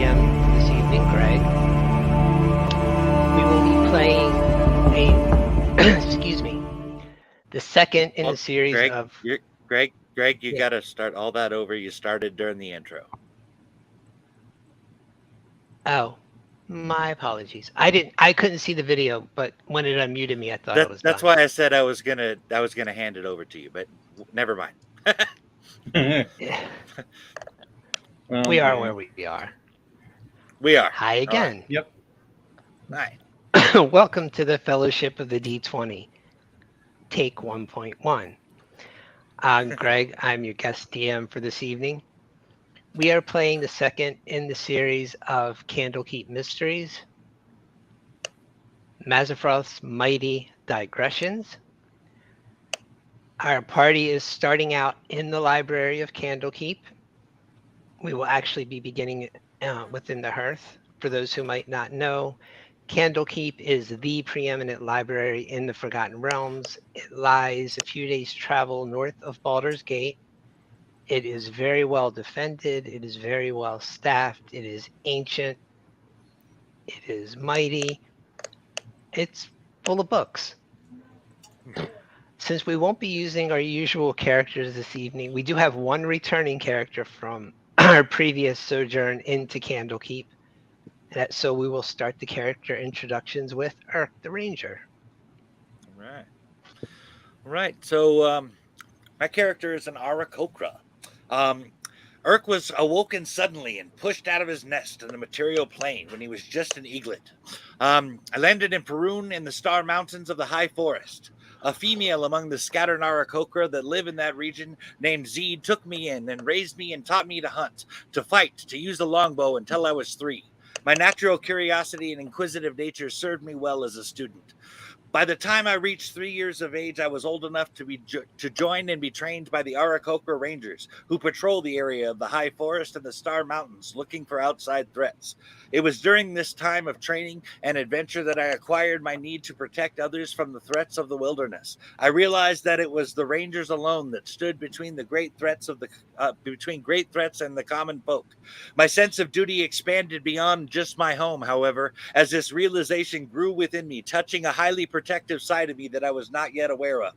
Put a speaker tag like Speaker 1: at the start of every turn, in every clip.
Speaker 1: DM this evening, Greg. We will be playing excuse me, the second in the series
Speaker 2: Greg,
Speaker 1: of...
Speaker 2: Greg, you
Speaker 1: Yeah.
Speaker 2: got to start all that over. You started during the intro.
Speaker 1: Oh, my apologies. I couldn't see the video, but when it unmuted me, I thought it was
Speaker 2: That's
Speaker 1: done.
Speaker 2: why I said I was gonna hand it over to you, but never mind.
Speaker 1: Well, we are where we are.
Speaker 2: We are.
Speaker 1: Hi again.
Speaker 3: Yep.
Speaker 2: Hi.
Speaker 1: Welcome to the Fellowship of the D20. Take 1.1. I'm Greg. I'm your guest DM for this evening. We are playing the second in the series of Candlekeep Mysteries, Mazafroth's Mighty Digressions. Our party is starting out in the library of Candlekeep. We will actually be beginning within the hearth. For those who might not know, Candlekeep is the preeminent library in the Forgotten Realms. It lies a few days' travel north of Baldur's Gate. It is very well defended. It is very well staffed. It is ancient. It is mighty. It's full of books. Since we won't be using our usual characters this evening, we do have one returning character from our previous sojourn into Candlekeep. So we will start the character introductions with Urk the Ranger.
Speaker 2: All right. So my character is an Arakokra. Urk was awoken suddenly and pushed out of his nest in the material plane when he was just an eaglet. I landed in Perun in the Star Mountains of the High Forest. A female among the scattered Arakokra that live in that region named Zeed took me in and raised me and taught me to hunt, to fight, to use the longbow until I was 3. My natural curiosity and inquisitive nature served me well as a student. By the time I reached 3 years of age, I was old enough to join and be trained by the Arakokra Rangers, who patrol the area of the High Forest and the Star Mountains, looking for outside threats. It was during this time of training and adventure that I acquired my need to protect others from the threats of the wilderness. I realized that it was the Rangers alone that stood between the great threats and the common folk. My sense of duty expanded beyond just my home, however, as this realization grew within me, touching a highly protective side of me that I was not yet aware of.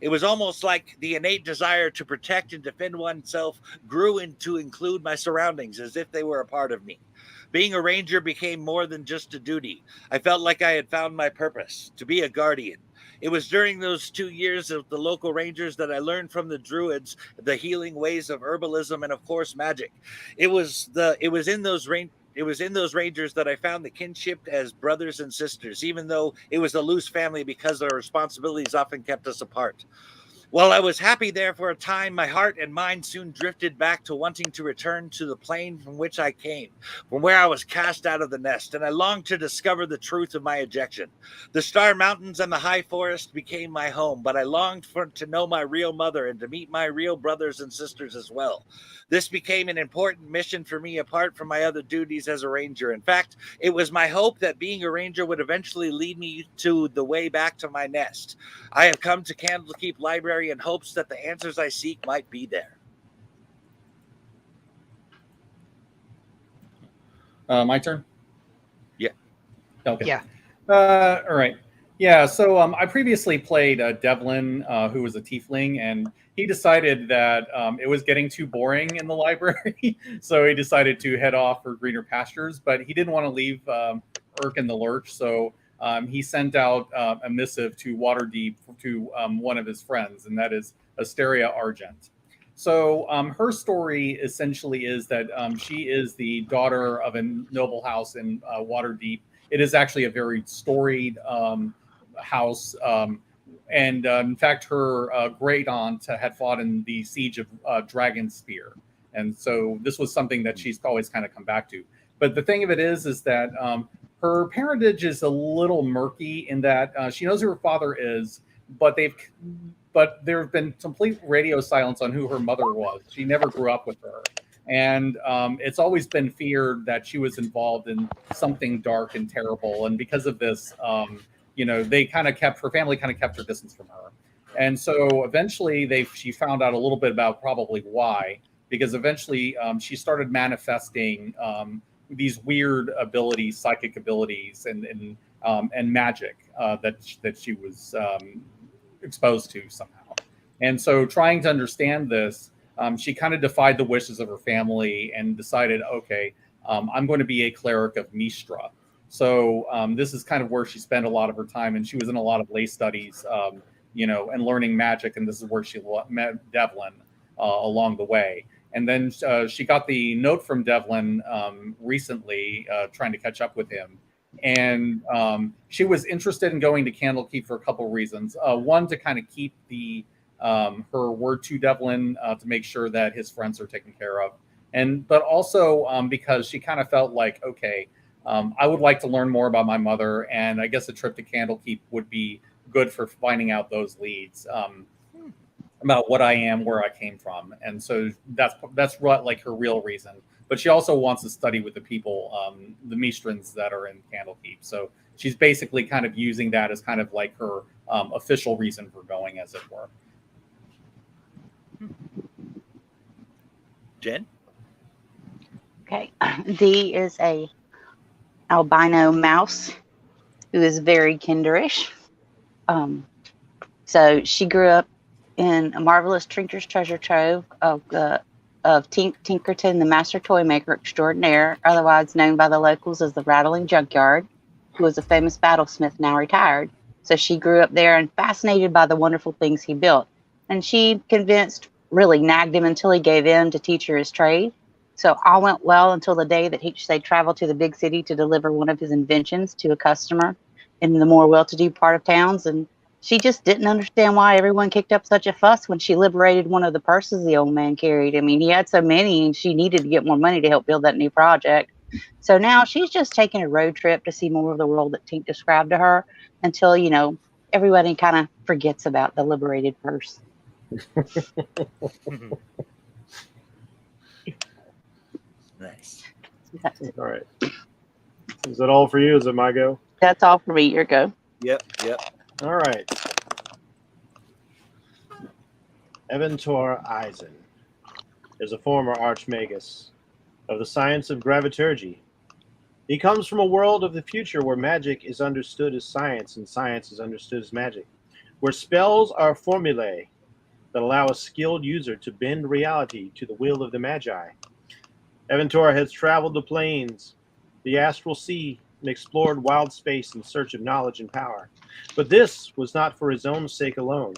Speaker 2: It was almost like the innate desire to protect and defend oneself grew to include my surroundings as if they were a part of me. Being a ranger became more than just a duty. I felt like I had found my purpose, to be a guardian. It was during those 2 years of the local rangers that I learned from the druids the healing ways of herbalism and, of course, magic. It was in those rangers that I found the kinship as brothers and sisters, even though it was a loose family because our responsibilities often kept us apart. While I was happy there for a time, my heart and mind soon drifted back to wanting to return to the plane from which I came, from where I was cast out of the nest, and I longed to discover the truth of my ejection. The Star Mountains and the High Forest became my home, but I longed to know my real mother and to meet my real brothers and sisters as well. This became an important mission for me apart from my other duties as a ranger. In fact, it was my hope that being a ranger would eventually lead me to the way back to my nest. I have come to Candlekeep Library in hopes that the answers I seek might be there.
Speaker 3: My turn?
Speaker 2: Yeah.
Speaker 3: Okay.
Speaker 1: Yeah.
Speaker 3: All right. Yeah, so I previously played Devlin, who was a tiefling, and he decided that it was getting too boring in the library, so he decided to head off for greener pastures, but he didn't want to leave Urk in the lurch, so he sent out a missive to Waterdeep to one of his friends, and that is Asteria Argent. So her story essentially is that she is the daughter of a noble house in Waterdeep. It is actually a very storied house. And in fact, her great aunt had fought in the siege of Dragonspear. And so this was something that she's always kind of come back to. But the thing of it is that her parentage is a little murky in that she knows who her father is, but there have been complete radio silence on who her mother was. She never grew up with her. And it's always been feared that she was involved in something dark and terrible. And because of this, her family kind of kept her distance from her. And so eventually she found out a little bit about probably why, because eventually she started manifesting these weird abilities, psychic abilities, and magic that she was exposed to somehow. And so, trying to understand this, she kind of defied the wishes of her family and decided, okay, I'm going to be a cleric of Mistra. So this is kind of where she spent a lot of her time, and she was in a lot of lay studies, and learning magic. And this is where she met Devlin along the way. And then she got the note from Devlin recently, trying to catch up with him. And she was interested in going to Candlekeep for a couple of reasons. One, to kind of keep her word to Devlin to make sure that his friends are taken care of. But also because she kind of felt like, okay, I would like to learn more about my mother, and I guess a trip to Candlekeep would be good for finding out those leads about what I am, where I came from. And so that's what, like, her real reason. But she also wants to study with the people, the Mistrans that are in Candlekeep. So she's basically kind of using that as kind of like her official reason for going, as it were.
Speaker 2: Jen?
Speaker 4: Okay. Dee is a albino mouse who is very kinderish. So she grew up in a marvelous Tinker's treasure trove of Tinkerton, the master toy maker extraordinaire, otherwise known by the locals as the Rattling Junkyard, who was a famous battlesmith now retired. So she grew up there and fascinated by the wonderful things he built. And she convinced, really nagged him until he gave in to teach her his trade. So all went well until the day that they traveled to the big city to deliver one of his inventions to a customer in the more well-to-do part of towns. And she just didn't understand why everyone kicked up such a fuss when she liberated one of the purses the old man carried. I mean, he had so many, and she needed to get more money to help build that new project. So now she's just taking a road trip to see more of the world that Tink described to her until, everybody kind of forgets about the liberated purse.
Speaker 2: Nice.
Speaker 5: All right. Is that all for you? Is it my go?
Speaker 4: That's all for me. Your go.
Speaker 2: Yep.
Speaker 5: All right. Eventor Eisen is a former archmagus of the science of graviturgy. He comes from a world of the future where magic is understood as science and science is understood as magic, where spells are formulae that allow a skilled user to bend reality to the will of the Magi. Eventor has traveled the plains, the astral sea, and explored wild space in search of knowledge and power. But this was not for his own sake alone.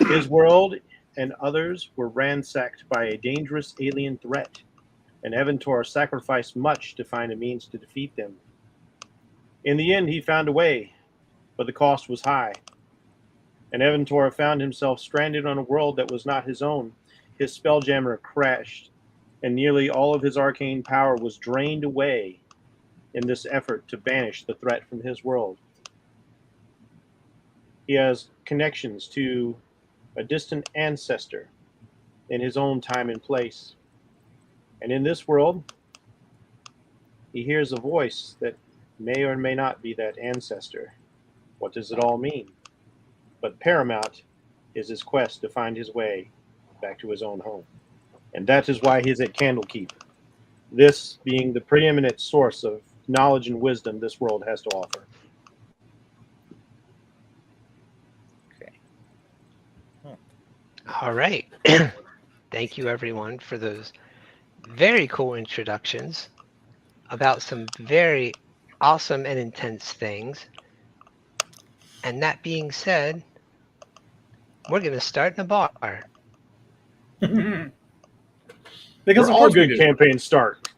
Speaker 5: His world and others were ransacked by a dangerous alien threat, and Eventor sacrificed much to find a means to defeat them. In the end, he found a way, but the cost was high. And Eventor found himself stranded on a world that was not his own. His spelljammer crashed, and nearly all of his arcane power was drained away in this effort to banish the threat from his world. He has connections to a distant ancestor in his own time and place. And in this world, he hears a voice that may or may not be that ancestor. What does it all mean? But paramount is his quest to find his way back to his own home. And that is why he's at Candlekeep, this being the preeminent source of knowledge and wisdom this world has to offer.
Speaker 2: Okay.
Speaker 1: All right. Thank you, everyone, for those very cool introductions about some very awesome and intense things. And that being said, we're going to start in a bar.
Speaker 3: Because
Speaker 5: all good campaigns start.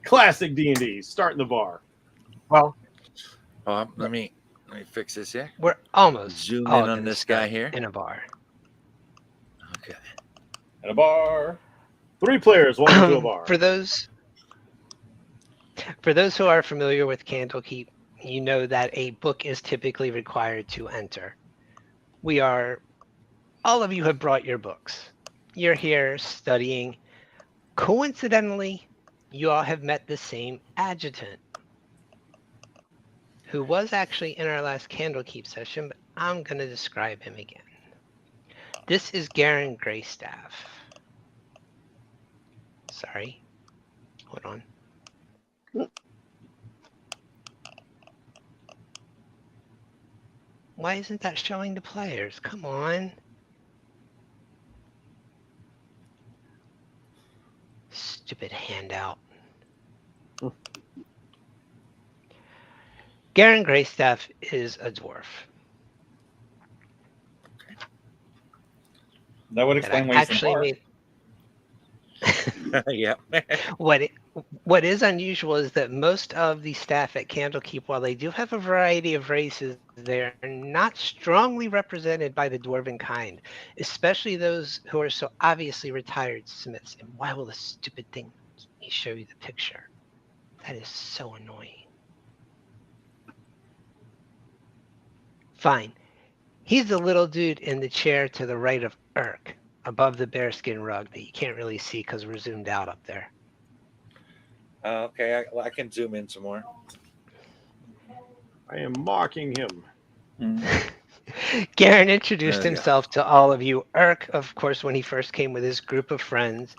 Speaker 5: Classic D&D. Start in the bar.
Speaker 1: Well,
Speaker 2: let me fix this here.
Speaker 1: we're almost
Speaker 2: Zoom
Speaker 1: all
Speaker 2: in on
Speaker 1: gonna
Speaker 2: this guy
Speaker 1: start
Speaker 2: here.
Speaker 1: in a bar.
Speaker 2: Okay.
Speaker 3: At a bar.
Speaker 5: 3 players, welcome to a bar.
Speaker 1: For those who are familiar with Candlekeep, you know that a book is typically required to enter. All of you have brought your books. You're here studying. Coincidentally, you all have met the same adjutant, who was actually in our last Candlekeep session, but I'm going to describe him again. This is Garen Greystaff. Sorry. Hold on. Why isn't that showing the players? Come on. Stupid handout. Garen Greystaff is a dwarf.
Speaker 3: That would
Speaker 1: That
Speaker 3: explain
Speaker 1: I
Speaker 3: why he's in
Speaker 1: actually
Speaker 3: bar.
Speaker 1: made.
Speaker 2: Yeah.
Speaker 1: What is unusual is that most of the staff at Candlekeep, while they do have a variety of races, they're not strongly represented by the dwarven kind, especially those who are so obviously retired smiths. And why will this stupid thing show you the picture? That is so annoying. Fine. He's the little dude in the chair to the right of Urk, above the bearskin rug that you can't really see because we're zoomed out up there.
Speaker 2: Okay, I can zoom in some more.
Speaker 5: I am mocking him.
Speaker 1: Garen introduced
Speaker 2: There we go.
Speaker 1: himself to all of you. Urk, of course, when he first came with his group of friends.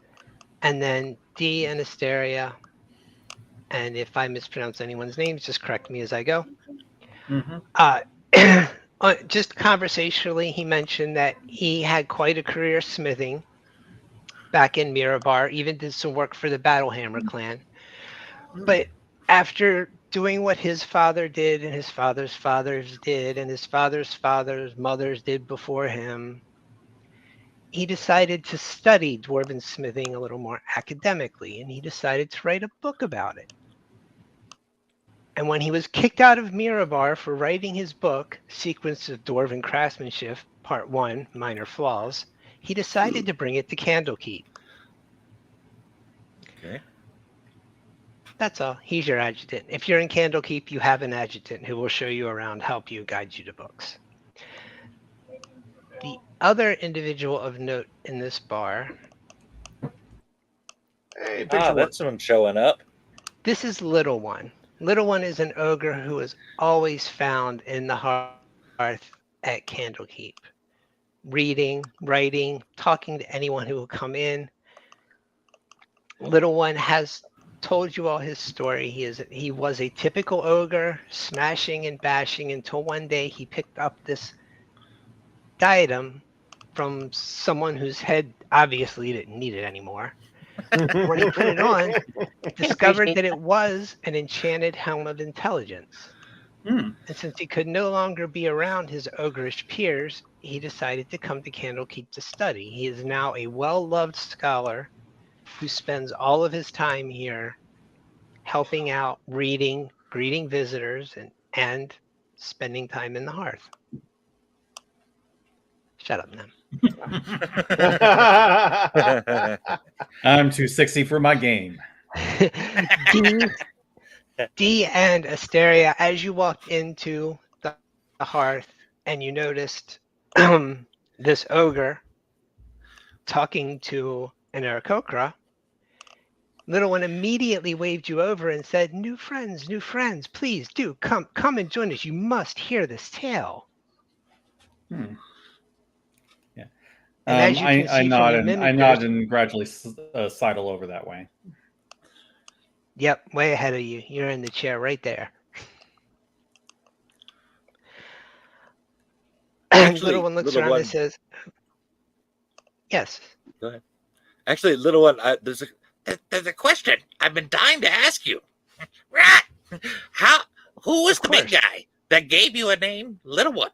Speaker 1: And then Dee and Asteria. And if I mispronounce anyone's names, just correct me as I go. Just conversationally, he mentioned that he had quite a career smithing back in Mirabar, even did some work for the Battlehammer clan. But after doing what his father did and his father's fathers did and his father's fathers' mothers did before him, he decided to study dwarven smithing a little more academically, and he decided to write a book about it. And when he was kicked out of Mirabar for writing his book, Sequence of Dwarven Craftsmanship, Part 1, Minor Flaws, he decided to bring it to Candlekeep.
Speaker 2: Okay.
Speaker 1: That's all. He's your adjutant. If you're in Candlekeep, you have an adjutant who will show you around, help you, guide you to books. The other individual of note in this bar.
Speaker 5: Hey, picture one.
Speaker 2: That's one showing up.
Speaker 1: This is Little One. Little One is an ogre who is always found in the hearth at Candlekeep. Reading, writing, talking to anyone who will come in. Little One has told you all his story. He was a typical ogre, smashing and bashing until one day he picked up this diadem from someone whose head obviously didn't need it anymore. When he put it on, discovered that it was an enchanted helm of intelligence. And since he could no longer be around his ogreish peers, he decided to come to Candlekeep to study. He is now a well-loved scholar who spends all of his time here helping out, reading, greeting visitors, and spending time in the hearth. Shut up, Nem.
Speaker 3: I'm too sexy for my game.
Speaker 1: Dee and Asteria, as you walked into the hearth and you noticed this ogre talking to an Aarakocra, Little One immediately waved you over and said, new friends, please do come and join us. You must hear this tale.
Speaker 3: Yeah.
Speaker 1: And as you can
Speaker 3: I
Speaker 1: see
Speaker 3: nod
Speaker 1: from the
Speaker 3: and
Speaker 1: mimickers,
Speaker 3: gradually sidle over that way.
Speaker 1: Yep, way ahead of you. You're in the chair right there.
Speaker 2: Actually,
Speaker 1: Little One looks around and says, yes.
Speaker 2: Go ahead. Actually, Little One, there's a question I've been dying to ask you. Who was the big guy that gave you a name, Little One?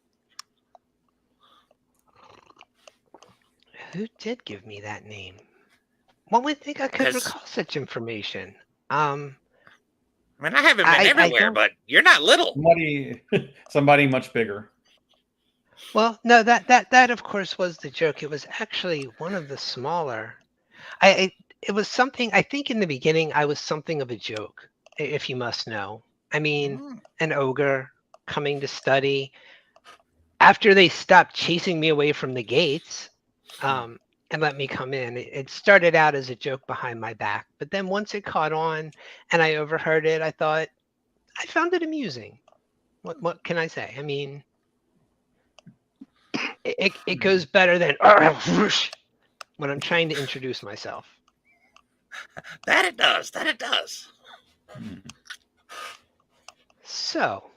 Speaker 1: Who did give me that name? One would think I could recall such information.
Speaker 2: I mean, I haven't been everywhere, but you're not little.
Speaker 3: Somebody much bigger.
Speaker 1: Well, no, that of course was the joke. It was actually one of the smaller. It was something. I think in the beginning I was something of a joke, if you must know. I mean, an ogre coming to study. After they stopped chasing me away from the gates, and let me come in. It started out as a joke behind my back, but then once it caught on and I overheard it, I thought I found it amusing. What can I say? I mean, it goes better than when I'm trying to introduce myself.
Speaker 2: That it does. That it does.
Speaker 1: So,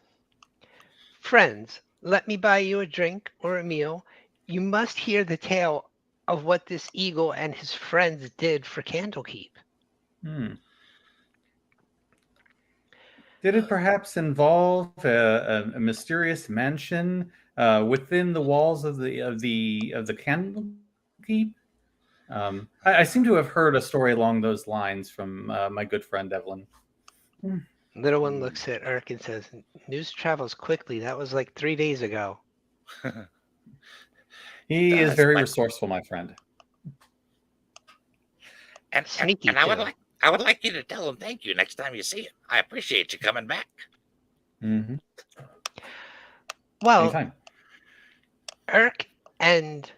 Speaker 1: friends, let me buy you a drink or a meal. You must hear the tale of what this eagle and his friends did for Candlekeep.
Speaker 3: Did it perhaps involve a mysterious mansion within the walls of the Candlekeep? I seem to have heard a story along those lines from my good friend Evelyn.
Speaker 1: Little one looks at Urk and says, "News travels quickly. That was like 3 days ago."
Speaker 3: He is
Speaker 2: Does,
Speaker 3: very
Speaker 2: but-
Speaker 3: resourceful, my friend.
Speaker 1: Sneaky
Speaker 2: and
Speaker 1: too.
Speaker 2: I would like you to tell him thank you next time you see him. I appreciate you coming back.
Speaker 3: Mm-hmm.
Speaker 1: Well,
Speaker 3: Anytime.
Speaker 1: Urk and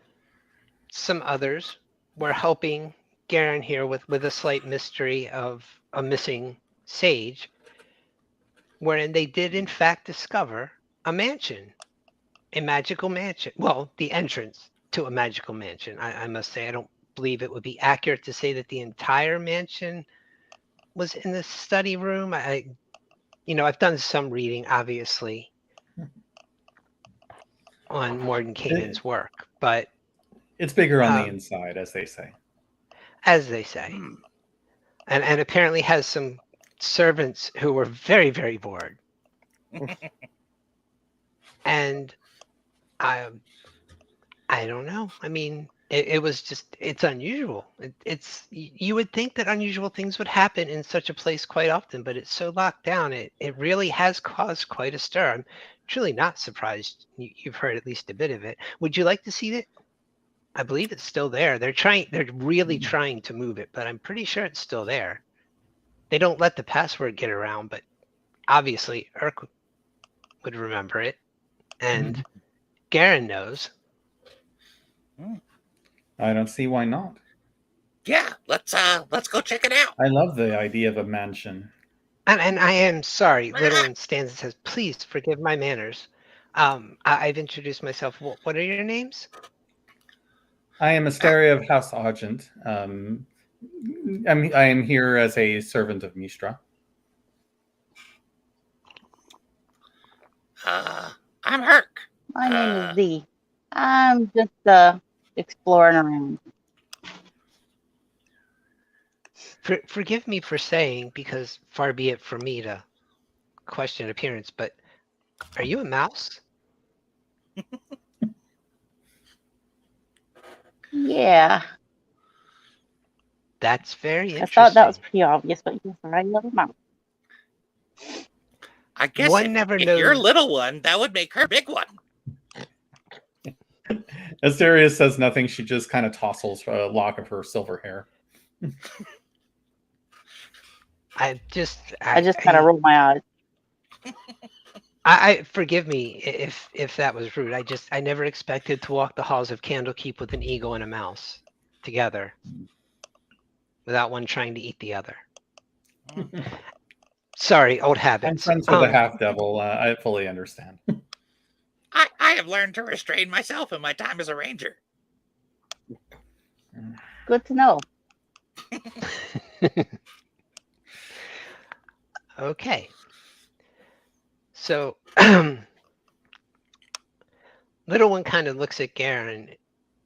Speaker 1: some others were helping Garen here with a slight mystery of a missing sage, wherein they did in fact discover a mansion, a magical mansion. Well, the entrance to a magical mansion. I must say, I don't believe it would be accurate to say that the entire mansion was in the study room. I've done some reading, obviously, on Mordenkainen's work, but
Speaker 3: It's bigger on the inside, as they say.
Speaker 1: as they say, and apparently has some servants who were very, very bored. And I don't know. I mean, it was just, it's unusual. You would think that unusual things would happen in such a place quite often, but it's so locked down. It really has caused quite a stir. I'm truly not surprised you've heard at least a bit of it. Would you like to see it? I believe it's still there. They're really trying to move it, but I'm pretty sure it's still there. They don't let the password get around, but obviously Urk would remember it, and Garen knows.
Speaker 3: I don't see why not.
Speaker 2: Yeah, let's go check it out.
Speaker 3: I love the idea of a mansion.
Speaker 1: And I am sorry. Little one stands and says, "Please forgive my manners. I've introduced myself. What are your names?"
Speaker 3: I am Asteria of House Argent. I am here as a servant of Mistra.
Speaker 2: I'm Herc.
Speaker 4: My name is Z. I'm just exploring around.
Speaker 1: Forgive me for saying, because far be it from me to question appearance, but are you a mouse?
Speaker 4: Yeah,
Speaker 1: That's very
Speaker 4: I
Speaker 1: interesting.
Speaker 4: thought that was pretty obvious, but yes, I love mouse.
Speaker 2: I guess
Speaker 1: One
Speaker 2: if,
Speaker 1: never
Speaker 2: if
Speaker 1: knows.
Speaker 2: you're a little one, that would make her a big one.
Speaker 3: Asteria says nothing. She just kind of tousles a lock of her silver hair.
Speaker 1: I just
Speaker 4: kind of roll my eyes.
Speaker 1: I forgive me if that was rude. I never expected to walk the halls of Candlekeep with an eagle and a mouse together, without one trying to eat the other. Sorry, old habits.
Speaker 3: I'm friends with a half devil. I fully understand.
Speaker 2: I have learned to restrain myself in my time as a ranger.
Speaker 4: Good to know.
Speaker 1: Okay. So, little one kind of looks at Garen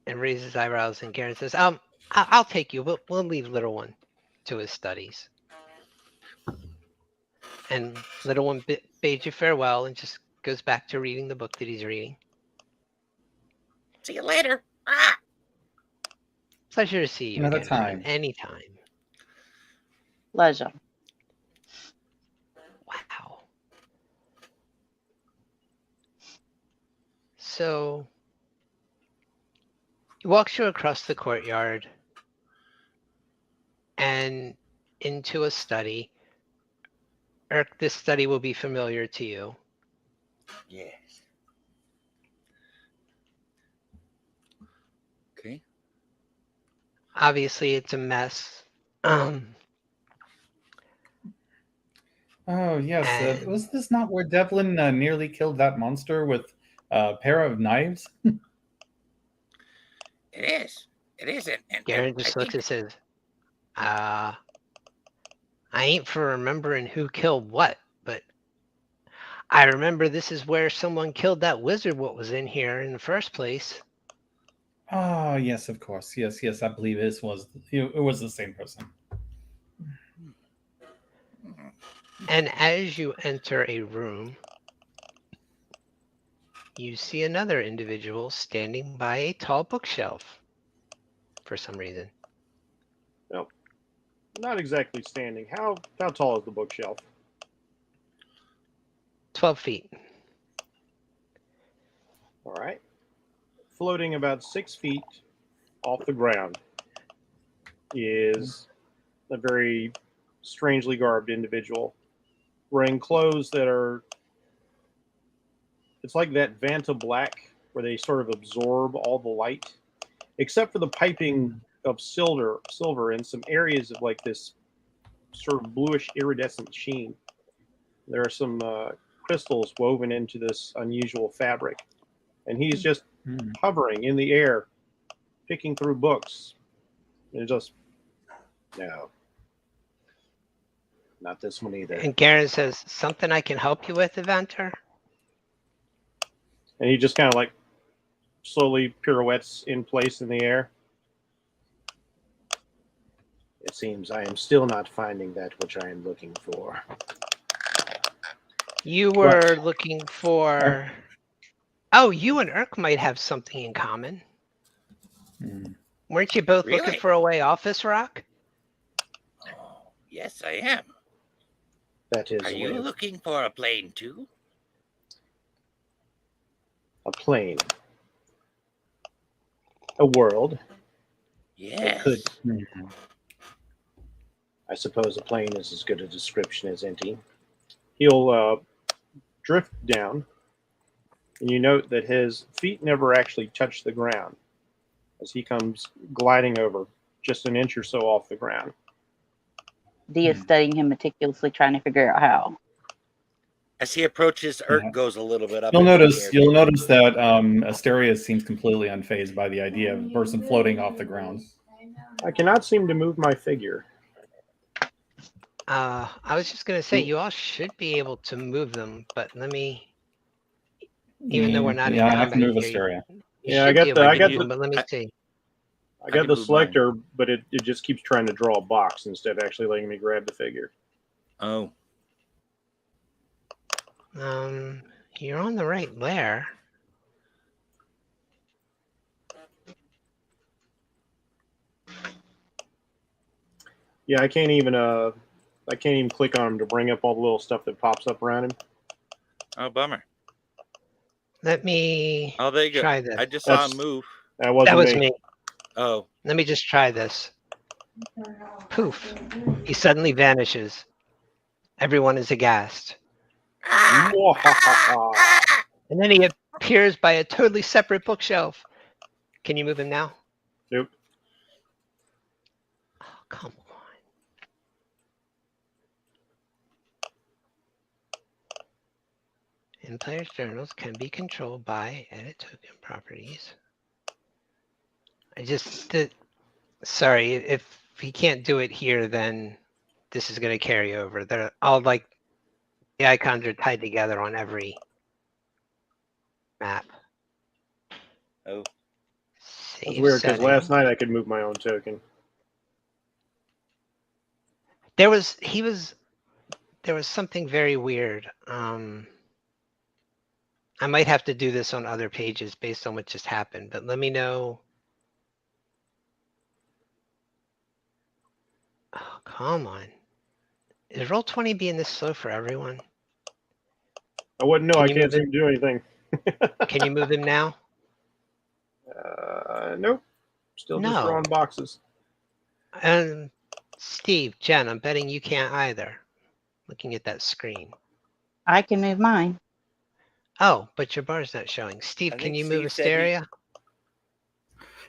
Speaker 1: and raises eyebrows, and Garen says, I'll take you. We'll leave little one to his studies." And little one bade you farewell and just goes back to reading the book that he's reading.
Speaker 2: See you later.
Speaker 1: Pleasure to see you
Speaker 3: Another
Speaker 1: again.
Speaker 3: time.
Speaker 1: Anytime.
Speaker 4: Pleasure.
Speaker 1: Wow. So he walks you across the courtyard and into a study. Urk, this study will be familiar to you.
Speaker 2: Yes. Okay.
Speaker 1: Obviously, it's a mess.
Speaker 3: Oh, yes.
Speaker 1: And-
Speaker 3: Was this not where Devlin nearly killed that monster with a pair of knives?
Speaker 2: It is. It is. And
Speaker 1: Garen
Speaker 2: I
Speaker 1: just looks
Speaker 2: think
Speaker 1: and says, I ain't for remembering who killed what, but I remember this is where someone killed that wizard what was in here in the first place.
Speaker 3: Oh, yes, of course. Yes, I believe it was the same person.
Speaker 1: And as you enter a room, you see another individual standing by a tall bookshelf for some reason.
Speaker 5: No, not exactly standing. How tall is the bookshelf?
Speaker 1: 12 feet.
Speaker 5: All right. Floating about 6 feet off the ground is a very strangely garbed individual wearing clothes that are, it's like that Vanta black where they sort of absorb all the light, except for the piping of silver in some areas of like this sort of bluish iridescent sheen. There are some crystals woven into this unusual fabric, and he's just hovering in the air, picking through books. And just, no, not this one either.
Speaker 1: And Garen says, something I can help you with, Eventer?
Speaker 5: And he just kind of like slowly pirouettes in place in the air. It seems I am still not finding that which I am looking for.
Speaker 1: You were looking for... Oh, you and Urk might have something in common. Weren't you both looking
Speaker 2: Really?
Speaker 1: for a way off this rock?
Speaker 2: Oh, yes, I am.
Speaker 5: That is
Speaker 2: Are you looking for a plane too?
Speaker 5: a plane. A world.
Speaker 2: Yes.
Speaker 5: Could. I suppose a plane is as good a description as any. He'll drift down, and you note that his feet never actually touch the ground as he comes gliding over just an inch or so off the ground.
Speaker 4: Dee is studying him meticulously, trying to figure out how.
Speaker 2: As he approaches, Urk goes a little bit up.
Speaker 3: You'll
Speaker 2: in the
Speaker 3: notice
Speaker 2: air.
Speaker 3: that Asterius seems completely unfazed by the idea of a person floating off the ground.
Speaker 5: I cannot seem to move my figure.
Speaker 1: I was just going to say, you all should be able to move them, but let me... Even though we're not in
Speaker 3: I have to
Speaker 1: combat
Speaker 3: move
Speaker 1: here,
Speaker 3: Asteria.
Speaker 5: Yeah, I got the
Speaker 1: but let me see.
Speaker 5: I got
Speaker 2: can
Speaker 5: the
Speaker 2: move
Speaker 5: selector, but it just keeps trying to draw a box instead of actually letting me grab the figure.
Speaker 2: Oh.
Speaker 1: You're on the right layer.
Speaker 5: Yeah, I can't even click on him to bring up all the little stuff that pops up around him.
Speaker 2: Oh, bummer.
Speaker 1: Let me
Speaker 2: Oh, there you go.
Speaker 1: try this.
Speaker 2: I just saw him move.
Speaker 5: That wasn't
Speaker 1: That was me.
Speaker 2: Oh.
Speaker 1: Let me just try this. Poof. He suddenly vanishes. Everyone is aghast. And then he appears by a totally separate bookshelf. Can you move him now?
Speaker 5: Nope.
Speaker 1: Oh, come on. In players' journals can be controlled by edit token properties. Sorry, if he can't do it here, then this is going to carry over. They're all like, the icons are tied together on every map.
Speaker 2: Oh.
Speaker 5: That's
Speaker 1: Save
Speaker 5: weird because
Speaker 1: setting.
Speaker 5: last night I could move my own token.
Speaker 1: There was something very weird. I might have to do this on other pages based on what just happened, but let me know. Oh, come on. Is Roll20 being this slow for everyone?
Speaker 5: I wouldn't know.
Speaker 1: Can
Speaker 5: I
Speaker 1: you
Speaker 5: can't
Speaker 1: move
Speaker 5: seem to do anything.
Speaker 1: Can you move him now?
Speaker 5: Nope. Still just
Speaker 1: No.
Speaker 5: drawing boxes.
Speaker 1: And Steve, Jen, I'm betting you can't either. Looking at that screen.
Speaker 4: I can move mine.
Speaker 1: Oh, but your bar's not showing. Steve,
Speaker 2: I
Speaker 1: can
Speaker 2: think
Speaker 1: you move
Speaker 2: Steve said he-
Speaker 1: Asteria?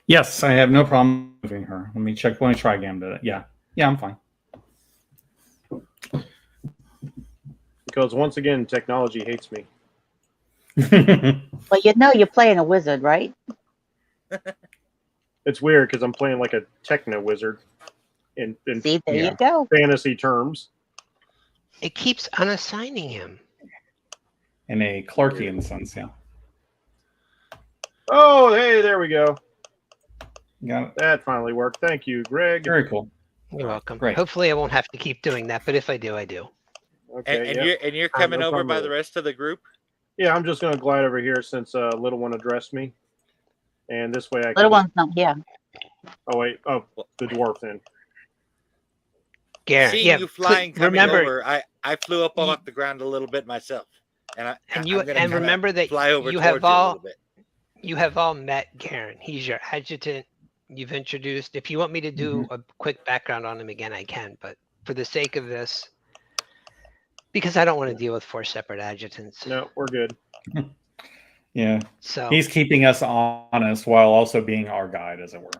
Speaker 3: Yes, I have no problem moving her. Let me check. Let me try again. Yeah, I'm fine.
Speaker 5: Because once again, technology hates me.
Speaker 4: Well, you know you're playing a wizard, right?
Speaker 5: It's weird because I'm playing like a techno wizard in
Speaker 4: See, there you go.
Speaker 5: fantasy terms.
Speaker 1: It keeps unassigning him.
Speaker 3: In a Clarkian sense, yeah.
Speaker 5: Oh, hey, there we go.
Speaker 3: Got it.
Speaker 5: That finally worked. Thank you, Greg.
Speaker 3: Very cool.
Speaker 1: You're welcome.
Speaker 3: Great.
Speaker 1: Hopefully I won't have to keep doing that, but if I do, I do.
Speaker 5: Okay,
Speaker 2: And you're coming
Speaker 5: no
Speaker 2: over
Speaker 5: problem
Speaker 2: by
Speaker 5: at
Speaker 2: the
Speaker 5: all.
Speaker 2: rest of the group.
Speaker 5: Yeah, I'm just going to glide over here since little one addressed me, and this way I can.
Speaker 4: Little one's not here.
Speaker 5: Oh wait, oh, the dwarf then.
Speaker 1: Garen,
Speaker 2: Seeing
Speaker 1: yeah,
Speaker 2: you flying coming
Speaker 1: remember,
Speaker 2: over, I flew up off the ground a little bit myself, and I'm gonna kinda
Speaker 1: remember that
Speaker 2: fly over
Speaker 1: you
Speaker 2: towards
Speaker 1: have
Speaker 2: you a
Speaker 1: all
Speaker 2: little bit.
Speaker 1: you have all met Garen. He's your adjutant. You've introduced. If you want me to do a quick background on him again, I can. But for the sake of this, because I don't want to deal with 4 separate adjutants.
Speaker 5: No, we're good.
Speaker 3: Yeah.
Speaker 1: So
Speaker 3: He's keeping us honest while also being our guide, as it were.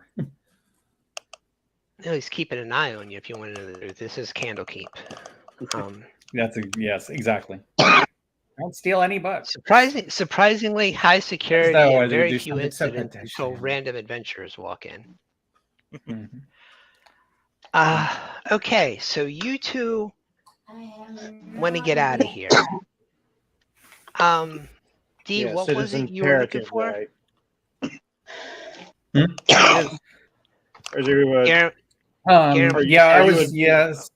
Speaker 1: no, he's keeping an eye on you. If you want to know the truth, this is Candlekeep.
Speaker 3: Yes, exactly. Don't steal any bucks.
Speaker 1: Surprisingly high security
Speaker 3: though I
Speaker 1: and very
Speaker 3: do
Speaker 1: few
Speaker 3: something
Speaker 1: incidents
Speaker 3: separate,
Speaker 1: until
Speaker 3: actually.
Speaker 1: random adventurers walk in.
Speaker 3: Mhm.
Speaker 1: Okay, so you two want to get out of here. D,
Speaker 5: Yes,
Speaker 1: what
Speaker 5: it
Speaker 1: was
Speaker 5: is
Speaker 1: it you were looking
Speaker 5: imperative
Speaker 1: for?
Speaker 5: that Is there
Speaker 1: Garen,
Speaker 3: Yeah,
Speaker 1: Garen,
Speaker 3: I was. Yes,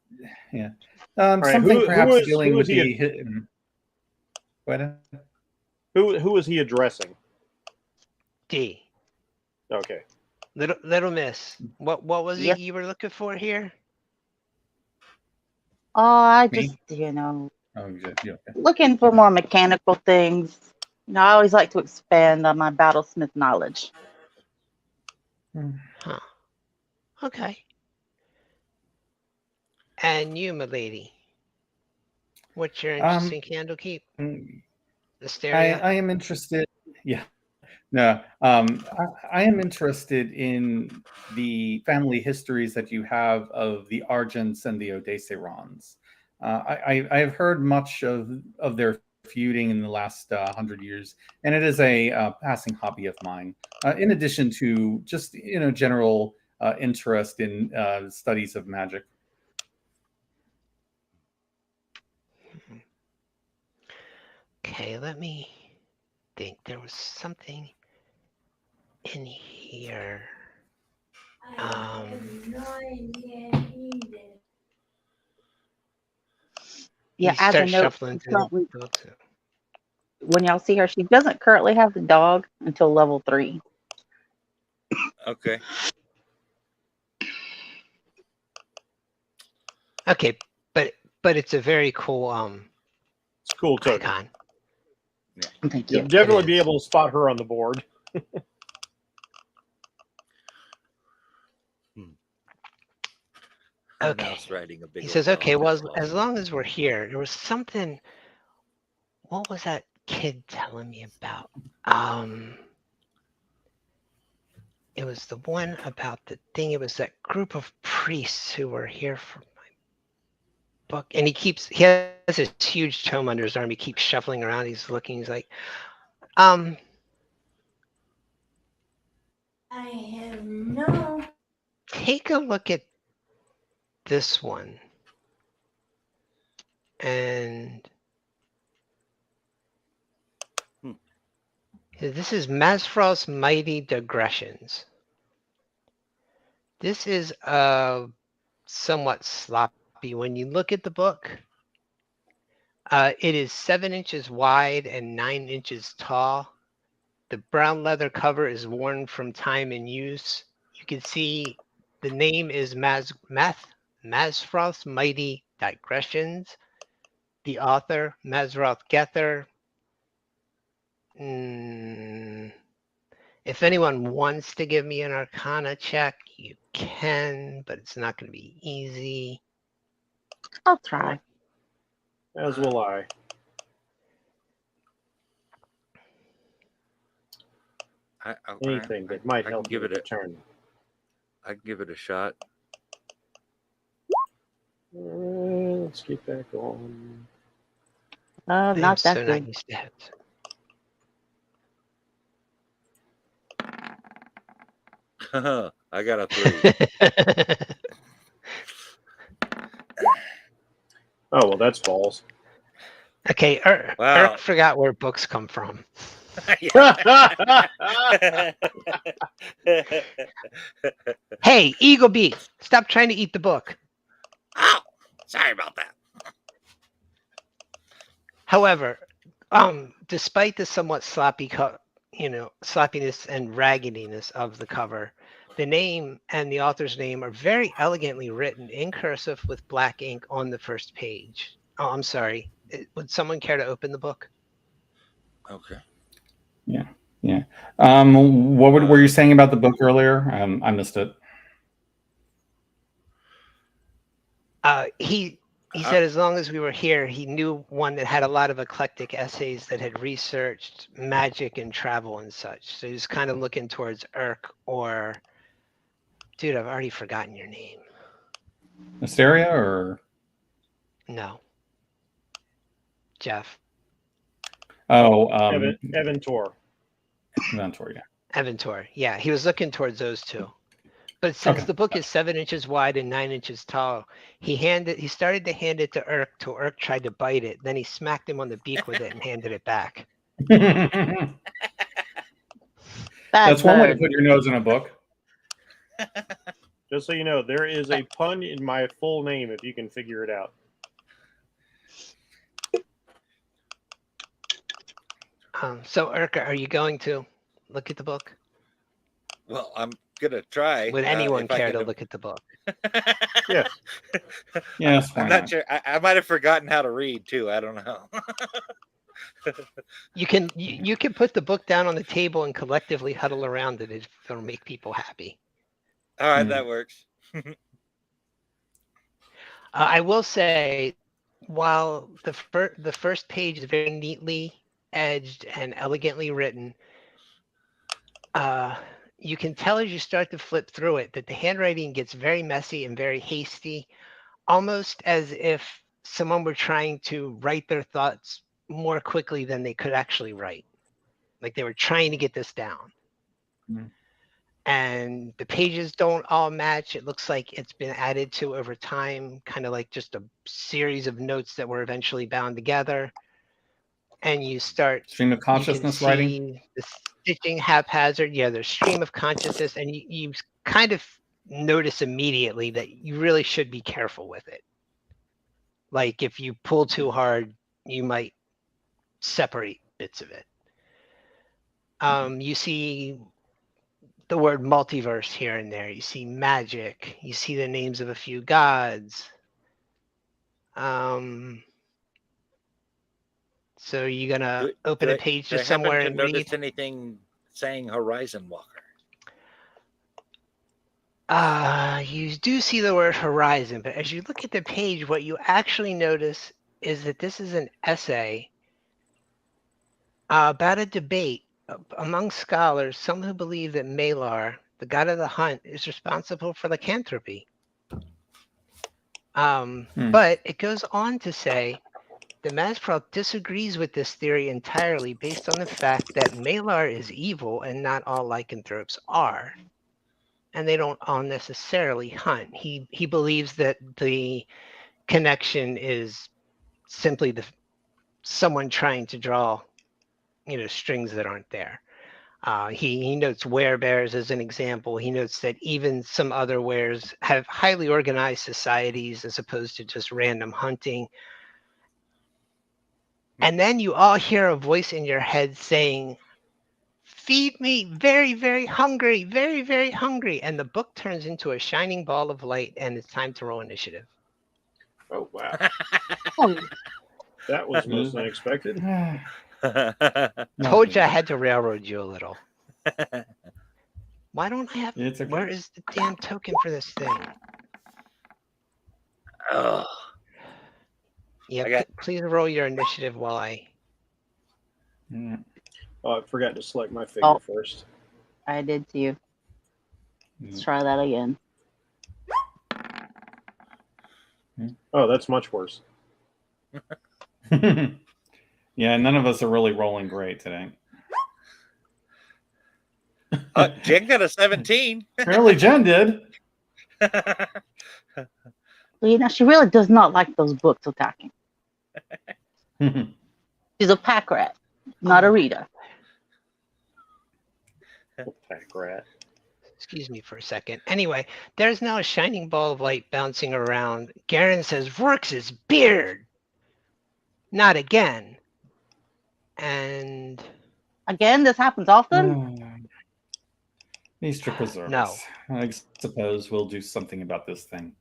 Speaker 3: yeah.
Speaker 5: right,
Speaker 3: Something perhaps dealing
Speaker 5: who
Speaker 3: with
Speaker 5: is he?
Speaker 3: the hidden. What?
Speaker 5: Who is he addressing?
Speaker 1: D.
Speaker 5: Okay.
Speaker 1: Little Miss, what was
Speaker 4: Yes.
Speaker 1: it you were looking for here?
Speaker 4: Oh, I
Speaker 3: Me?
Speaker 4: just,
Speaker 3: Oh, yeah.
Speaker 4: looking for more mechanical things. I always like to expand on my battlesmith knowledge.
Speaker 1: Huh. Okay. And you, my lady, what's your interest in Candlekeep? Asteria?
Speaker 3: I am interested. Yeah. No. I am interested in the family histories that you have of the Argents and the Odecerons. I have heard much of their feuding in the last 100 years, and it is a passing hobby of mine. In addition to just general interest in studies of magic.
Speaker 1: Okay, let me think. There was something in here.
Speaker 4: Yeah,
Speaker 1: You
Speaker 4: as a
Speaker 1: start
Speaker 4: note,
Speaker 1: shuffling through the books.
Speaker 4: when y'all see her, she doesn't currently have the dog until level 3.
Speaker 2: Okay.
Speaker 1: Okay, but it's a very cool
Speaker 5: It's a cool token.
Speaker 1: icon.
Speaker 4: Thank you.
Speaker 5: You'll definitely
Speaker 1: It
Speaker 5: be
Speaker 1: is.
Speaker 5: able to spot her on the board.
Speaker 1: Okay.
Speaker 2: Mouse riding a big
Speaker 1: He
Speaker 2: old
Speaker 1: says, okay,
Speaker 2: dog.
Speaker 1: well,
Speaker 2: That's
Speaker 1: as
Speaker 2: awesome.
Speaker 1: long as we're here, there was something. What was that kid telling me about? It was the one about the thing. It was that group of priests who were here for my book. And he has this huge tome under his arm. He keeps shuffling around. He's looking. He's like, I have no. Take a look at this one. And this is Mazfrost's Mighty Digressions. This is somewhat sloppy. When you look at the book, it is 7 inches wide and 9 inches tall. The brown leather cover is worn from time and use. You can see the name is Mazfrost's Mighty Digressions. The author, Mazroth Gether. If anyone wants to give me an Arcana check, you can, but it's not going to be easy.
Speaker 4: I'll try.
Speaker 5: As will I. Anything that might help
Speaker 2: give it a
Speaker 5: turn.
Speaker 2: I can give it a shot.
Speaker 5: Let's get back on.
Speaker 1: I am
Speaker 4: Not that
Speaker 1: so
Speaker 4: good.
Speaker 1: not used to it.
Speaker 2: I got a 3.
Speaker 5: Oh, well, that's balls.
Speaker 1: Okay,
Speaker 2: Wow.
Speaker 1: Irk forgot where books come from. Hey, Eagle Bee, stop trying to eat the book.
Speaker 2: Oh, sorry about that.
Speaker 1: However, despite the somewhat sloppiness and raggediness of the cover, the name and the author's name are very elegantly written in cursive with black ink on the first page. Oh, I'm sorry. Would someone care to open the book?
Speaker 2: Okay.
Speaker 3: Yeah. What were you saying about the book earlier? I missed it.
Speaker 1: He said as long as we were here, he knew one that had a lot of eclectic essays that had researched magic and travel and such. So he was kind of looking towards Irk or, dude, I've already forgotten your name.
Speaker 3: Asteria or?
Speaker 1: No. Jeff.
Speaker 3: Oh,
Speaker 5: Evan Tor.
Speaker 3: Mentor, yeah.
Speaker 1: Evantor. Yeah, he was looking towards those two. But since the book is 7 inches wide and 9 inches tall, he started to hand it to Irk till Irk tried to bite it. Then he smacked him on the beak with it and handed it back.
Speaker 3: That's one way to put your nose in a book.
Speaker 5: Just so you know, there is a pun in my full name if you can figure it out.
Speaker 1: So, Irka, are you going to look at the book?
Speaker 2: Well, I'm gonna try.
Speaker 1: Would anyone care to look at the book?
Speaker 5: Yeah.
Speaker 3: Yes,
Speaker 2: I'm not sure. I might have forgotten how to read too. I don't know.
Speaker 1: You can put the book down on the table and collectively huddle around it if it'll make people happy.
Speaker 2: All right, that works.
Speaker 1: I will say, while the first page is very neatly edged and elegantly written, you can tell as you start to flip through it that the handwriting gets very messy and very hasty, almost as if someone were trying to write their thoughts more quickly than they could actually write. Like they were trying to get this down. And the pages don't all match. It looks like it's been added to over time, kind of like just a series of notes that were eventually bound together. And you start
Speaker 3: stream of consciousness writing.
Speaker 1: The stitching haphazard. Yeah, there's stream of consciousness, and you kind of notice immediately that you really should be careful with it. Like if you pull too hard, you might separate bits of it. You see the word multiverse here and there. You see magic. You see the names of a few gods. So you're gonna open a page to somewhere and read.
Speaker 2: Notice anything saying Horizon Walker?
Speaker 1: You do see the word horizon, but as you look at the page, what you actually notice is that this is an essay about a debate among scholars, some who believe that Malar, the god of the hunt, is responsible for lycanthropy. But it goes on to say the Mazpral disagrees with this theory entirely based on the fact that Malar is evil and not all lycanthropes are. And they don't all necessarily hunt. He believes that the connection is simply someone trying to draw, strings that aren't there. He notes werebears as an example. He notes that even some other wares have highly organized societies as opposed to just random hunting. And then you all hear a voice in your head saying, "Feed me, very, very hungry, very, very hungry." And the book turns into a shining ball of light, and it's time to roll initiative.
Speaker 5: Oh, wow. That was most unexpected.
Speaker 1: Told you I had to railroad you a little. Why don't I have... Where is the damn token for this thing?
Speaker 2: Oh.
Speaker 1: Yeah, please roll your initiative while I...
Speaker 5: Oh, I forgot to select my figure first.
Speaker 4: I did too. Let's try that again.
Speaker 5: Oh, that's much worse.
Speaker 3: Yeah, none of us are really rolling great today.
Speaker 2: Jen got a 17.
Speaker 3: Apparently Jen did.
Speaker 4: So, she really does not like those books attacking. She's a pack rat, not a reader.
Speaker 5: Pack rat.
Speaker 1: Excuse me for a second. Anyway, there's now a shining ball of light bouncing around. Garen says, "Works his beard." Not again. And
Speaker 4: Again, this happens often.
Speaker 3: Mr. Preserves.
Speaker 1: No.
Speaker 3: I suppose we'll do something about this thing.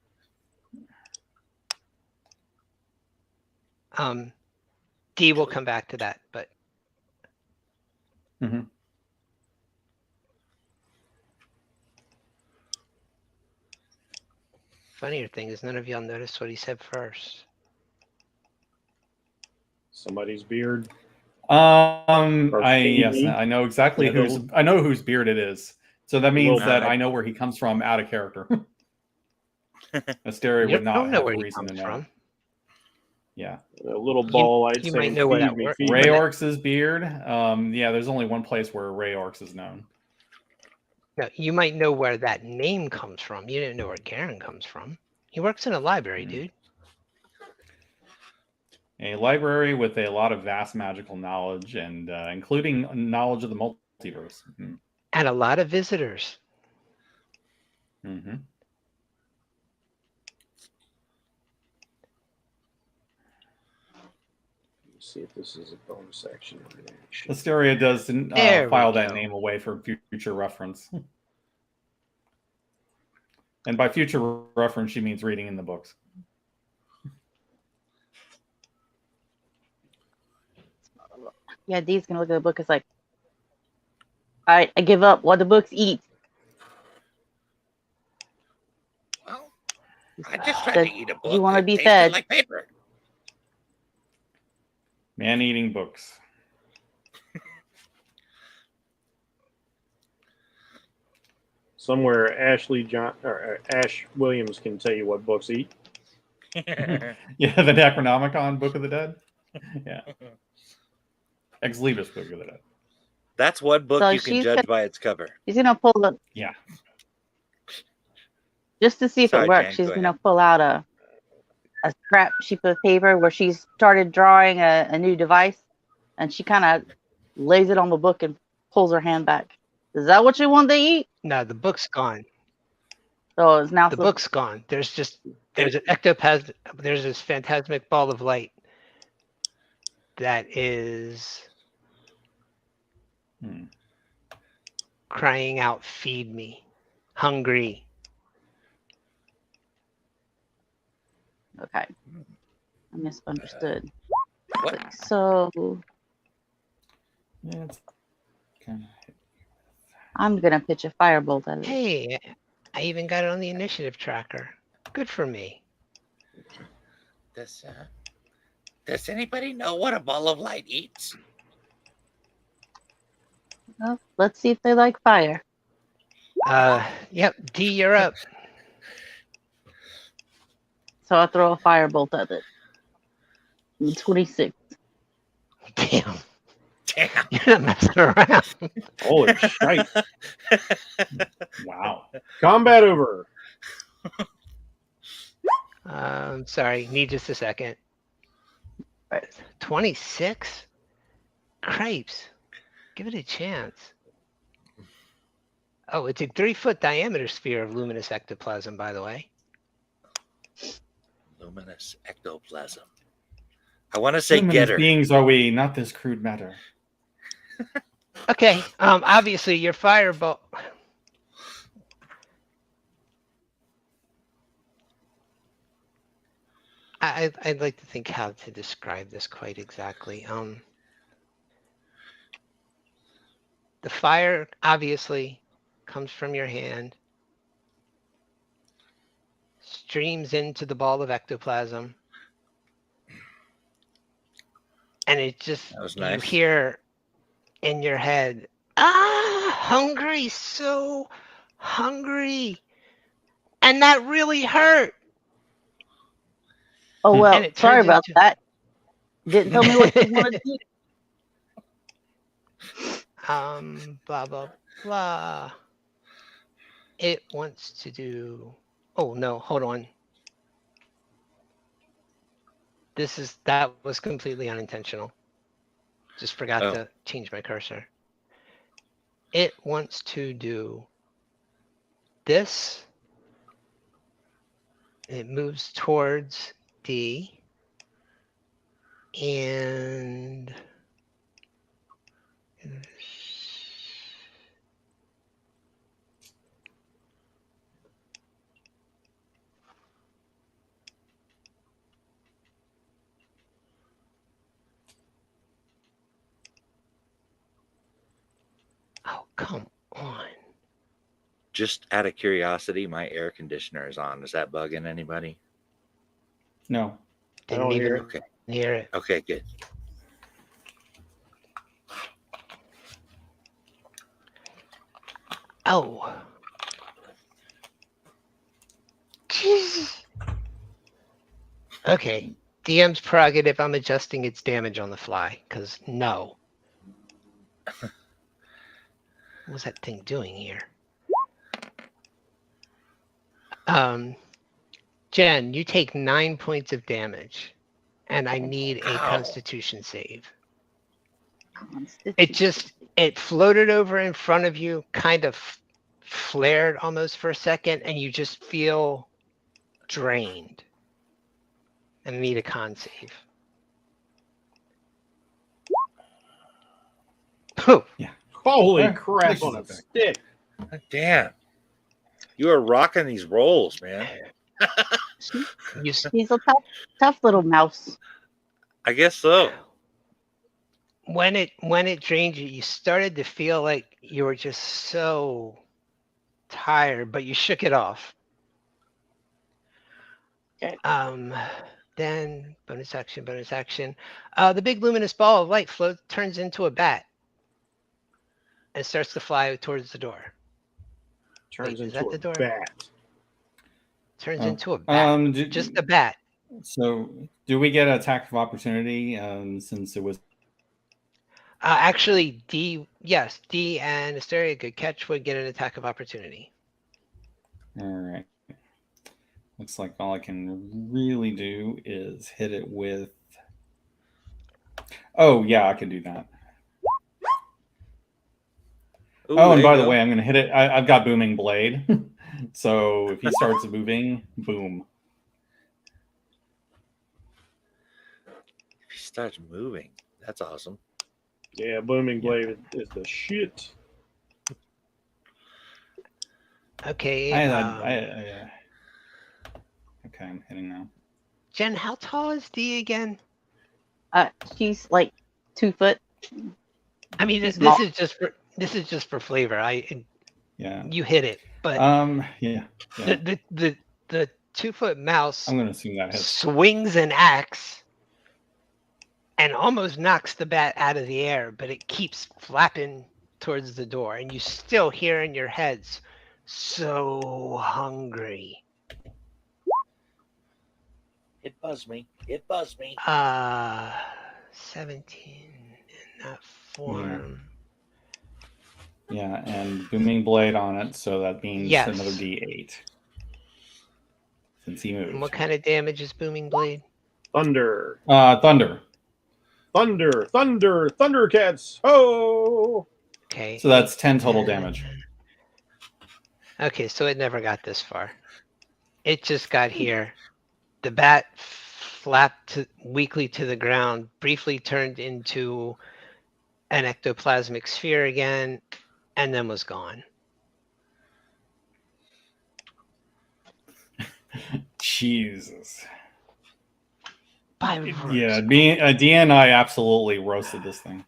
Speaker 1: D will come back to that, but
Speaker 3: Mm-hmm.
Speaker 1: funnier thing is none of y'all noticed what he said first.
Speaker 5: Somebody's beard.
Speaker 3: Yes, I know exactly I know whose beard it is. So that means that I know where he comes from out of character. Asteria would not have a reason to know. From. Yeah.
Speaker 5: A little ball, I'd
Speaker 1: you
Speaker 5: say.
Speaker 1: Might know where that works.
Speaker 3: Rayorx's beard. Yeah, there's only one place where Rayorx is known.
Speaker 1: No, you might know where that name comes from. You didn't know where Garen comes from. He works in a library, dude.
Speaker 3: A library with a lot of vast magical knowledge, and including knowledge of the multiverse. Mm-hmm.
Speaker 1: And a lot of visitors.
Speaker 3: Mm-hmm.
Speaker 5: See if this is a bonus action or reaction.
Speaker 3: Asteria does file that name away for future reference. And by future reference, she means reading in the books.
Speaker 4: Yeah, Dee's gonna look at the book. It's like, all right, I give up. What the books eat?
Speaker 2: Well, I just tried to eat a book.
Speaker 4: You want to be
Speaker 2: tasted
Speaker 4: fed?
Speaker 2: Like paper.
Speaker 3: Man-eating books.
Speaker 5: Somewhere Ash Williams can tell you what books eat.
Speaker 3: Yeah, the Necronomicon Book of the Dead. Yeah. Ex Libris Book of the Dead.
Speaker 2: That's one book you can judge by its cover.
Speaker 4: She's gonna pull the just to see if it works. She's gonna pull out a scrap sheet of paper where she's started drawing a new device, and she kind of lays it on the book and pulls her hand back. Is that what you want to eat?
Speaker 1: No, the book's gone.
Speaker 4: So it's now
Speaker 1: the book's gone. There's an ectoplasm. There's this phantasmic ball of light that is crying out, "Feed me, hungry."
Speaker 4: Okay, I misunderstood. What? So
Speaker 3: yeah, it's kind of...
Speaker 4: I'm gonna pitch a firebolt at it.
Speaker 1: Hey, I even got it on the initiative tracker. Good for me.
Speaker 2: Does anybody know what a ball of light eats?
Speaker 4: Well, let's see if they like fire.
Speaker 1: Yep, D, you're up.
Speaker 4: So I throw a firebolt at it. 26.
Speaker 1: Damn. You're not messing around.
Speaker 5: Holy shite.
Speaker 3: Wow.
Speaker 5: Combat over.
Speaker 1: Sorry, need just a second. 26? Cripes. Give it a chance. Oh, it's a 3-foot diameter sphere of luminous ectoplasm, by the way.
Speaker 2: Luminous ectoplasm. I want to say
Speaker 3: luminous
Speaker 2: getter.
Speaker 3: Beings are we, not this crude matter.
Speaker 1: Okay, obviously your firebolt. I'd like to think how to describe this quite exactly. The fire obviously comes from your hand, streams into the ball of ectoplasm, and it just, you hear in your head, hungry, so hungry, and that really hurt.
Speaker 4: Oh, well, sorry about that. Didn't tell me what you wanted to do.
Speaker 1: Blah, blah, blah. It wants to do... Oh, no, hold on. That was completely unintentional. Just forgot
Speaker 2: Oh.
Speaker 1: to change my cursor. It wants to do this. It moves towards D. And oh, come on.
Speaker 2: Just out of curiosity, my air conditioner is on. Is that bugging anybody?
Speaker 3: No.
Speaker 5: I don't
Speaker 1: Didn't
Speaker 5: hear
Speaker 1: even
Speaker 5: it.
Speaker 1: hear it.
Speaker 2: Okay, good.
Speaker 1: Oh. Jesus. Okay. DM's prerogative. I'm adjusting its damage on the fly, because no. What's that thing doing here? Jen, you take 9 points of damage, and I need a
Speaker 2: Ow.
Speaker 1: Constitution save. It floated over in front of you, kind of flared almost for a second, and you just feel drained. And need a con save. Oh,
Speaker 3: Yeah.
Speaker 5: Holy
Speaker 3: Alright,
Speaker 5: crap
Speaker 3: this
Speaker 5: on
Speaker 3: is
Speaker 5: a
Speaker 3: okay.
Speaker 5: stick.
Speaker 2: Damn. You are rocking these rolls, man.
Speaker 1: you
Speaker 4: He's a tough little mouse.
Speaker 2: I guess so.
Speaker 1: when it drained you, you started to feel like you were just so tired, but you shook it off.
Speaker 4: Okay.
Speaker 1: Then bonus action. The big luminous ball of light turns into a bat and starts to fly towards the door.
Speaker 5: Turns
Speaker 1: Wait, is
Speaker 5: into
Speaker 1: that the
Speaker 5: a
Speaker 1: door?
Speaker 5: bat.
Speaker 1: Turns
Speaker 3: Oh.
Speaker 1: into a bat.
Speaker 3: Did-
Speaker 1: Just a bat.
Speaker 3: So, do we get an attack of opportunity since it was?
Speaker 1: Actually, D and Asteria, good catch, would get an attack of opportunity.
Speaker 3: All right. Looks like all I can really do is hit it with. Oh yeah, I can do that.
Speaker 2: Ooh,
Speaker 3: Oh, and
Speaker 2: there
Speaker 3: by
Speaker 2: you
Speaker 3: the
Speaker 2: go.
Speaker 3: way, I'm going to hit it. I've got booming blade, so if he starts moving, boom.
Speaker 2: If he starts moving, that's awesome.
Speaker 5: Yeah, booming blade is the shit.
Speaker 1: Okay.
Speaker 3: Okay, I'm hitting now.
Speaker 1: Jen, how tall is D again?
Speaker 4: She's like 2 foot.
Speaker 1: I mean,
Speaker 4: She's
Speaker 1: this
Speaker 4: small.
Speaker 1: is just for flavor.
Speaker 3: Yeah.
Speaker 1: You hit it, but
Speaker 3: Yeah.
Speaker 1: the 2 foot mouse
Speaker 3: I'm going to assume that hits.
Speaker 1: swings an axe and almost knocks the bat out of the air, but it keeps flapping towards the door, and you still hear in your heads, "So hungry."
Speaker 2: It buzzed me. It buzzed me.
Speaker 1: 17 in that form.
Speaker 3: Yeah, and booming blade on it, so that means
Speaker 1: Yes.
Speaker 3: another D8. Since he moved.
Speaker 1: And what kind of damage is booming blade?
Speaker 5: Thunder.
Speaker 3: Thunder.
Speaker 5: Thundercats. Oh.
Speaker 1: Okay.
Speaker 3: So that's 10 total damage.
Speaker 1: Okay, so it never got this far. It just got here. The bat flapped weakly to the ground, briefly turned into an ectoplasmic sphere again, and then was gone.
Speaker 3: Jesus.
Speaker 1: By
Speaker 3: Yeah, Dean and I absolutely roasted this thing.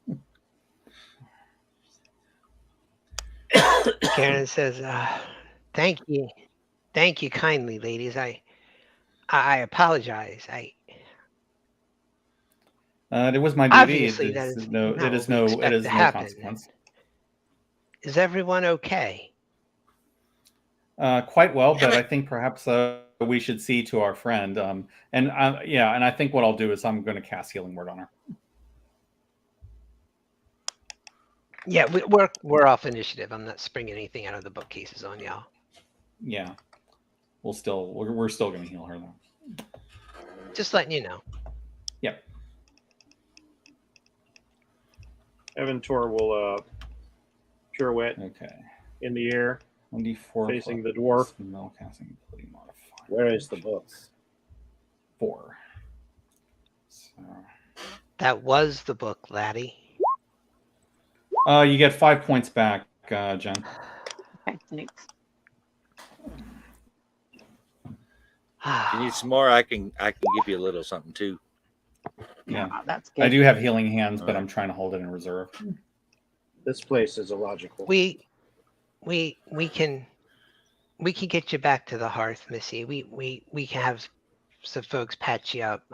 Speaker 1: Karen says, thank you kindly, ladies. I apologize.
Speaker 3: It was my duty.
Speaker 1: Obviously, that is not what we expect to happen.
Speaker 3: consequence.
Speaker 1: Is everyone okay?
Speaker 3: Quite well, but I think perhaps we should see to our friend. And I think what I'll do is I'm going to cast Healing Word on her.
Speaker 1: Yeah, we're off initiative. I'm not springing anything out of the bookcases on y'all.
Speaker 3: Yeah, we're still going to heal her though.
Speaker 1: Just letting you know.
Speaker 3: Yep.
Speaker 5: Evantor will pirouette
Speaker 3: Okay.
Speaker 5: in the air.
Speaker 3: 1d4
Speaker 5: Facing
Speaker 3: plus
Speaker 5: the dwarf.
Speaker 3: spell casting ability modifier.
Speaker 5: Where is the book?
Speaker 3: 4. So,
Speaker 1: That was the book, laddie.
Speaker 3: you get 5 points back, Jen.
Speaker 4: Okay, thanks.
Speaker 2: If you need some more, I can give you a little something too.
Speaker 3: Yeah.
Speaker 4: Oh, that's good.
Speaker 3: I do have healing hands, but I'm trying to hold it in reserve.
Speaker 5: This place is illogical.
Speaker 1: We can get you back to the hearth, Missy. We can have some folks patch you up.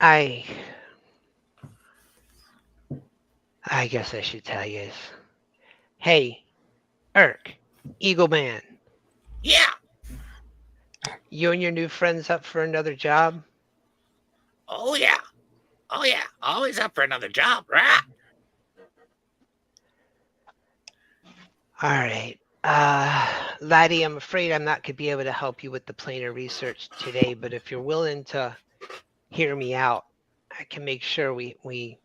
Speaker 1: I guess I should tell you is, hey, Irk, Eagle Man,
Speaker 2: Yeah.
Speaker 1: you and your new friends up for another job?
Speaker 2: Oh yeah. Oh yeah. Always up for another job, right?
Speaker 1: All right. Laddie, I'm afraid I'm not going to be able to help you with the planar research today, but if you're willing to hear me out, I can make sure we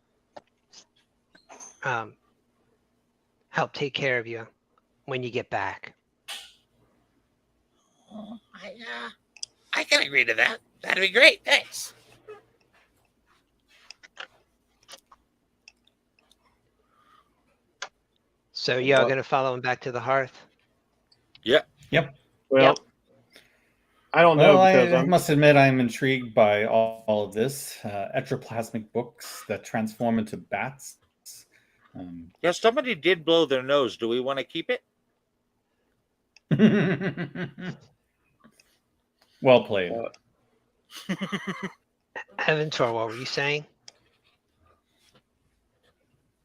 Speaker 1: help take care of you when you get back.
Speaker 2: Oh, I can agree to that. That'd be great. Thanks.
Speaker 1: So y'all going to follow him back to the hearth?
Speaker 2: Yeah.
Speaker 3: Yep.
Speaker 5: Well,
Speaker 1: Yep.
Speaker 5: I don't know
Speaker 3: Well,
Speaker 5: because
Speaker 3: I must admit I'm intrigued by all of this. Ectoplasmic books that transform into bats.
Speaker 2: Yeah, somebody did blow their nose. Do we want to keep it?
Speaker 3: Well played.
Speaker 1: Evantor, what were you saying?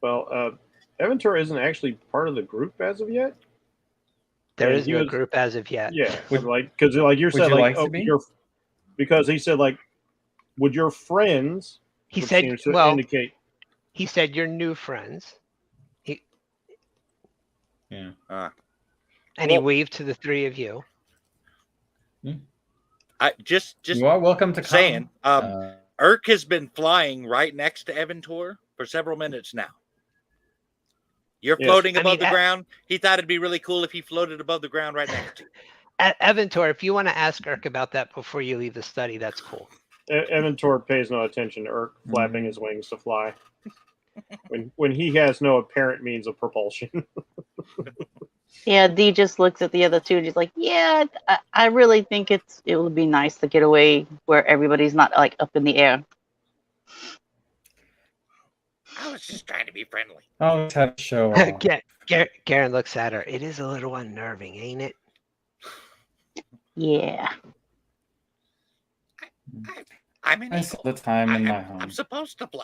Speaker 5: Well, Evantor isn't actually part of the group as of yet.
Speaker 1: There
Speaker 5: And
Speaker 1: is
Speaker 5: he
Speaker 1: no
Speaker 5: was-
Speaker 1: group as of yet.
Speaker 5: Yeah,
Speaker 3: Would-
Speaker 5: because like you
Speaker 3: would
Speaker 5: said,
Speaker 3: you
Speaker 5: like
Speaker 3: like to be?
Speaker 5: because he said like, would your friends?
Speaker 1: He
Speaker 5: which
Speaker 1: said,
Speaker 5: seems to
Speaker 1: well,
Speaker 5: indicate
Speaker 1: he said your new friends.
Speaker 3: Yeah.
Speaker 1: And he
Speaker 2: Well-
Speaker 1: waved to the three of you.
Speaker 2: I just
Speaker 3: You are welcome to come.
Speaker 2: saying. Irk has been flying right next to Evantor for several minutes now. You're
Speaker 5: Yes.
Speaker 2: floating
Speaker 1: I
Speaker 2: above
Speaker 1: mean,
Speaker 2: the ground. He thought it'd be really cool if he floated above the ground right next to you.
Speaker 1: Evantor, if you want to ask Irk about that before you leave the study, that's cool.
Speaker 5: Evantor pays no attention to Urk flapping his wings to fly. When he has no apparent means of propulsion.
Speaker 4: Yeah, D just looks at the other two and he's like, yeah, I really think it would be nice to get away where everybody's not like up in the air.
Speaker 2: I was just trying to be friendly.
Speaker 3: Oh, let's have a show off.
Speaker 1: Garen looks at her. It is a little unnerving, ain't it?
Speaker 4: Yeah.
Speaker 2: I'm an
Speaker 3: I
Speaker 2: eagle.
Speaker 3: saw the time in my
Speaker 2: I'm
Speaker 3: home.
Speaker 2: supposed to fly.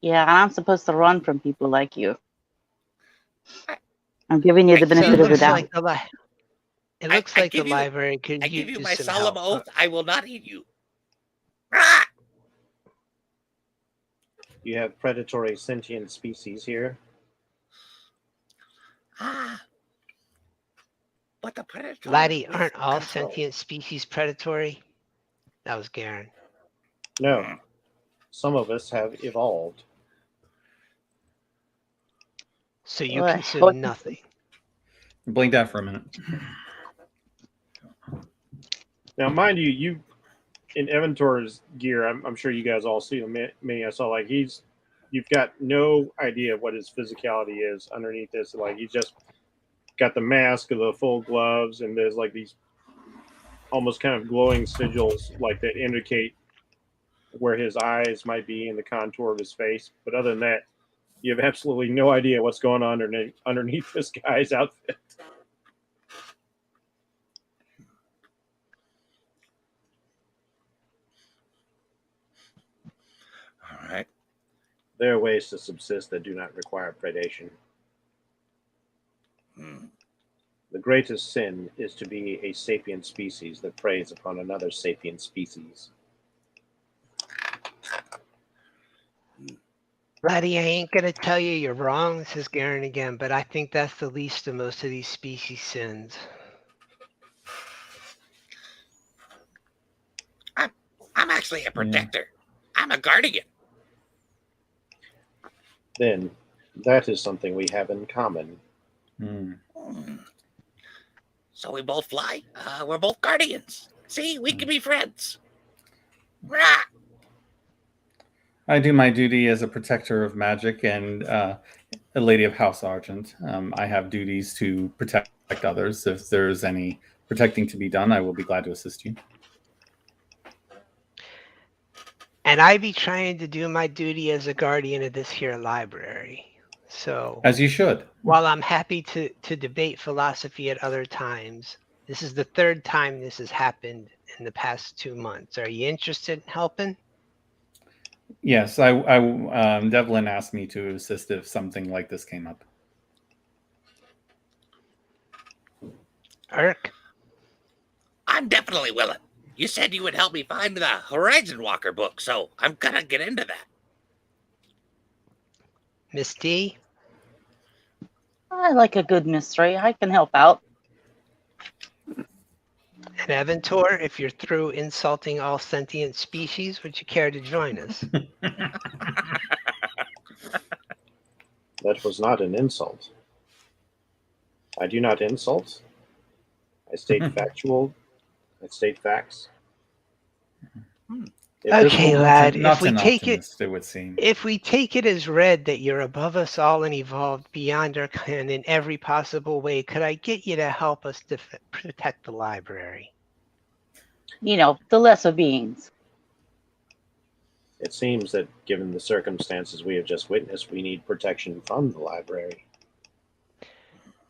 Speaker 4: Yeah, and I'm supposed to run from people like you. I'm giving you the
Speaker 2: So
Speaker 1: So
Speaker 4: benefit
Speaker 1: it
Speaker 4: of the
Speaker 1: looks
Speaker 4: doubt.
Speaker 1: like
Speaker 2: I
Speaker 1: the
Speaker 2: give you-
Speaker 1: library could
Speaker 2: I give you
Speaker 1: use
Speaker 2: my
Speaker 1: some
Speaker 2: solemn
Speaker 1: help.
Speaker 2: oath, I will not eat you. Ah!
Speaker 5: You have predatory sentient species here.
Speaker 2: Ah. But the predator.
Speaker 1: Laddie,
Speaker 2: is
Speaker 1: aren't all
Speaker 2: control.
Speaker 1: sentient species predatory? That was Garen.
Speaker 5: No, some of us have evolved.
Speaker 1: So you
Speaker 4: What?
Speaker 1: consume
Speaker 4: What?
Speaker 1: nothing.
Speaker 3: Blink that for a minute.
Speaker 5: Now, mind you, you in Evantor's gear, I'm sure you guys all see him. Me, I saw like you've got no idea what his physicality is underneath this. Like he's just got the mask, the full gloves, and there's like these almost kind of glowing sigils like that indicate where his eyes might be in the contour of his face. But other than that, you have absolutely no idea what's going on underneath this guy's outfit.
Speaker 2: All right.
Speaker 5: There are ways to subsist that do not require predation.
Speaker 2: Hmm.
Speaker 5: The greatest sin is to be a sapient species that preys upon another sapient species.
Speaker 1: Laddie, I ain't gonna tell you you're wrong, says Garen again, but I think that's the least of most of these species sins.
Speaker 2: actually a protector. I'm a guardian.
Speaker 5: Then that is something we have in common.
Speaker 3: Hmm.
Speaker 2: So we both fly. We're both guardians. See, we can be friends. Rah!
Speaker 3: I do my duty as a protector of magic and a lady of House Argent. I have duties to protect others. If there's any protecting to be done, I will be glad to assist you.
Speaker 1: And I be trying to do my duty as a guardian of this here library. So
Speaker 3: As you should.
Speaker 1: while I'm happy to debate philosophy at other times, this is the third time this has happened in the past 2 months. Are you interested in helping?
Speaker 3: Yes, Devlin asked me to assist if something like this came up.
Speaker 1: Irk?
Speaker 2: I'm definitely willing. You said you would help me find the Horizon Walker book, so I'm gonna get into that.
Speaker 1: Miss D?
Speaker 4: I like a good mystery. I can help out.
Speaker 1: And Aventor, if you're through insulting all sentient species, would you care to join us?
Speaker 5: That was not an insult. I do not insult. I state factual. I state facts. If this
Speaker 1: Okay,
Speaker 5: will-
Speaker 1: lad,
Speaker 3: Not
Speaker 1: if we
Speaker 3: an
Speaker 1: take it
Speaker 3: optimist, it would seem.
Speaker 1: if we take it as read that you're above us all and evolved beyond our kind in every possible way, could I get you to help us protect the library?
Speaker 4: You know, the lesser beings.
Speaker 5: It seems that given the circumstances we have just witnessed, we need protection from the library.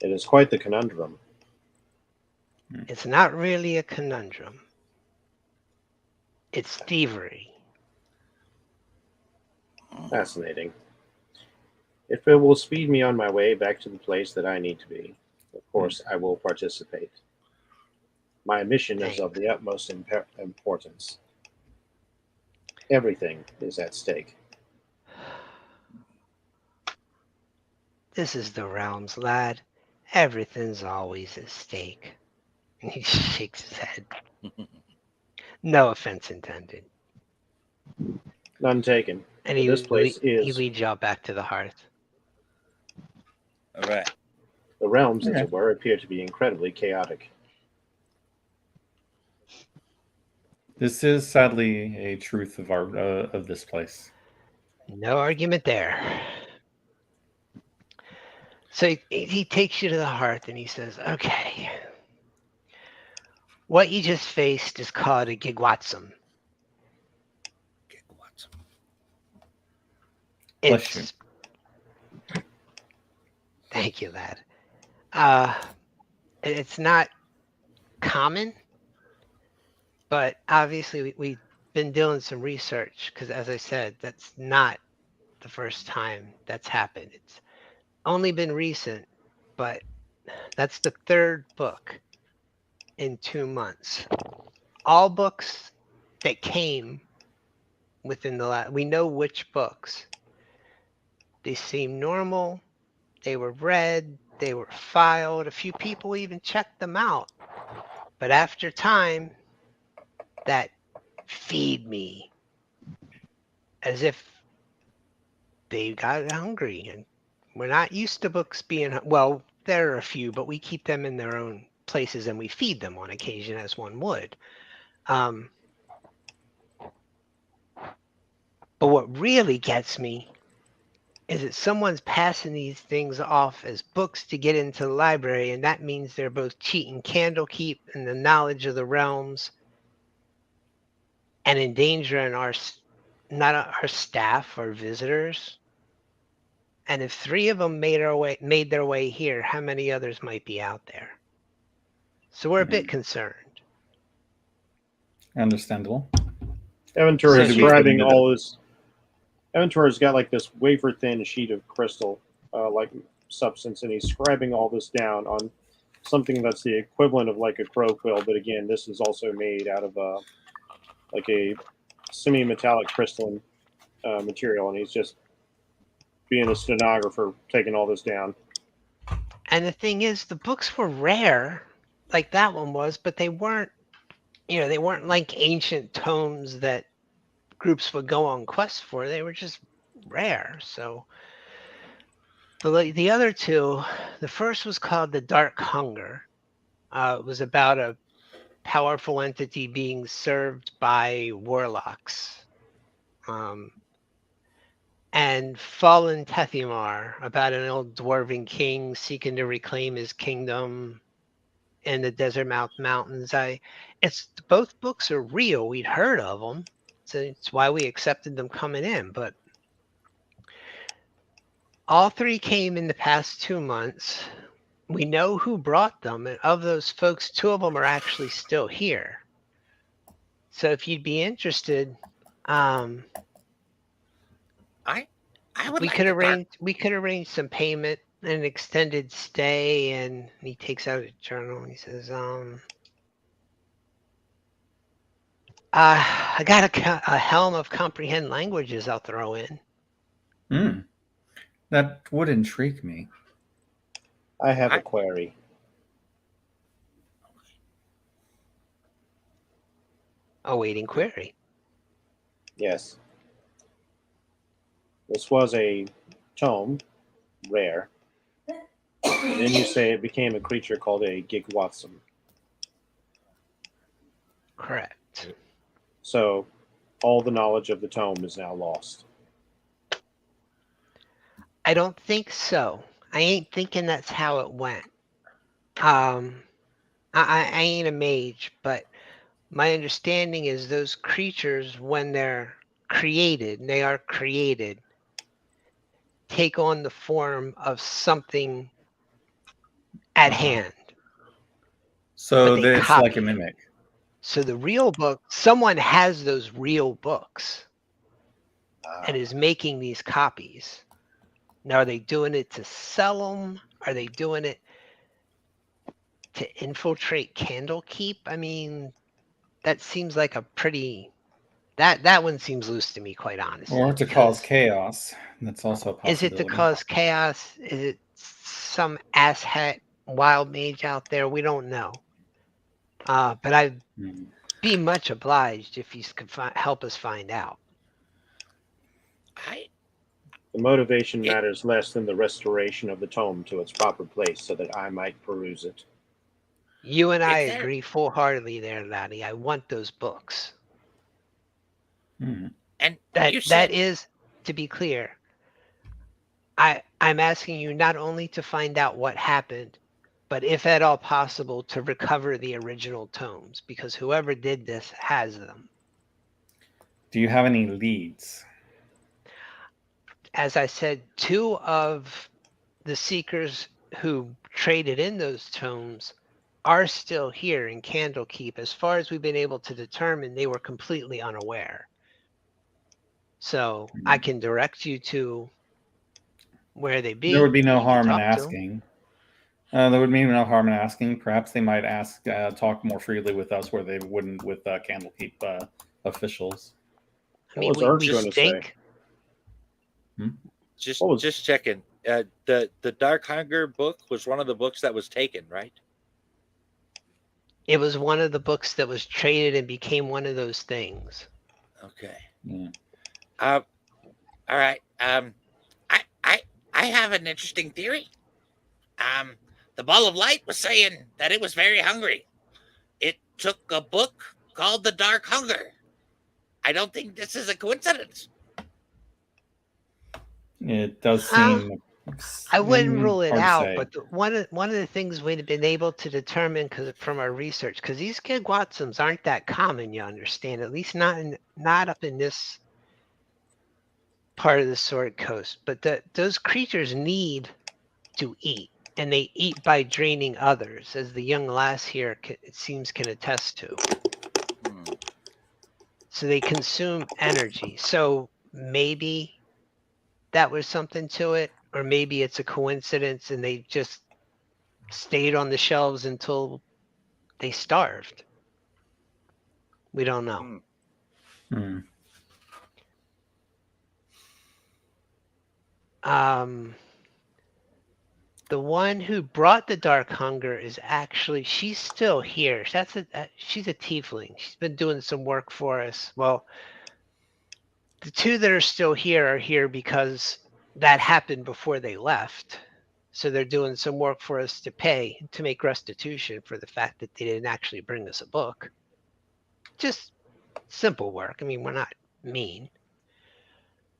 Speaker 5: It is quite the conundrum.
Speaker 1: It's not really a conundrum. It's thievery.
Speaker 5: Fascinating. If it will speed me on my way back to the place that I need to be, of course I will participate. My mission is of the utmost importance. Everything is at stake.
Speaker 1: This is the realms, lad. Everything's always at stake. And he shakes his head. No offense intended.
Speaker 5: None taken.
Speaker 1: And
Speaker 5: But this place
Speaker 1: he
Speaker 5: is
Speaker 1: leads y'all back to the hearth.
Speaker 2: All right.
Speaker 5: the realms, as
Speaker 3: Okay.
Speaker 5: it were, appear to be incredibly chaotic.
Speaker 3: This is sadly a truth of our of this place.
Speaker 1: No argument there. So he takes you to the hearth and he says, okay, what you just faced is called a gigwatsum.
Speaker 2: Gigawatts.
Speaker 3: Bless
Speaker 1: It's thank you, lad. It's not common, but obviously we've been doing some research because, as I said, that's not the first time that's happened. It's only been recent, but that's the third book in 2 months. All books that came within the last, we know which books. They seem normal. They were read. They were filed. A few people even checked them out. But after time, that feed me as if they got hungry. And we're not used to books being, well, there are a few, but we keep them in their own places and we feed them on occasion as one would. But what really gets me is that someone's passing these things off as books to get into the library, and that means they're both cheating Candlekeep and the knowledge of the realms and endangering not our staff or visitors. And if 3 of them made their way here, how many others might be out there? So we're a bit concerned.
Speaker 3: Understandable.
Speaker 5: Aventur
Speaker 1: So
Speaker 5: is
Speaker 1: here-
Speaker 5: describing all this. Aventur has got like this wafer thin sheet of crystal, like substance, and he's scribing all this down on something that's the equivalent of like a crow quill. But again, this is also made out of like a semi-metallic crystalline material, and he's just being a stenographer, taking all this down.
Speaker 1: And the thing is, the books were rare, like that one was, but they weren't, they weren't like ancient tomes that groups would go on quests for. They were just rare. So the other two, the first was called the Dark Hunger. It was about a powerful entity being served by warlocks. And Fallen Tethymar, about an old dwarven king seeking to reclaim his kingdom in the Desert Mouth Mountains. It's both books are real. We'd heard of them, so it's why we accepted them coming in. But all three came in the past 2 months. We know who brought them, and of those folks, 2 of them are actually still here. So if you'd be interested,
Speaker 2: I would
Speaker 1: we
Speaker 2: like
Speaker 1: could
Speaker 2: to
Speaker 1: arrange some payment and an extended stay. And he takes out a journal and he says, I got a helm of comprehend languages I'll throw in.
Speaker 3: That would intrigue me.
Speaker 5: I have a query.
Speaker 1: Awaiting query.
Speaker 5: Yes. This was a tome, rare. And then you say it became a creature called a Gigwatsum.
Speaker 1: Correct.
Speaker 5: So all the knowledge of the tome is now lost.
Speaker 1: I don't think so. I ain't thinking that's how it went. I ain't a mage, but my understanding is those creatures, when they're created, and they are created, take on the form of something at hand.
Speaker 3: So
Speaker 1: But they
Speaker 3: it's like a
Speaker 1: copy.
Speaker 3: mimic.
Speaker 1: So the real book, someone has those real books and is making these copies. Now, are they doing it to sell them? Are they doing it to infiltrate Candlekeep? I mean, that seems like a pretty... That one seems loose to me, quite honestly.
Speaker 3: Or to cause chaos. That's also a possibility.
Speaker 1: Is it to cause chaos? Is it some asshat wild mage out there? We don't know. But I'd be much obliged if you could help us find out.
Speaker 5: The motivation matters less than the restoration of the tome to its proper place so that I might peruse it.
Speaker 1: You and I agree full-heartedly there, laddie. I want those books.
Speaker 2: And
Speaker 1: that is, to be clear, I'm asking you not only to find out what happened, but if at all possible, to recover the original tomes, because whoever did this has them.
Speaker 3: Do you have any leads?
Speaker 1: As I said, 2 of the seekers who traded in those tomes are still here in Candlekeep. As far as we've been able to determine, they were completely unaware. So I can direct you to where they be.
Speaker 3: There would be no harm in asking. There would be no harm in asking. Perhaps they might talk more freely with us where they wouldn't with Candlekeep officials.
Speaker 1: I mean, we think.
Speaker 2: Just checking. The Dark Hunger book was one of the books that was taken, right?
Speaker 1: It was one of the books that was traded and became one of those things.
Speaker 2: Okay.
Speaker 3: Yeah.
Speaker 2: All right. I have an interesting theory. The Ball of Light was saying that it was very hungry. It took a book called The Dark Hunger. I don't think this is a coincidence.
Speaker 3: It does seem...
Speaker 1: I wouldn't rule it out, but one of the things we'd have been able to determine from our research, because these Gigwatsums aren't that common, you understand, at least not up in this part of the Sword Coast. But those creatures need to eat, and they eat by draining others, as the young lass here, it seems, can attest to. So they consume energy. So maybe that was something to it, or maybe it's a coincidence and they just stayed on the shelves until they starved. We don't know. The one who brought the Dark Hunger is actually, she's still here. She's a tiefling. She's been doing some work for us. Well, The two that are still here are here because that happened before they left. So they're doing some work for us to pay to make restitution for the fact that they didn't actually bring us a book. Just simple work. I mean, we're not mean.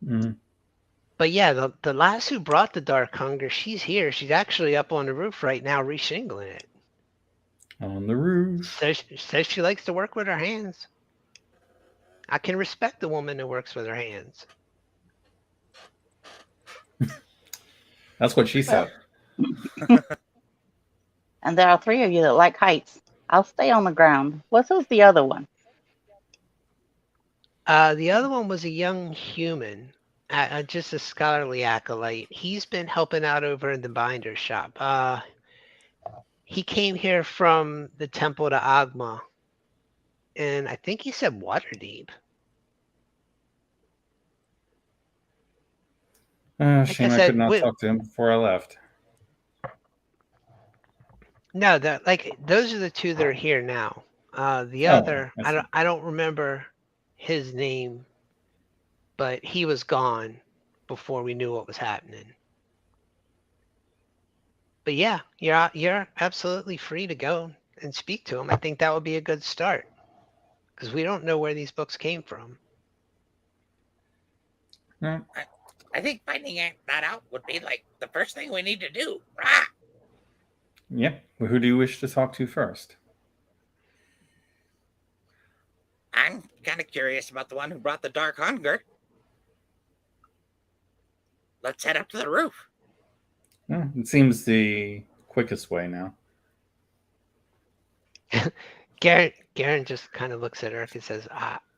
Speaker 3: Mm.
Speaker 1: But yeah, the lass who brought the Dark Hunger, she's here. She's actually up on the roof right now reshingling it.
Speaker 3: On the roof.
Speaker 1: Says she likes to work with her hands. I can respect a woman who works with her hands.
Speaker 3: That's what she said.
Speaker 4: And there are 3 of you that like heights. I'll stay on the ground. What was the other one?
Speaker 1: The other one was a young human, just a scholarly acolyte. He's been helping out over in the binder shop. He came here from the temple to Agma, and I think he said Waterdeep.
Speaker 3: Shame I
Speaker 1: said,
Speaker 3: could not talk to him before I left.
Speaker 1: No, those are the two that are here now. The
Speaker 3: Oh,
Speaker 1: other,
Speaker 3: I see.
Speaker 1: I don't remember his name, but he was gone before we knew what was happening. But yeah, you're absolutely free to go and speak to him. I think that would be a good start because we don't know where these books came from.
Speaker 3: Mm.
Speaker 2: I think finding that out would be like the first thing we need to do. Rah!
Speaker 3: Yep. Well, who do you wish to talk to first?
Speaker 2: I'm kind of curious about the one who brought the Dark Hunger. Let's head up to the roof.
Speaker 3: It seems the quickest way now.
Speaker 1: Garen just kind of looks at Eric and says,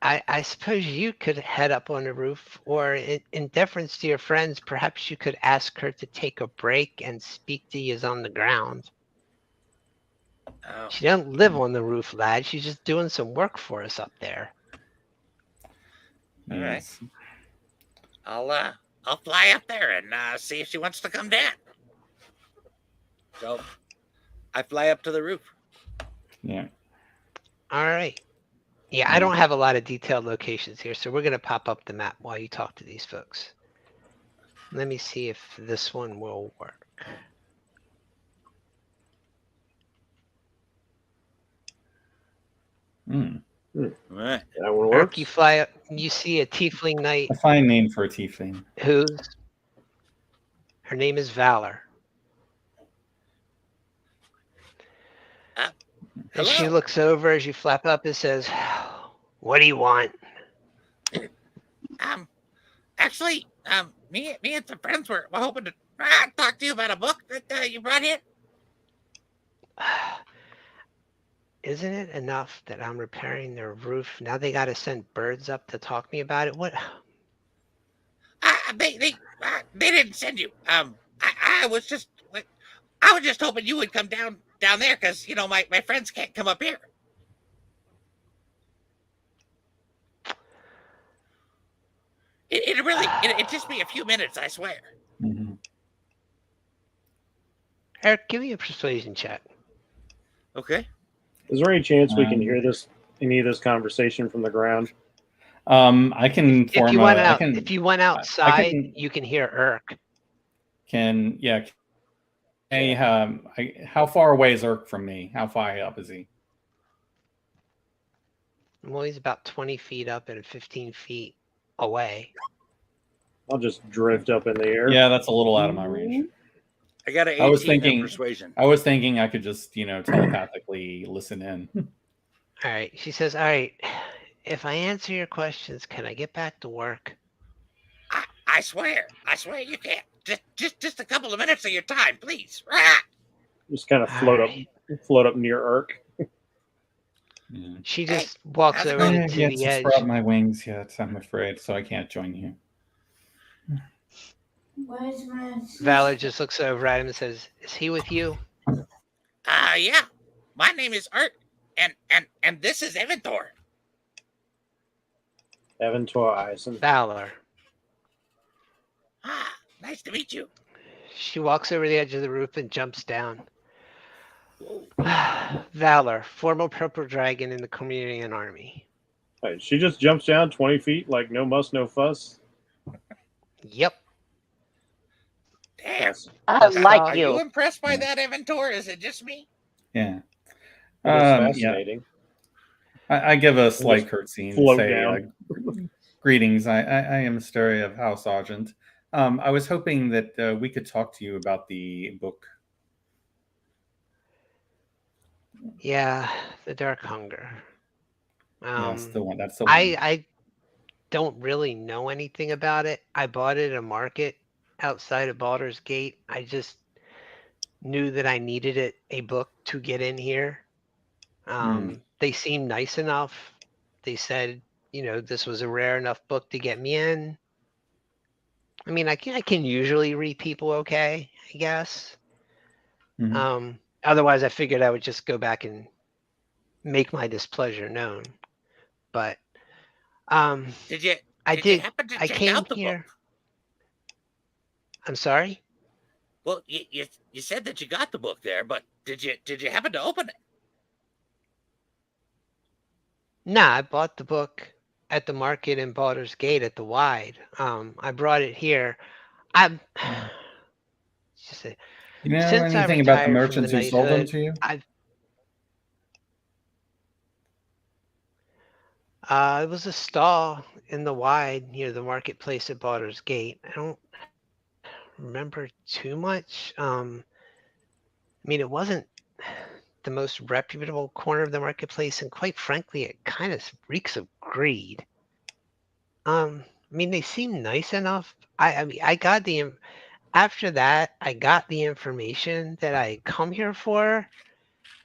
Speaker 1: I suppose you could head up on the roof, or in deference to your friends, perhaps you could ask her to take a break and speak to you on the ground.
Speaker 2: Oh.
Speaker 1: She doesn't live on the roof, lad. She's just doing some work for us up there.
Speaker 2: All right.
Speaker 3: Yes.
Speaker 2: I'll fly up there and see if she wants to come down. So I fly up to the roof.
Speaker 3: Yeah.
Speaker 1: All right. Yeah, I don't have a lot of detailed locations here, so we're going to pop up the map while you talk to these folks. Let me see if this one will work.
Speaker 3: Mm.
Speaker 2: All right.
Speaker 5: That one
Speaker 1: Eric,
Speaker 5: works.
Speaker 1: you fly up, you see a tiefling knight
Speaker 3: A fine name for a tiefling.
Speaker 1: her name is Valor. And she
Speaker 2: Hello.
Speaker 1: looks over as you flap up and says, "What do you want?"
Speaker 2: Actually, me and some friends were hoping to talk to you about a book that you brought in.
Speaker 1: Isn't it enough that I'm repairing their roof? Now they got to send birds up to talk to me about it. What?
Speaker 2: They didn't send you. I was just like, I was just hoping you would come down there because my friends can't come up here. It'd just be a few minutes, I swear.
Speaker 3: Mm-hmm.
Speaker 1: Eric, give me a persuasion check.
Speaker 2: Okay.
Speaker 5: Is there any chance we can hear any of this conversation from the ground?
Speaker 3: I can form
Speaker 1: If you went out, if you went
Speaker 3: I
Speaker 1: outside,
Speaker 3: can-
Speaker 1: you can hear Irk.
Speaker 3: Hey, how far away is Irk from me? How far up is he?
Speaker 1: Well, he's about 20 feet up and 15 feet away.
Speaker 5: I'll just drift up in the air.
Speaker 3: Yeah, that's a little out of my range.
Speaker 2: I got an 18
Speaker 3: I was
Speaker 2: in
Speaker 3: thinking-
Speaker 2: persuasion.
Speaker 3: I was thinking I could just, telepathically listen in.
Speaker 1: All right. She says, "All right, if I answer your questions, can I get back to work?"
Speaker 2: I swear you can't. Just a couple of minutes of your time, please. Rah!
Speaker 5: Just kind of float up near Irk.
Speaker 3: Yeah.
Speaker 1: She just walks
Speaker 2: how's it
Speaker 1: over
Speaker 2: going?
Speaker 3: I have
Speaker 1: to
Speaker 3: yet
Speaker 1: the
Speaker 3: to
Speaker 1: edge.
Speaker 3: sprout my wings yet, I'm afraid, so I can't join you.
Speaker 6: Where's my
Speaker 1: Valor just looks over at him and says, "Is he with you?"
Speaker 2: Yeah. My name is Art, and this is Eventor.
Speaker 5: Eventor Eisen.
Speaker 1: Valor.
Speaker 2: Nice to meet you.
Speaker 1: She walks over the edge of the roof and jumps down. Valor, former purple dragon in the Communion army.
Speaker 5: Hey, she just jumps down 20 feet like no muss, no fuss.
Speaker 1: Yep.
Speaker 2: Damn.
Speaker 4: I
Speaker 5: That's
Speaker 4: like
Speaker 2: Are you
Speaker 4: you.
Speaker 2: impressed by
Speaker 3: Yeah.
Speaker 2: that, Inventor? Is it just me?
Speaker 3: Yeah.
Speaker 5: it is
Speaker 3: Yeah.
Speaker 5: fascinating.
Speaker 3: I give a slight
Speaker 5: Just
Speaker 3: curtsy and
Speaker 5: float
Speaker 3: say,
Speaker 5: down.
Speaker 3: greetings. I am Story of House Argent. I was hoping that we could talk to you about the book.
Speaker 1: Yeah, The Dark Hunger.
Speaker 3: Yes, the one. That's the one.
Speaker 1: I don't really know anything about it. I bought it at a market outside of Baldur's Gate. I just knew that I needed a book to get in here. They seemed nice enough. They said, this was a rare enough book to get me in. I mean, I can usually read people okay, I guess.
Speaker 3: Mhm.
Speaker 1: Otherwise, I figured I would just go back and make my displeasure known. But
Speaker 2: Did you
Speaker 1: I
Speaker 2: did you
Speaker 1: did.
Speaker 2: happen to
Speaker 1: I
Speaker 2: check
Speaker 1: came
Speaker 2: out the book?
Speaker 1: here. I'm sorry.
Speaker 2: Well, you said that you got the book there, but did you happen to open it?
Speaker 1: Nah, I bought the book at the market in Baldur's Gate at the Wide. I brought it here. I'm just say,
Speaker 3: You know
Speaker 1: since I
Speaker 3: anything about the
Speaker 1: retired from the
Speaker 3: merchants who sold them
Speaker 1: knighthood,
Speaker 3: to you?
Speaker 1: it was a stall in the Wide near the marketplace at Baldur's Gate. I don't remember too much. I mean, it wasn't the most reputable corner of the marketplace, and quite frankly, it kind of reeks of greed. I mean, they seem nice enough. I mean, after that, I got the information that I come here for,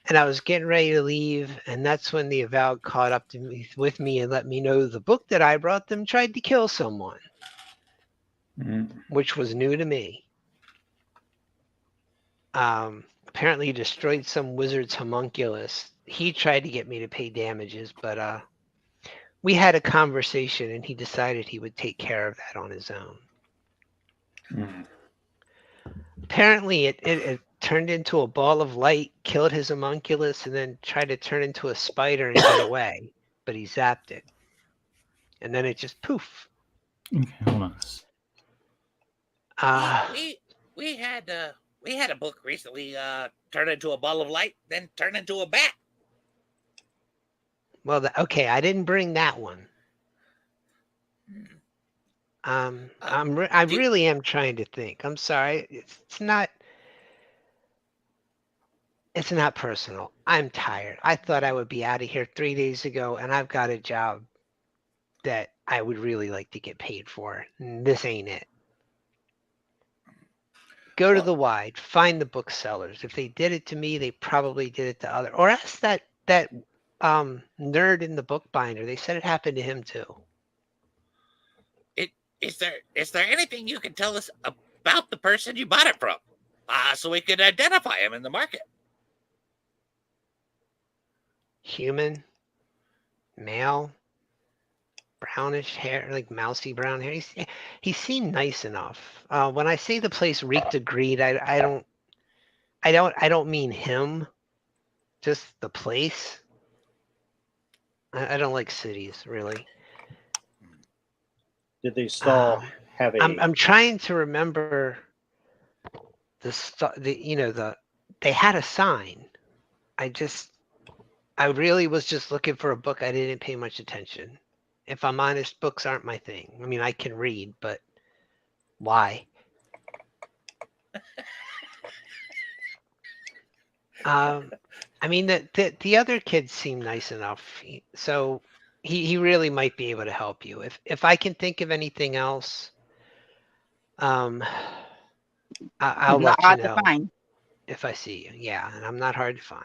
Speaker 1: and I was getting ready to leave, and that's when the Avowed caught up to me with me and let me know the book that I brought them tried to kill someone,
Speaker 3: Mm.
Speaker 1: which was new to me. Apparently he destroyed some wizard's homunculus. He tried to get me to pay damages, but we had a conversation and he decided he would take care of that on his own.
Speaker 3: Mm.
Speaker 1: Apparently it turned into a ball of light, killed his homunculus, and then tried to turn into a spider and get away, but he zapped it. And then it just poof.
Speaker 6: Okay, hold on.
Speaker 2: We had a book recently turn into a ball of light, then turn into a bat.
Speaker 1: Well, okay, I didn't bring that one. I really am trying to think. I'm sorry. It's not personal. I'm tired. I thought I would be out of here 3 days ago, and I've got a job that I would really like to get paid for. And this ain't it. Go to the Wide, find the booksellers. If they did it to me, they probably did it to other. Or ask that nerd in the book binder. They said it happened to him too.
Speaker 2: Is there anything you can tell us about the person you bought it from, so we could identify him in the market?
Speaker 1: Human, male, brownish hair, like mousy brown hair. He seemed nice enough. When I say the place reeked of greed, I don't mean him, just the place. I don't like cities really.
Speaker 5: Did they stall have a?
Speaker 1: I'm trying to remember they had a sign. I really was just looking for a book. I didn't pay much attention. If I'm honest, books aren't my thing. I mean, I can read, but why? I mean, the other kids seem nice enough, so he really might be able to help you. If I can think of anything else, I'll
Speaker 4: Not
Speaker 1: let you
Speaker 4: hard to
Speaker 1: know
Speaker 4: find.
Speaker 1: if I see you. Yeah, and I'm not hard to find.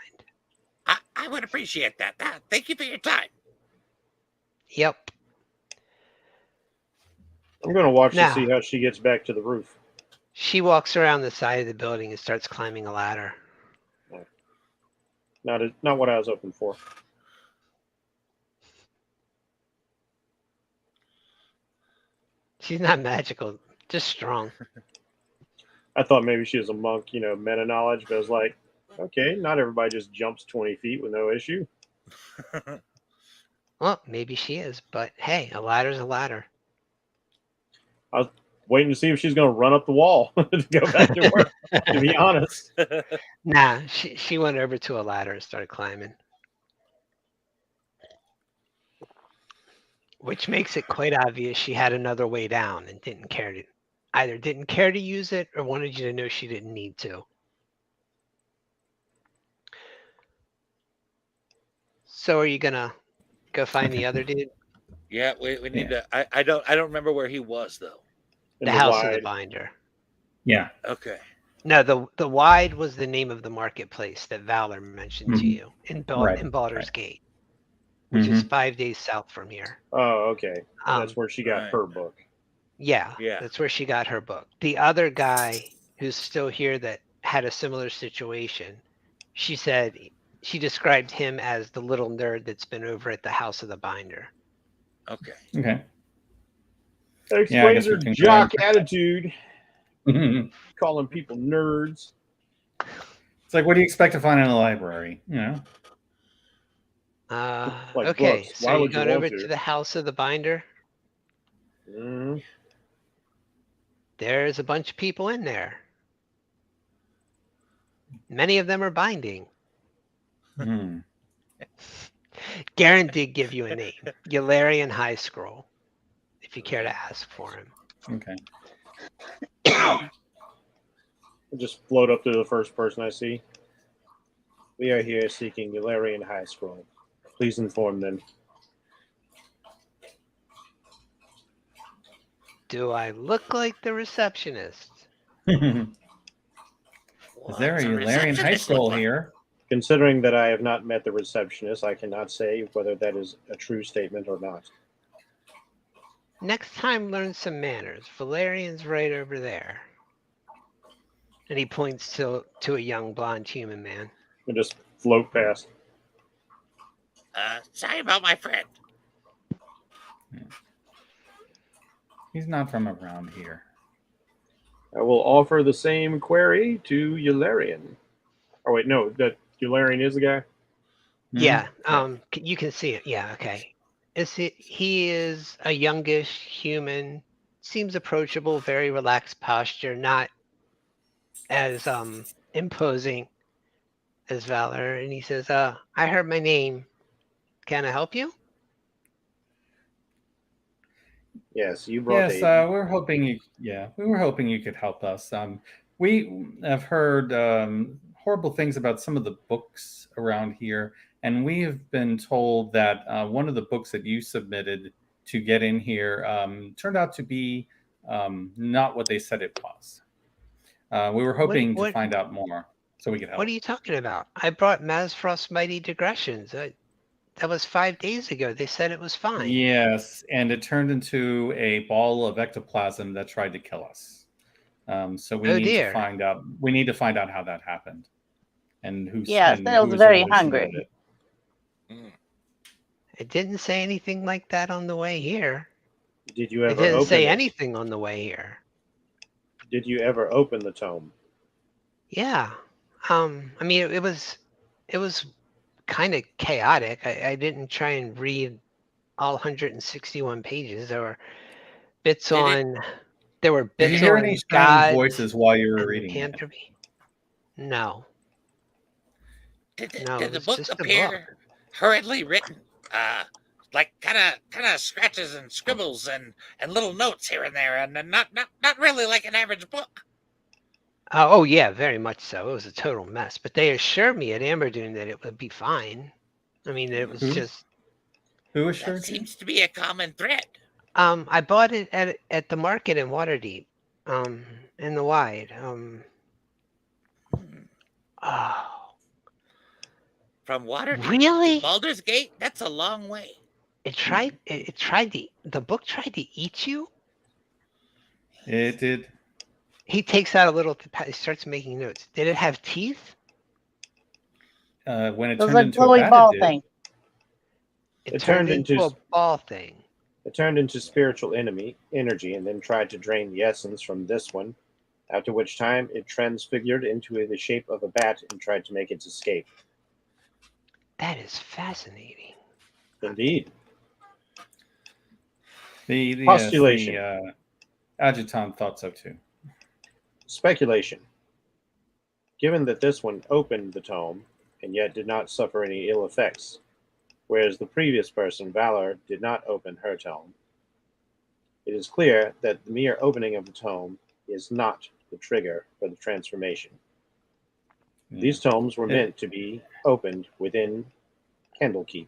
Speaker 2: I would appreciate that. Thank you for your time.
Speaker 1: Yep.
Speaker 5: I'm going to watch
Speaker 1: Now,
Speaker 5: to see how she gets back to the roof.
Speaker 1: she walks around the side of the building and starts climbing a ladder.
Speaker 5: Not what I was hoping for.
Speaker 1: She's not magical, just strong.
Speaker 5: I thought maybe she was a monk, meta knowledge, but I was like, okay, not everybody just jumps 20 feet with no issue.
Speaker 1: Well, Well, maybe she is, but hey, a ladder's a ladder.
Speaker 5: I was waiting to see if she's going to run up the wall to go back to work, to be honest.
Speaker 1: Nah, she went over to a ladder and started climbing. Which makes it quite obvious she had another way down and either didn't care to use it or wanted you to know she didn't need to. So are you gonna go find the other dude?
Speaker 2: Yeah, we need to. I don't remember where he was though.
Speaker 5: In
Speaker 1: The House of the
Speaker 5: wide.
Speaker 1: Binder.
Speaker 3: Yeah.
Speaker 2: Okay.
Speaker 1: No, the Wide was the name of the marketplace that Valor mentioned to
Speaker 3: Mhm.
Speaker 1: you in
Speaker 3: Right,
Speaker 1: Baldur's
Speaker 3: right.
Speaker 1: Gate, which is
Speaker 3: Mhm.
Speaker 1: 5 days south from here.
Speaker 5: Oh, okay. That's
Speaker 1: Um,
Speaker 5: where she got
Speaker 2: right.
Speaker 5: her book.
Speaker 1: yeah,
Speaker 2: Yeah.
Speaker 1: that's where she got her book. The other guy who's still here that had a similar situation, she said she described him as the little nerd that's been over at the House of the Binder.
Speaker 2: Okay.
Speaker 3: Okay.
Speaker 5: That
Speaker 3: Yeah, I
Speaker 5: explains
Speaker 3: guess we
Speaker 5: her
Speaker 3: can
Speaker 5: jock attitude,
Speaker 3: it's
Speaker 5: calling people nerds.
Speaker 3: like, what do you expect to find in a library? You know.
Speaker 5: Like
Speaker 1: Okay,
Speaker 5: books.
Speaker 1: so
Speaker 5: Why
Speaker 1: you're
Speaker 5: would you
Speaker 1: going
Speaker 5: want
Speaker 1: over
Speaker 5: to?
Speaker 1: to the House of the Binder.
Speaker 5: Mhm.
Speaker 1: There's a bunch of people in there. Many of them are binding.
Speaker 3: Hmm.
Speaker 1: Garen did give you a name, Galarian High Scroll, if you care to ask for him.
Speaker 3: Okay.
Speaker 5: I'll just float up to the first person I see. We are here seeking Galarian High Scroll. Please inform them.
Speaker 1: Do I look like the receptionist?
Speaker 3: Is there a
Speaker 2: What's
Speaker 3: Larian High
Speaker 2: receptionist look
Speaker 3: School
Speaker 2: like?
Speaker 3: here?
Speaker 5: Considering that I have not met the receptionist, I cannot say whether that is a true statement or not.
Speaker 1: Next time, learn some manners. Valerian's right over there. And he points to a young blonde human man.
Speaker 5: And just float past.
Speaker 2: Sorry about my friend.
Speaker 3: He's not from around here.
Speaker 5: I will offer the same query to Eularian. Oh wait, no, that Eularian is the guy.
Speaker 1: Yeah,
Speaker 3: Yeah.
Speaker 1: you can see it. Yeah, okay. He is a youngish human, seems approachable, very relaxed posture, not as imposing as Valor. And he says, I heard my name. Can I help you?
Speaker 5: Yes, you brought
Speaker 3: Yes,
Speaker 5: a.
Speaker 3: we're hoping you. Yeah, we were hoping you could help us. We have heard horrible things about some of the books around here, and we have been told that one of the books that you submitted to get in here turned out to be not what they said it was. We were hoping to find out more so we could help.
Speaker 1: What are you talking about? I brought Mazfrost's Mighty Digressions. That was 5 days ago. They said it was fine.
Speaker 3: Yes, and it turned into a ball of ectoplasm that tried to kill us. So we need to find out. We need to find out how that happened, and who's.
Speaker 4: Yes,
Speaker 3: and
Speaker 4: that
Speaker 3: who
Speaker 4: was
Speaker 3: is the
Speaker 4: very
Speaker 3: one who submitted
Speaker 4: hungry.
Speaker 3: it.
Speaker 1: It didn't say anything like that on the way here.
Speaker 5: Did you
Speaker 1: It
Speaker 5: ever
Speaker 1: didn't
Speaker 5: open
Speaker 1: say
Speaker 5: it?
Speaker 1: anything on the way here.
Speaker 5: Did you ever open the tome?
Speaker 1: Yeah. I mean, it was kind of chaotic. I didn't try and read all 161 pages. There were bits
Speaker 2: Did
Speaker 1: on. There were
Speaker 3: Did you
Speaker 1: bits
Speaker 3: hear
Speaker 1: on
Speaker 3: any strange
Speaker 1: gods
Speaker 3: voices while you were
Speaker 1: and
Speaker 3: reading it?
Speaker 1: lycanthropy. No.
Speaker 2: Did
Speaker 1: No, it
Speaker 2: the
Speaker 1: was
Speaker 2: book
Speaker 1: just a book.
Speaker 2: appear hurriedly written? Like kind of scratches and scribbles and little notes here and there, and not really like an average book.
Speaker 1: Oh yeah, very much so. It was a total mess. But they assured me at Amberdoon that it would be fine. I mean, it was just.
Speaker 3: Who
Speaker 2: That
Speaker 3: assured you?
Speaker 2: seems to be a common thread.
Speaker 1: I bought it at the market in Waterdeep, in the Wide. Oh,
Speaker 2: From Waterdeep
Speaker 1: really?
Speaker 2: to Baldur's Gate, that's a long way.
Speaker 1: It tried. It tried to. The book tried to eat you.
Speaker 3: It did.
Speaker 1: He takes out a little. He starts making notes. Did it have teeth?
Speaker 3: When it
Speaker 4: It was
Speaker 3: turned
Speaker 4: a
Speaker 3: into a
Speaker 4: glowy
Speaker 3: bat,
Speaker 4: ball
Speaker 3: it did.
Speaker 4: thing.
Speaker 1: It turned into a ball thing.
Speaker 5: It turned into spiritual energy and then tried to drain the essence from this one, after which time it transfigured into the shape of a bat and tried to make its escape.
Speaker 1: That is fascinating.
Speaker 5: Indeed. Postulation.
Speaker 3: The adjutant thought so too.
Speaker 5: Speculation. Given that this one opened the tome and yet did not suffer any ill effects, whereas the previous person, Valor, did not open her tome, it is clear that the mere opening of the tome is not the trigger for the transformation. These tomes were meant to be opened within Candlekeep.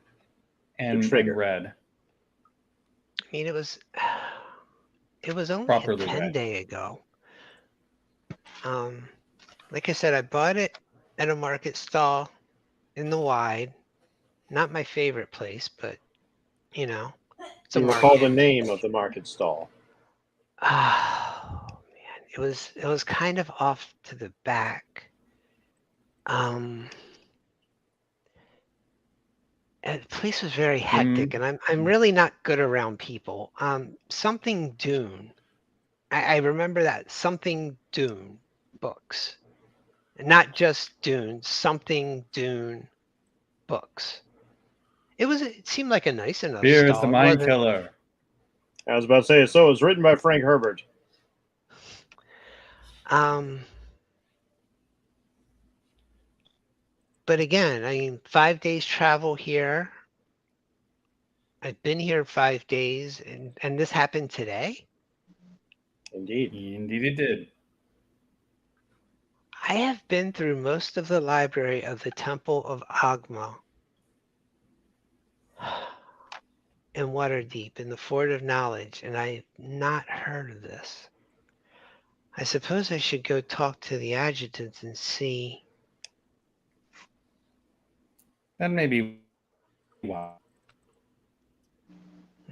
Speaker 3: And
Speaker 5: trigger.
Speaker 3: read.
Speaker 1: I mean, it was only
Speaker 3: Properly
Speaker 1: a 10
Speaker 3: read.
Speaker 1: day ago. Like I said, I bought it at a market stall in the wide. Not my favorite place, but you know, it's a
Speaker 5: Do you recall the
Speaker 1: market.
Speaker 5: name of the market stall?
Speaker 1: Oh man, it was kind of off to the back. And the place was very hectic, and I'm really not good around people. Something Dune. I remember that something Dune books, not just Dune. Something Dune books. It seemed like a nice enough
Speaker 3: Fear is the
Speaker 1: stall. It
Speaker 3: mind
Speaker 1: wasn't.
Speaker 3: killer.
Speaker 5: I was about to say, so it was written by Frank Herbert.
Speaker 1: But again, I mean, 5 days travel here. I've been here 5 days, and this happened today.
Speaker 5: Indeed.
Speaker 3: Indeed it did.
Speaker 1: I have been through most of the library of the Temple of Agma in Waterdeep in the Fort of Knowledge, and I've not heard of this. I suppose I should go talk to the adjutants and see.
Speaker 3: That may be why.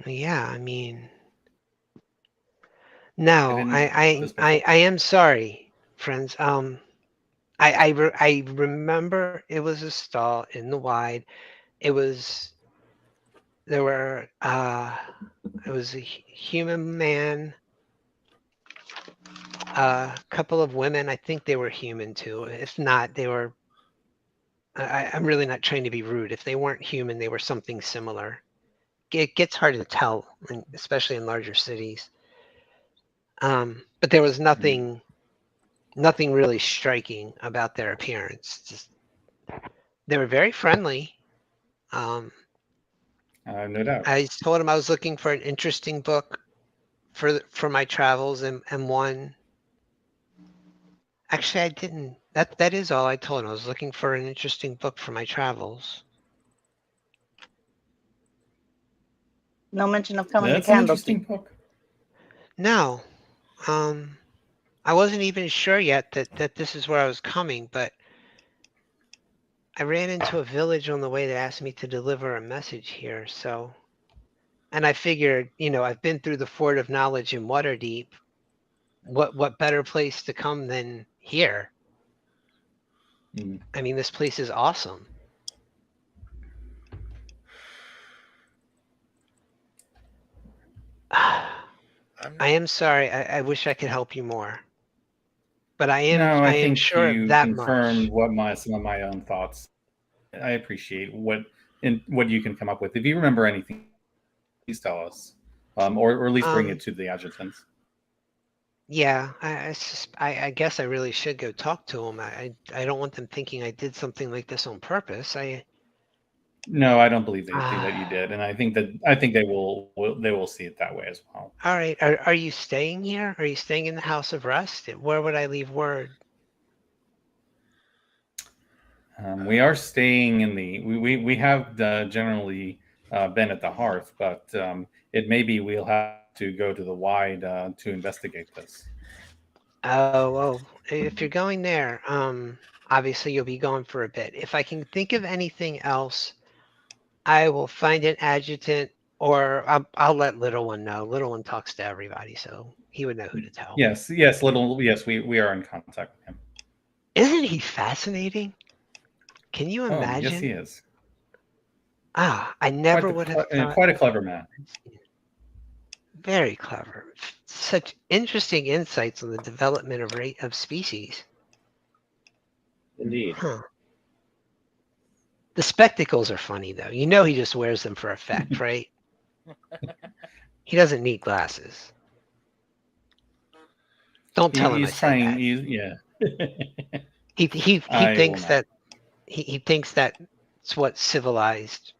Speaker 1: Yeah, I mean, no,
Speaker 3: didn't
Speaker 1: I
Speaker 3: this before.
Speaker 1: I am sorry, friends. I remember it was a stall in the wide. It was a human man, a couple of women. I think they were human too. If not, they were. I'm really not trying to be rude. If they weren't human, they were something similar. It gets hard to tell, especially in larger cities. But there was nothing really striking about their appearance. Just they were very friendly.
Speaker 3: No doubt.
Speaker 1: I told him I was looking for an interesting book for my travels, and one. Actually, I didn't. That is all I told him. I was looking for an interesting book for my travels.
Speaker 4: No mention of coming
Speaker 3: That's
Speaker 4: to
Speaker 3: an interesting
Speaker 4: Candlekeep.
Speaker 3: book.
Speaker 1: No, I wasn't even sure yet that this is where I was coming, but I ran into a village on the way that asked me to deliver a message here. So, and I figured, I've been through the Fort of Knowledge in Waterdeep. What better place to come than here? I mean, this place is awesome. I am sorry. I wish I could help you more, but I
Speaker 3: I
Speaker 1: am
Speaker 3: think
Speaker 1: sure of
Speaker 3: you
Speaker 1: that
Speaker 3: confirmed
Speaker 1: much.
Speaker 3: some of my own thoughts. I appreciate what you can come up with. If you remember anything, please tell us, or at least bring it to the adjutants.
Speaker 1: Yeah, I guess I really should go talk to them. I don't want them thinking I did something like this on purpose.
Speaker 3: No, I don't believe that you did, and I think they will see it that way as well.
Speaker 1: All right. Are you staying here? Are you staying in the House of Rust? Where would I leave word?
Speaker 3: We are staying in the. We have generally been at the Hearth, but it may be we'll have to go to the Wide to investigate this.
Speaker 1: Oh, well, if you're going there, obviously you'll be gone for a bit. If I can think of anything else, I will find an adjutant, or I'll let Little One know. Little One talks to everybody, so he would know who to tell.
Speaker 3: Yes, we are in contact with him.
Speaker 1: Isn't he fascinating? Can you imagine?
Speaker 3: Yes, he is.
Speaker 1: I never would have thought.
Speaker 3: Quite a clever man.
Speaker 1: Very clever. Such interesting insights on the development of species.
Speaker 5: Indeed.
Speaker 1: Huh. The spectacles are funny, though. He just wears them for effect, right? He doesn't need glasses. Don't tell him I
Speaker 3: He's
Speaker 1: said
Speaker 3: trying.
Speaker 1: that.
Speaker 3: Yeah.
Speaker 1: He
Speaker 3: I will
Speaker 1: thinks
Speaker 3: not.
Speaker 1: that he thinks that's what civilized,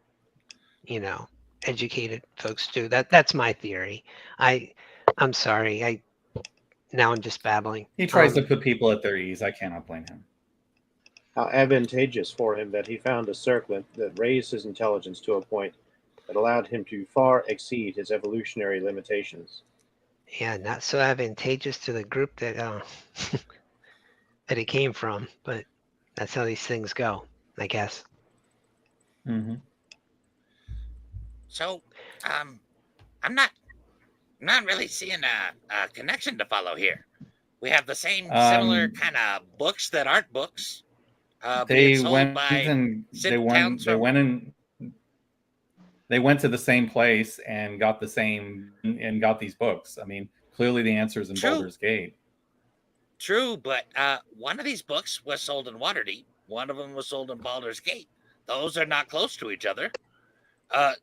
Speaker 1: educated folks do. That's my theory. I'm sorry. Now I'm just babbling.
Speaker 3: He tries to put people at their ease. I cannot blame him.
Speaker 5: How advantageous for him that he found a circlet that raised his intelligence to a point that allowed him to far exceed his evolutionary limitations.
Speaker 1: Yeah, not so advantageous to the group that that it came from, but that's how these things go, I guess.
Speaker 3: Mm-hmm.
Speaker 2: So, I'm not really seeing a connection to follow here. We have the same similar kind of books that aren't books. Being
Speaker 3: They
Speaker 2: sold
Speaker 3: went
Speaker 2: by
Speaker 3: and
Speaker 2: city towns
Speaker 3: they
Speaker 2: from.
Speaker 3: went and they went to the same place and got these books. I mean, clearly the answer is in
Speaker 2: True.
Speaker 3: Baldur's Gate.
Speaker 2: True, but one of these books was sold in Waterdeep. One of them was sold in Baldur's Gate. Those are not close to each other.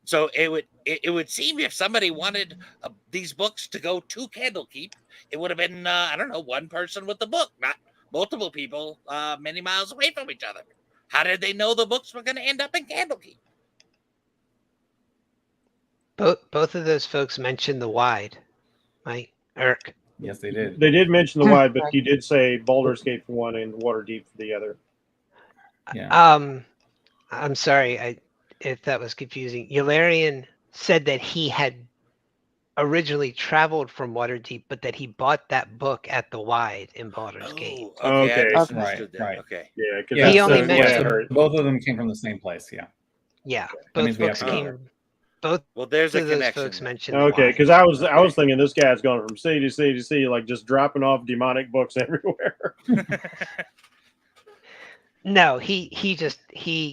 Speaker 2: So it would seem if somebody wanted these books to go to Candlekeep, it would have been I don't know, one person with the book, not multiple people many miles away from each other. How did they know the books were going to end up in Candlekeep?
Speaker 1: Both of those folks mentioned the wide, right? Irk.
Speaker 3: Yes, they did.
Speaker 5: They did mention the wide, but he did say Baldur's Gate for one and Waterdeep for the other.
Speaker 3: Yeah.
Speaker 1: I'm sorry if that was confusing. Yularian said that he had originally traveled from Waterdeep, but that he bought that book at the wide in Baldur's Gate.
Speaker 2: Okay, I
Speaker 5: Okay.
Speaker 2: misunderstood that.
Speaker 3: Right.
Speaker 2: Okay.
Speaker 5: Yeah, because
Speaker 1: He
Speaker 5: that's
Speaker 1: only
Speaker 5: what I
Speaker 1: mentioned-
Speaker 5: heard.
Speaker 3: both of them came from the same place. Yeah.
Speaker 1: Yeah,
Speaker 3: That means
Speaker 1: both
Speaker 3: we have
Speaker 1: books
Speaker 3: to go
Speaker 1: came.
Speaker 3: there.
Speaker 1: Both
Speaker 2: Well, there's
Speaker 1: of
Speaker 2: a
Speaker 1: those
Speaker 2: connection.
Speaker 1: folks mentioned. the
Speaker 5: Okay,
Speaker 1: wide.
Speaker 5: because I was thinking this guy's going from city to city to city, like just dropping off demonic books everywhere.
Speaker 1: No, he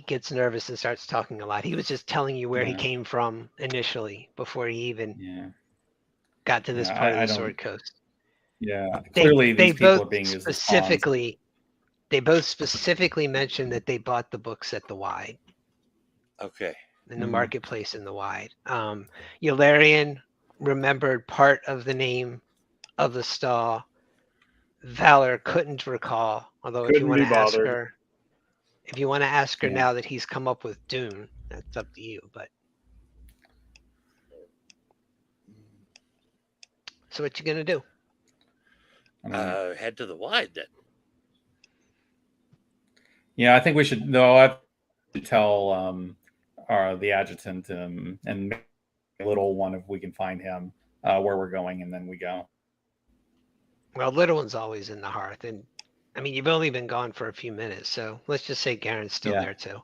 Speaker 1: gets nervous and starts talking a lot. He was just telling you where he
Speaker 3: Yeah.
Speaker 1: came from initially before he even
Speaker 3: Yeah.
Speaker 1: got to this
Speaker 3: Yeah,
Speaker 1: part
Speaker 3: I
Speaker 1: of the
Speaker 3: don't-
Speaker 1: Sword Coast.
Speaker 3: Yeah. Clearly,
Speaker 1: they
Speaker 3: these people
Speaker 1: both
Speaker 3: are being used as pawns.
Speaker 1: they both specifically mentioned that they bought the books at the wide,
Speaker 2: Okay.
Speaker 1: in the
Speaker 3: Mhm.
Speaker 1: marketplace in the wide. Yularian remembered part of the name of the stall. Valor couldn't recall, although if you
Speaker 5: Couldn't
Speaker 1: want
Speaker 5: be
Speaker 1: to ask
Speaker 5: bothered.
Speaker 1: her,
Speaker 3: Yeah.
Speaker 1: now that he's come up with Dune, that's up to you. But so what you gonna do?
Speaker 3: I mean,
Speaker 2: Head to the wide then.
Speaker 3: yeah, I think we should. No, I should tell the adjutant and make a little one if we can find him where we're going, and then we go.
Speaker 1: Well, little one's always in the hearth, and I mean you've only been gone for a few minutes, so let's just say Garen's still
Speaker 3: Yeah.
Speaker 1: there too.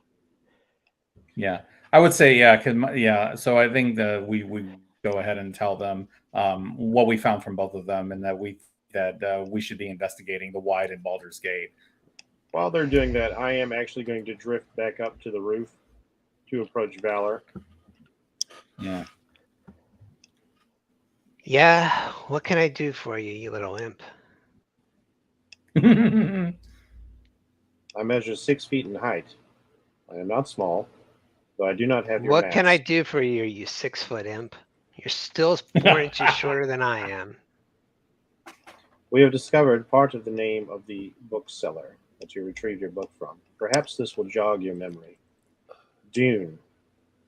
Speaker 3: Yeah, I would say yeah. So I think that we go ahead and tell them what we found from both of them, and that we should be investigating the wide and Baldur's Gate.
Speaker 5: While they're doing that, I am actually going to drift back up to the roof to approach Valor.
Speaker 3: Yeah.
Speaker 1: Yeah, what can I do for you, you little imp?
Speaker 5: I measure 6 feet in height. I am not small, though I do not have your
Speaker 1: What can I
Speaker 5: mass.
Speaker 1: do for you, you 6-foot imp? You're still 4 inches shorter than I am.
Speaker 5: We have discovered part of the name of the bookseller that you retrieved your book from. Perhaps this will jog your memory. Dune.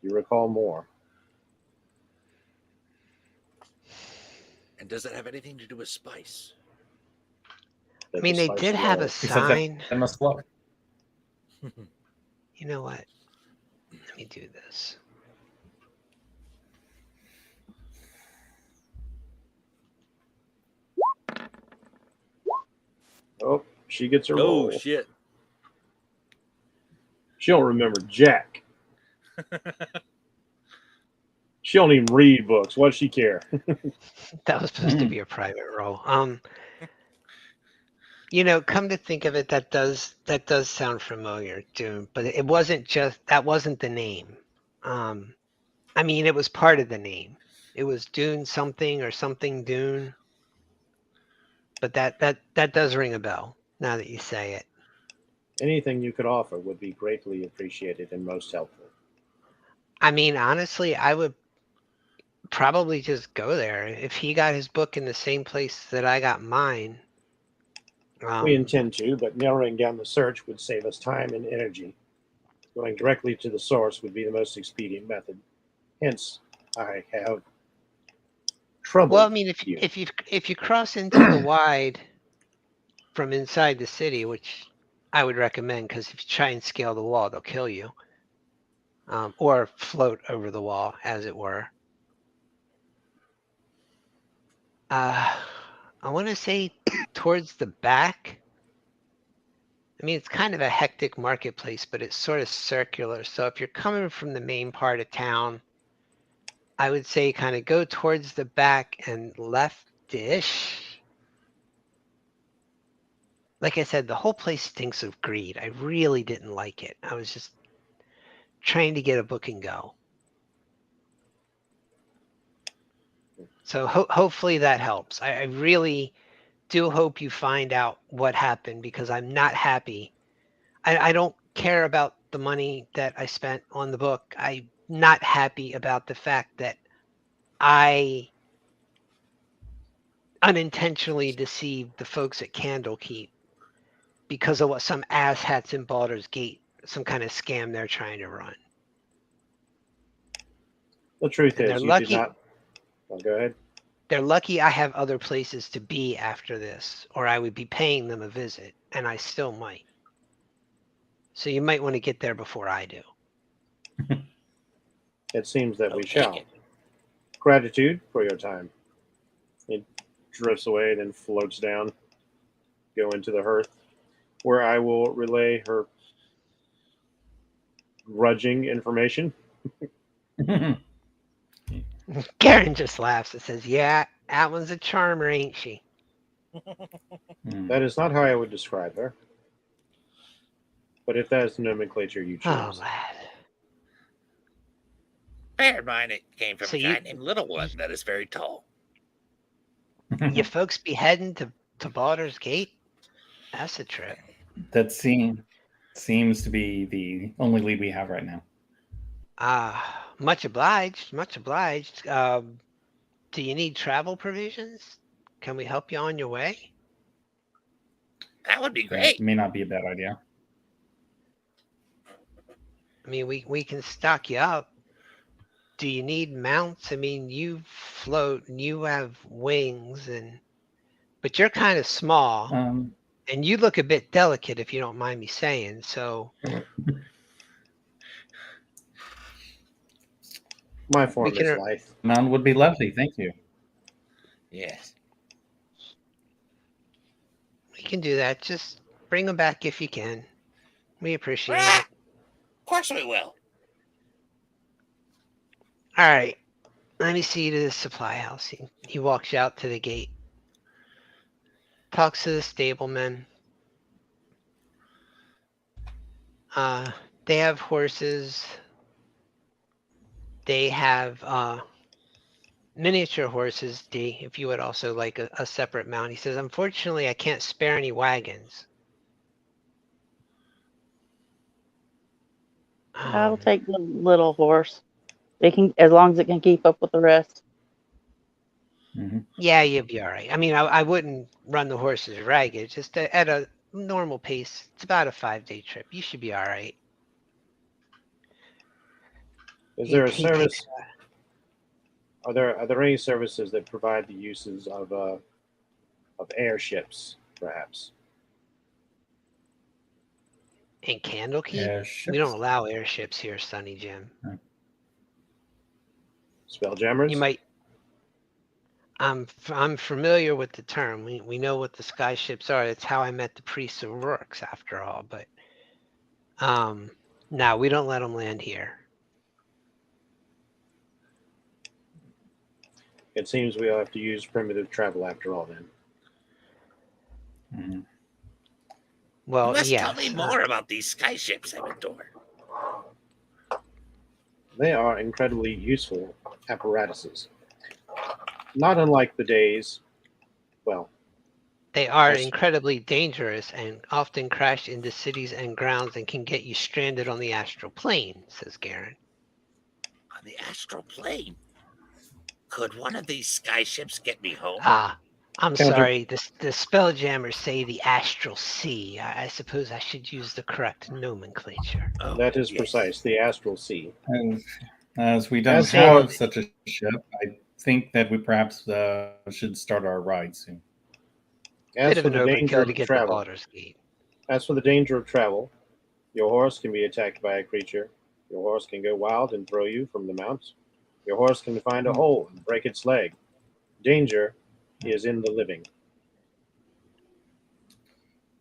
Speaker 5: You recall more.
Speaker 2: And does it have anything to do with spice?
Speaker 1: I mean, they did have a
Speaker 3: Except
Speaker 1: sign.
Speaker 3: that must flow.
Speaker 1: You know what? Let me do this.
Speaker 5: Oh, she gets a roll.
Speaker 2: Oh shit!
Speaker 5: She don't remember Jack. She don't even read books. What'd she care?
Speaker 1: That was supposed to be a private roll. Come to think of it, that does sound familiar, Dune, but it wasn't that wasn't the name. I mean, it was part of the name. It was Dune something or something Dune. But that does ring a bell now that you say it.
Speaker 5: Anything you could offer would be greatly appreciated and most helpful.
Speaker 1: I mean, honestly, I would probably just go there. If he got his book in the same place that I got mine,
Speaker 5: We intend to, but narrowing down the search would save us time and energy. Going directly to the source would be the most expedient method. Hence, I have trouble.
Speaker 1: well, I mean, if you cross into the wide from inside the city, which I would recommend, because if you try and scale the wall, they'll kill you, or float over the wall, as it were. I want to say towards the back. I mean, it's kind of a hectic marketplace, but it's sort of circular. So if you're coming from the main part of town, I would say kind of go towards the back and left-ish. Like I said, the whole place stinks of greed. I really didn't like it. I was just trying to get a book and go. So hopefully that helps. I really do hope you find out what happened, because I'm not happy. I don't care about the money that I spent on the book. I'm not happy about the fact that I unintentionally deceived the folks at Candlekeep because of what some asshats in Baldur's Gate, some kind of scam they're trying to run.
Speaker 5: The truth
Speaker 1: And
Speaker 5: is,
Speaker 1: they're
Speaker 5: you
Speaker 1: lucky.
Speaker 5: did not. Oh, go ahead.
Speaker 1: They're lucky I have other places to be after this, or I would be paying them a visit, and I still might. So you might want to get there before I do.
Speaker 5: It seems that we
Speaker 2: Okay.
Speaker 5: shall. Gratitude for your time. It drifts away, then floats down, go into the hearth, where I will relay her grudging information.
Speaker 1: Karen just laughs and says, "Yeah, that one's a charmer, ain't she?"
Speaker 5: That is not how I would describe her. But if that is the nomenclature you choose.
Speaker 1: Oh, lad.
Speaker 2: Bear in mind, it came from
Speaker 1: So
Speaker 2: a
Speaker 1: you-
Speaker 2: guy named Little One that is very tall.
Speaker 1: You folks be heading to Baldur's Gate? That's a trip.
Speaker 3: That seems to be the only lead we have right now.
Speaker 1: Much obliged. Much obliged. Do you need travel provisions? Can we help you on your way?
Speaker 2: That would be
Speaker 3: That
Speaker 2: great.
Speaker 3: may not be a bad idea.
Speaker 1: I mean, we can stock you up. Do you need mounts? I mean, you float and you have wings, but you're kind of small, and you look a bit delicate, if you don't mind me saying. So
Speaker 5: My form is life.
Speaker 3: Mount would be lovely, thank you.
Speaker 2: Yes.
Speaker 1: we can do that. Just bring them back if you can. We appreciate
Speaker 2: Ah,
Speaker 1: it.
Speaker 2: of course we will.
Speaker 1: All right. Let me see you to the supply house. He walks out to the gate. Talks to the stableman. They have horses. They have miniature horses, D, if you would also like a separate mount. He says, unfortunately, I can't spare any wagons.
Speaker 4: I'll take the little horse. It can, as long as it can keep up with the rest.
Speaker 1: Yeah, you'll be all right. I mean, I wouldn't run the horses ragged, just at a normal pace. It's about a 5-day trip. You should be all right.
Speaker 5: Is there a
Speaker 1: He
Speaker 5: service?
Speaker 1: takes,
Speaker 5: Are there any services that provide the uses of airships, perhaps?
Speaker 1: in Candlekeep?
Speaker 3: Airships?
Speaker 1: We don't allow airships here, Sonny Jim.
Speaker 5: Spelljammers?
Speaker 1: You might. I'm familiar with the term. We know what the sky ships are. That's how I met the priests of Rourke's, after all. But no, we don't let them land here.
Speaker 5: It seems we'll have to use primitive travel after all, then.
Speaker 1: Well,
Speaker 2: You must
Speaker 1: yes.
Speaker 2: tell me more about these skyships, Evantor.
Speaker 5: They are incredibly useful apparatuses. Not unlike the days, well,
Speaker 1: They are
Speaker 5: Yes.
Speaker 1: incredibly dangerous and often crash into cities and grounds and can get you stranded on the astral plane, says Garen.
Speaker 2: On the astral plane. Could one of these sky ships get me home?
Speaker 1: I'm
Speaker 3: Counter-
Speaker 1: sorry. The spelljammers say the astral sea. I suppose I should use the correct nomenclature.
Speaker 2: Oh,
Speaker 5: That is
Speaker 2: yes.
Speaker 5: precise. The astral sea.
Speaker 3: As we don't
Speaker 5: As
Speaker 3: have
Speaker 1: for-
Speaker 3: such a ship, I think that we perhaps should start our ride soon.
Speaker 5: As
Speaker 1: Bit
Speaker 5: for
Speaker 1: of an
Speaker 5: the danger
Speaker 1: overkill
Speaker 5: of
Speaker 1: to get to
Speaker 5: travel,
Speaker 1: Baldur's Gate.
Speaker 5: as for the danger of travel, your horse can be attacked by a creature. Your horse can go wild and throw you from the mount. Your horse can find a hole and break its leg. Danger is in the living.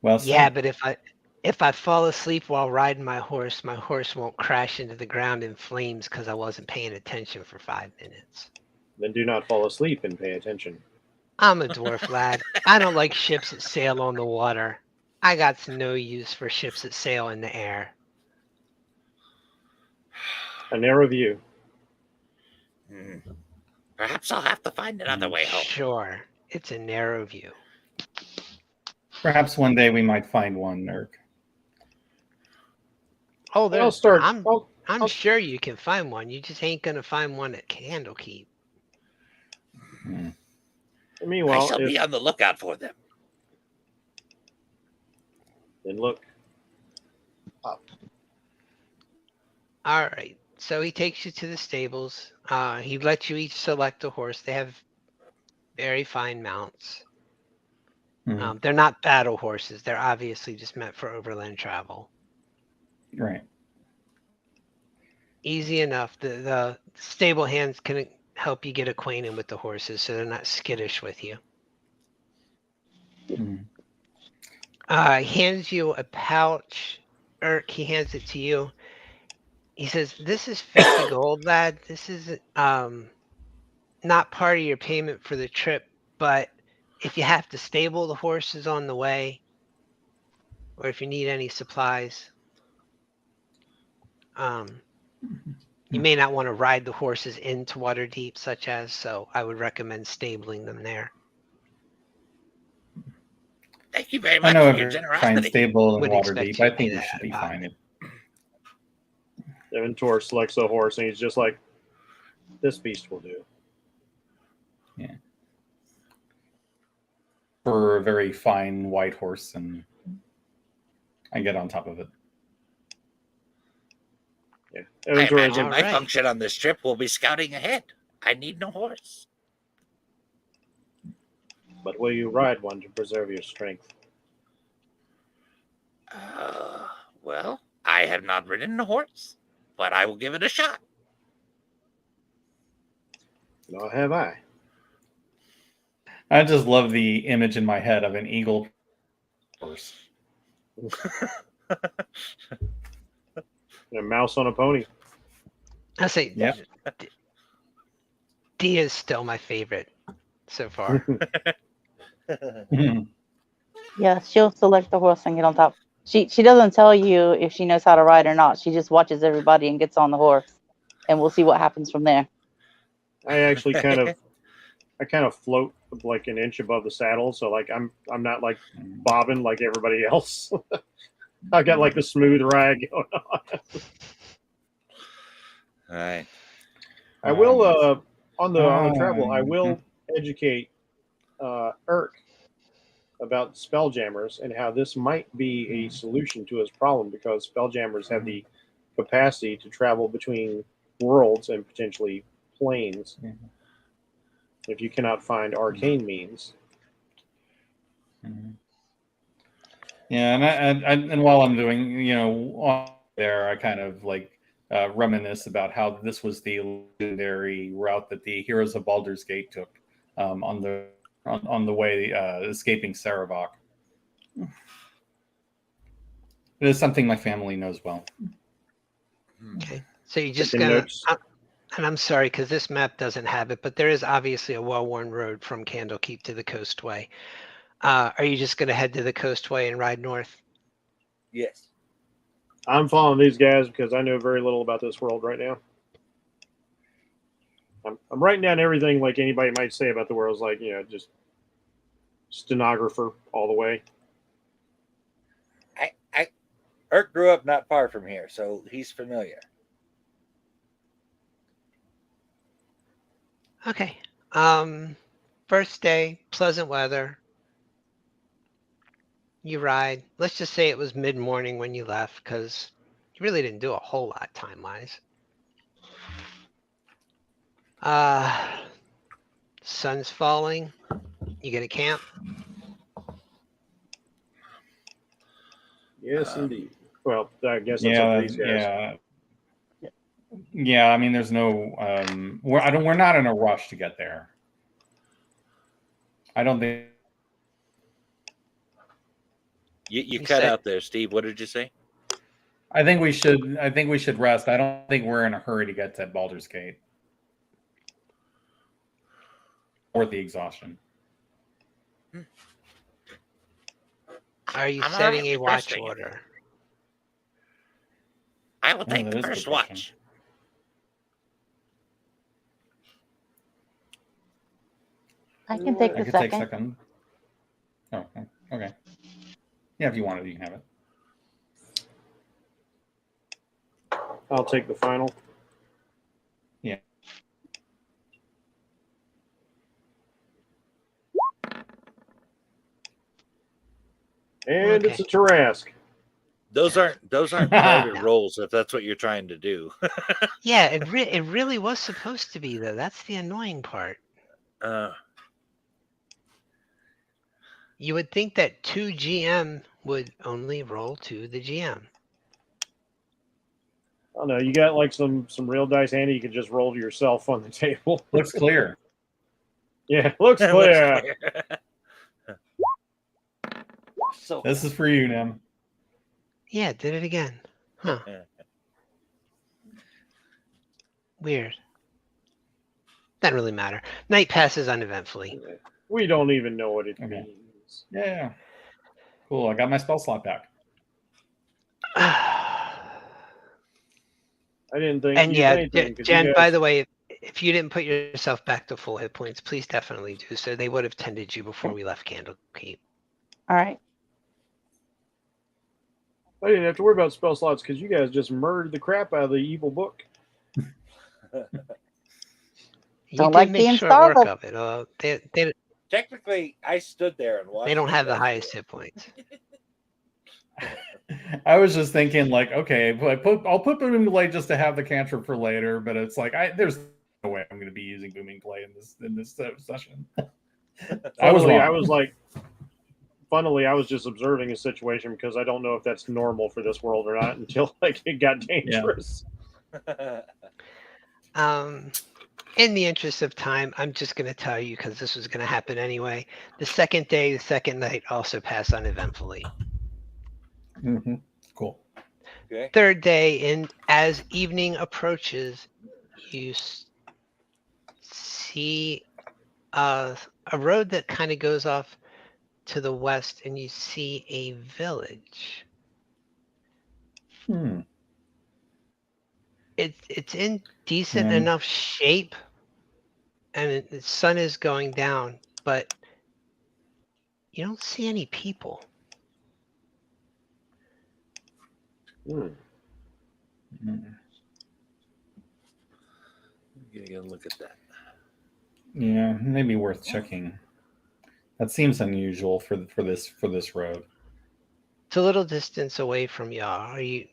Speaker 3: Well,
Speaker 1: Yeah,
Speaker 3: said.
Speaker 1: but if I fall asleep while riding my horse won't crash into the ground in flames because I wasn't paying attention for 5 minutes.
Speaker 5: Then do not fall asleep and pay attention.
Speaker 1: I'm a dwarf lad. I don't like ships that sail on the water. I got no use for ships that sail in the air.
Speaker 5: A narrow view.
Speaker 2: Hmm. Perhaps I'll have to find another way home.
Speaker 1: Sure, it's a narrow view.
Speaker 3: Perhaps one day we might find one, Nurk.
Speaker 1: Oh,
Speaker 5: I'll
Speaker 1: there's.
Speaker 5: start.
Speaker 1: I'm
Speaker 5: I'll-
Speaker 1: sure you can find one. You just ain't gonna find one at Candlekeep.
Speaker 3: Hmm.
Speaker 2: I
Speaker 5: Meanwhile,
Speaker 2: shall be on the lookout for them.
Speaker 5: then look up.
Speaker 1: All right. So he takes you to the stables. He lets you each select a horse. They have very fine mounts.
Speaker 3: Mhm.
Speaker 1: They're not battle horses. They're obviously just meant for overland travel.
Speaker 3: Right.
Speaker 1: Easy enough. The stable hands can help you get acquainted with the horses so they're not skittish with you.
Speaker 3: Mhm.
Speaker 1: He hands you a pouch. He hands it to you. He says, "This is 50 gold, lad. This is not part of your payment for the trip, but if you have to stable the horses on the way, or if you need any supplies, you may not want to ride the horses into Waterdeep, so I would recommend stabling them there."
Speaker 2: Thank you very
Speaker 3: I
Speaker 2: much
Speaker 3: know
Speaker 2: for your
Speaker 3: if we find
Speaker 2: generosity.
Speaker 3: stable in
Speaker 1: Wouldn't expect
Speaker 3: Waterdeep,
Speaker 1: you
Speaker 3: I
Speaker 1: to
Speaker 3: think
Speaker 1: pay
Speaker 3: we
Speaker 1: that
Speaker 3: should be
Speaker 1: about
Speaker 3: fine.
Speaker 5: Evan Tor selects a horse, and he's just like, "This beast will do."
Speaker 3: For a very fine white horse, and I get on top of it.
Speaker 5: Yeah.
Speaker 2: I
Speaker 5: Evan Tor is
Speaker 2: imagine
Speaker 5: like,
Speaker 2: my
Speaker 1: Alright.
Speaker 2: function on this trip will be scouting ahead. I need no horse.
Speaker 5: "But will you ride one to preserve your strength?"
Speaker 2: Well, I have not ridden a horse, but I will give it a shot.
Speaker 5: Nor have I.
Speaker 3: I just love the image in my head of an eagle horse.
Speaker 5: A mouse on a pony.
Speaker 1: I say,
Speaker 3: Yep.
Speaker 1: D is still my favorite so far.
Speaker 4: Yeah, she'll select the horse and get on top. She doesn't tell you if she knows how to ride or not. She just watches everybody and gets on the horse, and we'll see what happens from there.
Speaker 5: I actually kind of float like an inch above the saddle, so like I'm not like bobbing like everybody else. I got like a smooth ride going on.
Speaker 2: All right.
Speaker 5: I will on the travel. I will educate Irk about spelljammers and how this might be a solution to his problem, because spelljammers have the capacity to travel between worlds and potentially planes if you cannot find arcane means.
Speaker 3: Yeah, and while I'm doing, on there, I kind of like reminisce about how this was the legendary route that the heroes of Baldur's Gate took on the way escaping Saravok. It is something my family knows well.
Speaker 1: Okay. So you're just
Speaker 5: Taking
Speaker 1: gonna,
Speaker 5: notes.
Speaker 1: and I'm sorry because this map doesn't have it, but there is obviously a well-worn road from Candlekeep to the Coastway. Are you just gonna head to the Coastway and ride north?
Speaker 2: Yes.
Speaker 5: I'm following these guys because I know very little about this world right now. I'm writing down everything like anybody might say about the world. It's like, just stenographer all the way.
Speaker 2: Irk grew up not far from here, so he's familiar.
Speaker 1: Okay. First day, pleasant weather. You ride. Let's just say it was mid-morning when you left, because you really didn't do a whole lot time-wise. Sun's falling. You get a camp.
Speaker 5: Yes, indeed. Well, I guess that's
Speaker 3: Yeah,
Speaker 5: up to these guys.
Speaker 3: yeah. I mean, there's no. We're not in a rush to get there. I don't think.
Speaker 2: You cut out there, Steve. What did you say?
Speaker 3: I think we should rest. I don't think we're in a hurry to get to Baldur's Gate. Or the exhaustion.
Speaker 1: Are you
Speaker 2: I'm
Speaker 1: setting
Speaker 2: already
Speaker 1: a watch
Speaker 2: resting.
Speaker 1: order?
Speaker 2: I will
Speaker 3: Oh,
Speaker 2: take
Speaker 3: that
Speaker 2: the
Speaker 3: is a
Speaker 2: first
Speaker 3: good question.
Speaker 2: watch.
Speaker 4: I can take
Speaker 3: I
Speaker 4: the
Speaker 3: could take
Speaker 4: second.
Speaker 3: second. Oh, okay. Yeah, if you want it, you can have it.
Speaker 5: I'll take the final.
Speaker 3: Yeah.
Speaker 5: And
Speaker 1: Okay.
Speaker 5: it's a Tarask.
Speaker 2: Those aren't private roles if that's what you're trying to do.
Speaker 1: Yeah, it really was supposed to be, though. That's the annoying part. You would think that 2 GM would only roll to the GM.
Speaker 5: Oh no, you got like some real dice handy. You can just roll to yourself on the table.
Speaker 3: Looks clear.
Speaker 5: Yeah, looks clear.
Speaker 2: So
Speaker 3: This is for you, Nim.
Speaker 1: Yeah, did it again. Huh. Weird. Doesn't really matter. Night passes uneventfully.
Speaker 5: We don't even know what it
Speaker 3: Okay.
Speaker 5: means.
Speaker 3: Yeah. Cool. I got my spell slot back.
Speaker 5: I didn't think.
Speaker 1: And
Speaker 5: use
Speaker 1: yeah,
Speaker 5: anything, 'cause
Speaker 1: Jen,
Speaker 5: you
Speaker 1: by
Speaker 5: guys,
Speaker 1: the way, if you didn't put yourself back to full hit points, please definitely do so. They would have tended you before we left Candlekeep.
Speaker 4: All right.
Speaker 5: I didn't have to worry about spell slots because you guys just murdered the crap out of the evil book.
Speaker 1: You
Speaker 4: Don't
Speaker 1: did
Speaker 4: like
Speaker 1: make
Speaker 4: being
Speaker 1: short work
Speaker 4: startled.
Speaker 1: of it.
Speaker 2: technically, I stood there and watched.
Speaker 1: They don't have the
Speaker 2: you guys
Speaker 1: highest
Speaker 2: do it.
Speaker 1: hit points.
Speaker 3: I was just thinking, like, okay, I'll put Booming Blade just to have the cantrip for later, but it's like there's no way I'm going to be using Booming Blade in this session. I was wrong.
Speaker 5: I was like, funnily, I was just observing a situation because I don't know if that's normal for this world or not until like it got dangerous.
Speaker 1: In the interest of time, I'm just going to tell you because this was going to happen anyway. The second day, the second night also pass uneventfully.
Speaker 3: Mm-hmm. Cool.
Speaker 2: Okay.
Speaker 1: Third day, and as evening approaches, you see a road that kind of goes off to the west, and you see a village. It's in decent enough shape, and the sun is going down, but you don't see any people.
Speaker 5: Hmm.
Speaker 2: You gotta look at that.
Speaker 3: Yeah, maybe worth checking. That seems unusual for this road.
Speaker 1: It's a little distance away from y'all. Are you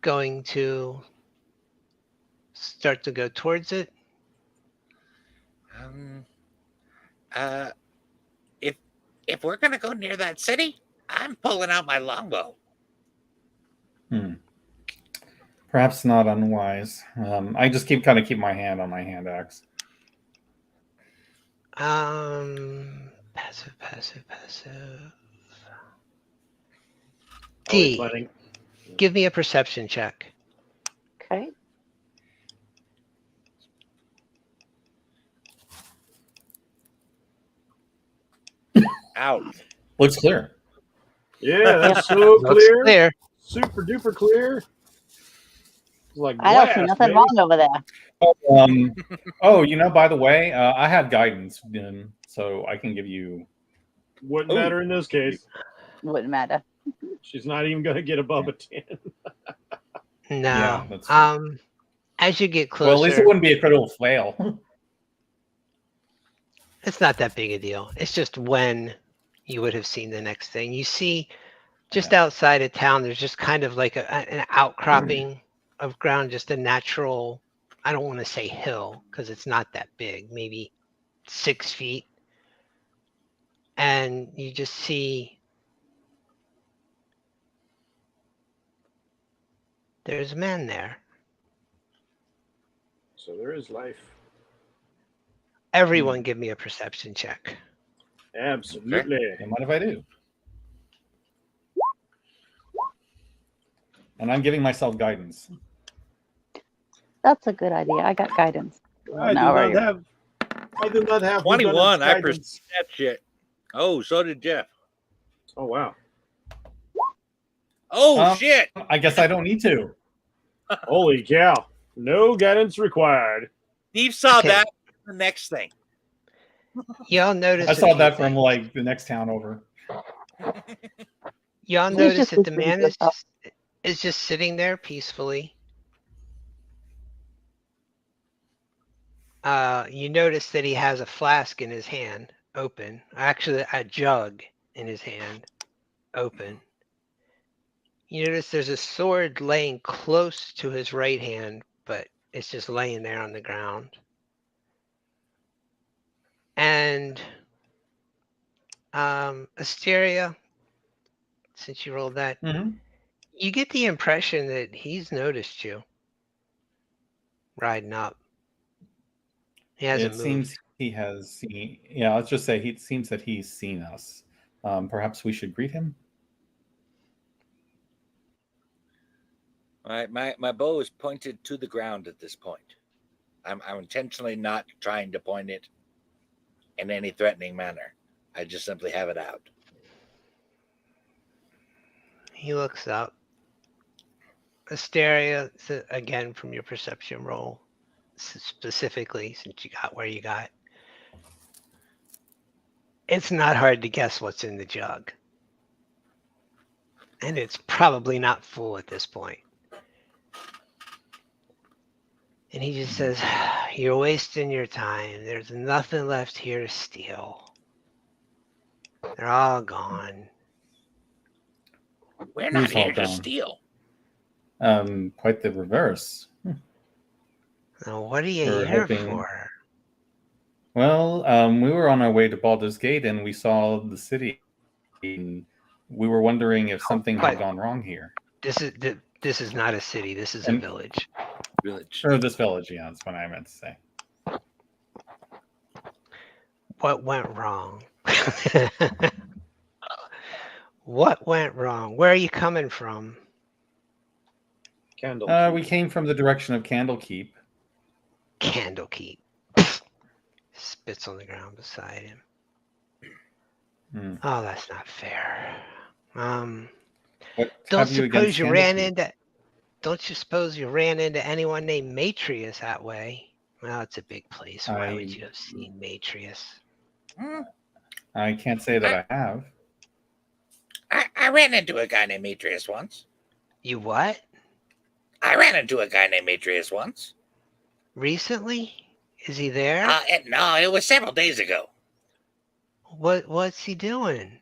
Speaker 1: going to start to go towards it?
Speaker 2: If we're gonna go near that city, I'm pulling out my longbow.
Speaker 3: Perhaps not unwise. I just keep my hand on my hand axe.
Speaker 1: Passive.
Speaker 5: Always
Speaker 1: D,
Speaker 5: planning.
Speaker 1: give me a perception check.
Speaker 4: Okay.
Speaker 2: Out.
Speaker 3: Looks clear.
Speaker 5: Yeah, that's so
Speaker 1: Looks
Speaker 5: clear.
Speaker 1: clear.
Speaker 5: Super duper clear. It's like
Speaker 4: I don't see
Speaker 5: glass,
Speaker 4: nothing
Speaker 5: baby.
Speaker 4: wrong over there.
Speaker 3: Oh, by the way, I have guidance, so I can give you.
Speaker 5: Wouldn't
Speaker 2: Ooh.
Speaker 5: matter in this case.
Speaker 4: Wouldn't matter.
Speaker 5: She's not even going to get above a 10.
Speaker 1: No.
Speaker 3: Yeah, that's true.
Speaker 1: As you get
Speaker 3: Well, at least it
Speaker 1: closer,
Speaker 3: wouldn't be a critical fail.
Speaker 1: It's not that big a deal. It's just when you would have seen the next thing. You see, just outside of town, there's just kind of like an outcropping of ground, just a natural, I don't want to say hill, because it's not that big, maybe 6 feet. And you just see there's a man there.
Speaker 5: So there is life.
Speaker 1: Everyone give me a perception check.
Speaker 5: Absolutely.
Speaker 3: And what if I do? And I'm giving myself guidance.
Speaker 4: That's a good idea. I got guidance.
Speaker 5: I do
Speaker 4: No, right.
Speaker 5: not have
Speaker 2: 21. I
Speaker 5: guidance.
Speaker 2: perceived that shit. Oh, so did Jeff.
Speaker 5: Oh wow.
Speaker 2: Oh shit!
Speaker 3: I guess I don't need to.
Speaker 5: Holy cow. No guidance required.
Speaker 2: Steve saw
Speaker 1: Okay.
Speaker 2: that. The next thing.
Speaker 1: Y'all notice.
Speaker 3: I
Speaker 1: a
Speaker 3: saw
Speaker 1: few
Speaker 3: that from
Speaker 1: things.
Speaker 3: like the next town over.
Speaker 1: Y'all
Speaker 4: He's
Speaker 1: notice
Speaker 4: just
Speaker 1: that the
Speaker 4: listening
Speaker 1: man
Speaker 4: to
Speaker 1: is
Speaker 4: us.
Speaker 1: just sitting there peacefully. You notice that he has a flask in his hand, open. Actually, a jug in his hand, open. You notice there's a sword laying close to his right hand, but it's just laying there on the ground. And Asteria, since you rolled that,
Speaker 3: Mm-hmm.
Speaker 1: you get the impression that he's noticed you riding up. He hasn't
Speaker 3: It
Speaker 1: moved.
Speaker 3: seems he has seen. Yeah, let's just say it seems that he's seen us. Perhaps we should greet him.
Speaker 2: My bow is pointed to the ground at this point. I'm intentionally not trying to point it in any threatening manner. I just simply have it out.
Speaker 1: He looks up. Asteria, again from your perception roll, specifically since you got where you got. It's not hard to guess what's in the jug. And it's probably not full at this point. And he just says, "You're wasting your time. There's nothing left here to steal. They're all gone."
Speaker 2: We're not
Speaker 3: Who's all
Speaker 2: here to
Speaker 3: gone?
Speaker 2: steal.
Speaker 3: Quite the reverse.
Speaker 1: Now, what are you
Speaker 3: We're
Speaker 1: here
Speaker 3: hoping-
Speaker 1: for?
Speaker 3: Well, we were on our way to Baldur's Gate and we saw the city. And we were wondering if something had gone wrong here.
Speaker 1: This is not a city. This is a
Speaker 3: And-
Speaker 1: village.
Speaker 2: Village.
Speaker 3: Or this village, yeah, that's what I meant to say.
Speaker 1: What went wrong? What went wrong? Where are you coming from?
Speaker 5: Candle.
Speaker 3: We came from the direction of Candlekeep.
Speaker 1: Candlekeep. Spits on the ground beside him.
Speaker 3: Hmm.
Speaker 1: Oh, that's not fair.
Speaker 3: What
Speaker 1: Don't
Speaker 3: have you against
Speaker 1: suppose you ran
Speaker 3: Candlekeep?
Speaker 1: into. Don't you suppose you ran into anyone named Matrius that way? Well, it's a big place. Why would you have seen Matrius?
Speaker 3: I can't say that I have.
Speaker 2: I ran into a guy named Matrius once.
Speaker 1: You what?
Speaker 2: I ran into a guy named Matrius once.
Speaker 1: Recently? Is he there?
Speaker 2: No, it was several days ago.
Speaker 1: What's he doing?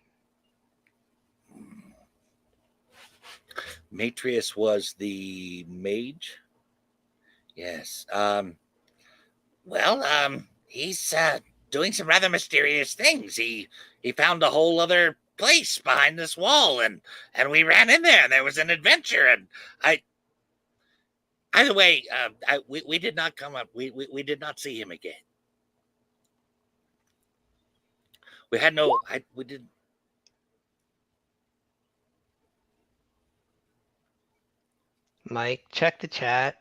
Speaker 2: Matrius was the mage. Yes. He's doing some rather mysterious things. He found a whole other place behind this wall, and we ran in there, and there was an adventure. And either way, we did not come up. We did not see him again. We had no. We didn't.
Speaker 1: Mike, check the chat.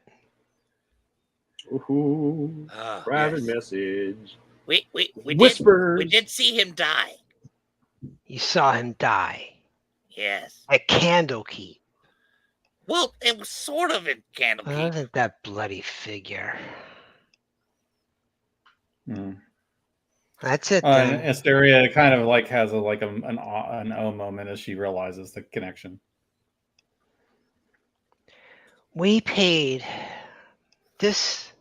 Speaker 5: Ooh, private
Speaker 2: Yes.
Speaker 5: message.
Speaker 2: We
Speaker 5: Whispers.
Speaker 2: we did see him die.
Speaker 1: You saw him die
Speaker 2: Yes.
Speaker 1: at Candlekeep.
Speaker 2: Well, it was sort of in Candlekeep.
Speaker 1: Look at that bloody figure.
Speaker 3: Hmm.
Speaker 1: That's it
Speaker 3: And
Speaker 1: then.
Speaker 3: Asteria kind of like has an oh moment as she realizes the connection.
Speaker 1: We paid this.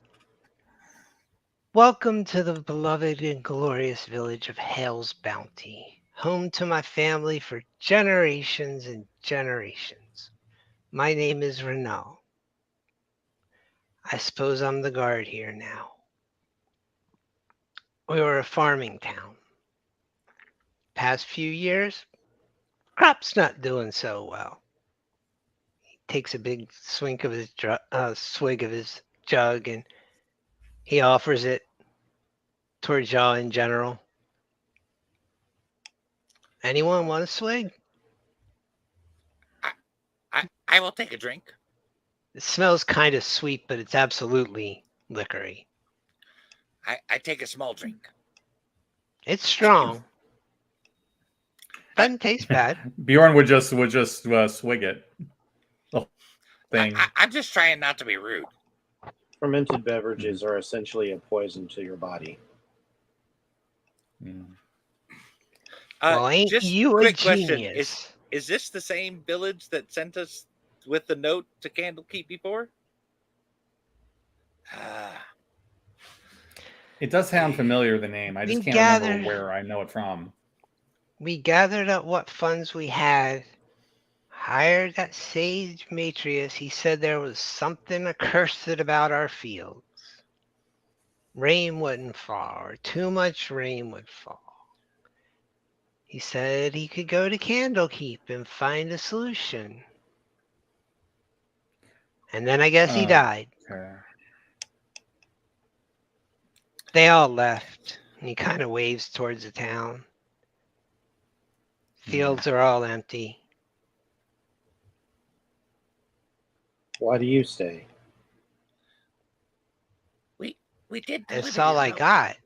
Speaker 1: Welcome to the beloved and glorious village of Hale's Bounty, home to my family for generations and generations. My name is Renault. I suppose I'm the guard here now. We were a farming town. Past few years, crop's not doing so well. He takes a big swig of his jug, and he offers it towards y'all in general. Anyone want a swig?
Speaker 2: I will take a drink.
Speaker 1: It smells kind of sweet, but it's absolutely liquory.
Speaker 2: I take a small drink.
Speaker 1: It's strong. Doesn't taste bad.
Speaker 3: Bjorn would just swig it. The whole thing.
Speaker 2: I'm just trying not to be rude.
Speaker 5: Fermented beverages are essentially a poison to your body.
Speaker 3: Mm.
Speaker 1: Well, ain't
Speaker 2: Just
Speaker 1: you a
Speaker 2: quick question:
Speaker 1: genius?
Speaker 2: Is this the same village that sent us with the note to Candlekeep before?
Speaker 3: It does sound familiar, the name. I just
Speaker 1: We
Speaker 3: can't remember where I know it from.
Speaker 1: We gathered up what funds we had, hired that sage Matrius. He said there was something accursed about our fields. Rain wouldn't fall, or too much rain would fall. He said he could go to Candlekeep and find a solution. And then I guess he died.
Speaker 3: Okay.
Speaker 1: They all left, and he kind of waves towards the town. Fields are all empty.
Speaker 5: Why do you stay?
Speaker 2: We did.
Speaker 1: That's all I got.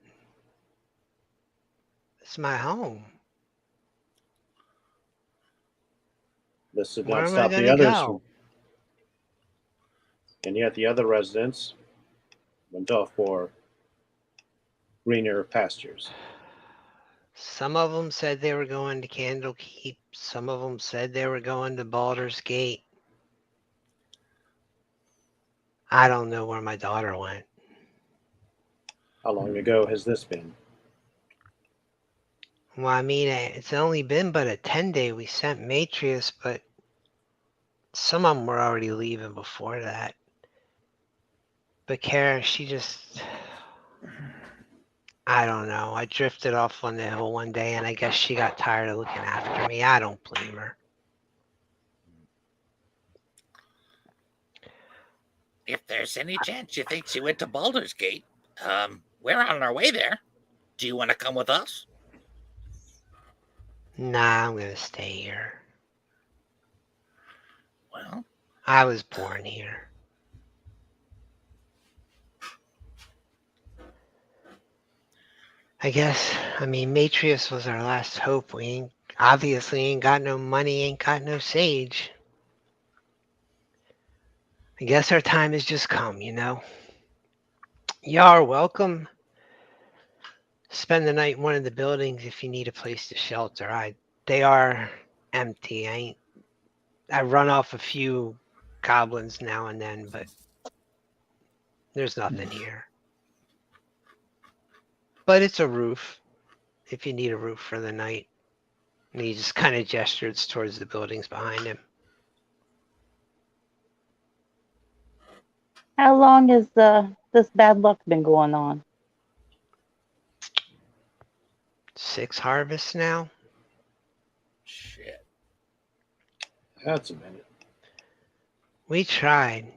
Speaker 1: It's my home.
Speaker 5: This did
Speaker 1: Where
Speaker 5: not
Speaker 1: am I
Speaker 5: stop the
Speaker 1: gonna
Speaker 5: others
Speaker 1: go?
Speaker 5: from. And yet the other residents went off for greener pastures.
Speaker 1: Some of them said they were going to Candlekeep. Some of them said they were going to Baldur's Gate. I don't know where my daughter went.
Speaker 5: How long ago has this been?
Speaker 1: Well, I mean, it's only been but a 10-day we sent Matrius, but some of them were already leaving before that. But Kara, she just... I don't know. I drifted off on the hill one day, and I guess she got tired of looking after me. I don't blame her.
Speaker 2: If there's any chance you think she went to Baldur's Gate, we're on our way there. Do you want to come with us?
Speaker 1: Nah, I'm gonna stay here.
Speaker 2: Well,
Speaker 1: I was born here. I guess, I mean, Matrius was our last hope. We obviously ain't got no money, ain't got no sage. I guess our time has just come, you know? Y'all are welcome. Spend the night in one of the buildings if you need a place to shelter. They are empty. I run off a few goblins now and then, but there's nothing here. But it's a roof if you need a roof for the night. And he just kind of gestures towards the buildings behind him.
Speaker 4: How long has this bad luck been going on?
Speaker 1: 6 harvests now.
Speaker 2: shit.
Speaker 5: That's a minute.
Speaker 1: We tried.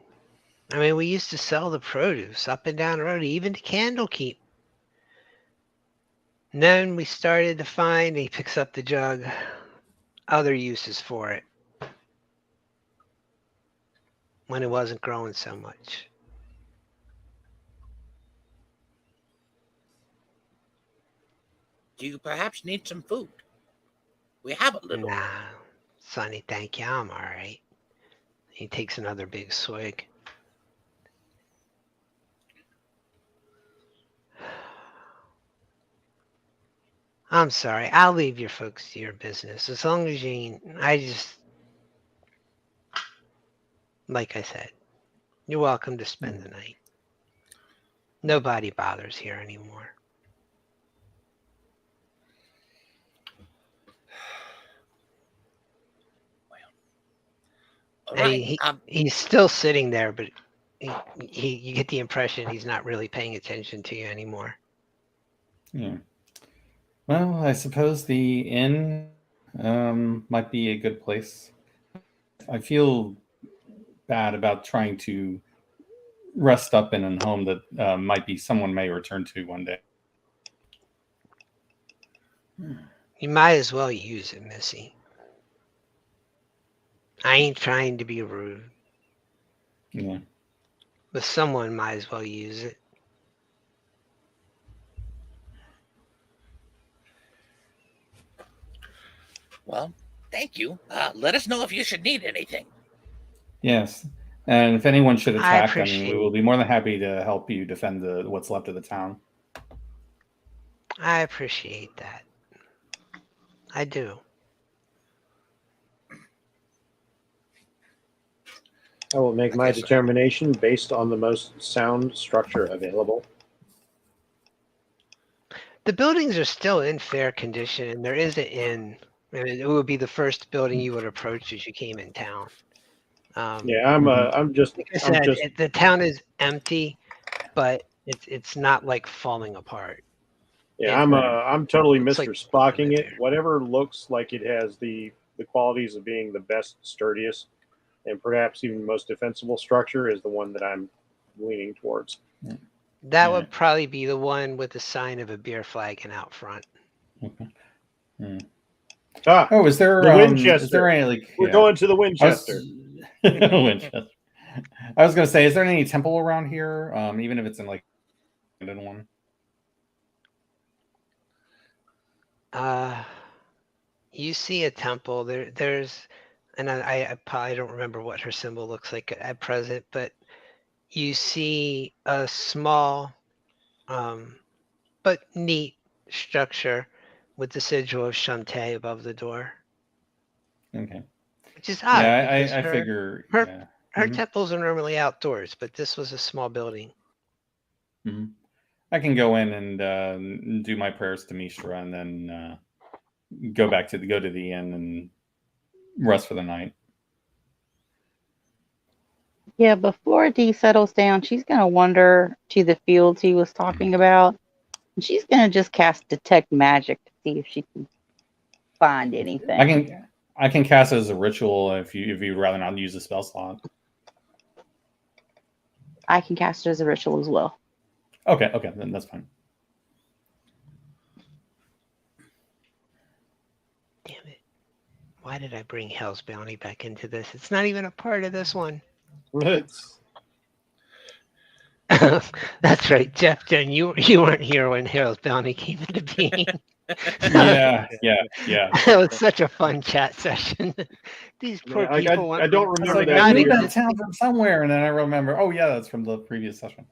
Speaker 1: I mean, we used to sell the produce up and down the road, even to Candlekeep. And then we started to find, he picks up the jug, other uses for it. When it wasn't growing so much.
Speaker 2: Do you perhaps need some food? We have a little.
Speaker 1: Nah, Sonny, thank you. I'm all right. He takes another big swig. I'm sorry. I'll leave your folks to your business. As long as like I said, you're welcome to spend the night. Nobody bothers here anymore.
Speaker 2: All
Speaker 1: And
Speaker 2: right.
Speaker 1: he's still sitting there, but you get the impression he's not really paying attention to you anymore.
Speaker 3: Yeah. Well, I suppose the inn might be a good place. I feel bad about trying to rest up in a home that might be someone may return to one day.
Speaker 1: You might as well use it, Missy. I ain't trying to be rude,
Speaker 3: Yeah.
Speaker 1: but someone might as well use it.
Speaker 2: Well, thank you. Let us know if you should need anything.
Speaker 3: Yes. And if anyone should
Speaker 1: I
Speaker 3: attack, I mean, we
Speaker 1: appreciate
Speaker 3: will be more than happy to help you defend what's left of the town.
Speaker 1: I appreciate that. I do.
Speaker 5: I will make my
Speaker 2: Okay, so-
Speaker 5: determination based on the most sound structure available.
Speaker 1: The buildings are still in fair condition, and there is an inn. And it would be the first building you would approach as you came in town.
Speaker 5: Yeah, I'm just,
Speaker 1: Like I said,
Speaker 5: I'm just,
Speaker 1: the town is empty, but it's not like falling apart.
Speaker 5: yeah, I'm totally
Speaker 1: Looks
Speaker 5: Mr.
Speaker 1: like
Speaker 5: Spocking it.
Speaker 1: there.
Speaker 5: Whatever looks like it has the qualities of being the best, sturdiest, and perhaps even most defensible structure is the one that I'm leaning towards.
Speaker 1: That would probably be the one with the sign of a beer flagon out front.
Speaker 3: Okay. Yeah.
Speaker 5: Ah,
Speaker 3: Oh, is there
Speaker 5: the
Speaker 3: Is
Speaker 5: Winchester.
Speaker 3: there any like?
Speaker 5: We're going to the Winchester.
Speaker 3: Winchester. I was going to say, is there any temple around here? Even if it's in like one.
Speaker 1: You see a temple. There's, and I probably don't remember what her symbol looks like at present, but you see a small, but neat structure with the sigil of Shantae above the door.
Speaker 3: Okay.
Speaker 1: Which is odd.
Speaker 3: Yeah,
Speaker 1: because
Speaker 3: I figure.
Speaker 1: her-
Speaker 3: Yeah.
Speaker 1: Her
Speaker 3: Mhm.
Speaker 1: temples are normally outdoors, but this was a small building.
Speaker 3: Mhm. I can go in and do my prayers to Mishra, and then go to the inn and rest for the night.
Speaker 4: Yeah, before Dee settles down, she's going to wander to the fields he was talking about. And she's going to just cast Detect Magic to see if she can find anything.
Speaker 3: I can cast it as a ritual if you'd rather not use a spell slot.
Speaker 4: I can cast it as a ritual as well.
Speaker 3: Okay, then that's fine.
Speaker 1: Damn it. Why did I bring Hell's Bounty back into this? It's not even a part of this one. That's right, Jeff. Jen, you weren't here when Hell's Bounty came into being.
Speaker 3: Yeah.
Speaker 1: It was such a fun chat session. These poor
Speaker 5: Like,
Speaker 1: people went
Speaker 5: I don't
Speaker 1: from
Speaker 5: remember that.
Speaker 1: not
Speaker 3: I knew that
Speaker 1: existing-
Speaker 3: town from somewhere, and then I remember. Oh yeah, that's from the previous session.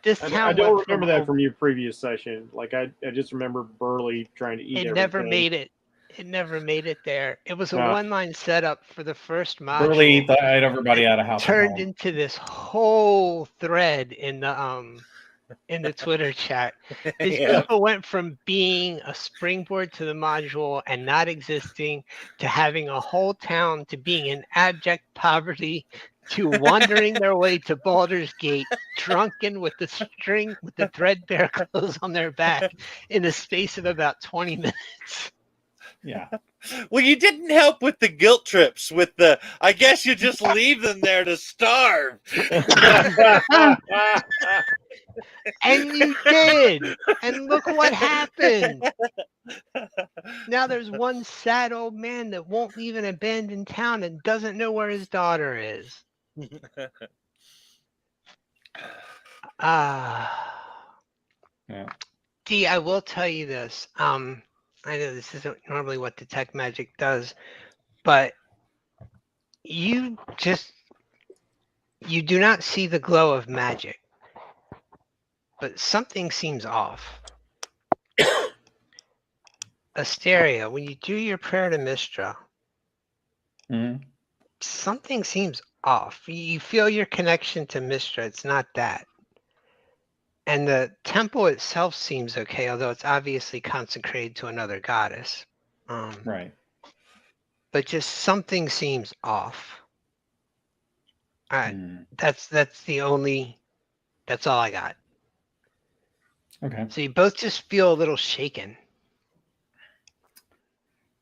Speaker 1: This
Speaker 5: I
Speaker 1: town
Speaker 5: don't
Speaker 1: went
Speaker 5: remember that from your previous session. Like I just remember Burley trying to eat
Speaker 1: It
Speaker 5: everything.
Speaker 1: never made it. It never made it there. It was a
Speaker 5: Ah.
Speaker 1: one-line setup for the first module.
Speaker 3: Burley died everybody out of house.
Speaker 1: Turned into this whole thread in the Twitter chat. These
Speaker 2: Yeah.
Speaker 1: people went from being a springboard to the module and not existing to having a whole town to being in abject poverty to wandering their way to Baldur's Gate, drunken with the threadbare clothes on their back in a space of about 20 minutes.
Speaker 3: Yeah.
Speaker 2: Well, you didn't help with the guilt trips. I guess you just leave them there to starve.
Speaker 1: And you did. And look what happened. Now there's one sad old man that won't leave an abandoned town and doesn't know where his daughter is.
Speaker 3: Yeah.
Speaker 1: Dee, I will tell you this. I know this isn't normally what Detect Magic does, but you do not see the glow of magic, but something seems off. Asteria, when you do your prayer to Mistra,
Speaker 3: Mhm.
Speaker 1: something seems off. You feel your connection to Mistra. It's not that. And the temple itself seems okay, although it's obviously consecrated to another goddess.
Speaker 3: Right.
Speaker 1: But just something seems off. That's all I got.
Speaker 3: Okay.
Speaker 1: So you both just feel a little shaken.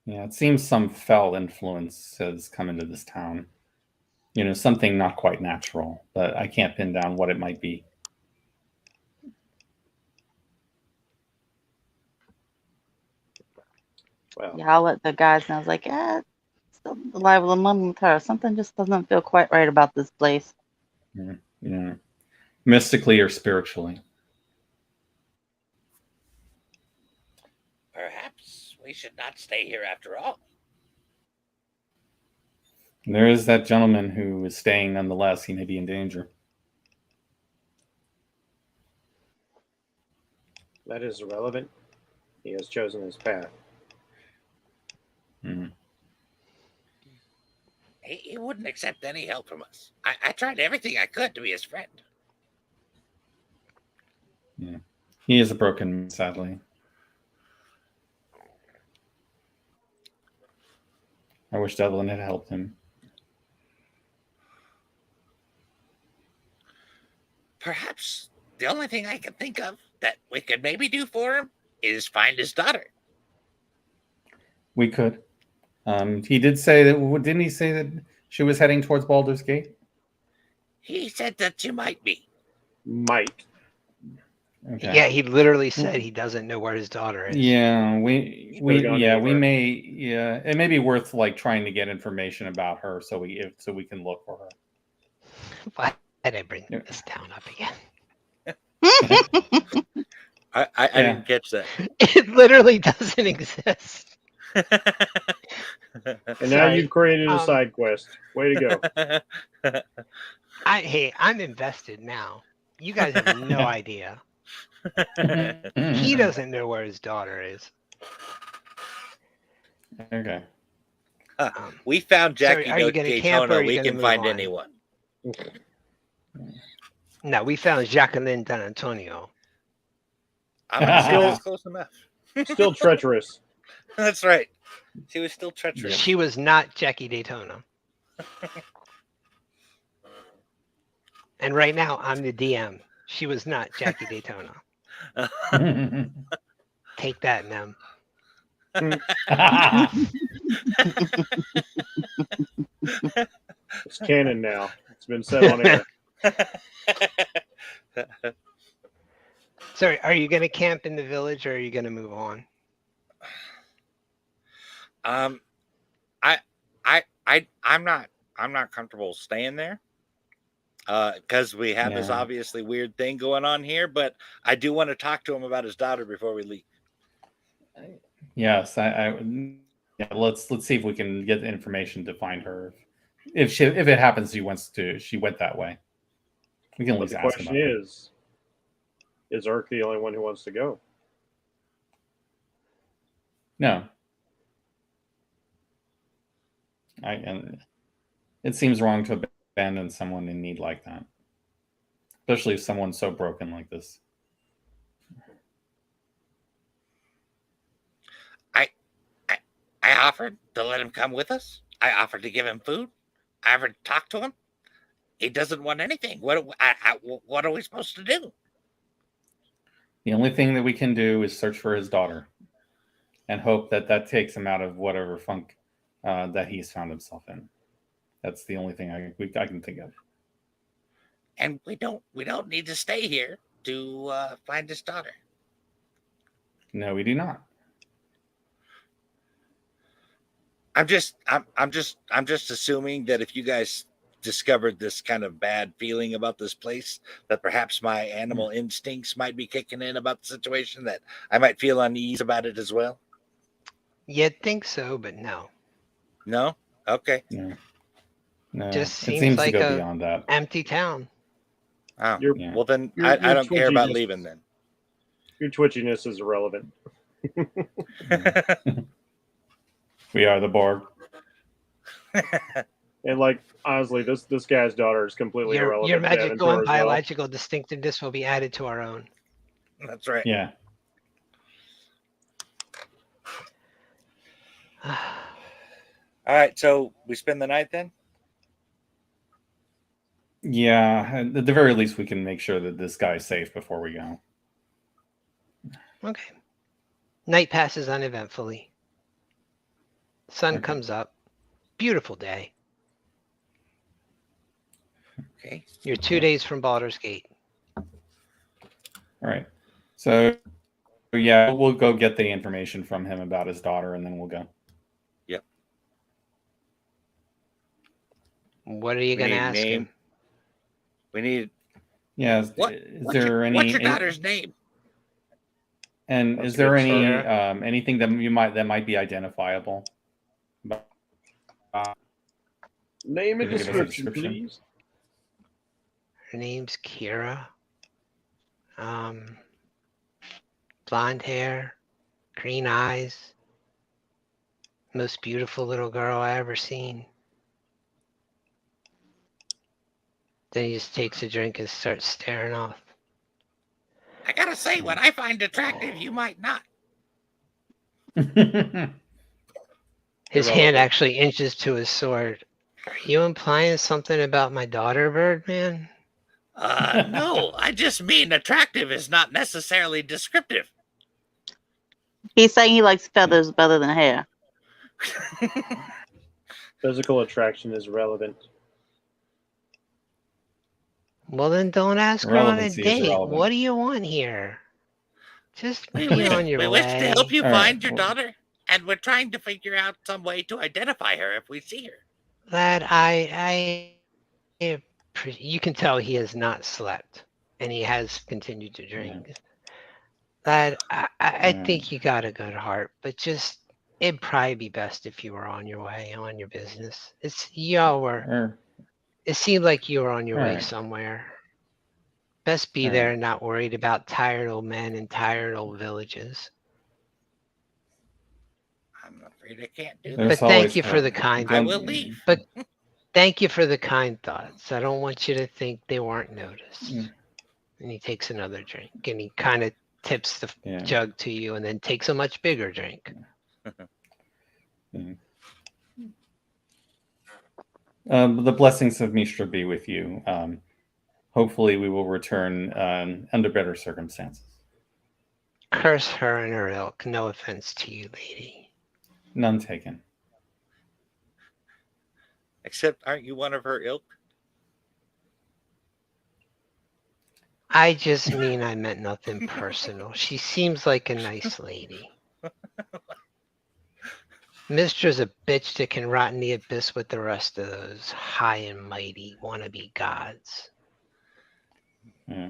Speaker 3: Yeah, it seems some foul influence has come into this town. Something not quite natural, but I can't pin down what it might be.
Speaker 5: Well,
Speaker 4: Yeah, I'll let the guys know. I was like, still alive with a mum with her. Something just doesn't feel quite right about this place.
Speaker 3: Yeah. Mystically or spiritually.
Speaker 2: Perhaps we should not stay here after all.
Speaker 3: There is that gentleman who is staying nonetheless. He may be in danger.
Speaker 5: that is irrelevant. He has chosen his path.
Speaker 2: He wouldn't accept any help from us. I tried everything I could to be his friend.
Speaker 3: Yeah. He is a broken man, sadly. I wish Devlin had helped him.
Speaker 2: Perhaps the only thing I can think of that we could maybe do for him is find his daughter.
Speaker 3: We could. He did say that. Didn't he say that she was heading towards Baldur's Gate?
Speaker 2: He said that you might be.
Speaker 5: Might.
Speaker 3: Okay.
Speaker 1: Yeah, he literally said he doesn't know where his daughter is.
Speaker 3: Yeah, we may. Yeah, it may be worth trying to get information about her so we can look for her.
Speaker 1: Why did I bring this town up again?
Speaker 2: I didn't catch that.
Speaker 1: It literally doesn't exist.
Speaker 5: And now you've created a side quest. Way to go.
Speaker 1: I'm invested now. You guys have no idea. He doesn't know where his daughter is.
Speaker 3: Okay.
Speaker 2: We found Jackie
Speaker 1: are you gonna camp or are
Speaker 2: Daytona.
Speaker 1: you
Speaker 2: We
Speaker 1: gonna
Speaker 2: can
Speaker 1: move
Speaker 2: find
Speaker 1: on?
Speaker 2: anyone.
Speaker 1: No, we found Jacqueline D'Antonio.
Speaker 2: I'm close enough.
Speaker 5: Still treacherous.
Speaker 2: That's right. She was still treacherous.
Speaker 1: She was not Jackie Daytona. And right now, I'm the DM. She was not Jackie Daytona. Take that, Nem.
Speaker 5: It's canon now. It's been set on air.
Speaker 1: So, are you going to camp in the village, or are you going to move on?
Speaker 2: I'm not comfortable staying there. Because we have this obviously weird thing going on here, but I do want to talk to him about his daughter before we leave.
Speaker 3: Yes, let's see if we can get the information to find her. If it happens, she went that way. We can at
Speaker 5: But
Speaker 3: least
Speaker 5: the
Speaker 3: ask
Speaker 5: question
Speaker 3: about it.
Speaker 5: is Urk the only one who wants to go?
Speaker 3: No. And it seems wrong to abandon someone in need like that, especially if someone's so broken like this.
Speaker 2: I offered to let him come with us. I offered to give him food. I offered to talk to him. He doesn't want anything. What are we supposed to do?
Speaker 3: The only thing that we can do is search for his daughter and hope that takes him out of whatever funk that he's found himself in. That's the only thing I can think of.
Speaker 2: And we don't need to stay here to find his daughter.
Speaker 3: No, we do not.
Speaker 2: I'm just assuming that if you guys discovered this kind of bad feeling about this place, that perhaps my animal instincts might be kicking in about the situation, that I might feel unease about it as well.
Speaker 1: You'd think so, but no.
Speaker 2: No? Okay.
Speaker 3: No.
Speaker 1: Just
Speaker 3: it
Speaker 1: seems
Speaker 3: seems
Speaker 1: like
Speaker 3: to go
Speaker 1: a
Speaker 3: beyond that.
Speaker 1: empty town.
Speaker 2: Oh, well then I don't care about leaving then.
Speaker 5: Your twitchiness is irrelevant.
Speaker 3: We are the Borg.
Speaker 5: And like honestly, this guy's daughter is completely irrelevant.
Speaker 1: Your
Speaker 5: to
Speaker 1: magical
Speaker 5: Aventur
Speaker 1: and
Speaker 5: as well.
Speaker 1: biological distinctiveness will be added to our own.
Speaker 2: That's right.
Speaker 3: Yeah.
Speaker 2: All right, so we spend the night then?
Speaker 3: Yeah. At the very least, we can make sure that this guy's safe before we go.
Speaker 1: Okay. Night passes uneventfully. Sun
Speaker 3: Okay.
Speaker 1: comes up. Beautiful day.
Speaker 2: Okay.
Speaker 1: You're 2 days from Baldur's Gate.
Speaker 3: All right. So, yeah, we'll go get the information from him about his daughter, and then we'll go.
Speaker 2: Yep.
Speaker 1: What are you going to ask him?
Speaker 2: We need.
Speaker 3: Yeah. Is there
Speaker 2: What's your daughter's name?
Speaker 3: And
Speaker 5: That's
Speaker 3: is there
Speaker 5: good,
Speaker 3: any
Speaker 1: sir.
Speaker 3: anything that might be identifiable?
Speaker 5: Name and
Speaker 3: Can you give us a
Speaker 5: description,
Speaker 3: description?
Speaker 5: please.
Speaker 1: Her name's Kira. Blonde hair, green eyes. Most beautiful little girl I ever seen. Then he just takes a drink and starts staring off.
Speaker 2: I gotta say, what I find attractive, you might not.
Speaker 1: His hand
Speaker 5: Irrelevant.
Speaker 1: actually inches to his sword. Are you implying something about my daughter, Birdman?
Speaker 2: No, I just mean attractive is not necessarily descriptive.
Speaker 4: He's saying he likes feathers better than hair.
Speaker 5: Physical attraction is relevant.
Speaker 1: Well, then don't ask her on a
Speaker 3: Relevancy is
Speaker 1: date.
Speaker 3: irrelevant.
Speaker 1: What do you want here? Just
Speaker 2: We
Speaker 1: be
Speaker 2: wish,
Speaker 1: on your
Speaker 2: we
Speaker 1: way.
Speaker 2: wish to help you
Speaker 3: All right,
Speaker 2: find your
Speaker 3: well-
Speaker 2: daughter, and we're trying to figure out some way to identify her if we see her.
Speaker 1: Lad, you can tell he has not slept, and he has continued to drink. Lad, I think you got a good heart, but just it'd probably be best if you were on your way, on your business. It seemed like you were on your way
Speaker 3: Alright.
Speaker 1: somewhere. Best be
Speaker 3: All
Speaker 1: there
Speaker 3: right.
Speaker 1: and not worried about tired old men and tired old villages.
Speaker 2: I'm afraid I can't do that.
Speaker 3: There's
Speaker 1: But thank
Speaker 3: always
Speaker 1: you for the
Speaker 3: hope.
Speaker 1: kind.
Speaker 2: I will leave.
Speaker 1: But thank you for the kind thoughts. I don't want you to think they weren't noticed.
Speaker 3: Mm.
Speaker 1: And he takes another drink, and he kind of tips the
Speaker 3: Yeah.
Speaker 1: jug to you, and then takes a much bigger drink.
Speaker 3: The blessings of Mishra be with you. Hopefully, we will return under better circumstances.
Speaker 1: Curse her and her ilk. No offense to you, lady.
Speaker 3: None taken.
Speaker 2: Except, aren't you one of her ilk?
Speaker 1: I just mean I meant nothing personal. She seems like a nice lady. Mistra's a bitch that can rot in the abyss with the rest of those high and mighty wannabe gods.
Speaker 3: Yeah.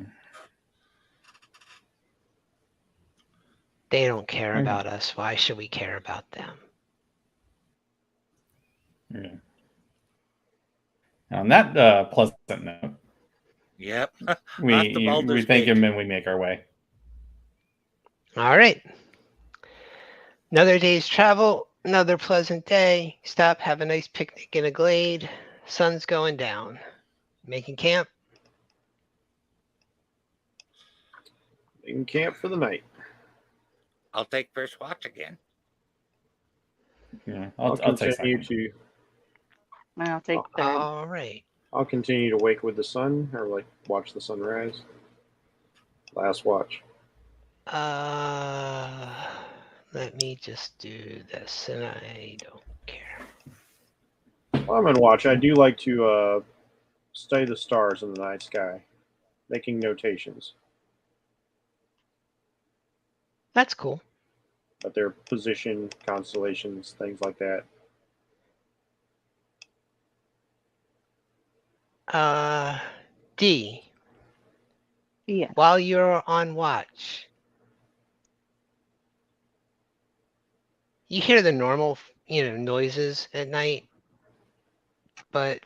Speaker 1: They don't care
Speaker 3: Okay.
Speaker 1: about us. Why should we care about them?
Speaker 3: Yeah. On that pleasant note,
Speaker 2: Yep.
Speaker 3: we
Speaker 2: Off to Baldur's
Speaker 3: thank
Speaker 2: Gate.
Speaker 3: him and we make our way.
Speaker 1: All right. Another day's travel, another pleasant day. Stop, have a nice picnic in a glade. Sun's going down. Making camp.
Speaker 5: In camp for the night.
Speaker 2: I'll take first watch again.
Speaker 3: Yeah,
Speaker 5: I'll
Speaker 3: I'll take
Speaker 5: continue
Speaker 3: second.
Speaker 5: to.
Speaker 4: I'll take third.
Speaker 1: All right.
Speaker 5: I'll continue to wake with the sun, or like watch the sunrise. Last watch.
Speaker 1: Let me just do this, and I don't care.
Speaker 5: While I'm on watch, I do like to study the stars in the night sky, making notations
Speaker 1: That's cool.
Speaker 5: about their position, constellations, things like that.
Speaker 1: D,
Speaker 4: Yeah.
Speaker 1: while you're on watch, you hear the normal, noises at night, but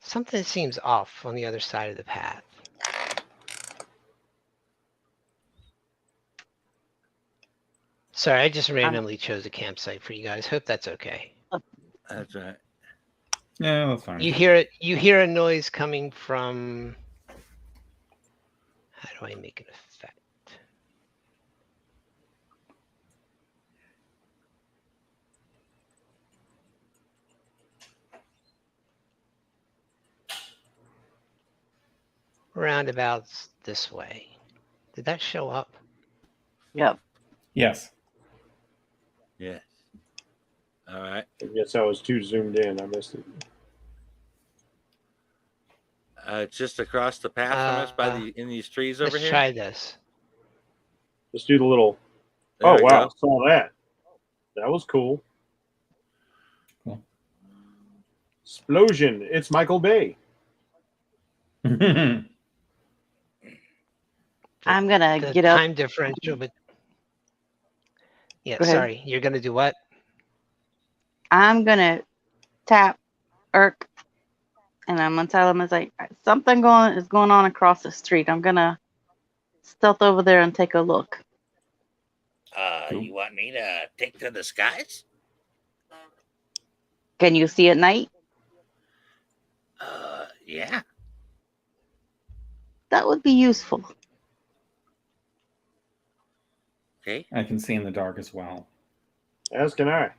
Speaker 1: something seems off on the other side of the path. Sorry, I just randomly chose a campsite for you guys. Hope that's okay.
Speaker 2: That's right.
Speaker 3: Yeah, that's fine.
Speaker 1: You hear it. You hear a noise coming from. How do I make an effect? Roundabouts this way. Did that show up?
Speaker 4: Yep.
Speaker 3: Yes.
Speaker 2: Yes. All right.
Speaker 5: I guess I was too zoomed in. I missed it.
Speaker 2: Just across the path from us by in these trees over
Speaker 1: Let's
Speaker 2: here.
Speaker 1: try this.
Speaker 5: Let's do the little.
Speaker 2: There
Speaker 5: Oh
Speaker 2: we
Speaker 5: wow!
Speaker 2: go.
Speaker 5: Saw that. That was cool.
Speaker 3: Cool.
Speaker 5: Explosion! It's Michael Bay.
Speaker 4: I'm gonna
Speaker 1: The
Speaker 4: get up.
Speaker 1: time differential, but yeah,
Speaker 4: Go ahead.
Speaker 1: sorry. You're gonna do what?
Speaker 4: I'm gonna tap Irk, and I'm gonna tell him it's like something is going on across the street. I'm gonna stealth over there and take a look.
Speaker 3: Cool.
Speaker 2: You want me to take to the skies?
Speaker 4: Can you see at night?
Speaker 2: Yeah.
Speaker 4: That would be useful.
Speaker 2: Okay.
Speaker 3: I can see in the dark as well.
Speaker 5: As can I.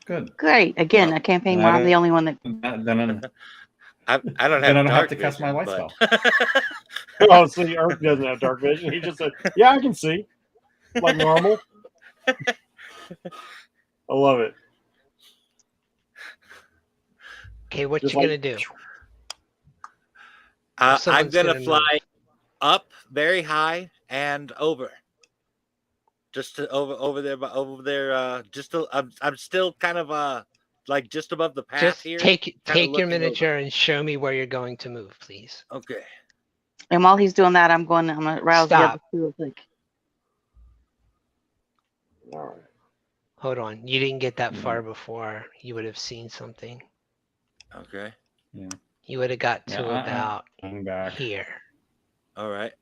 Speaker 3: Good.
Speaker 4: Great. Again,
Speaker 2: Well,
Speaker 4: a campaign where I'm the only one that.
Speaker 3: Then
Speaker 2: I don't have.
Speaker 3: Then I don't have
Speaker 2: dark
Speaker 3: to cast my
Speaker 2: vision,
Speaker 3: light
Speaker 2: but-
Speaker 5: Oh, see, Eric doesn't have dark vision. He just said, "Yeah, I can see, like normal." I love it.
Speaker 1: Okay, what
Speaker 5: Just
Speaker 1: you
Speaker 5: like-
Speaker 1: gonna do?
Speaker 2: I'm
Speaker 1: Someone's
Speaker 2: gonna
Speaker 1: gonna
Speaker 2: fly
Speaker 1: move.
Speaker 2: up very high and over. Just to, over there. Just to, I'm still kind of like just above the path
Speaker 1: Just
Speaker 2: here.
Speaker 1: take your
Speaker 2: looking over.
Speaker 1: miniature and show me where you're going to move, please.
Speaker 2: Okay.
Speaker 4: And while he's doing that, I'm gonna rouse the other
Speaker 1: Stop.
Speaker 4: two. Like,
Speaker 5: All right.
Speaker 1: Hold on. You didn't get that
Speaker 3: Mhm.
Speaker 1: far before. You would have seen something.
Speaker 2: Okay.
Speaker 3: Yeah.
Speaker 1: You would have got to
Speaker 3: Yeah,
Speaker 1: about
Speaker 3: I'm back.
Speaker 1: here.
Speaker 2: All right.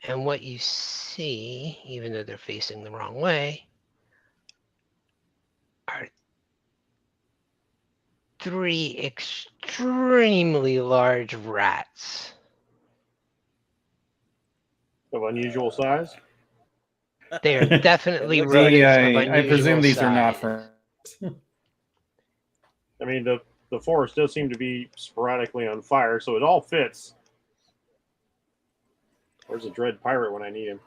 Speaker 1: And what you see, even though they're facing the wrong way, are three extremely large rats.
Speaker 5: Of unusual size.
Speaker 1: They are definitely
Speaker 2: looks
Speaker 1: rodents
Speaker 2: like-
Speaker 1: of
Speaker 3: I
Speaker 1: unusual
Speaker 3: presume these are not
Speaker 1: size.
Speaker 3: for.
Speaker 5: I mean, the forest does seem to be sporadically on fire, so it all fits. Where's the Dread Pirate when I need him?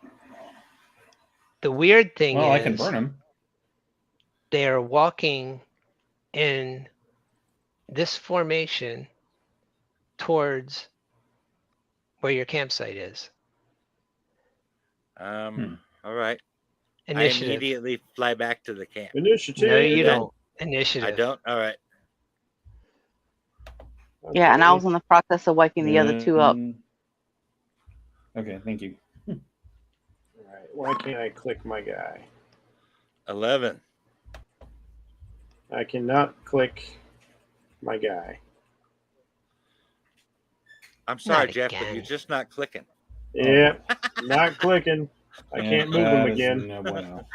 Speaker 1: The weird thing
Speaker 3: Well,
Speaker 1: is,
Speaker 3: I can burn them.
Speaker 1: they are walking in this formation towards where your campsite is.
Speaker 2: All right. I
Speaker 1: Initiative.
Speaker 2: immediately fly back to the camp.
Speaker 5: Initiative.
Speaker 1: No, you
Speaker 2: Yeah.
Speaker 1: don't. Initiative.
Speaker 2: I don't. All right.
Speaker 4: yeah, and I
Speaker 5: Okay.
Speaker 4: was in the process of waking the other two up.
Speaker 3: Okay, thank you.
Speaker 5: All right. Why can't I click my guy?
Speaker 2: 11.
Speaker 5: I cannot click my guy.
Speaker 2: I'm sorry,
Speaker 1: Not
Speaker 2: Jeff, but
Speaker 1: again.
Speaker 2: you're just not clicking.
Speaker 5: Yep, not clicking. I
Speaker 3: Yeah,
Speaker 5: can't move him
Speaker 3: that is
Speaker 5: again.
Speaker 3: no bueno.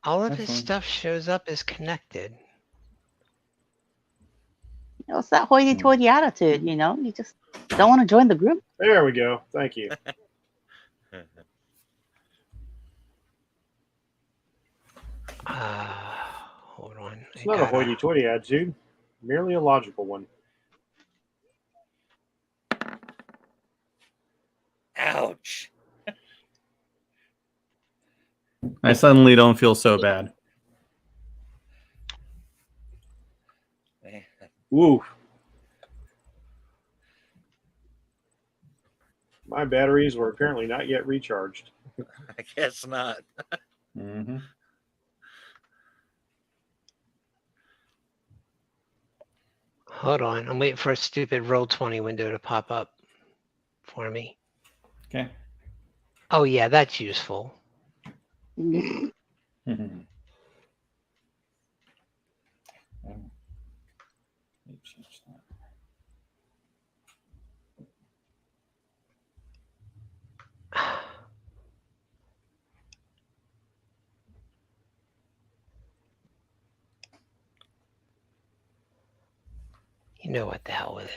Speaker 1: All of
Speaker 3: That's
Speaker 1: his
Speaker 3: fine.
Speaker 1: stuff shows up as connected.
Speaker 4: You know, it's that hoity-toity attitude. You know, you just don't want to join the group.
Speaker 5: There we go. Thank you.
Speaker 1: Hold on.
Speaker 5: It's not a hoity-toity attitude, merely a logical one.
Speaker 2: Ouch.
Speaker 3: I suddenly don't feel so bad.
Speaker 5: Woo. My batteries were apparently not yet recharged.
Speaker 2: I guess not.
Speaker 3: Mm-hmm.
Speaker 1: Hold on. I'm waiting for a stupid Roll20 window to pop up for me.
Speaker 3: Okay.
Speaker 1: Oh, yeah, that's useful.
Speaker 3: Mhm. Oh. Let me change that.
Speaker 1: You know what the hell with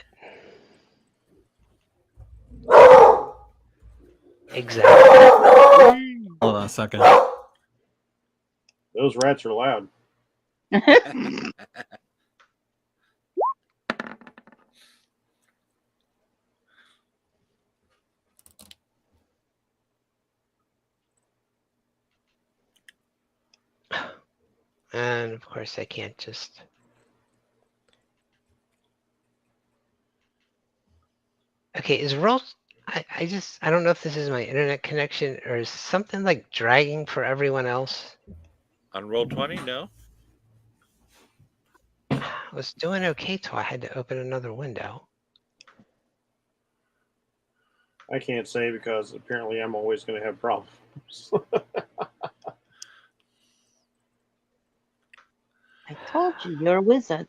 Speaker 1: it. Exactly.
Speaker 6: Hold on a second.
Speaker 5: Those rats are loud.
Speaker 1: And of course I can't just... Okay, is roll... I don't know if this is my internet connection or is something like dragging for everyone else.
Speaker 2: On Roll20, no.
Speaker 1: I was doing okay till I had to open another window.
Speaker 5: I can't say because apparently I'm always going to have problems.
Speaker 4: I told you, you're a wizard.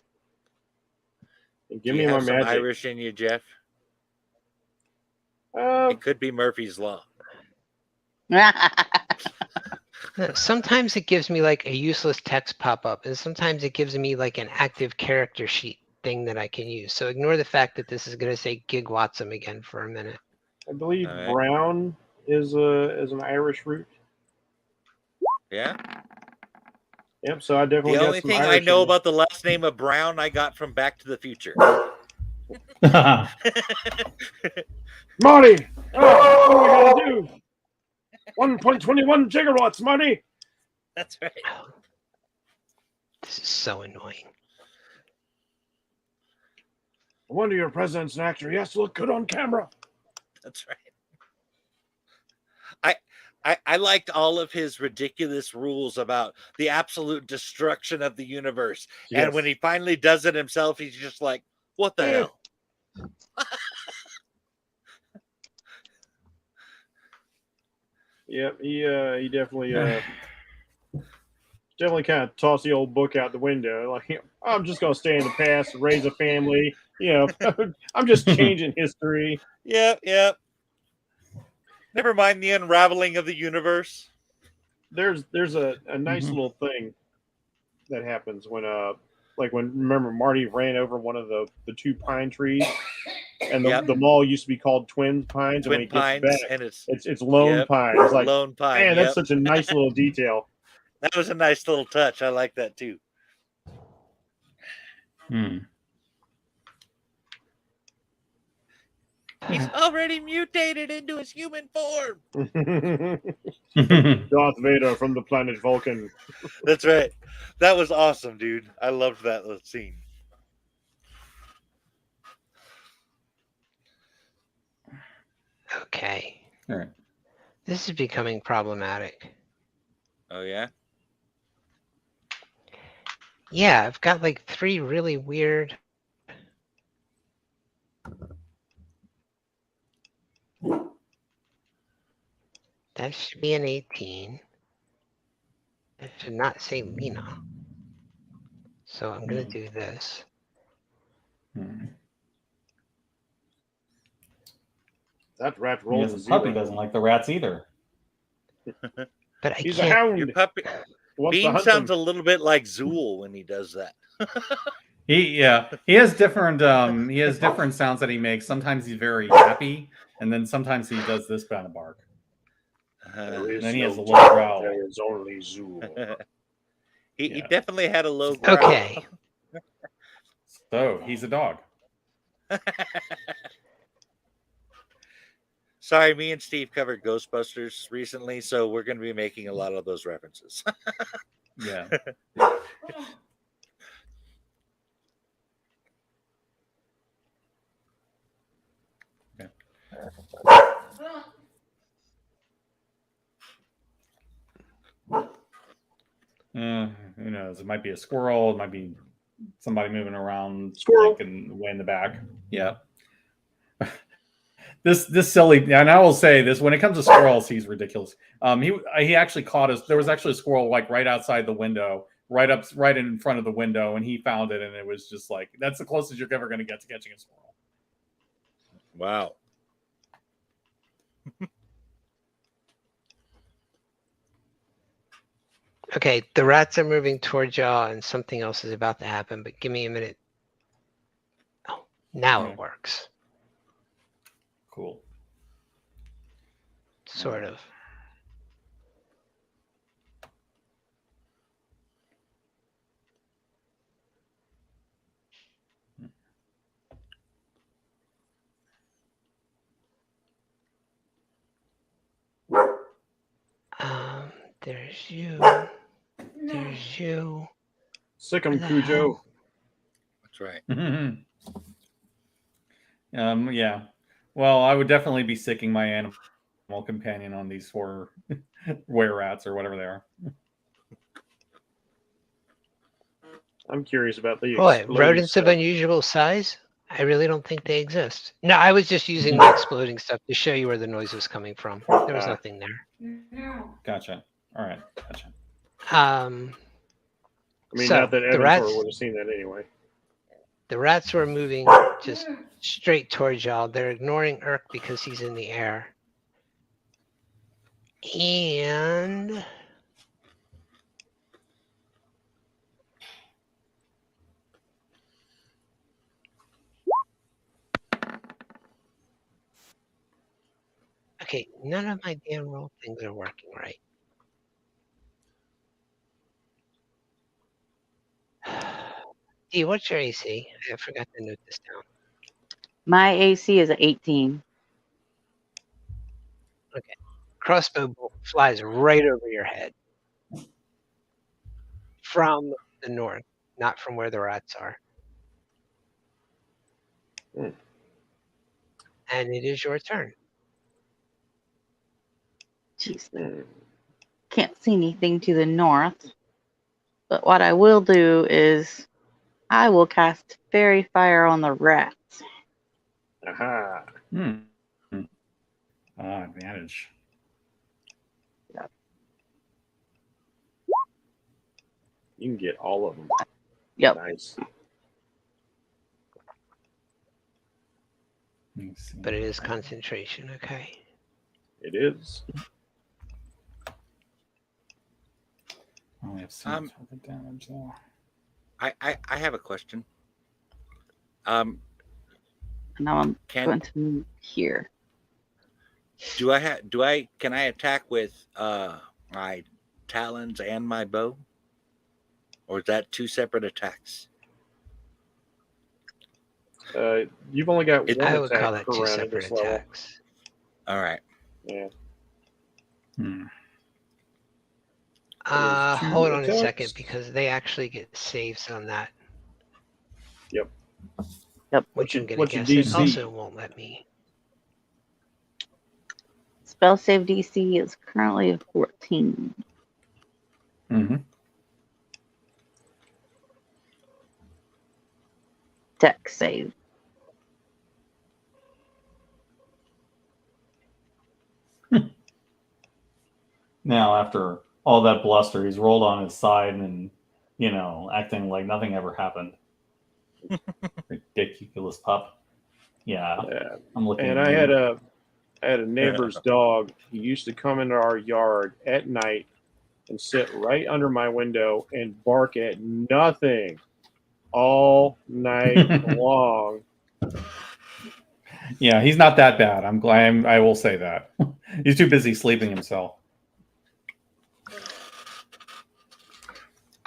Speaker 5: Give
Speaker 2: Do
Speaker 5: me
Speaker 2: you
Speaker 5: my
Speaker 2: have some
Speaker 5: magic.
Speaker 2: Irish in you, Jeff?
Speaker 5: Uh,
Speaker 2: It could be Murphy's Law.
Speaker 1: Sometimes it gives me like a useless text pop-up, and sometimes it gives me like an active character sheet thing that I can use. So ignore the fact that this is going to say Gig Watson again for a minute.
Speaker 5: I believe
Speaker 2: All right.
Speaker 5: brown is an Irish root.
Speaker 2: Yeah.
Speaker 5: Yep. So I definitely
Speaker 2: The
Speaker 5: got
Speaker 2: only
Speaker 5: some
Speaker 2: thing
Speaker 5: Irish
Speaker 2: I know
Speaker 5: in me.
Speaker 2: about the last name of Brown I got from Back to the Future.
Speaker 5: Marty, what am I gonna do? 1.21 gigawatts, Marty.
Speaker 2: That's right.
Speaker 1: Oh, this is so annoying.
Speaker 5: I wonder your president's an actor. He has to look good on camera.
Speaker 2: That's right. I liked all of his ridiculous rules about the absolute destruction of the universe.
Speaker 5: Yes.
Speaker 2: And when he finally does it himself, he's just like, what the hell?
Speaker 5: Yep, he definitely definitely kind of tossed the old book out the window. Like, I'm just gonna stay in the past, raise a family. You know, I'm just changing history.
Speaker 2: Yep. Never mind the unraveling of the universe.
Speaker 5: There's a nice little thing that happens when remember Marty ran over one of the two pine trees, and the mall used to be called Twin Pines, and when he
Speaker 2: Twin
Speaker 5: gets
Speaker 2: Pines,
Speaker 5: back,
Speaker 2: and
Speaker 5: it's Lone Pine. It's like,
Speaker 2: Lone Pine.
Speaker 5: man, that's such a nice little detail.
Speaker 2: That was a nice little touch. I like that too. He's already mutated into his human form.
Speaker 5: Darth Vader from the planet Vulcan.
Speaker 2: That's right. That was awesome, dude. I loved that little scene.
Speaker 1: Okay.
Speaker 3: All right.
Speaker 1: This is becoming problematic.
Speaker 2: Oh, yeah?
Speaker 1: Yeah, I've got like 3 really weird... That should be an 18. It should not say Lena. So I'm going to do this.
Speaker 5: That rat rolls a
Speaker 3: His
Speaker 5: zero.
Speaker 3: puppy doesn't like the rats either.
Speaker 1: But I
Speaker 5: He's a
Speaker 1: can't...
Speaker 5: hound.
Speaker 2: Your puppy
Speaker 5: Wants to
Speaker 2: Bean
Speaker 5: hunt
Speaker 2: sounds
Speaker 5: them.
Speaker 2: a little bit like Zool when he does that.
Speaker 3: He has different sounds that he makes. Sometimes he's very happy, and then sometimes he does this kind of bark.
Speaker 5: There is
Speaker 3: then he has
Speaker 5: no
Speaker 3: a low growl.
Speaker 5: There is only Zool.
Speaker 2: He definitely had a low growl.
Speaker 1: Okay.
Speaker 3: So he's a dog.
Speaker 2: Sorry, me and Steve covered Ghostbusters recently, so we're going to be making a lot of those references.
Speaker 3: Yeah. Who knows? It might be a squirrel. It might be somebody moving around,
Speaker 5: Squirrel.
Speaker 3: way in the back. Yeah. This silly, and I will say this: when it comes to squirrels, he's ridiculous. He actually caught us. There was actually a squirrel like right outside the window, right in front of the window, and he found it, and it was just like that's the closest you're ever going to get to catching a squirrel.
Speaker 2: Wow.
Speaker 1: Okay, the rats are moving towards y'all and something else is about to happen, but give me a minute. Oh. Now
Speaker 3: Yeah.
Speaker 1: it works.
Speaker 3: Cool.
Speaker 1: Sort of. There's you. There's you.
Speaker 5: Sick 'em,
Speaker 1: Where the
Speaker 5: Cujo.
Speaker 1: hell?
Speaker 2: That's right.
Speaker 3: Yeah. Well, I would definitely be sicking my animal companion on these 4 were rats or whatever they are.
Speaker 5: I'm curious about the
Speaker 1: Boy,
Speaker 5: exploding
Speaker 1: rodents of
Speaker 5: stuff.
Speaker 1: unusual size? I really don't think they exist. No, I was just using the exploding stuff to show you where the noise was coming from. There was nothing there.
Speaker 3: Gotcha. All right. Gotcha.
Speaker 5: I mean,
Speaker 1: So,
Speaker 5: not that
Speaker 1: the
Speaker 5: Evantor
Speaker 1: rats,
Speaker 5: would have seen that anyway.
Speaker 1: the rats were moving just straight towards y'all. They're ignoring Urk because he's in the air. And okay, none of my damn roll things are working right. D, what's your AC? I forgot to note this down.
Speaker 4: My AC is 18.
Speaker 1: Crossbow bolt flies right over your head from the north, not from where the rats are.
Speaker 5: Hmm.
Speaker 1: And it is your turn.
Speaker 4: Jeez,
Speaker 5: Hmm.
Speaker 4: can't see anything to the north. But what I will do is I will cast Fairy Fire on the rats.
Speaker 5: Aha.
Speaker 3: Advantage.
Speaker 5: You can get all of them.
Speaker 4: Yep.
Speaker 5: Nice.
Speaker 3: Let's see.
Speaker 1: But it is concentration, okay.
Speaker 5: It is.
Speaker 3: I only have single target damage though.
Speaker 2: I have a question.
Speaker 4: Now I'm
Speaker 2: Can
Speaker 4: going to move here.
Speaker 2: can I attack with my talons and my bow? Or is that 2 separate attacks?
Speaker 5: You've only got one
Speaker 1: I would call
Speaker 5: attack
Speaker 1: that
Speaker 5: per
Speaker 1: 2
Speaker 5: round at
Speaker 1: separate
Speaker 5: this level.
Speaker 1: attacks.
Speaker 2: All right.
Speaker 5: Yeah.
Speaker 3: Hmm.
Speaker 5: There's 2
Speaker 1: Hold on a
Speaker 5: attacks.
Speaker 1: second because they actually get saves on that.
Speaker 5: Yep.
Speaker 4: Yep.
Speaker 1: Which I'm going to
Speaker 5: what's your
Speaker 1: guess it
Speaker 5: DC?
Speaker 1: also won't let me.
Speaker 4: Spell save DC is currently a 14.
Speaker 3: Mm-hmm.
Speaker 4: Deck save.
Speaker 3: Now, after all that bluster, he's rolled on his side and, acting like nothing ever happened. Ridiculous pup. Yeah,
Speaker 5: Yeah.
Speaker 3: I'm looking
Speaker 5: And
Speaker 3: at
Speaker 5: I
Speaker 3: you.
Speaker 5: had a neighbor's dog. He used to come into our yard at night and sit right under my window and bark at nothing all night long.
Speaker 3: Yeah, he's not that bad. I'm glad. I will say that. He's too busy sleeping himself.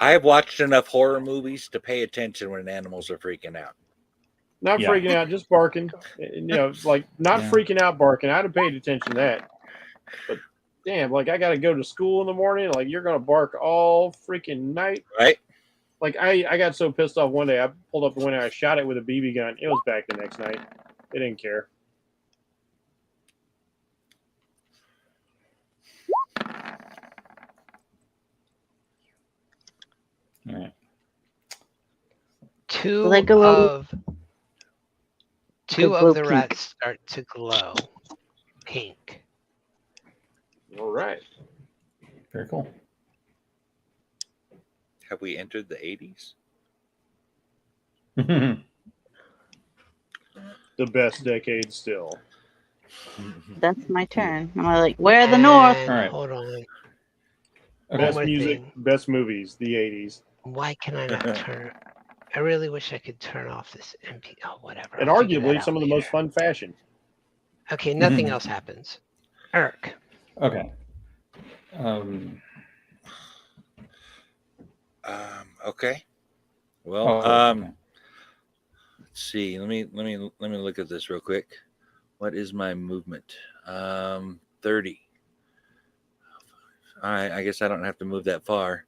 Speaker 2: I have watched enough horror movies to pay attention when animals are freaking out.
Speaker 5: Not
Speaker 3: Yeah.
Speaker 5: freaking out, just barking. Like not
Speaker 3: Yeah.
Speaker 5: freaking out barking. I'd have paid attention to that. But damn, like I got to go to school in the morning. Like you're going to bark all freaking night.
Speaker 2: Right?
Speaker 5: Like I got so pissed off one day. I pulled up the window. I shot it with a BB gun. It was back the next night. They didn't care.
Speaker 3: All right.
Speaker 1: Two
Speaker 4: So they glow-
Speaker 1: of the
Speaker 4: pink.
Speaker 1: rats start to glow pink.
Speaker 5: All right.
Speaker 3: Very cool.
Speaker 2: Have we entered the 80s?
Speaker 5: The best decade still.
Speaker 4: That's my turn. I'm like, where the north?
Speaker 1: And
Speaker 3: All right.
Speaker 1: hold on.
Speaker 3: Okay.
Speaker 5: Best
Speaker 1: more
Speaker 5: music,
Speaker 1: thing.
Speaker 5: best movies, the 80s.
Speaker 1: Why can I not turn? I really wish I could turn off this MP. Oh, whatever.
Speaker 5: And
Speaker 1: I'll figure that
Speaker 5: arguably
Speaker 1: out
Speaker 5: some of the most
Speaker 1: later.
Speaker 5: fun fashion.
Speaker 1: Okay, nothing else happens. Urk.
Speaker 3: Okay.
Speaker 2: Okay. Well,
Speaker 3: okay.
Speaker 2: let's see. Let me look at this real quick. What is my movement? 30. All right. I guess I don't have to move that far.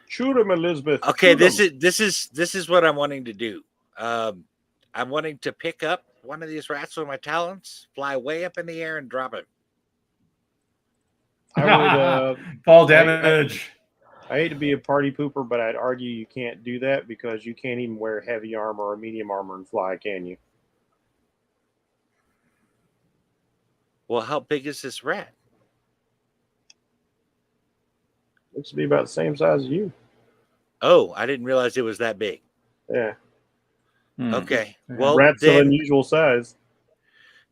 Speaker 5: Shoot him, Elizabeth.
Speaker 2: Okay.
Speaker 5: Shoot
Speaker 2: This is what I'm wanting to do. I'm wanting to pick up one of these rats with my talons, fly way up in the air, and drop it.
Speaker 5: I would
Speaker 3: fall damage.
Speaker 5: I hate to be a party pooper, but I'd argue you can't do that because you can't even wear heavy armor or medium armor and fly, can you?
Speaker 2: Well, how big is this rat?
Speaker 5: Looks to be about the same size as you.
Speaker 2: Oh, I didn't realize it was that big.
Speaker 5: Yeah.
Speaker 2: Okay.
Speaker 3: Yeah.
Speaker 2: Well,
Speaker 5: Rats of
Speaker 2: then,
Speaker 5: unusual size.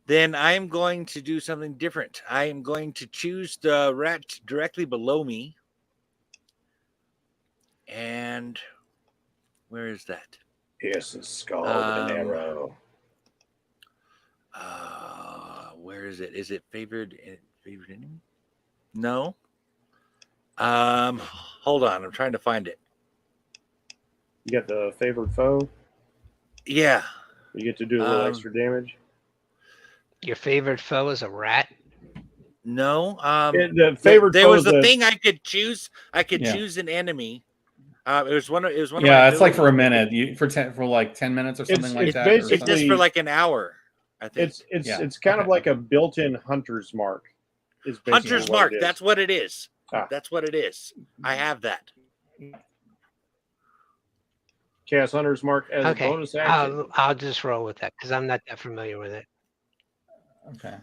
Speaker 2: then I'm going to do something different. I am going to choose the rat directly below me. And where is that?
Speaker 5: Yes, a skull with an arrow.
Speaker 2: Where is it? Is it favored enemy? No. Hold on. I'm trying to find it.
Speaker 5: You got the favored foe.
Speaker 2: Yeah.
Speaker 5: You get to do a little extra damage.
Speaker 1: Your favorite foe is a rat?
Speaker 2: No.
Speaker 5: The favored
Speaker 2: there
Speaker 5: foe
Speaker 2: was
Speaker 5: is
Speaker 2: a thing I could choose. I could
Speaker 3: Yeah.
Speaker 2: choose an enemy. It was one of
Speaker 3: Yeah,
Speaker 2: my
Speaker 3: it's like for a
Speaker 2: abilities.
Speaker 3: minute. For like 10 minutes or something like
Speaker 5: it's
Speaker 3: that.
Speaker 5: basically-
Speaker 2: It's just for like an hour. I think
Speaker 5: It's kind of like a built-in hunter's mark. Is basically
Speaker 2: Hunter's
Speaker 5: what
Speaker 2: Mark.
Speaker 5: it is.
Speaker 2: That's what it is.
Speaker 5: Ah.
Speaker 2: That's what it is. I have that.
Speaker 5: Cast hunter's mark as a
Speaker 1: Okay,
Speaker 5: bonus action.
Speaker 1: I'll just roll with that because I'm not that familiar with it.
Speaker 3: Okay.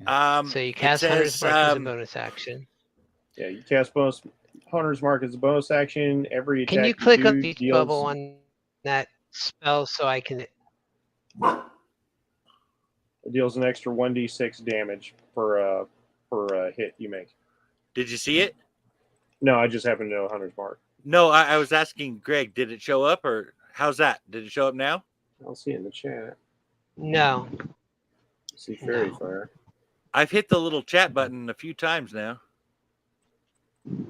Speaker 1: So you
Speaker 2: it
Speaker 1: cast Hunter's
Speaker 2: says,
Speaker 1: Mark as a bonus action.
Speaker 5: Yeah, you cast bonus hunter's mark as a bonus action. Every attack
Speaker 1: Can you click on
Speaker 5: do
Speaker 1: the
Speaker 5: deals,
Speaker 1: bubble on that spell so I can?
Speaker 5: it deals an extra 1d6 damage per hit you make.
Speaker 2: Did you see it?
Speaker 5: No, I just happen to know hunter's mark.
Speaker 2: No, I was asking Greg. Did it show up, or how's that? Did it show up now?
Speaker 5: I'll see it in the chat.
Speaker 1: No.
Speaker 5: See fairy
Speaker 1: No.
Speaker 5: fire.
Speaker 2: I've hit the little chat button a few times now.
Speaker 5: If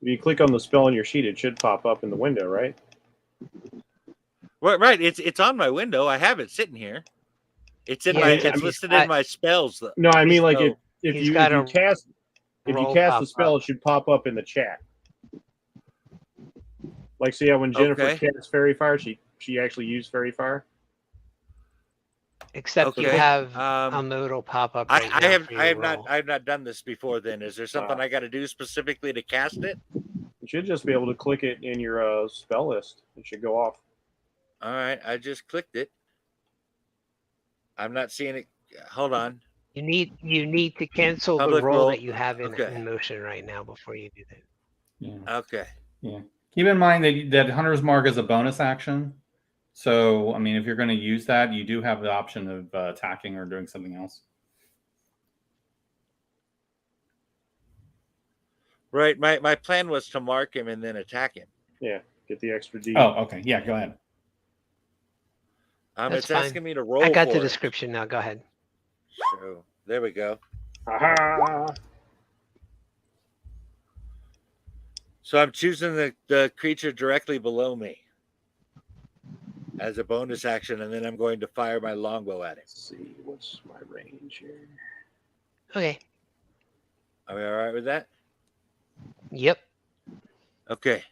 Speaker 5: you click on the spell on your sheet, it should pop up in the window, right?
Speaker 2: Right. It's on my window. I have it sitting here. It's in
Speaker 1: Yeah,
Speaker 2: my.
Speaker 1: he's
Speaker 2: It's listed in my spells. Though.
Speaker 5: No, I mean like
Speaker 2: So-
Speaker 5: if
Speaker 1: he's
Speaker 5: you
Speaker 1: got
Speaker 5: cast
Speaker 1: roll
Speaker 5: the spell,
Speaker 1: pop-up.
Speaker 5: it should pop up in the chat. Like, see how when Jennifer
Speaker 2: Okay.
Speaker 5: cast fairy fire, she actually used fairy fire.
Speaker 1: Except you
Speaker 2: Okay,
Speaker 1: have a modal pop up right now.
Speaker 2: I have not done this before. Then is there something I got to do specifically to cast it?
Speaker 5: You should just be able to click it in your spell list. It should go off.
Speaker 2: All right, I just clicked it. I'm not seeing it. Hold on.
Speaker 1: You need to cancel the
Speaker 2: Public
Speaker 1: roll
Speaker 2: roll.
Speaker 1: that you have in
Speaker 2: Okay.
Speaker 1: motion right now before you do that.
Speaker 3: Yeah.
Speaker 2: Okay.
Speaker 3: Yeah. Keep in mind that Hunter's Mark is a bonus action. So, I mean, if you're going to use that, you do have the option of attacking or doing something else.
Speaker 2: Right. My plan was to mark him and then attack him.
Speaker 5: Yeah, get the extra D.
Speaker 3: Oh, okay. Yeah, go ahead.
Speaker 1: That's
Speaker 2: It's
Speaker 1: fine.
Speaker 2: asking me to roll.
Speaker 1: I got
Speaker 2: for
Speaker 1: the
Speaker 2: it.
Speaker 1: description now. Go ahead.
Speaker 2: So there we go.
Speaker 5: Aha!
Speaker 2: So I'm choosing the creature directly below me as a bonus action, and then I'm going to fire my longbow at him.
Speaker 5: Let's see, what's my range here?
Speaker 1: Okay.
Speaker 2: Are we all right with that?
Speaker 1: Yep.
Speaker 2: Okay.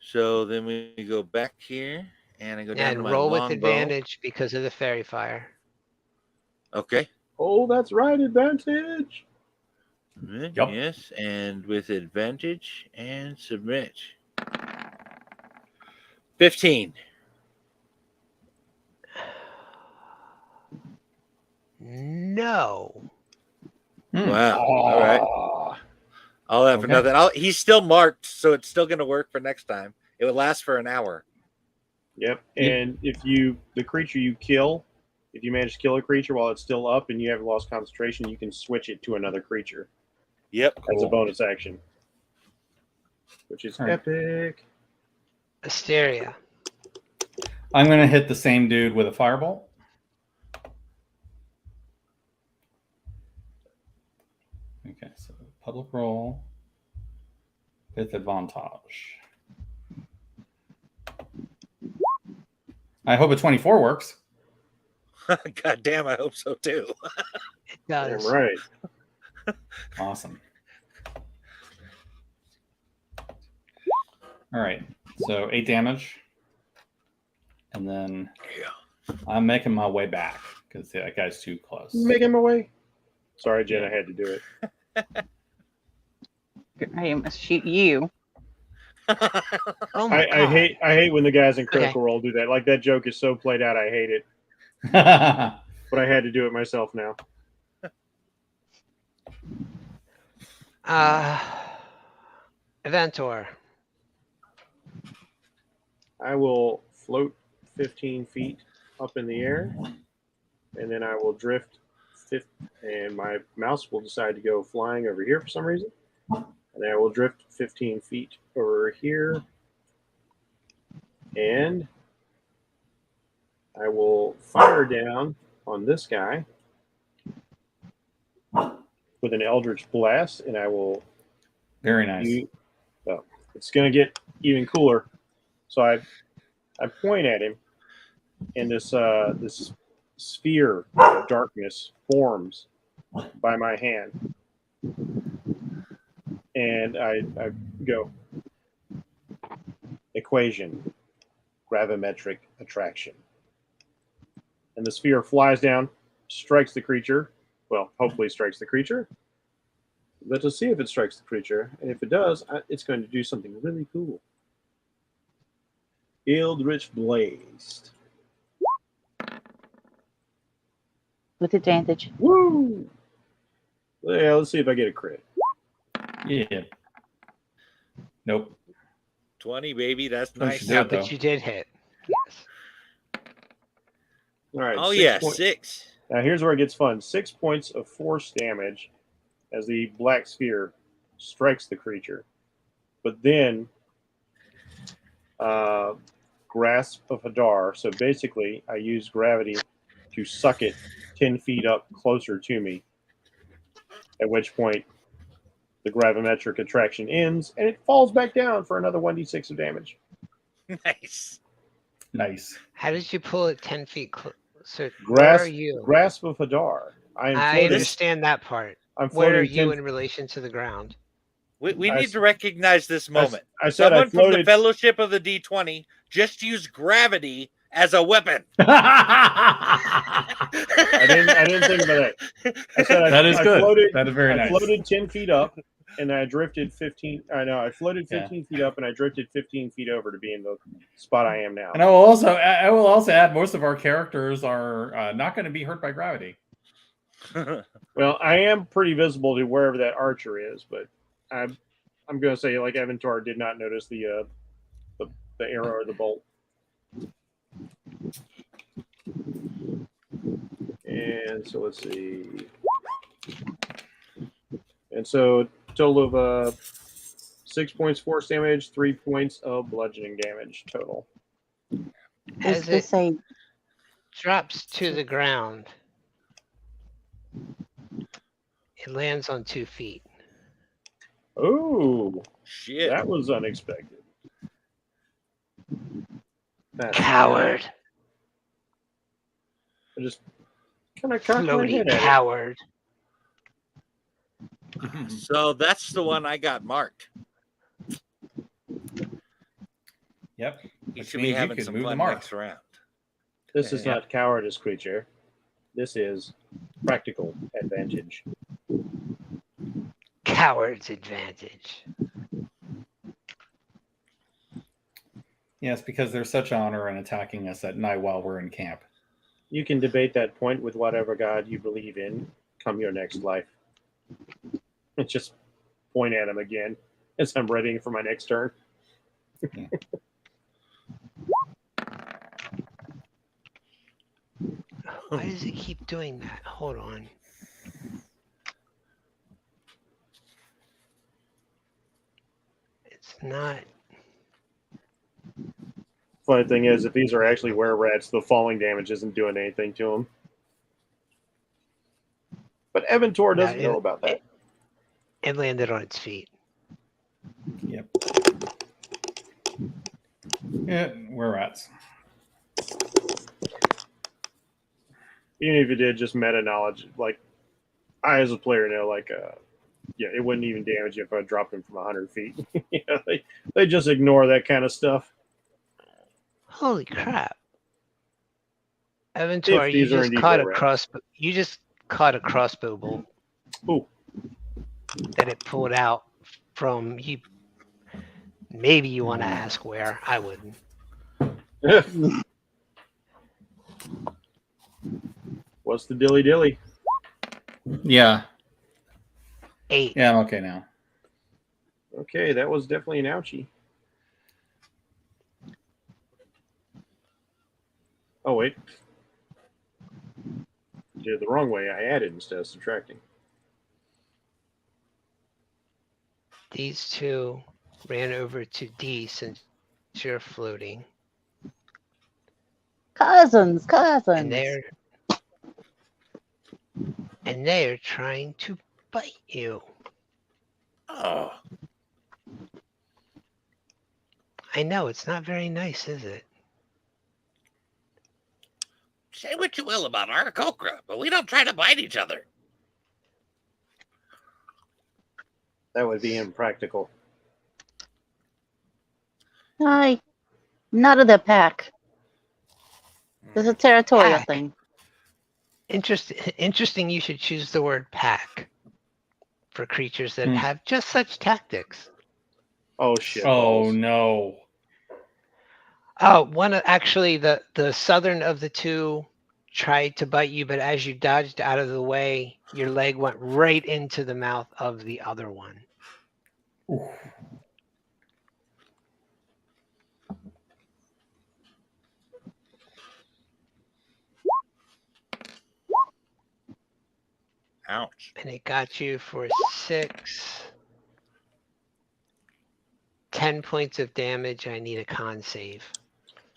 Speaker 2: So then we go back here, and I go down to
Speaker 1: And
Speaker 2: my
Speaker 1: roll with
Speaker 2: longbow.
Speaker 1: advantage because of the fairy fire.
Speaker 2: Okay.
Speaker 5: Oh, that's right, advantage.
Speaker 3: Yep.
Speaker 2: Yes, and with advantage and submit. 15.
Speaker 1: No.
Speaker 2: Wow. All right.
Speaker 5: Ah.
Speaker 2: All that for
Speaker 3: Okay.
Speaker 2: nothing. He's still marked, so it's still going to work for next time. It would last for an hour.
Speaker 5: Yep. And if the creature you kill, if you manage to kill a creature while it's still up and you haven't lost concentration, you can switch it to another creature.
Speaker 2: Yep.
Speaker 5: That's a bonus action. which is
Speaker 3: All right.
Speaker 5: epic.
Speaker 1: Asteria.
Speaker 3: I'm going to hit the same dude with a firebolt. Okay, so public roll with advantage. I hope a 24 works.
Speaker 2: God damn, I hope so too.
Speaker 1: It
Speaker 5: Damn
Speaker 1: does.
Speaker 5: right.
Speaker 3: Awesome. All right, so 8 damage. And then I'm making my way back because that guy's too close.
Speaker 5: Making my way. Sorry, Jen, I had to do it.
Speaker 4: I must shoot you.
Speaker 1: Oh my
Speaker 5: I
Speaker 1: god.
Speaker 5: hate when the guys in
Speaker 1: Okay.
Speaker 5: Critical Role do that. Like, that joke is so played out, I hate it. But I had to do it myself now.
Speaker 1: Eventor.
Speaker 5: I will float 15 feet up in the air, and then I will drift, and my mouse will decide to go flying over here for some reason. And I will drift 15 feet over here, and I will fire down on this guy with an Eldritch Blast, and I will.
Speaker 3: Very nice.
Speaker 5: Well, it's going to get even cooler. So I point at him, and this sphere of darkness forms by my hand, and I go equation, gravimetric attraction, and the sphere flies down, strikes the creature. Well, hopefully strikes the creature. Let us see if it strikes the creature, and if it does, it's going to do something really cool. Eldritch Blast.
Speaker 4: With advantage.
Speaker 5: Woo! Yeah, let's see if I get a crit.
Speaker 3: Yeah. Nope.
Speaker 2: 20, baby. That's
Speaker 3: Oh,
Speaker 2: nice.
Speaker 3: she
Speaker 1: Yeah,
Speaker 3: did,
Speaker 1: but
Speaker 3: though.
Speaker 1: you did hit. Yes.
Speaker 5: All right.
Speaker 2: Oh,
Speaker 5: 6
Speaker 2: yeah,
Speaker 5: points.
Speaker 2: 6.
Speaker 5: Now here's where it gets fun. 6 points of force damage as the black sphere strikes the creature. But then Grasp of Hadar. So basically, I use gravity to suck it 10 feet up closer to me, at which point the gravimetric attraction ends, and it falls back down for another 1d6 of damage.
Speaker 2: Nice.
Speaker 3: Nice.
Speaker 1: How did you pull it 10 feet closer? Where are you?
Speaker 5: Grasp of Hadar. I am
Speaker 1: I
Speaker 5: floating.
Speaker 1: understand that part.
Speaker 5: I'm
Speaker 1: Where are
Speaker 5: floating
Speaker 1: you
Speaker 5: 10
Speaker 1: in relation to the ground?
Speaker 2: We
Speaker 5: I
Speaker 2: need
Speaker 5: s-
Speaker 2: to recognize this moment.
Speaker 5: I said I
Speaker 2: Someone from the
Speaker 5: floated.
Speaker 2: Fellowship of the D20 just used gravity as a weapon.
Speaker 5: I didn't think about that. I said
Speaker 3: That is good.
Speaker 5: Floated,
Speaker 3: That is very
Speaker 5: I
Speaker 3: nice.
Speaker 5: floated 10 feet up, and I drifted 15. I know I floated 15 feet up, and I drifted 15 feet over to be in the spot I am now.
Speaker 3: And I will also add most of our characters are not going to be hurt by gravity.
Speaker 5: Well, I am pretty visible to wherever that archer is, but I'm going to say, like, Eventor did not notice the arrow or the bolt. And so let's see. And so total of 6 points force damage, 3 points of bludgeoning damage total.
Speaker 4: Is
Speaker 1: As
Speaker 4: this
Speaker 1: it
Speaker 4: a
Speaker 1: drops to the ground, it lands on 2 feet.
Speaker 5: Oh,
Speaker 2: Shit.
Speaker 5: that was unexpected. That's
Speaker 1: Coward.
Speaker 5: I just kind of cocked my
Speaker 1: Floaty
Speaker 5: head at it.
Speaker 1: coward.
Speaker 2: So that's the one I got marked.
Speaker 3: Yep.
Speaker 2: You
Speaker 3: Which
Speaker 2: should be
Speaker 3: means you
Speaker 2: having
Speaker 3: could
Speaker 2: some
Speaker 3: move the
Speaker 2: fun
Speaker 3: mark.
Speaker 2: next round.
Speaker 5: This is
Speaker 3: Yeah.
Speaker 5: not cowardice, creature. This is practical advantage.
Speaker 1: Coward's advantage.
Speaker 3: Yes, because there's such honor in attacking us at night while we're in camp.
Speaker 5: You can debate that point with whatever god you believe in come your next life. And just point at him again as I'm readying for my next turn.
Speaker 1: Why does it keep doing that? Hold on. It's not.
Speaker 5: Funny thing is, if these are actually were rats, the falling damage isn't doing anything to them. But Eventor doesn't know about that.
Speaker 1: It landed on its feet.
Speaker 3: Yep. Yeah, we're rats.
Speaker 5: Even if it did just meta knowledge, like I as a player know, like yeah, it wouldn't even damage you if I dropped him from 100 feet. Yeah, they just ignore that kind of stuff.
Speaker 1: Holy crap!
Speaker 5: If
Speaker 1: Eventor,
Speaker 5: these are indeed were rats.
Speaker 1: You just caught a crossbow bolt
Speaker 5: Ooh.
Speaker 1: that it pulled out from you. Maybe you want to ask where? I wouldn't.
Speaker 5: What's the dilly dilly?
Speaker 3: Yeah.
Speaker 1: 8.
Speaker 3: Yeah, I'm okay now.
Speaker 5: Okay, that was definitely an ouchie. Oh wait, did it the wrong way. I added instead of subtracting.
Speaker 1: These two ran over to D since you're floating,
Speaker 4: Cousins.
Speaker 1: and they're trying to bite you.
Speaker 2: Oh,
Speaker 1: I know it's not very nice, is it?
Speaker 2: say what you will about our Kokra, but we don't try to bite each other.
Speaker 5: That would be impractical.
Speaker 4: Hi. Not of the pack. This is a territorial
Speaker 1: Pack.
Speaker 4: thing.
Speaker 1: Interesting you should choose the word pack for creatures that
Speaker 3: Hmm.
Speaker 1: have just such tactics.
Speaker 5: Oh shit.
Speaker 3: Oh
Speaker 5: balls.
Speaker 3: no.
Speaker 1: Oh, actually the southern of the two tried to bite you, but as you dodged out of the way, your leg went right into the mouth of the other one.
Speaker 3: Oof.
Speaker 2: Ouch.
Speaker 1: And it got you for 10 points of damage. I need a con save.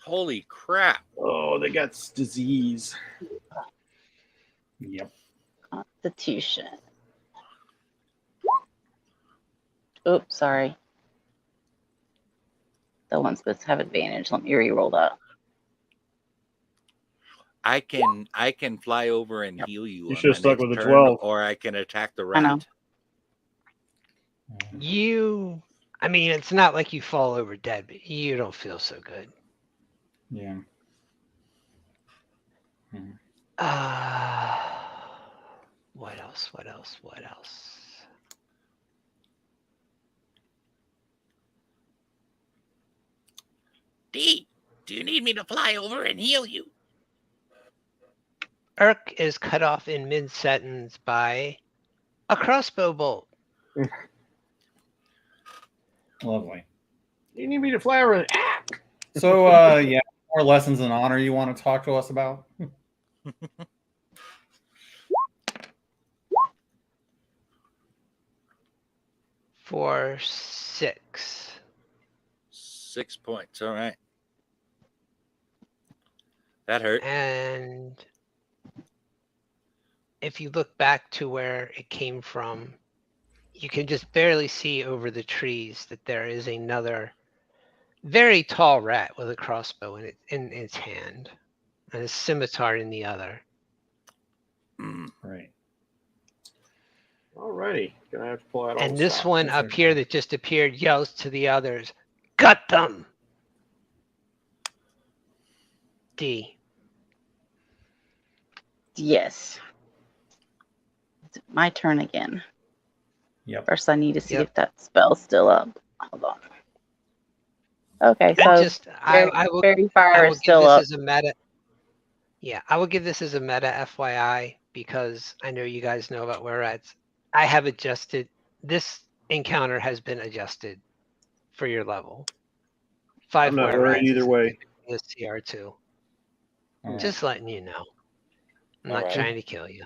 Speaker 2: Holy crap.
Speaker 5: Oh, they got disease.
Speaker 3: Yep.
Speaker 4: Constitution. Oops, sorry. That one's supposed to have advantage. Let me re-roll that.
Speaker 2: I can fly over and heal you.
Speaker 5: You
Speaker 2: on
Speaker 5: should have
Speaker 2: my
Speaker 5: stuck
Speaker 2: next
Speaker 5: with the
Speaker 2: turn,
Speaker 5: 12.
Speaker 2: or I can attack the
Speaker 4: I know.
Speaker 2: rat.
Speaker 1: I mean, it's not like you fall over dead, but you don't feel so good.
Speaker 3: Yeah.
Speaker 1: What else? What else? What else?
Speaker 2: D, do you need me to fly over and heal you?
Speaker 1: Urk is cut off in mid-sentence by a crossbow bolt.
Speaker 3: Lovely.
Speaker 5: You need me to fly around. Ah!
Speaker 3: So yeah, more lessons in honor you want to talk to us about?
Speaker 1: For 6.
Speaker 2: 6 points. All right. That hurt.
Speaker 1: And if you look back to where it came from, you can just barely see over the trees that there is another very tall rat with a crossbow in its hand and a scimitar in the other.
Speaker 3: Right.
Speaker 5: Alrighty, gonna have to pull out all
Speaker 1: And
Speaker 5: the
Speaker 1: this
Speaker 5: stops.
Speaker 1: one
Speaker 3: That's
Speaker 1: up
Speaker 3: okay.
Speaker 1: here that just appeared yells to the others, "Gut them!" D.
Speaker 4: Yes. It's my turn again.
Speaker 3: Yep.
Speaker 4: First, I need to see
Speaker 1: Yep.
Speaker 4: if that spell's still up. Hold on. Okay,
Speaker 1: And
Speaker 4: so
Speaker 1: just I will
Speaker 4: Fairy Fire is
Speaker 1: give
Speaker 4: still
Speaker 1: this
Speaker 4: up.
Speaker 1: as a meta. Yeah, I will give this as a meta FYI because I know you guys know about where rats. I have adjusted. This encounter has been adjusted for your level. 5
Speaker 5: I'm not
Speaker 1: were
Speaker 5: worried
Speaker 1: rats
Speaker 5: either
Speaker 1: is
Speaker 5: way.
Speaker 1: the CR2.
Speaker 3: All right.
Speaker 1: Just letting you know. I'm not
Speaker 2: Alright.
Speaker 1: trying to kill you.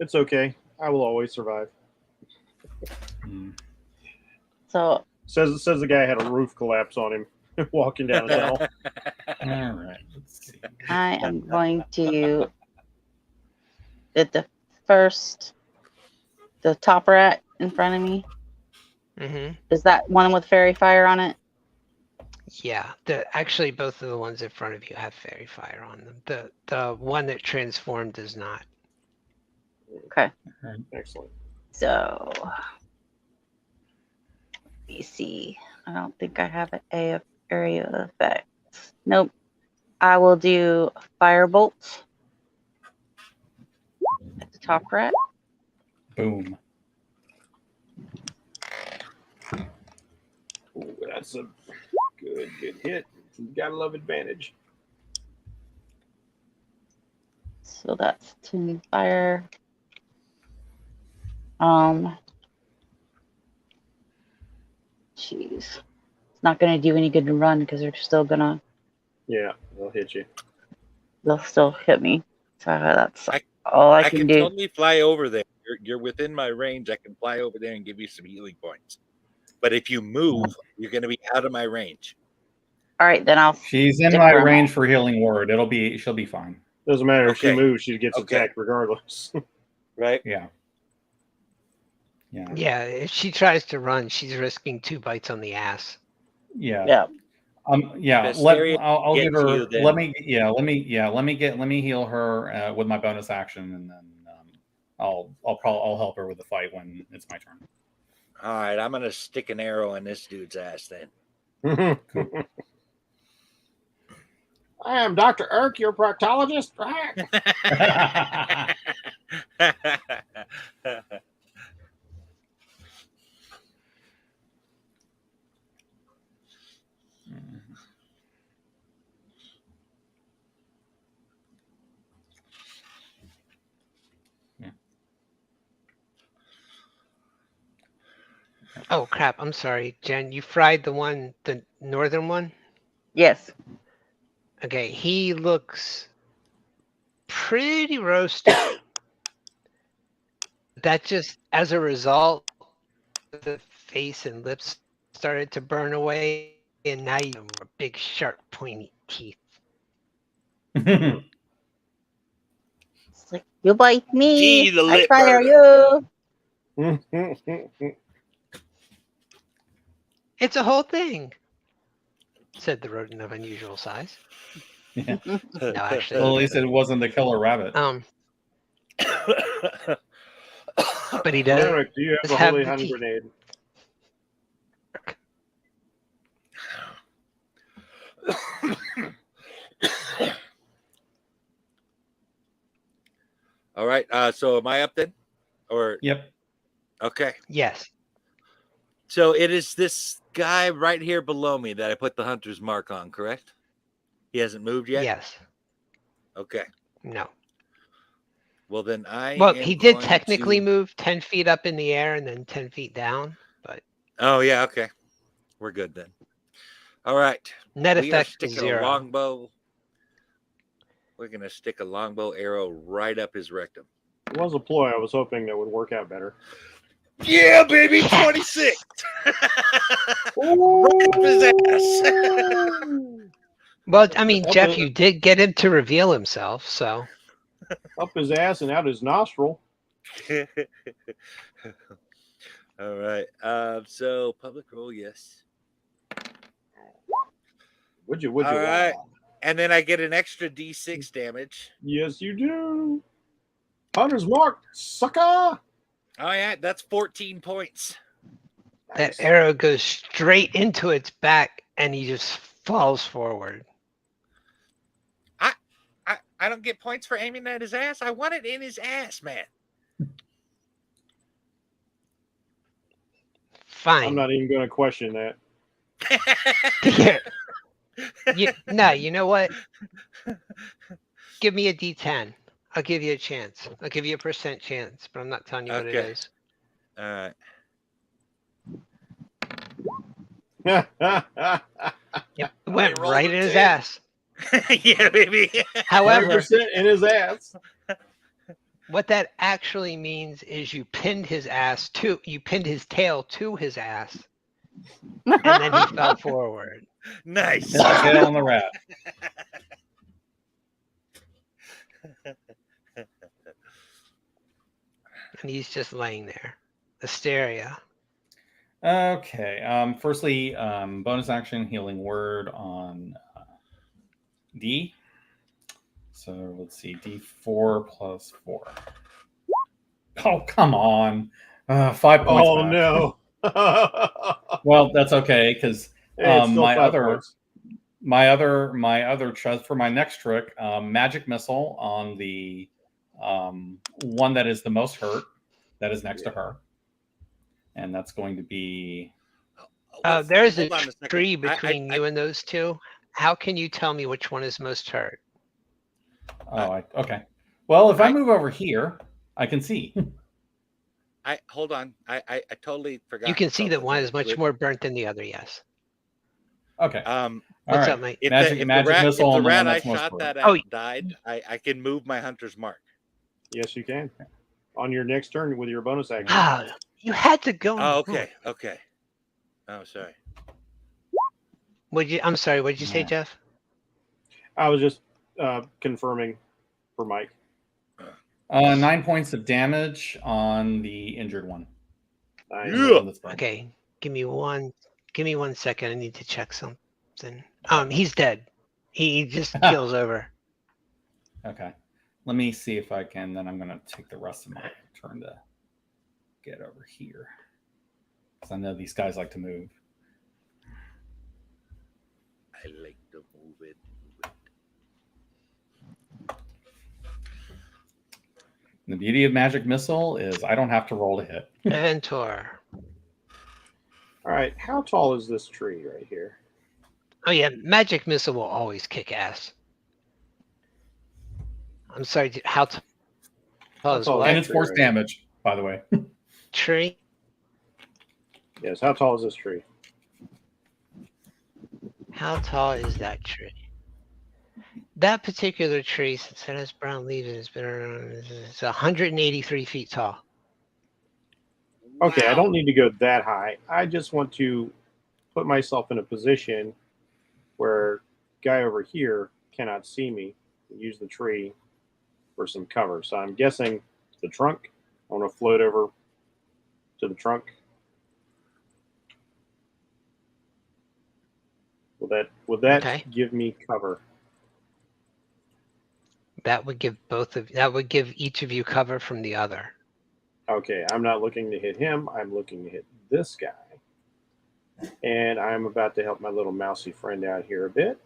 Speaker 5: It's okay. I will always survive.
Speaker 3: Mm.
Speaker 4: So
Speaker 5: Says the guy had a roof collapse on him walking down a tunnel.
Speaker 3: All right. Let's see.
Speaker 4: I am going to at the top rat in front of me.
Speaker 1: Mm-hmm.
Speaker 4: Is that one with fairy fire on it?
Speaker 1: Yeah, actually both of the ones in front of you have fairy fire on them. The one that transformed does not.
Speaker 4: Okay.
Speaker 5: Excellent.
Speaker 4: So let me see. I don't think I have an area effects. Nope. I will do firebolt at the top rat.
Speaker 3: Boom.
Speaker 5: Ooh, that's a good hit. You gotta love advantage.
Speaker 4: So that's 10 fire. Jeez. It's not gonna do any good to run because they're still gonna.
Speaker 5: Yeah, they'll hit you.
Speaker 4: They'll still hit me. So that's all I can do.
Speaker 2: Totally fly over there. You're within my range. I can fly over there and give you some healing points. But if you move, you're going to be out of my range.
Speaker 4: All right, then I'll.
Speaker 3: She's in my range for healing word. She'll be fine.
Speaker 5: Doesn't matter if she
Speaker 2: Okay.
Speaker 5: moves; she gets attacked regardless.
Speaker 2: Right?
Speaker 3: Yeah. Yeah.
Speaker 1: Yeah, if she tries to run, she's risking 2 bites on the ass.
Speaker 3: Yeah.
Speaker 4: Yeah.
Speaker 3: Yeah.
Speaker 2: Hysteria
Speaker 3: I'll give
Speaker 2: gets
Speaker 3: her.
Speaker 2: you then.
Speaker 3: Let me heal her with my bonus action, and then I'll help her with the fight when it's my turn.
Speaker 2: All right, I'm going to stick an arrow in this dude's ass then.
Speaker 5: I am Dr. Irk, your proctologist.
Speaker 1: Oh crap, I'm sorry, Jen. You fried the northern one?
Speaker 4: Yes.
Speaker 1: Okay, he looks pretty roasted. That just, as a result, the face and lips started to burn away, and now you have big, sharp, pointy teeth.
Speaker 4: It's like, you bite me,
Speaker 2: Gee, the
Speaker 4: I
Speaker 2: lip
Speaker 4: fire
Speaker 2: burner.
Speaker 4: you.
Speaker 1: It's a whole thing, said the rodent of unusual size.
Speaker 3: Yeah.
Speaker 1: No, actually.
Speaker 3: Well, at least it wasn't the killer rabbit.
Speaker 1: But he does.
Speaker 5: Eric, do you have a
Speaker 1: have
Speaker 5: holy
Speaker 1: the
Speaker 5: hand
Speaker 1: teeth.
Speaker 5: grenade?
Speaker 2: All right. So am I up then? Or
Speaker 3: Yep.
Speaker 2: okay.
Speaker 1: Yes.
Speaker 2: So it is this guy right here below me that I put the hunter's mark on, correct? He hasn't moved yet?
Speaker 1: Yes.
Speaker 2: Okay.
Speaker 1: No.
Speaker 2: Well, then
Speaker 1: Well, he did
Speaker 2: going
Speaker 1: technically
Speaker 2: to-
Speaker 1: move 10 feet up in the air and then 10 feet down, but
Speaker 2: Oh, yeah. Okay. We're good then. All right.
Speaker 1: net
Speaker 2: We are
Speaker 1: effect is
Speaker 2: sticking a
Speaker 1: 0.
Speaker 2: longbow. We're going to stick a longbow arrow right up his rectum.
Speaker 5: It was a ploy. I was hoping that would work out better.
Speaker 2: Yeah, baby. 26. Right up his ass.
Speaker 1: Well, I mean,
Speaker 5: Up
Speaker 1: Jeff,
Speaker 5: his-
Speaker 1: you did get him to reveal himself, so.
Speaker 5: Up his ass and out his nostril.
Speaker 2: All right. So public roll, yes.
Speaker 5: Would you?
Speaker 2: All right. And then I get an extra D6 damage.
Speaker 5: Yes, you do. Hunter's mark, sucker.
Speaker 2: Oh, yeah. That's 14 points.
Speaker 1: That arrow goes straight into its back and he just falls forward.
Speaker 2: I don't get points for aiming at his ass. I want it in his ass, man.
Speaker 1: Fine.
Speaker 5: I'm not even going to question that.
Speaker 1: No, you know what? Give me a D10. I'll give you a chance. I'll give you a % chance, but I'm not telling you what it
Speaker 2: Okay.
Speaker 1: is.
Speaker 2: All right.
Speaker 1: Yep. It went
Speaker 2: rolled
Speaker 1: right
Speaker 2: a
Speaker 1: in his
Speaker 2: 10.
Speaker 1: ass.
Speaker 2: Yeah, baby.
Speaker 1: However,
Speaker 5: 100% in his ass.
Speaker 1: what that actually means is you pinned his tail to his ass, and then he fell forward.
Speaker 2: Nice.
Speaker 3: Hit the tail on the rat.
Speaker 1: And he's just laying there. Asteria.
Speaker 3: Okay. Firstly, bonus action healing word on D. So let's see, D4 plus 4. Oh, come on. 5 points.
Speaker 5: Oh
Speaker 3: back.
Speaker 5: no.
Speaker 3: Well, that's okay because
Speaker 5: Hey, it's still
Speaker 3: my
Speaker 5: 5
Speaker 3: other
Speaker 5: points.
Speaker 3: for my next trick, magic missile on the one that is the most hurt, that is next to her, and that's going to be.
Speaker 1: There's a
Speaker 2: Hold on second.
Speaker 1: tree between you and those two. How can you tell me which one is most hurt?
Speaker 3: Oh, okay. Well, if I move over here, I can see.
Speaker 2: Hold on. I totally forgot.
Speaker 1: You can see that
Speaker 2: something
Speaker 1: one
Speaker 2: here.
Speaker 1: is much more burnt than the other. Yes.
Speaker 3: Okay.
Speaker 1: What's up, mate?
Speaker 2: If
Speaker 3: Magic
Speaker 2: the
Speaker 3: missile
Speaker 2: if the
Speaker 3: on the
Speaker 2: rat
Speaker 3: one
Speaker 2: I
Speaker 3: that's most
Speaker 2: shot
Speaker 3: hurt.
Speaker 2: that at died, I can move my hunter's mark.
Speaker 5: Yes, you can. On your next turn with your bonus action.
Speaker 1: Ah, you had to go.
Speaker 2: Oh, okay. Okay. Oh, sorry.
Speaker 1: I'm sorry. What did you say,
Speaker 3: Yeah.
Speaker 1: Jeff?
Speaker 5: I was just confirming for Mike.
Speaker 3: 9 points of damage on the injured one.
Speaker 5: Nice.
Speaker 3: The one that's burned.
Speaker 1: Okay, give me 1 second. I need to check something. He's dead. He just keels over.
Speaker 3: Okay. Let me see if I can. Then I'm going to take the rest of my turn to get over here. Because I know these guys like to move.
Speaker 2: I like to move it.
Speaker 3: The beauty of magic missile is I don't have to roll to hit.
Speaker 1: Aventor.
Speaker 5: All right. How tall is this tree right here?
Speaker 1: Oh yeah, magic missile will always kick ass. I'm sorry. How tall is
Speaker 5: tall
Speaker 1: what?
Speaker 3: And it's
Speaker 5: tree
Speaker 3: force
Speaker 5: right here?
Speaker 3: damage, by the way.
Speaker 1: Tree?
Speaker 5: Yes. How tall is this tree?
Speaker 1: How tall is that tree? That particular tree, since it has brown leaves, it's been around. It's 183 feet tall.
Speaker 5: Okay, I
Speaker 2: Wow.
Speaker 5: don't need to go that high. I just want to put myself in a position where guy over here cannot see me. Use the tree for some cover. So I'm guessing the trunk. I want to float over to the trunk. Would that
Speaker 1: Okay.
Speaker 5: give me cover?
Speaker 1: That would give each of you cover from the other.
Speaker 5: Okay, I'm not looking to hit him. I'm looking to hit this guy. And I'm about to help my little mousy friend out here a bit.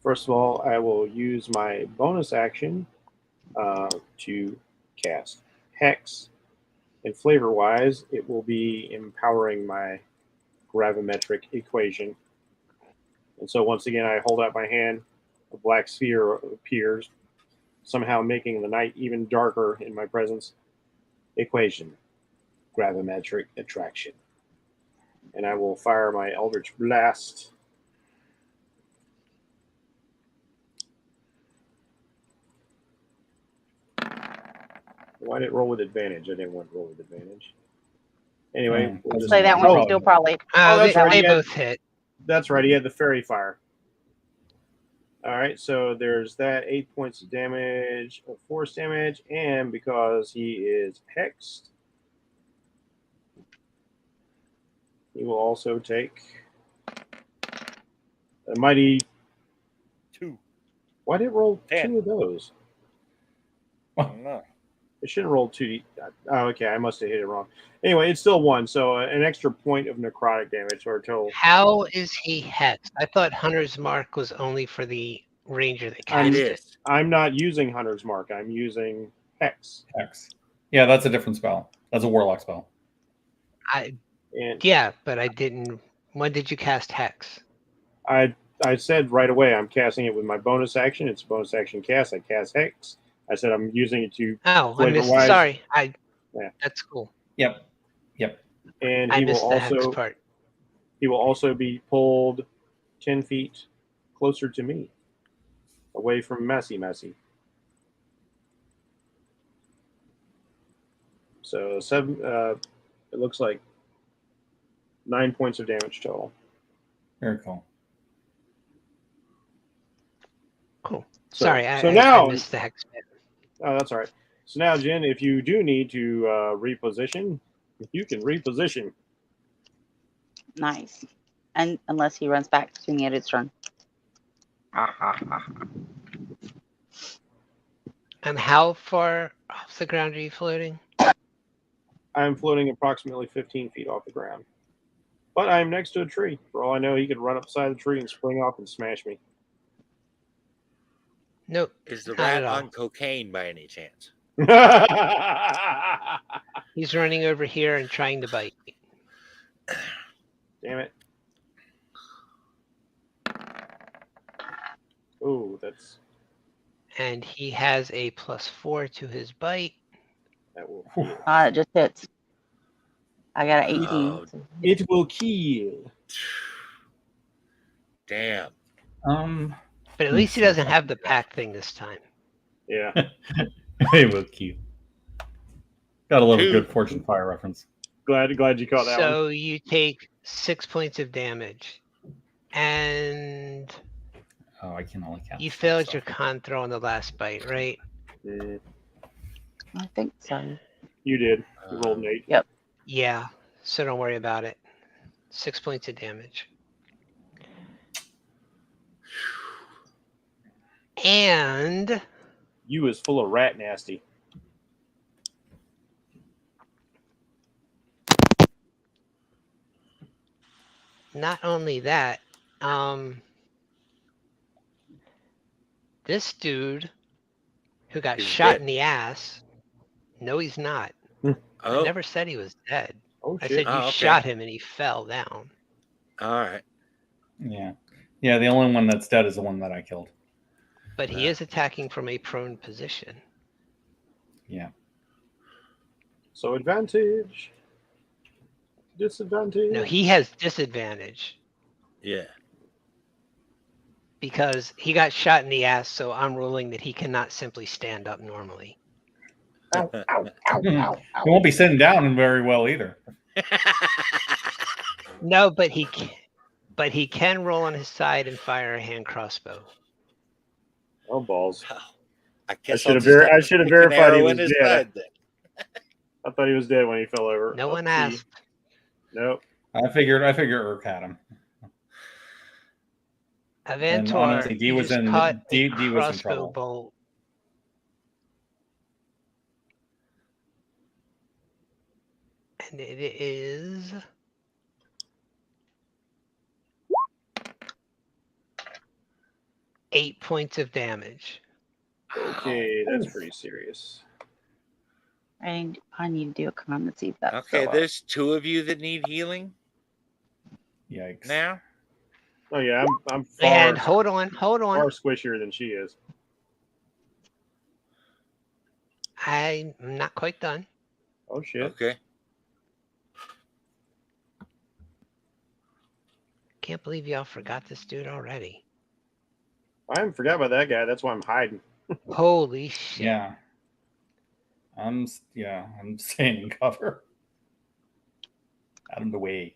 Speaker 5: First of all, I will use my bonus action to cast Hex. And flavor-wise, it will be empowering my gravimetric equation. And so once again, I hold out my hand. A black sphere appears, somehow making the night even darker in my presence. Equation, gravimetric attraction. And I will fire my Eldritch Blast. Why did it roll with advantage? I didn't want to roll with advantage. Anyway, we'll just,
Speaker 4: So that one's still probably.
Speaker 5: that's right,
Speaker 1: They
Speaker 5: yeah.
Speaker 1: both hit.
Speaker 5: That's right. He had the fairy fire. All right, so there's that 8 points of damage, of force damage, and because he is hexed, he will also take a mighty
Speaker 2: 2.
Speaker 5: Why did it roll
Speaker 2: 10.
Speaker 5: 2 of those?
Speaker 2: I don't know.
Speaker 5: It shouldn't roll 2. Oh, okay. I must have hit it wrong. Anyway, it's still 1, so an extra point of necrotic damage or a total.
Speaker 1: How is he hexed? I thought Hunter's Mark was only for the ranger that
Speaker 2: It
Speaker 1: cast it.
Speaker 2: is.
Speaker 5: I'm not using Hunter's Mark. I'm using Hex.
Speaker 3: Hex. Yeah, that's a different spell. That's a warlock spell.
Speaker 1: Yeah, but I didn't. When did you cast Hex?
Speaker 5: I said right away I'm casting it with my bonus action. It's a bonus action cast. I cast Hex. I said I'm using it to
Speaker 1: Oh, I missed.
Speaker 5: flavor-wise.
Speaker 1: Sorry,
Speaker 5: Yeah.
Speaker 1: That's cool.
Speaker 3: Yep.
Speaker 5: And
Speaker 1: I
Speaker 5: he will
Speaker 1: missed the Hex
Speaker 5: also
Speaker 1: part.
Speaker 5: he will also be pulled 10 feet closer to me, away from Massey. So 7. It looks like 9 points of damage total.
Speaker 3: Very cool.
Speaker 1: Cool.
Speaker 5: So-
Speaker 1: Sorry,
Speaker 5: so
Speaker 1: I
Speaker 5: now-
Speaker 1: missed the hex bit.
Speaker 5: Oh, that's all right. So now, Jen, if you do need to reposition, you can reposition.
Speaker 4: Nice. And unless he runs back to me at its turn.
Speaker 1: And how far off the ground are you floating?
Speaker 5: I am floating approximately 15 feet off the ground. But I am next to a tree. For all I know, he could run up beside the tree and spring off and smash me.
Speaker 1: Nope.
Speaker 2: Is the
Speaker 1: Not
Speaker 2: rat
Speaker 1: at all.
Speaker 2: on cocaine by any chance?
Speaker 1: He's running over here and trying to bite.
Speaker 5: Damn it. Oh, that's
Speaker 1: And he has a +4 to his bite.
Speaker 5: that will
Speaker 4: It just hits. I got an 18.
Speaker 2: Oh.
Speaker 4: so-
Speaker 5: it will kill.
Speaker 2: Damn.
Speaker 1: But at least he doesn't have the pack thing this time.
Speaker 5: Yeah.
Speaker 3: It will kill. Got a little
Speaker 2: Two.
Speaker 3: good Fortune Fire reference.
Speaker 5: Glad you caught that one.
Speaker 1: So you take 6 points of damage. And
Speaker 3: Oh, I can only count.
Speaker 1: you failed your con throw on the last bite, right?
Speaker 4: I think so.
Speaker 5: You did. You rolled an 8.
Speaker 4: Yep.
Speaker 1: Yeah. So don't worry about it. 6 points of damage. And
Speaker 5: You is full of rat nasty.
Speaker 1: not only that, this dude who got
Speaker 2: He's
Speaker 1: shot
Speaker 2: dead.
Speaker 1: in the ass. No, he's not.
Speaker 2: Oh,
Speaker 1: I never said he was dead.
Speaker 5: Oh
Speaker 1: I
Speaker 5: shit.
Speaker 1: said you
Speaker 2: Oh, okay.
Speaker 1: shot him and he fell down.
Speaker 2: all right.
Speaker 3: Yeah. Yeah, the only one that's dead is the one that I killed.
Speaker 1: But he is attacking from a prone position.
Speaker 3: Yeah.
Speaker 5: So advantage. Disadvantage.
Speaker 1: No, he has disadvantage
Speaker 2: Yeah.
Speaker 1: because he got shot in the ass, so I'm ruling that he cannot simply stand up normally.
Speaker 3: He won't be sitting down very well either.
Speaker 1: No, but he can roll on his side and fire a hand crossbow.
Speaker 5: Oh balls.
Speaker 2: I guess
Speaker 5: should
Speaker 2: I'll
Speaker 5: have
Speaker 2: just
Speaker 5: I
Speaker 2: to
Speaker 5: should have
Speaker 2: stick an
Speaker 5: verified he
Speaker 2: arrow
Speaker 5: was
Speaker 2: in his
Speaker 5: dead.
Speaker 2: side then.
Speaker 5: I thought he was dead when he fell over.
Speaker 1: No one
Speaker 5: Let's see.
Speaker 1: asked.
Speaker 5: Nope.
Speaker 3: I figured Urk had him. And
Speaker 1: Avantor,
Speaker 3: honestly, D
Speaker 1: you
Speaker 3: was
Speaker 1: just
Speaker 3: in
Speaker 1: caught
Speaker 3: D
Speaker 1: a
Speaker 3: was in
Speaker 1: crossbow
Speaker 3: trouble.
Speaker 1: bolt. And it is 8 points of damage.
Speaker 5: Okay, that's pretty serious.
Speaker 4: I need to do a con to see if that's
Speaker 2: Okay,
Speaker 4: still up.
Speaker 2: there's two of you that need healing
Speaker 3: Yikes.
Speaker 2: now.
Speaker 5: Oh yeah, I'm far,
Speaker 1: And hold on.
Speaker 5: far squishier than she is.
Speaker 1: I'm not quite done.
Speaker 5: Oh shit.
Speaker 2: Okay.
Speaker 1: Can't believe y'all forgot this dude already.
Speaker 5: I haven't forgot about that guy. That's why I'm hiding.
Speaker 1: Holy shit.
Speaker 3: Yeah. I'm staying in cover. Out of the way.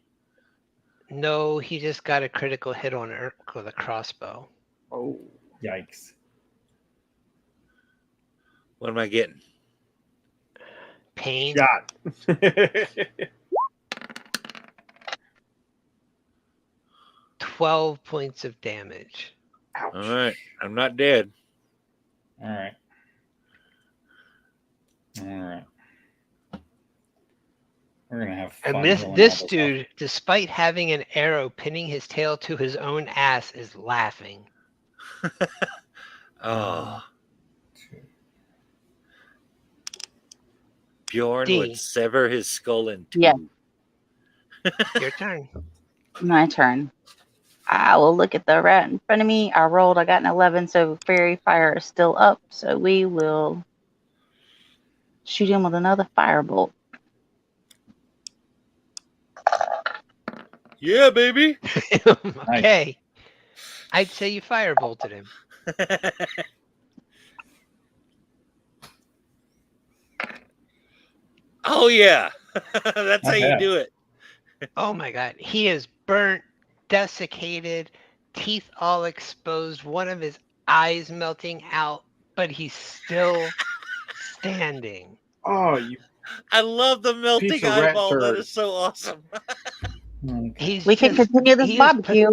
Speaker 1: No, he just got a critical hit on Urk with a crossbow.
Speaker 5: Oh.
Speaker 3: Yikes.
Speaker 2: What am I getting?
Speaker 1: Pain.
Speaker 5: Shot.
Speaker 1: 12 points of damage.
Speaker 5: Ouch.
Speaker 2: All right. I'm not dead.
Speaker 3: All right. All right. We're gonna have fun.
Speaker 1: And
Speaker 3: healing all
Speaker 1: this
Speaker 3: up.
Speaker 1: dude, despite having an arrow pinning his tail to his own ass, is laughing.
Speaker 2: Oh. Bjorn
Speaker 1: D.
Speaker 2: would sever his skull in two.
Speaker 4: Yeah.
Speaker 1: Your turn.
Speaker 4: My turn. I will look at the rat in front of me. I got an 11, so fairy fire is still up. So we will shoot him with another firebolt.
Speaker 2: Yeah, baby.
Speaker 1: Okay. I'd say you firebolted him.
Speaker 2: Oh yeah. That's how you
Speaker 3: bad.
Speaker 2: do it.
Speaker 1: Oh my God. He is burnt, desiccated, teeth all exposed, one of his eyes melting out, but he's still standing.
Speaker 5: Oh, you
Speaker 2: I love the melting
Speaker 5: piece of rat
Speaker 2: eyeball. That
Speaker 5: turd.
Speaker 2: is so awesome.
Speaker 1: He's
Speaker 4: We can
Speaker 1: just,
Speaker 4: continue this
Speaker 1: he is
Speaker 4: barbecue.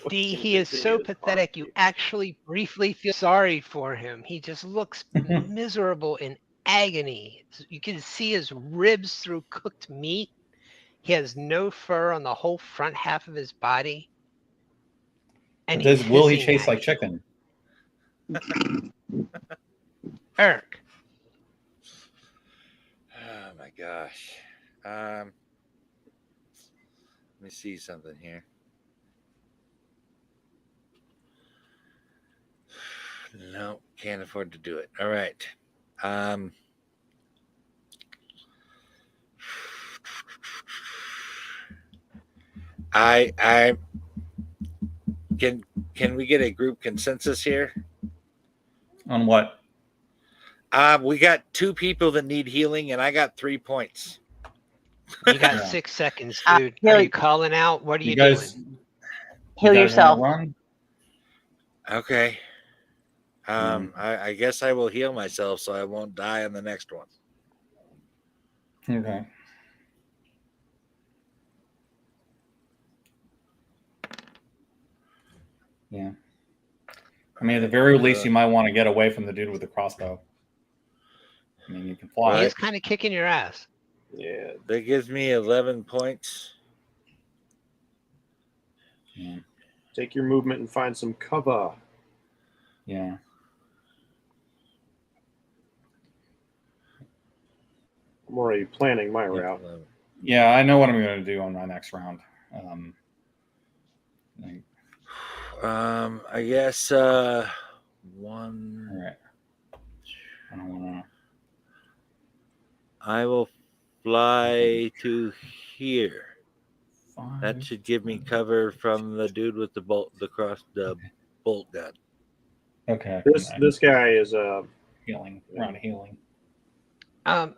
Speaker 1: D, he is so pathetic. You actually briefly feel sorry for him. He just looks miserable in agony. You can see his ribs through cooked meat. He has no fur on the whole front half of his body. And he's
Speaker 3: Will he
Speaker 1: hissing
Speaker 3: chase
Speaker 1: at
Speaker 3: like
Speaker 1: you.
Speaker 3: chicken?
Speaker 1: Eric,
Speaker 2: Oh my gosh. Let me see something here. No, can't afford to do it. All right. I can we get a group consensus here?
Speaker 3: On what?
Speaker 2: We got 2 people that need healing, and I got 3 points.
Speaker 1: you got
Speaker 3: Yeah.
Speaker 1: 6 seconds,
Speaker 4: Uh,
Speaker 1: dude.
Speaker 4: heal-
Speaker 1: Are you calling out? What are you,
Speaker 3: You guys,
Speaker 1: doing?
Speaker 4: Heal
Speaker 3: you guys wanna
Speaker 4: yourself.
Speaker 3: Run?
Speaker 2: Okay. I guess I will heal myself so I won't die on the next one.
Speaker 3: Okay. Yeah. I mean, at the very least, you might want to get away from the dude with the crossbow. I mean, you can fly.
Speaker 1: He's kind of kicking your ass.
Speaker 5: Yeah.
Speaker 2: That gives me 11 points.
Speaker 3: Yeah.
Speaker 5: Take your movement and find some cover.
Speaker 3: Yeah.
Speaker 5: I'm already planning my route.
Speaker 3: Yeah, I know what I'm going to do on my next round.
Speaker 2: I guess one.
Speaker 3: All right. I don't want
Speaker 2: I will fly to here.
Speaker 3: to.
Speaker 2: That should give me cover from the dude with the bolt gun.
Speaker 3: Okay.
Speaker 5: This guy is
Speaker 3: Healing. Round of healing.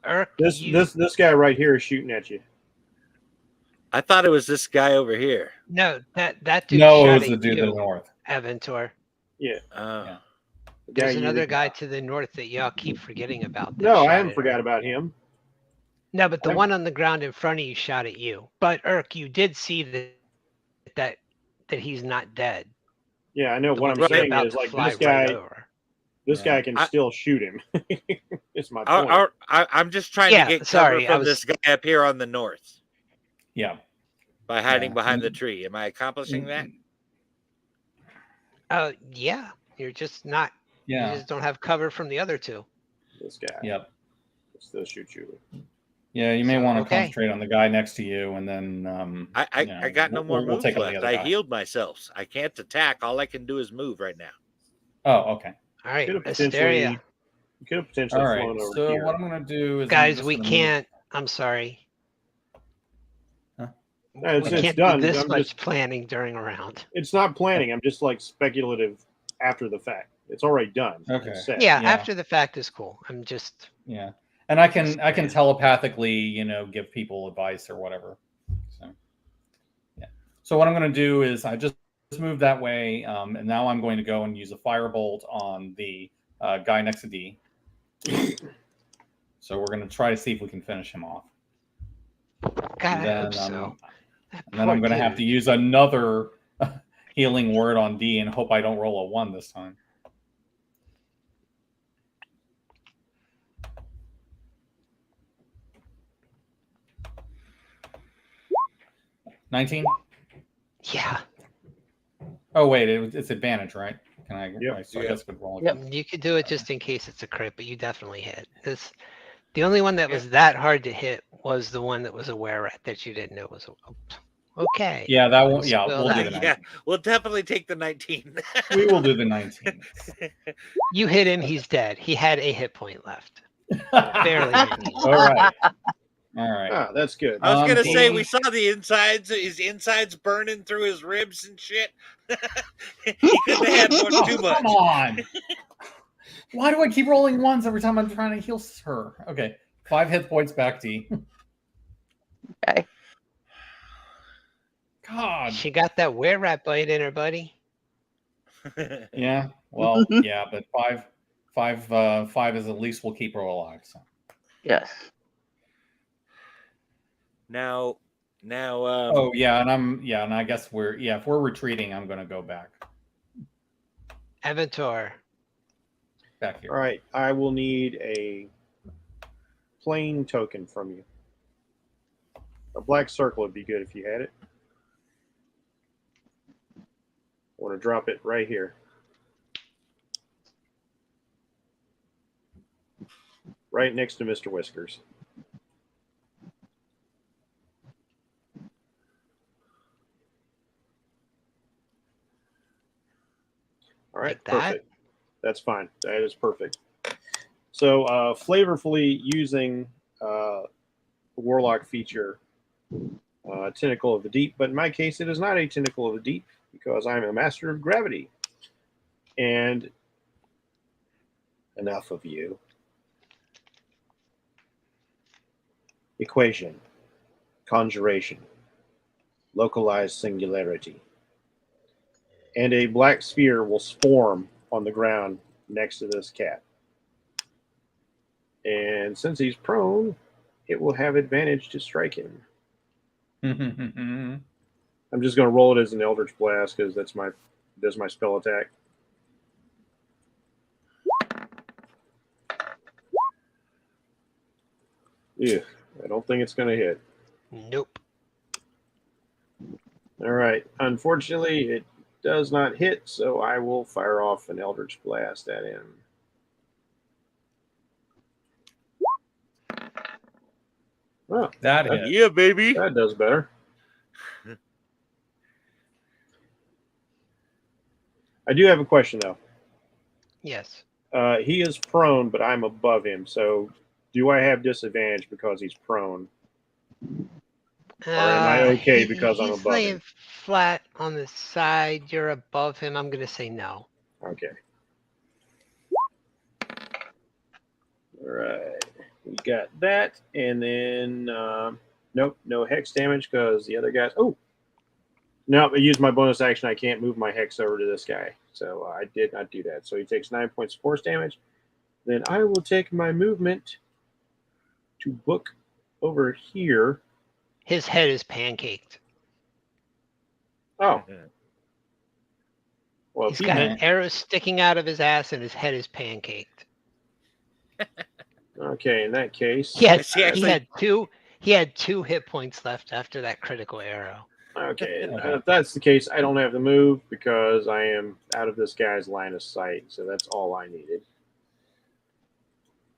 Speaker 1: Eric,
Speaker 5: this guy right here is shooting at you.
Speaker 2: I thought it was this guy over here.
Speaker 1: no, that dude
Speaker 3: No, it
Speaker 1: shot
Speaker 3: was the
Speaker 1: at
Speaker 3: dude
Speaker 1: you,
Speaker 3: to the north.
Speaker 1: Aventor.
Speaker 5: Yeah.
Speaker 3: Yeah.
Speaker 5: The
Speaker 1: There's
Speaker 5: you
Speaker 1: another
Speaker 5: that-
Speaker 1: guy to the north that y'all keep forgetting about. that
Speaker 5: No,
Speaker 1: shot
Speaker 5: I haven't
Speaker 1: at
Speaker 5: forgot
Speaker 1: Eric.
Speaker 5: about him.
Speaker 1: No, but the
Speaker 5: I'm-
Speaker 1: one on the ground in front of you shot at you. But Eric, you did see that he's not dead.
Speaker 5: Yeah, I know.
Speaker 1: The
Speaker 5: What
Speaker 1: one
Speaker 5: I'm
Speaker 1: that you're
Speaker 5: saying
Speaker 1: about
Speaker 5: is
Speaker 1: to
Speaker 5: like
Speaker 1: fly
Speaker 5: this guy.
Speaker 1: right over.
Speaker 5: This guy can still shoot him. It's my point.
Speaker 2: I'm just trying
Speaker 1: Yeah,
Speaker 2: to get
Speaker 1: sorry,
Speaker 2: cover
Speaker 1: I
Speaker 2: from
Speaker 1: was-
Speaker 2: this guy up here on the north
Speaker 3: Yeah.
Speaker 2: by hiding
Speaker 3: Yeah.
Speaker 2: behind the tree. Am I accomplishing that?
Speaker 1: Yeah, you're just not.
Speaker 3: Yeah.
Speaker 1: You just don't have cover from the other two.
Speaker 5: This guy
Speaker 3: Yep.
Speaker 5: still shoot you.
Speaker 3: Yeah, you may
Speaker 1: So,
Speaker 3: want to
Speaker 1: okay.
Speaker 3: concentrate on the guy next to you, and then
Speaker 2: I got no more
Speaker 3: we'll
Speaker 2: moves
Speaker 3: take on the
Speaker 2: left.
Speaker 3: other
Speaker 2: I
Speaker 3: guy.
Speaker 2: healed myself. I can't attack. All I can do is move right now.
Speaker 3: Oh, okay.
Speaker 1: All right,
Speaker 5: Could have
Speaker 1: Asteria.
Speaker 5: potentially
Speaker 3: All right.
Speaker 5: flown over
Speaker 3: So
Speaker 5: here.
Speaker 3: what I'm going to do is,
Speaker 1: Guys, we can't. I'm sorry.
Speaker 3: Huh?
Speaker 5: No, it's
Speaker 1: We can't
Speaker 5: done.
Speaker 1: do this
Speaker 5: I'm
Speaker 1: much
Speaker 5: just-
Speaker 1: planning during a round.
Speaker 5: It's not planning. I'm just like speculative after the fact. It's already done.
Speaker 3: Okay.
Speaker 5: It's set.
Speaker 1: Yeah,
Speaker 3: Yeah.
Speaker 1: after the fact is cool. I'm just.
Speaker 3: Yeah, and I can telepathically, give people advice or whatever. So, yeah. So what I'm going to do is I just moved that way, and now I'm going to go and use a firebolt on the guy next to D. So we're going to try to see if we can finish him off.
Speaker 1: God, I
Speaker 3: then,
Speaker 1: hope so. That
Speaker 3: And then
Speaker 1: poor
Speaker 3: I'm going to have to
Speaker 1: dude.
Speaker 3: use another healing word on D and hope I don't roll a 1 this time. $19?
Speaker 1: Yeah,
Speaker 3: Oh wait, it's advantage, right? Can I?
Speaker 5: Yep.
Speaker 3: Right, so I
Speaker 2: Yep.
Speaker 3: guess I could roll it.
Speaker 4: Yep.
Speaker 1: you could do it just in case it's a crit, but you definitely hit. The only one that was that hard to hit was the one that was a were rat that you didn't know was okay.
Speaker 3: Yeah, that one.
Speaker 1: Let's
Speaker 3: Yeah,
Speaker 1: spell
Speaker 3: we'll do
Speaker 1: that.
Speaker 3: the 19.
Speaker 2: Yeah, we'll definitely take the 19.
Speaker 3: We will do the 19.
Speaker 1: You hit him, he's dead. He had a hit point left. Barely.
Speaker 3: All right. All right.
Speaker 5: Ah, that's good.
Speaker 2: I was gonna say
Speaker 3: D.
Speaker 2: we saw the insides, his insides burning through his ribs and shit. He couldn't have had
Speaker 3: Oh,
Speaker 2: too much.
Speaker 3: come on. Why do I keep rolling 1s every time I'm trying to heal her? Okay. 5 hit points back, D.
Speaker 4: Okay.
Speaker 3: God.
Speaker 1: She got that were-rat bite in her, buddy.
Speaker 3: Yeah. Well, yeah, but five is at least will keep her alive. So.
Speaker 4: Yes.
Speaker 2: Now,
Speaker 3: Oh yeah, and I guess if we're retreating, I'm gonna go back
Speaker 1: Aventor.
Speaker 3: here.
Speaker 5: All right, I will need a plain token from you. A black circle would be good if you had it. I want to drop it right here. Right next to Mr. Whiskers. All right,
Speaker 1: Like that?
Speaker 5: perfect. That's fine. That is perfect. So, flavorfully using the Warlock feature, Tentacle of the Deep, but in my case, it is not a Tentacle of the Deep because I'm a master of gravity. And enough of you. Equation, conjuration, localized singularity. And a black sphere will swarm on the ground next to this cat. And since he's prone, it will have advantage to strike him. I'm just going to roll it as an Eldritch Blast because that's my spell attack. Yeah, I don't think it's going to hit.
Speaker 1: Nope.
Speaker 5: All right. Unfortunately, it does not hit, so I will fire off an Eldritch Blast at him. Oh,
Speaker 3: That hit.
Speaker 2: yeah, baby.
Speaker 5: that does better. I do have a question, though.
Speaker 1: Yes.
Speaker 5: He is prone, but I'm above him, so do I have disadvantage because he's prone? Or am I okay because I'm
Speaker 1: he's
Speaker 5: above
Speaker 1: laying
Speaker 5: him?
Speaker 1: flat on the side. You're above him. I'm going to say no.
Speaker 5: Okay. All right. We got that. And then, nope, no hex damage because the other guys. Oh, no, I used my bonus action. I can't move my hex over to this guy. So I did not do that. So he takes 9 points of force damage. Then I will take my movement to book over here.
Speaker 1: His head is pancaked.
Speaker 5: Oh, well,
Speaker 1: He's
Speaker 5: if he
Speaker 1: got
Speaker 5: had,
Speaker 1: an arrow sticking out of his ass and his head is pancaked.
Speaker 5: okay, in that case,
Speaker 1: He had,
Speaker 2: See, actually-
Speaker 1: he had 2 hit points left after that critical arrow.
Speaker 5: okay, and
Speaker 3: Okay.
Speaker 5: if that's the case, I don't have to move because I am out of this guy's line of sight. So that's all I needed.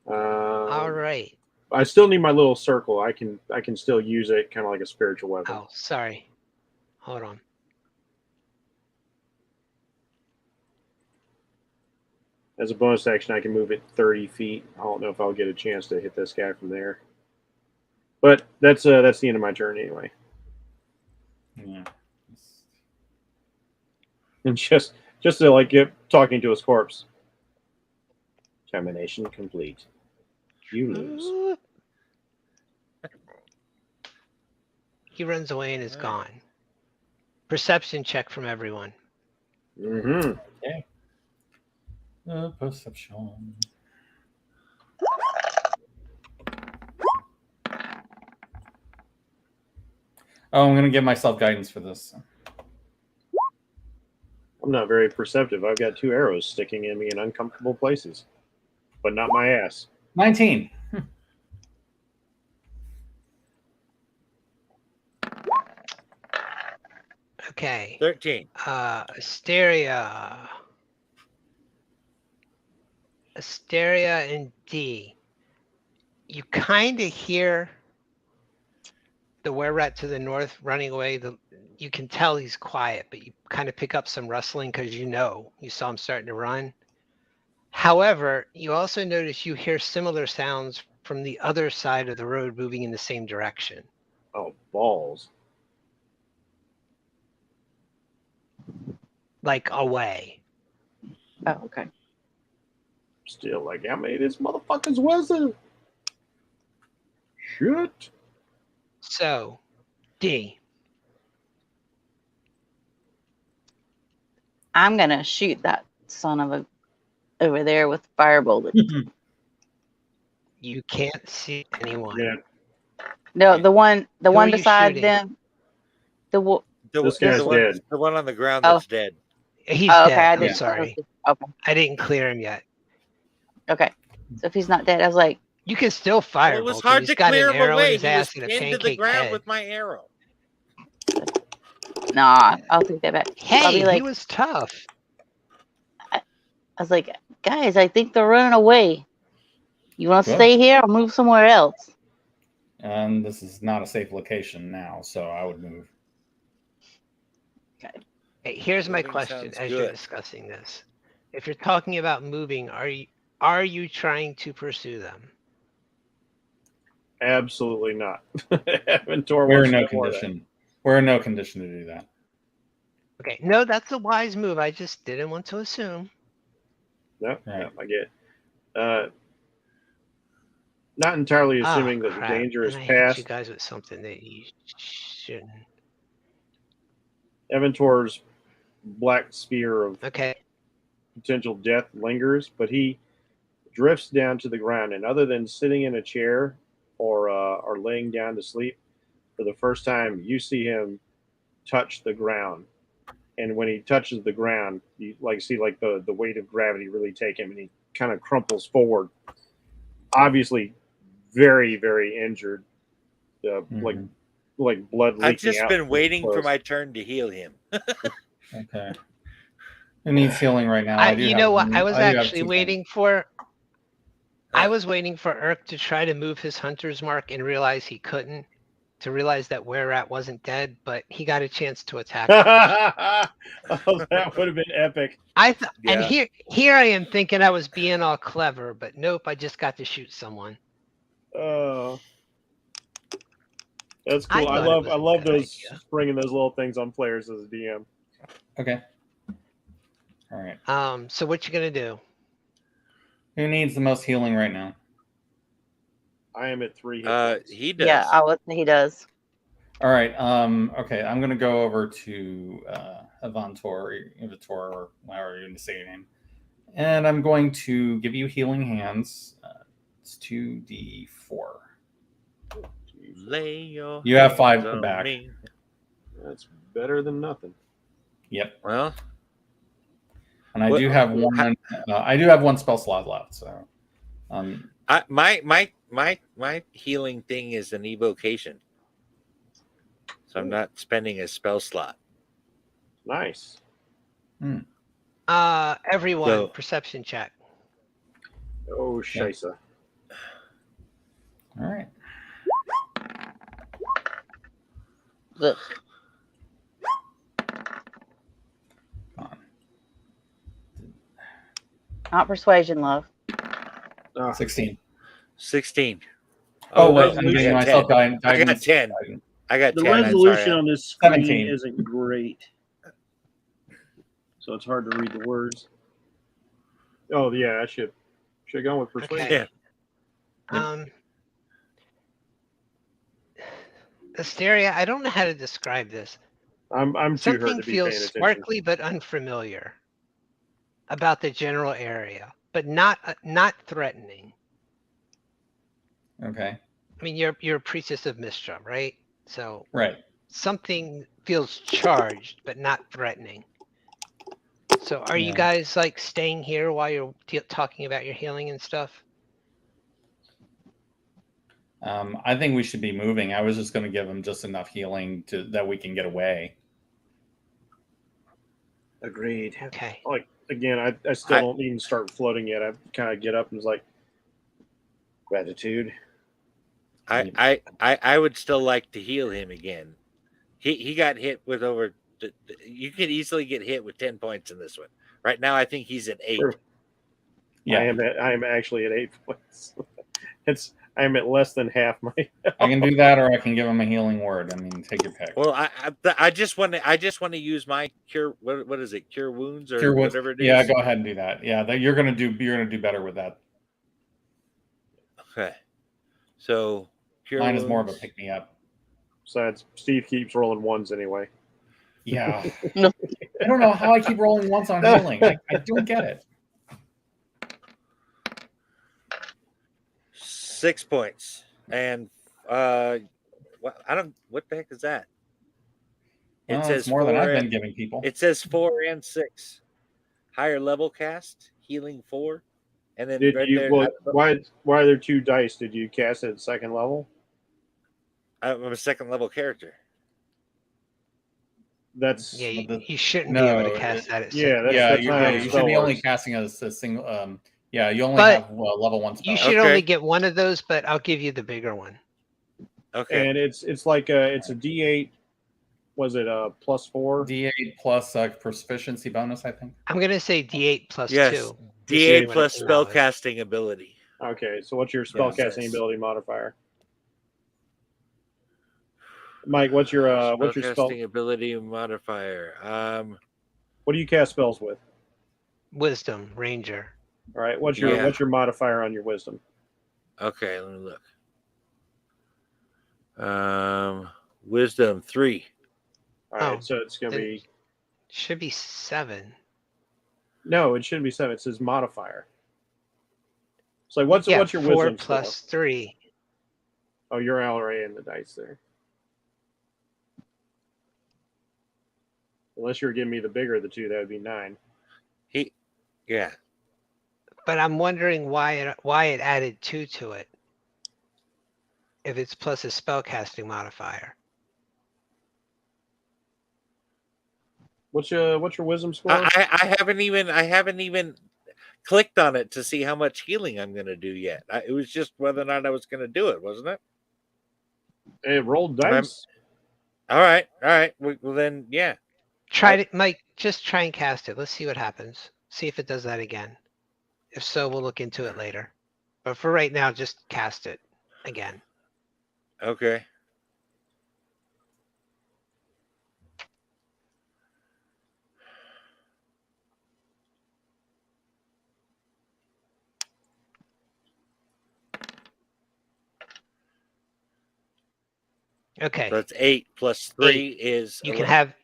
Speaker 1: All right.
Speaker 5: I still need my little circle. I can still use it, kind of like a spiritual weapon.
Speaker 1: Oh, sorry. Hold on.
Speaker 5: As a bonus action, I can move it 30 feet. I don't know if I'll get a chance to hit this guy from there. But that's the end of my turn anyway.
Speaker 3: Yeah.
Speaker 5: And just to like get talking to his corpse. Termination complete. You lose.
Speaker 1: He runs away and is
Speaker 2: Right.
Speaker 1: gone. Perception check from everyone.
Speaker 5: Mm-hmm.
Speaker 3: Perception. Oh, I'm gonna give myself guidance for this.
Speaker 5: I'm not very perceptive. I've got 2 arrows sticking in me in uncomfortable places, but not my ass.
Speaker 3: 19.
Speaker 1: Okay.
Speaker 2: 13.
Speaker 1: Asteria and D. You kind of hear the were-rat to the north running away. You can tell he's quiet, but you kind of pick up some rustling because you saw him starting to run. However, you also notice you hear similar sounds from the other side of the road moving in the same direction.
Speaker 5: Oh, balls.
Speaker 1: Like away.
Speaker 4: Oh, okay.
Speaker 5: Still, like, how many of these motherfuckers was it? Shit.
Speaker 1: So, D.
Speaker 4: I'm gonna shoot that son of a over there with firebolt.
Speaker 1: You can't see anyone.
Speaker 5: Yeah,
Speaker 4: No, the one
Speaker 1: Who are you
Speaker 4: beside
Speaker 1: shooting?
Speaker 4: them. The
Speaker 5: This guy's dead.
Speaker 2: The one on the ground
Speaker 4: Oh.
Speaker 2: that's dead.
Speaker 1: He's
Speaker 4: oh, okay,
Speaker 1: dead.
Speaker 4: I
Speaker 1: I'm
Speaker 4: didn't.
Speaker 1: sorry.
Speaker 4: Okay,
Speaker 1: I didn't clear him yet.
Speaker 4: okay. So if he's not dead, I was like,
Speaker 1: You can still fire.
Speaker 2: Well, it was hard to
Speaker 1: got
Speaker 2: clear
Speaker 1: an
Speaker 2: him
Speaker 1: arrow in
Speaker 2: away.
Speaker 1: his
Speaker 2: He was
Speaker 1: ass and a
Speaker 2: pinned to the
Speaker 1: pancake
Speaker 2: ground
Speaker 1: head.
Speaker 2: with my arrow.
Speaker 4: nah, I'll take that back. I'll
Speaker 1: Hey,
Speaker 4: be like,
Speaker 1: he was tough.
Speaker 4: I was like, guys, I think they're running away. You want to
Speaker 3: Good.
Speaker 4: stay here or move somewhere else?
Speaker 3: And this is not a safe location now, so I would move.
Speaker 1: Hey, here's my
Speaker 2: Moving
Speaker 1: question
Speaker 2: sounds
Speaker 1: as you're
Speaker 2: good.
Speaker 1: discussing this. If you're talking about moving, are you trying to pursue them?
Speaker 5: Absolutely not. Evantor
Speaker 3: We're
Speaker 5: wants
Speaker 3: in no
Speaker 5: no more of that.
Speaker 3: condition. We're in no condition to do that.
Speaker 1: Okay, no, that's a wise move. I just didn't want to assume.
Speaker 5: No,
Speaker 3: Right.
Speaker 5: no, I get it. Not entirely assuming that the
Speaker 1: crap.
Speaker 5: danger is
Speaker 1: And I hit you
Speaker 5: past.
Speaker 1: guys with something that you shouldn't.
Speaker 5: Evantor's black spear of
Speaker 1: Okay.
Speaker 5: potential death lingers, but he drifts down to the ground. And other than sitting in a chair or laying down to sleep, for the first time, you see him touch the ground. And when he touches the ground, you see the weight of gravity really take him, and he kind of crumples forward. Obviously, very, very injured, like blood leaking out.
Speaker 2: I've just been
Speaker 5: from
Speaker 2: waiting for
Speaker 5: close.
Speaker 2: my turn to heal him.
Speaker 3: Okay. Who needs healing right now?
Speaker 1: You know what? I was
Speaker 3: do have
Speaker 1: actually
Speaker 3: 2 things.
Speaker 1: waiting for. I was waiting for Urk to try to move his hunter's mark and realize he couldn't. To realize that Were-Rat wasn't dead, but he got a chance to attack.
Speaker 5: Oh, that would have been epic.
Speaker 1: And
Speaker 2: Yeah.
Speaker 1: here I am thinking I was being all clever, but nope, I just got to shoot someone.
Speaker 5: Oh, that's
Speaker 1: I
Speaker 5: cool. I
Speaker 1: thought it
Speaker 5: love
Speaker 1: was a good
Speaker 5: those
Speaker 1: idea.
Speaker 5: bringing those little things on players as a DM.
Speaker 3: Okay. All right.
Speaker 1: So what you gonna do?
Speaker 3: Who needs the most healing right now?
Speaker 5: I am at 3 hit points.
Speaker 2: He does.
Speaker 4: Yeah, he does.
Speaker 3: All right. Okay. I'm gonna go over to Evantor, or however you want to say your name, and I'm going to give you healing hands. It's 2d4.
Speaker 2: Lay your
Speaker 3: You have 5
Speaker 2: hands on
Speaker 3: back.
Speaker 2: me.
Speaker 5: That's better than nothing.
Speaker 3: Yep.
Speaker 2: Well,
Speaker 3: And I do have one. I do have 1 spell slot left. So,
Speaker 2: my healing thing is an evocation, so I'm not spending a spell slot.
Speaker 5: Nice.
Speaker 1: Everyone,
Speaker 2: So-
Speaker 1: perception check.
Speaker 5: Oh, scheisse.
Speaker 3: all right.
Speaker 4: Ugh. Not persuasion, love.
Speaker 3: 16.
Speaker 2: 16.
Speaker 3: Oh,
Speaker 5: wait,
Speaker 3: wait. I'm
Speaker 5: I
Speaker 3: getting
Speaker 2: got
Speaker 3: myself
Speaker 2: 10. I got
Speaker 3: guidance.
Speaker 2: 10. I got
Speaker 5: The
Speaker 2: 10. I'm
Speaker 5: resolution
Speaker 2: sorry.
Speaker 5: on this screen
Speaker 3: 17.
Speaker 5: isn't great, so it's hard to read the words. Oh yeah, I should have gone with persuasion.
Speaker 2: Yeah.
Speaker 1: Asteria, I don't know how to describe this.
Speaker 5: I'm too hurt
Speaker 1: Something
Speaker 5: to be
Speaker 1: feels
Speaker 5: paying attention.
Speaker 1: sparkly but unfamiliar about the general area, but not threatening.
Speaker 3: Okay.
Speaker 1: I mean, you're a priestess of Mistra, right? So
Speaker 3: Right.
Speaker 1: something feels charged but not threatening. So are you
Speaker 3: Yeah.
Speaker 1: guys like staying here while you're talking about your healing and stuff?
Speaker 3: I think we should be moving. I was just going to give him just enough healing that we can get away.
Speaker 5: Agreed.
Speaker 1: Okay.
Speaker 5: Like again, I still don't even start floating yet. I kind of get up and was like, gratitude.
Speaker 2: I would still like to heal him again. He got hit with over. You could easily get hit with 10 points in this one. Right now, I think he's at 8.
Speaker 5: Sure.
Speaker 3: Yeah.
Speaker 5: I am actually at 8 points. I am at less than half my.
Speaker 3: I can do that, or I can give him a healing word. I mean, take your pick.
Speaker 2: Well, I just want to use my cure. What is it? Cure wounds or
Speaker 3: Cure wounds.
Speaker 2: whatever it is.
Speaker 3: Yeah, go ahead and do that. Yeah, you're gonna do better with that.
Speaker 2: Okay. So
Speaker 3: Mine is more of a pick me up.
Speaker 5: Besides, Steve keeps rolling ones anyway.
Speaker 3: Yeah. I don't know how I keep rolling once on healing. I don't get it.
Speaker 2: 6 points. And what the heck is that? It
Speaker 3: Well,
Speaker 2: says
Speaker 3: it's more than
Speaker 2: 4
Speaker 3: I've been
Speaker 2: and
Speaker 3: giving people.
Speaker 2: it says 4 and 6. Higher level cast, healing 4. And then
Speaker 5: Did
Speaker 2: right
Speaker 5: you?
Speaker 2: there,
Speaker 5: Well, why are there 2 dice? Did you cast it at second level?
Speaker 2: I'm a second level character.
Speaker 5: That's
Speaker 1: Yeah,
Speaker 3: Well,
Speaker 1: you shouldn't be able to cast that at
Speaker 5: yeah,
Speaker 1: second.
Speaker 3: Yeah,
Speaker 5: that's not how the
Speaker 3: you should
Speaker 5: spell
Speaker 3: be only
Speaker 5: works.
Speaker 3: casting a single. Yeah, you only
Speaker 1: But
Speaker 3: have level 1 spell.
Speaker 1: You should
Speaker 2: Okay.
Speaker 1: only get one of those, but I'll give you the bigger one.
Speaker 2: Okay.
Speaker 5: And it's like it's a D8. Was it a +4?
Speaker 3: D8 plus proficiency bonus, I think.
Speaker 1: I'm gonna say D8 plus
Speaker 2: Yes.
Speaker 1: 2.
Speaker 2: D8
Speaker 1: what
Speaker 2: plus
Speaker 1: it's allowed.
Speaker 2: spellcasting ability.
Speaker 5: Okay, so what's your spellcasting
Speaker 2: Yes.
Speaker 5: ability modifier? Mike, what's your spell?
Speaker 2: Spellcasting ability modifier.
Speaker 5: What do you cast spells with?
Speaker 1: Wisdom, Ranger.
Speaker 5: All right, what's
Speaker 2: Yeah.
Speaker 5: your modifier on your wisdom?
Speaker 2: Okay, let me look. Wisdom 3.
Speaker 5: All right,
Speaker 1: Oh,
Speaker 5: so it's gonna
Speaker 1: then-
Speaker 5: be
Speaker 1: Should be 7.
Speaker 5: no, it shouldn't be 7. It says modifier. So what's your
Speaker 1: 4
Speaker 5: wisdom
Speaker 1: plus
Speaker 5: score?
Speaker 1: 3.
Speaker 5: Oh, you're already in the dice there. Unless you're giving me the bigger of the 2, that would be 9.
Speaker 2: Yeah.
Speaker 1: But I'm wondering why it added 2 to it. If it's plus a spellcasting modifier.
Speaker 5: What's your wisdom score?
Speaker 2: I haven't even clicked on it to see how much healing I'm going to do yet. It was just whether or not I was going to do it, wasn't it?
Speaker 5: It rolled dice.
Speaker 2: All right. Well then, yeah.
Speaker 1: Mike, just try and cast it. Let's see what happens. See if it does that again. If so, we'll look into it later. But for right now, just cast it again.
Speaker 2: Okay.
Speaker 1: Okay.
Speaker 2: So it's 8 plus 3 is
Speaker 1: You
Speaker 2: 11.
Speaker 1: can have.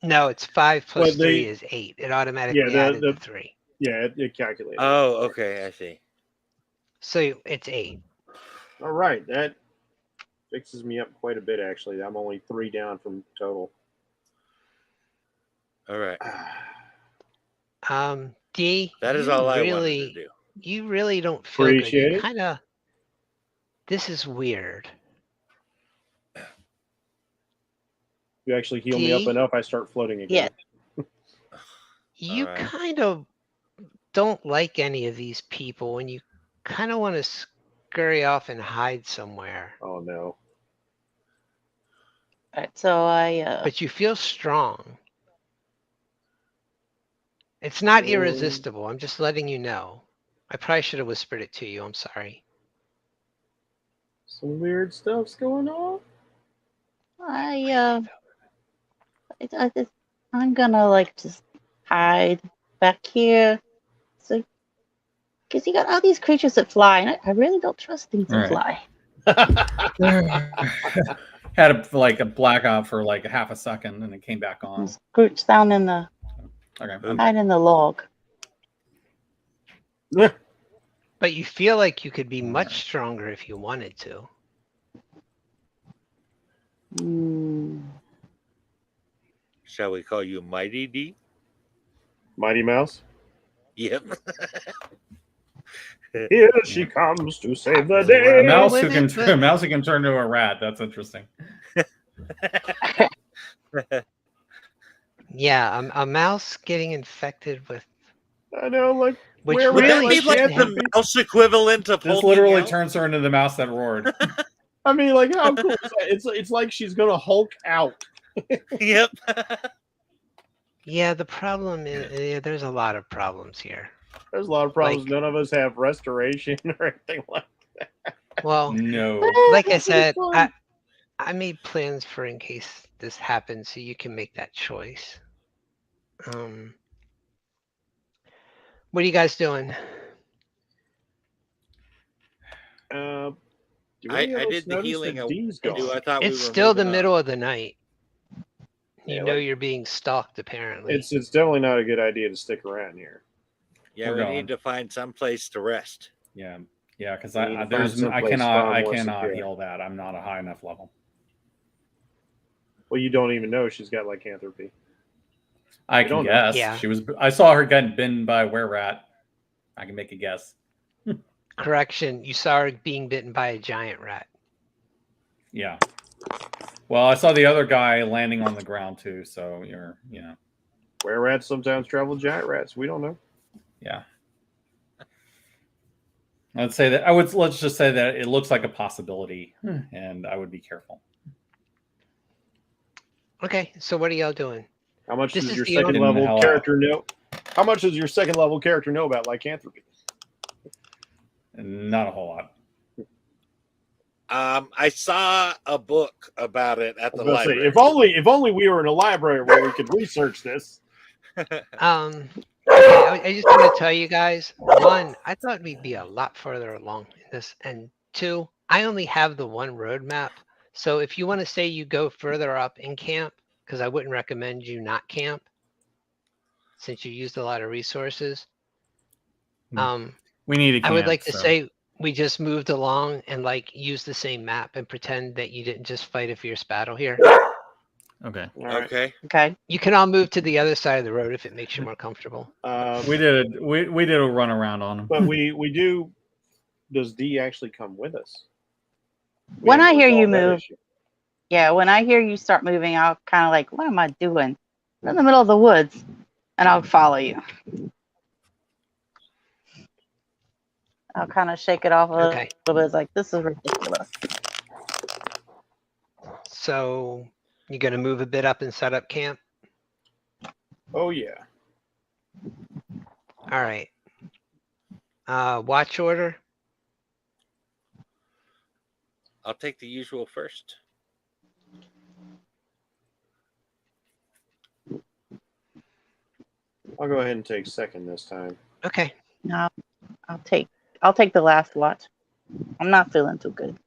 Speaker 1: No, it's 5 plus
Speaker 5: Well,
Speaker 1: 3 is 8. It automatically added the 3.
Speaker 5: Yeah, it calculated.
Speaker 2: Oh, okay, I see.
Speaker 1: So it's 8.
Speaker 5: All right, that fixes me up quite a bit. Actually, I'm only 3 down from total.
Speaker 2: All right.
Speaker 1: D.
Speaker 2: That is
Speaker 1: you
Speaker 2: all I wanted
Speaker 1: really,
Speaker 2: to do.
Speaker 1: You really don't feel
Speaker 5: Appreciate
Speaker 1: good.
Speaker 5: it.
Speaker 1: Kind of. This is weird.
Speaker 5: You actually heal me up
Speaker 4: D?
Speaker 5: enough, I start floating again.
Speaker 1: You
Speaker 2: Alright.
Speaker 1: kind of don't like any of these people, and you kind of want to scurry off and hide somewhere.
Speaker 5: Oh no.
Speaker 4: All right, so I
Speaker 1: But you feel strong. It's not
Speaker 5: Oh.
Speaker 1: irresistible. I'm just letting you know. I probably should have whispered it to you. I'm sorry.
Speaker 5: Some weird stuff's going on.
Speaker 4: I'm gonna like just hide back here. So, because you got all these creatures that fly, and I really don't trust things that fly.
Speaker 3: Had a blackout for like half a second, and it came back on.
Speaker 4: Scrooch down in the
Speaker 3: Okay.
Speaker 4: hide in the log.
Speaker 1: But you feel like you could be much stronger if you wanted to.
Speaker 2: Shall we call you Mighty D?
Speaker 5: Mighty Mouse.
Speaker 2: Yep.
Speaker 5: Here she comes to save the day.
Speaker 3: A mouse
Speaker 1: with
Speaker 3: who can
Speaker 1: it, but-
Speaker 3: a mouse who can turn to a rat. That's interesting.
Speaker 1: Yeah, a mouse getting infected with.
Speaker 5: I know, like
Speaker 1: Which
Speaker 5: where
Speaker 2: Would
Speaker 1: really
Speaker 2: that be
Speaker 1: shouldn't
Speaker 2: like
Speaker 1: have-
Speaker 2: the mouse equivalent of
Speaker 3: This
Speaker 2: hulking
Speaker 3: literally
Speaker 2: out?
Speaker 3: turns her into the mouse that roared.
Speaker 5: I mean, like how cool is that? It's like she's gonna Hulk out.
Speaker 2: Yep.
Speaker 1: Yeah, the problem is there's a lot of problems here.
Speaker 5: There's a lot of problems.
Speaker 1: Like-
Speaker 5: None of us have restoration or anything like
Speaker 1: Well,
Speaker 3: No.
Speaker 1: like I said, I made plans for in case this happens, so you can make that choice. What are you guys doing?
Speaker 5: Do any of
Speaker 2: I
Speaker 5: us
Speaker 2: did the
Speaker 5: notice
Speaker 2: healing.
Speaker 5: that Dee's gone?
Speaker 2: I thought we
Speaker 1: It's
Speaker 2: were
Speaker 1: still the
Speaker 2: moving
Speaker 1: middle
Speaker 2: on.
Speaker 1: of the night. You
Speaker 5: Yeah,
Speaker 1: know
Speaker 5: like-
Speaker 1: you're being stalked, apparently.
Speaker 5: It's definitely not a good idea to stick around here.
Speaker 2: Yeah,
Speaker 3: We're
Speaker 2: we
Speaker 3: going.
Speaker 2: need to find some place to rest.
Speaker 3: Yeah, yeah, because
Speaker 5: We need to
Speaker 3: I
Speaker 5: find someplace
Speaker 3: cannot
Speaker 5: far more secure.
Speaker 3: heal that. I'm not a high enough level.
Speaker 5: Well, you don't even know she's got lycanthropy.
Speaker 3: I
Speaker 5: You
Speaker 3: can
Speaker 5: don't know.
Speaker 3: guess.
Speaker 1: Yeah.
Speaker 3: I saw her getting bitten by a were-rat. I can make a guess.
Speaker 1: Correction, you saw her being bitten by a giant rat.
Speaker 3: Yeah. Well, I saw the other guy landing on the ground too. So
Speaker 5: Were rats sometimes travel giant rats. We don't know.
Speaker 3: yeah. Let's just say that it looks like a possibility, and I would be careful.
Speaker 1: Okay, so what are y'all doing?
Speaker 5: How much
Speaker 1: This
Speaker 5: does
Speaker 1: is
Speaker 5: your
Speaker 1: the
Speaker 5: second
Speaker 3: only-
Speaker 5: level character know? How much does your second level character know about lycanthropy?
Speaker 3: Not a whole lot.
Speaker 2: I saw a book about it at the
Speaker 5: I was gonna say,
Speaker 2: library.
Speaker 5: if only we were in a library where we could research this.
Speaker 1: Okay, I just want to tell you guys, one, I thought we'd be a lot further along in this, and two, I only have the one roadmap. So if you want to say you go further up in camp, because I wouldn't recommend you not camp, since you used a lot of resources.
Speaker 3: We need a
Speaker 1: I would
Speaker 3: camp,
Speaker 1: like to
Speaker 3: so.
Speaker 1: say we just moved along and like use the same map and pretend that you didn't just fight a fierce battle here.
Speaker 3: Okay.
Speaker 5: All right.
Speaker 2: Okay.
Speaker 4: Okay.
Speaker 1: You can all move to the other side of the road if it makes you more comfortable.
Speaker 3: We did a run around on him.
Speaker 5: But we do. Does D actually come with us? We
Speaker 4: When
Speaker 5: haven't
Speaker 4: I hear you
Speaker 5: resolved that
Speaker 4: move,
Speaker 5: issue.
Speaker 4: yeah, when I hear you start moving, I'll kind of like, what am I doing? I'm in the middle of the woods, and I'll follow you. I'll kind of shake it off a
Speaker 1: Okay.
Speaker 4: little bit. It's like, this is ridiculous.
Speaker 1: So you're gonna move a bit up and set up camp.
Speaker 5: Oh yeah.
Speaker 1: All right. Watch order.
Speaker 2: I'll take the usual first.
Speaker 5: I'll go ahead and take second this time.
Speaker 1: Okay.
Speaker 4: No, I'll take the last watch. I'm not feeling too good.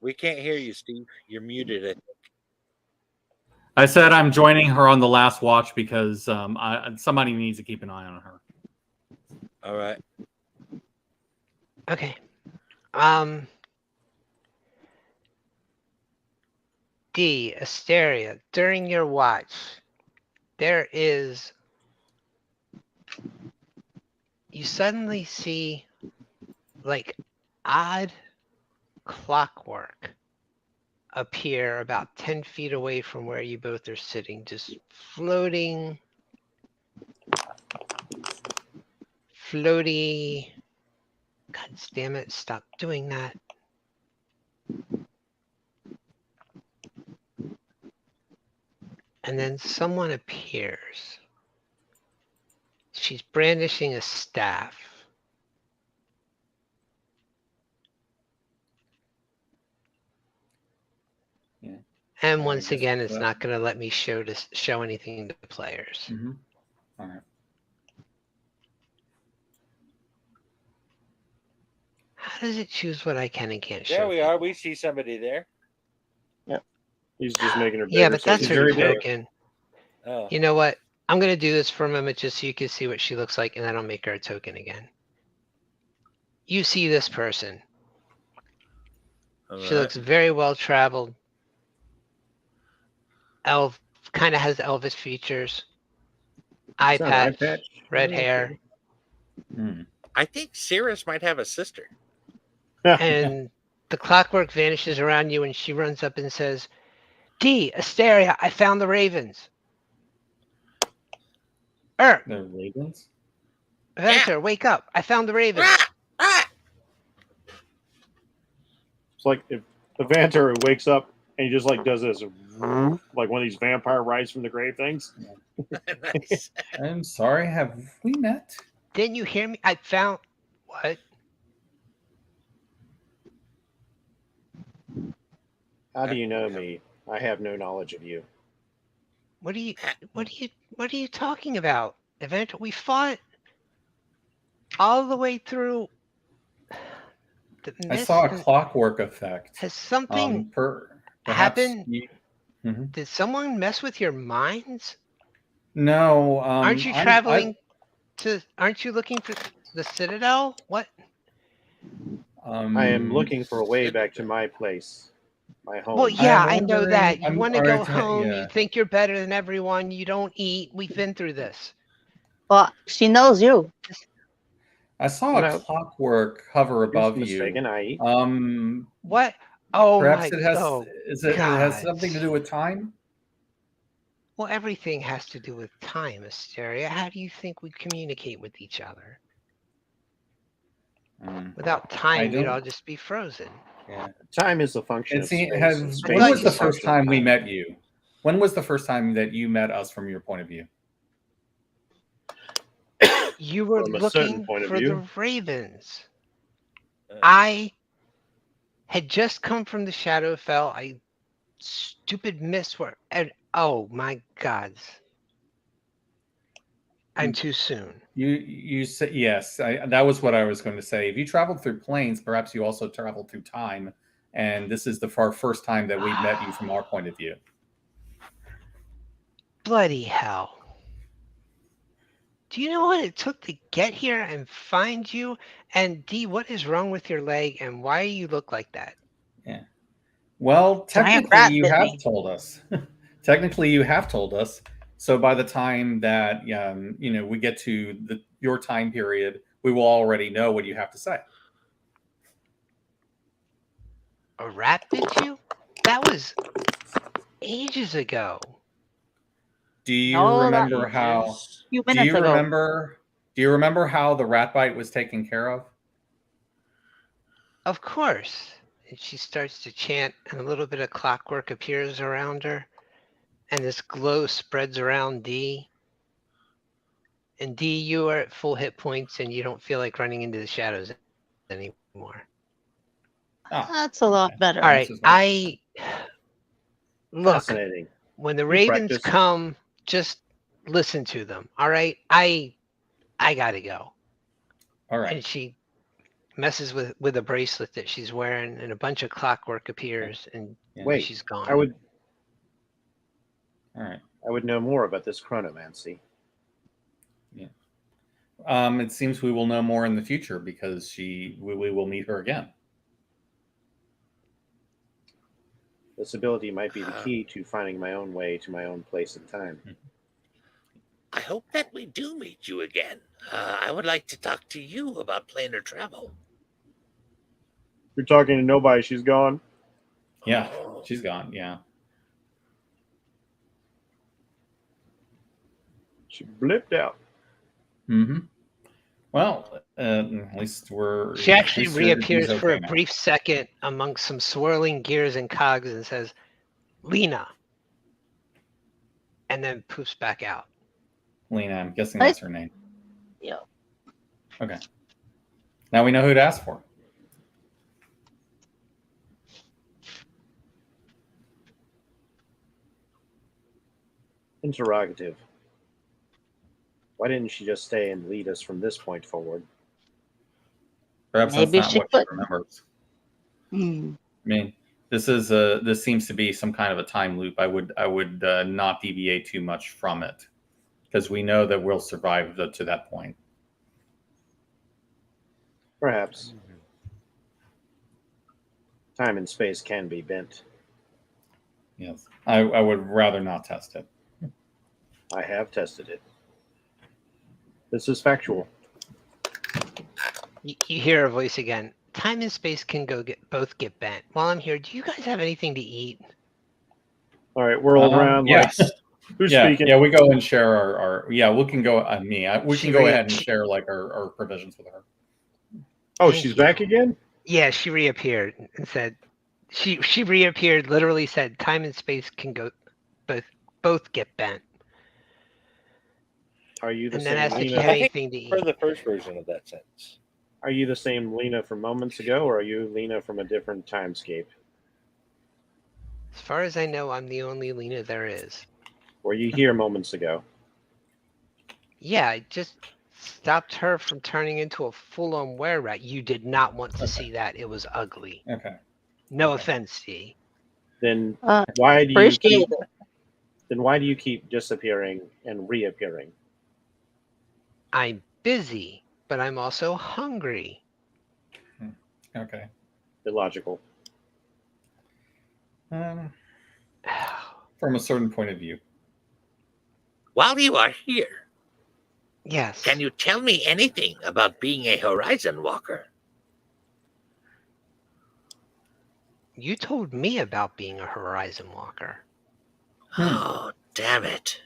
Speaker 2: We can't hear you, Steve. You're muted.
Speaker 3: I said I'm joining her on the last watch because somebody needs to keep an eye on her.
Speaker 2: All right.
Speaker 1: Okay. D, Asteria, during your watch, you suddenly see like odd clockwork appear about 10 feet away from where you both are sitting, just floaty. God damn it, stop doing that. And then someone appears. She's brandishing a staff.
Speaker 3: Yeah.
Speaker 1: And
Speaker 3: I
Speaker 1: once
Speaker 3: guess
Speaker 1: again, it's
Speaker 3: that-
Speaker 1: not going to let me show anything to the players.
Speaker 3: Mm-hmm. All right.
Speaker 1: How does it choose what I can and can't show?
Speaker 2: There we are. We see somebody there.
Speaker 5: He's just making her bigger.
Speaker 1: Yeah, but
Speaker 5: so
Speaker 1: that's
Speaker 5: she's
Speaker 1: her
Speaker 3: very
Speaker 5: very
Speaker 3: big.
Speaker 1: token.
Speaker 2: Oh.
Speaker 1: You know what? I'm going to do this for a moment just so you can see what she looks like, and then I'll make her a token again. You see this person.
Speaker 2: All
Speaker 1: She
Speaker 2: right.
Speaker 1: looks very well traveled. Elf, kind of has Elvis features. Eye
Speaker 5: It's not an eye
Speaker 1: patch,
Speaker 5: patch.
Speaker 1: red
Speaker 5: Oh,
Speaker 1: hair,
Speaker 3: Hmm.
Speaker 2: I think Cyrus might have a sister.
Speaker 1: and the clockwork vanishes around you, and she runs up and says, D, Asteria, I found the ravens.
Speaker 3: The ravens.
Speaker 1: Venter, wake up. I found the ravens.
Speaker 5: It's like if Evanter wakes up and he just like does this, like one of these vampire rise from the grave things.
Speaker 2: Nice.
Speaker 3: I'm sorry. Have we met?
Speaker 1: Didn't you hear me? I found what?
Speaker 5: How do you know me? I have no knowledge of you.
Speaker 1: What are you talking about? Event, we fought all the way through The
Speaker 3: I
Speaker 1: mist
Speaker 3: saw a clockwork effect.
Speaker 1: has something
Speaker 3: Perhaps
Speaker 1: happened.
Speaker 3: Mhm.
Speaker 1: Did someone mess with your minds?
Speaker 3: No.
Speaker 1: Aren't you traveling to? Aren't you looking for the Citadel? What?
Speaker 5: I am looking for a way back to
Speaker 2: Citadel.
Speaker 5: my place, my home.
Speaker 1: Well, yeah, I know
Speaker 3: wondering.
Speaker 1: that. You want to go home.
Speaker 3: Yeah.
Speaker 1: You think you're better than everyone. You don't eat. We've been through this.
Speaker 4: Well, she knows you.
Speaker 3: I saw a
Speaker 5: No.
Speaker 3: clockwork hover
Speaker 5: You're
Speaker 3: above you.
Speaker 5: mistaken. I eat.
Speaker 1: What? Oh
Speaker 3: Perhaps
Speaker 1: my!
Speaker 3: it has.
Speaker 1: Oh
Speaker 3: It has
Speaker 1: God!
Speaker 3: something to do with time?
Speaker 1: Well, everything has to do with time, Asteria. How do you think we communicate with each other? Without time, we'd
Speaker 3: don't-
Speaker 1: all just be frozen.
Speaker 3: Yeah.
Speaker 5: Time is a function of space. And
Speaker 1: I
Speaker 5: space
Speaker 3: When
Speaker 1: thought
Speaker 3: was
Speaker 5: is
Speaker 1: you
Speaker 3: the
Speaker 5: a
Speaker 1: said-
Speaker 3: first
Speaker 5: function of
Speaker 3: time we
Speaker 5: time.
Speaker 3: met you? When was the first time that you met us from your point of view?
Speaker 1: You were
Speaker 5: From a certain
Speaker 1: looking
Speaker 5: point of
Speaker 1: for the
Speaker 5: view.
Speaker 1: ravens. I had just come from the Shadowfell. I stupid missed where and oh my gods. I'm too soon.
Speaker 3: You said yes. That was what I was going to say. If you traveled through planes, perhaps you also traveled through time, and this is our first time that we've met you from our point of view.
Speaker 1: Bloody hell. Do you know what it took to get here and find you? And D, what is wrong with your leg and why you look like that?
Speaker 3: Yeah. Well,
Speaker 4: Giant
Speaker 3: technically,
Speaker 4: rat
Speaker 3: you
Speaker 4: bit
Speaker 3: have
Speaker 4: me.
Speaker 3: told us. Technically, you have told us. So by the time that we get to your time period, we will already know what you have to say.
Speaker 1: A rat bit you? That was ages ago.
Speaker 3: Do you
Speaker 4: Oh,
Speaker 3: remember how?
Speaker 2: Ages.
Speaker 4: few
Speaker 3: Do
Speaker 4: minutes
Speaker 3: you
Speaker 4: ago.
Speaker 3: remember? Do you remember how the rat bite was taken care of?
Speaker 1: Of course. And she starts to chant, and a little bit of clockwork appears around her, and this glow spreads around D. And D, you are at full hit points, and you don't feel like running into the shadows anymore.
Speaker 4: That's a lot better.
Speaker 1: All right, look.
Speaker 5: Fascinating.
Speaker 1: When the
Speaker 5: You
Speaker 1: ravens
Speaker 5: practice.
Speaker 1: come, just listen to them. All right, I gotta go.
Speaker 3: All right.
Speaker 1: And she messes with a bracelet that she's wearing, and a bunch of clockwork appears, and
Speaker 5: Wait,
Speaker 1: she's gone.
Speaker 5: I would
Speaker 3: All right.
Speaker 5: know more about this chronomancy.
Speaker 3: It seems we will know more in the future because we will meet her again.
Speaker 5: This ability might be the key to finding my own way to my own place and time.
Speaker 2: I hope that we do meet you again. I would like to talk to you about planar travel.
Speaker 5: You're talking to nobody. She's gone.
Speaker 3: Yeah, she's gone. Yeah.
Speaker 5: She blipped out.
Speaker 3: Mm-hmm. Well, at least
Speaker 1: She actually
Speaker 3: she's
Speaker 1: reappears
Speaker 3: okay
Speaker 1: for a
Speaker 3: now.
Speaker 1: brief second amongst some swirling gears and cogs and says, Lena. And then poofs back out.
Speaker 3: Lena, I'm guessing that's her name.
Speaker 4: Yeah.
Speaker 3: Okay. Now we know who to ask for.
Speaker 5: Interrogative. Why didn't she just stay and lead us from this point forward?
Speaker 3: Perhaps
Speaker 4: Maybe
Speaker 3: that's
Speaker 4: she
Speaker 3: not what
Speaker 4: could.
Speaker 3: she remembers.
Speaker 4: Hmm.
Speaker 3: I mean, this seems to be some kind of a time loop. I would not deviate too much from it because we know that we'll survive to that point.
Speaker 5: Perhaps. Time and space can be bent.
Speaker 3: Yes, I would rather not test it.
Speaker 5: I have tested it. This is factual.
Speaker 1: You hear her voice again. Time and space can both get bent. While I'm here, do you guys have anything to eat?
Speaker 5: All right, whirl around.
Speaker 3: Yes.
Speaker 5: Like, who's
Speaker 3: Yeah,
Speaker 5: speaking?
Speaker 3: yeah, we go and share our we can go we
Speaker 1: She
Speaker 3: can go
Speaker 1: re-
Speaker 3: ahead and share like our provisions with her.
Speaker 5: Oh,
Speaker 1: Thank
Speaker 5: she's
Speaker 1: you.
Speaker 5: back again?
Speaker 1: Yeah, she reappeared and said, she reappeared, literally said, time and space can go both get bent.
Speaker 5: Are you the
Speaker 1: And then
Speaker 5: same
Speaker 1: asked if you
Speaker 5: Lena?
Speaker 1: had
Speaker 2: I think
Speaker 1: anything to
Speaker 2: For
Speaker 1: eat.
Speaker 2: the first version of that sentence.
Speaker 5: Are you the same Lena from moments ago, or are you Lena from a different timescape?
Speaker 1: As far as I know, I'm the only Lena there is.
Speaker 5: Were you here moments ago?
Speaker 1: Yeah, I just stopped her from turning into a full-on were-rat. You did not want to see that. It was ugly.
Speaker 3: Okay.
Speaker 1: No
Speaker 3: Okay.
Speaker 1: offense, T.
Speaker 5: Then
Speaker 4: Uh,
Speaker 5: why do you
Speaker 4: appreciate
Speaker 5: keep?
Speaker 4: it.
Speaker 5: Then why do you keep disappearing and reappearing?
Speaker 1: I'm busy, but I'm also hungry.
Speaker 3: Okay.
Speaker 5: Illogical.
Speaker 3: From a certain point of view.
Speaker 2: While you are here,
Speaker 1: Yes.
Speaker 2: can you tell me anything about being a horizon walker?
Speaker 1: You told me about being a horizon walker.
Speaker 2: Oh, damn it.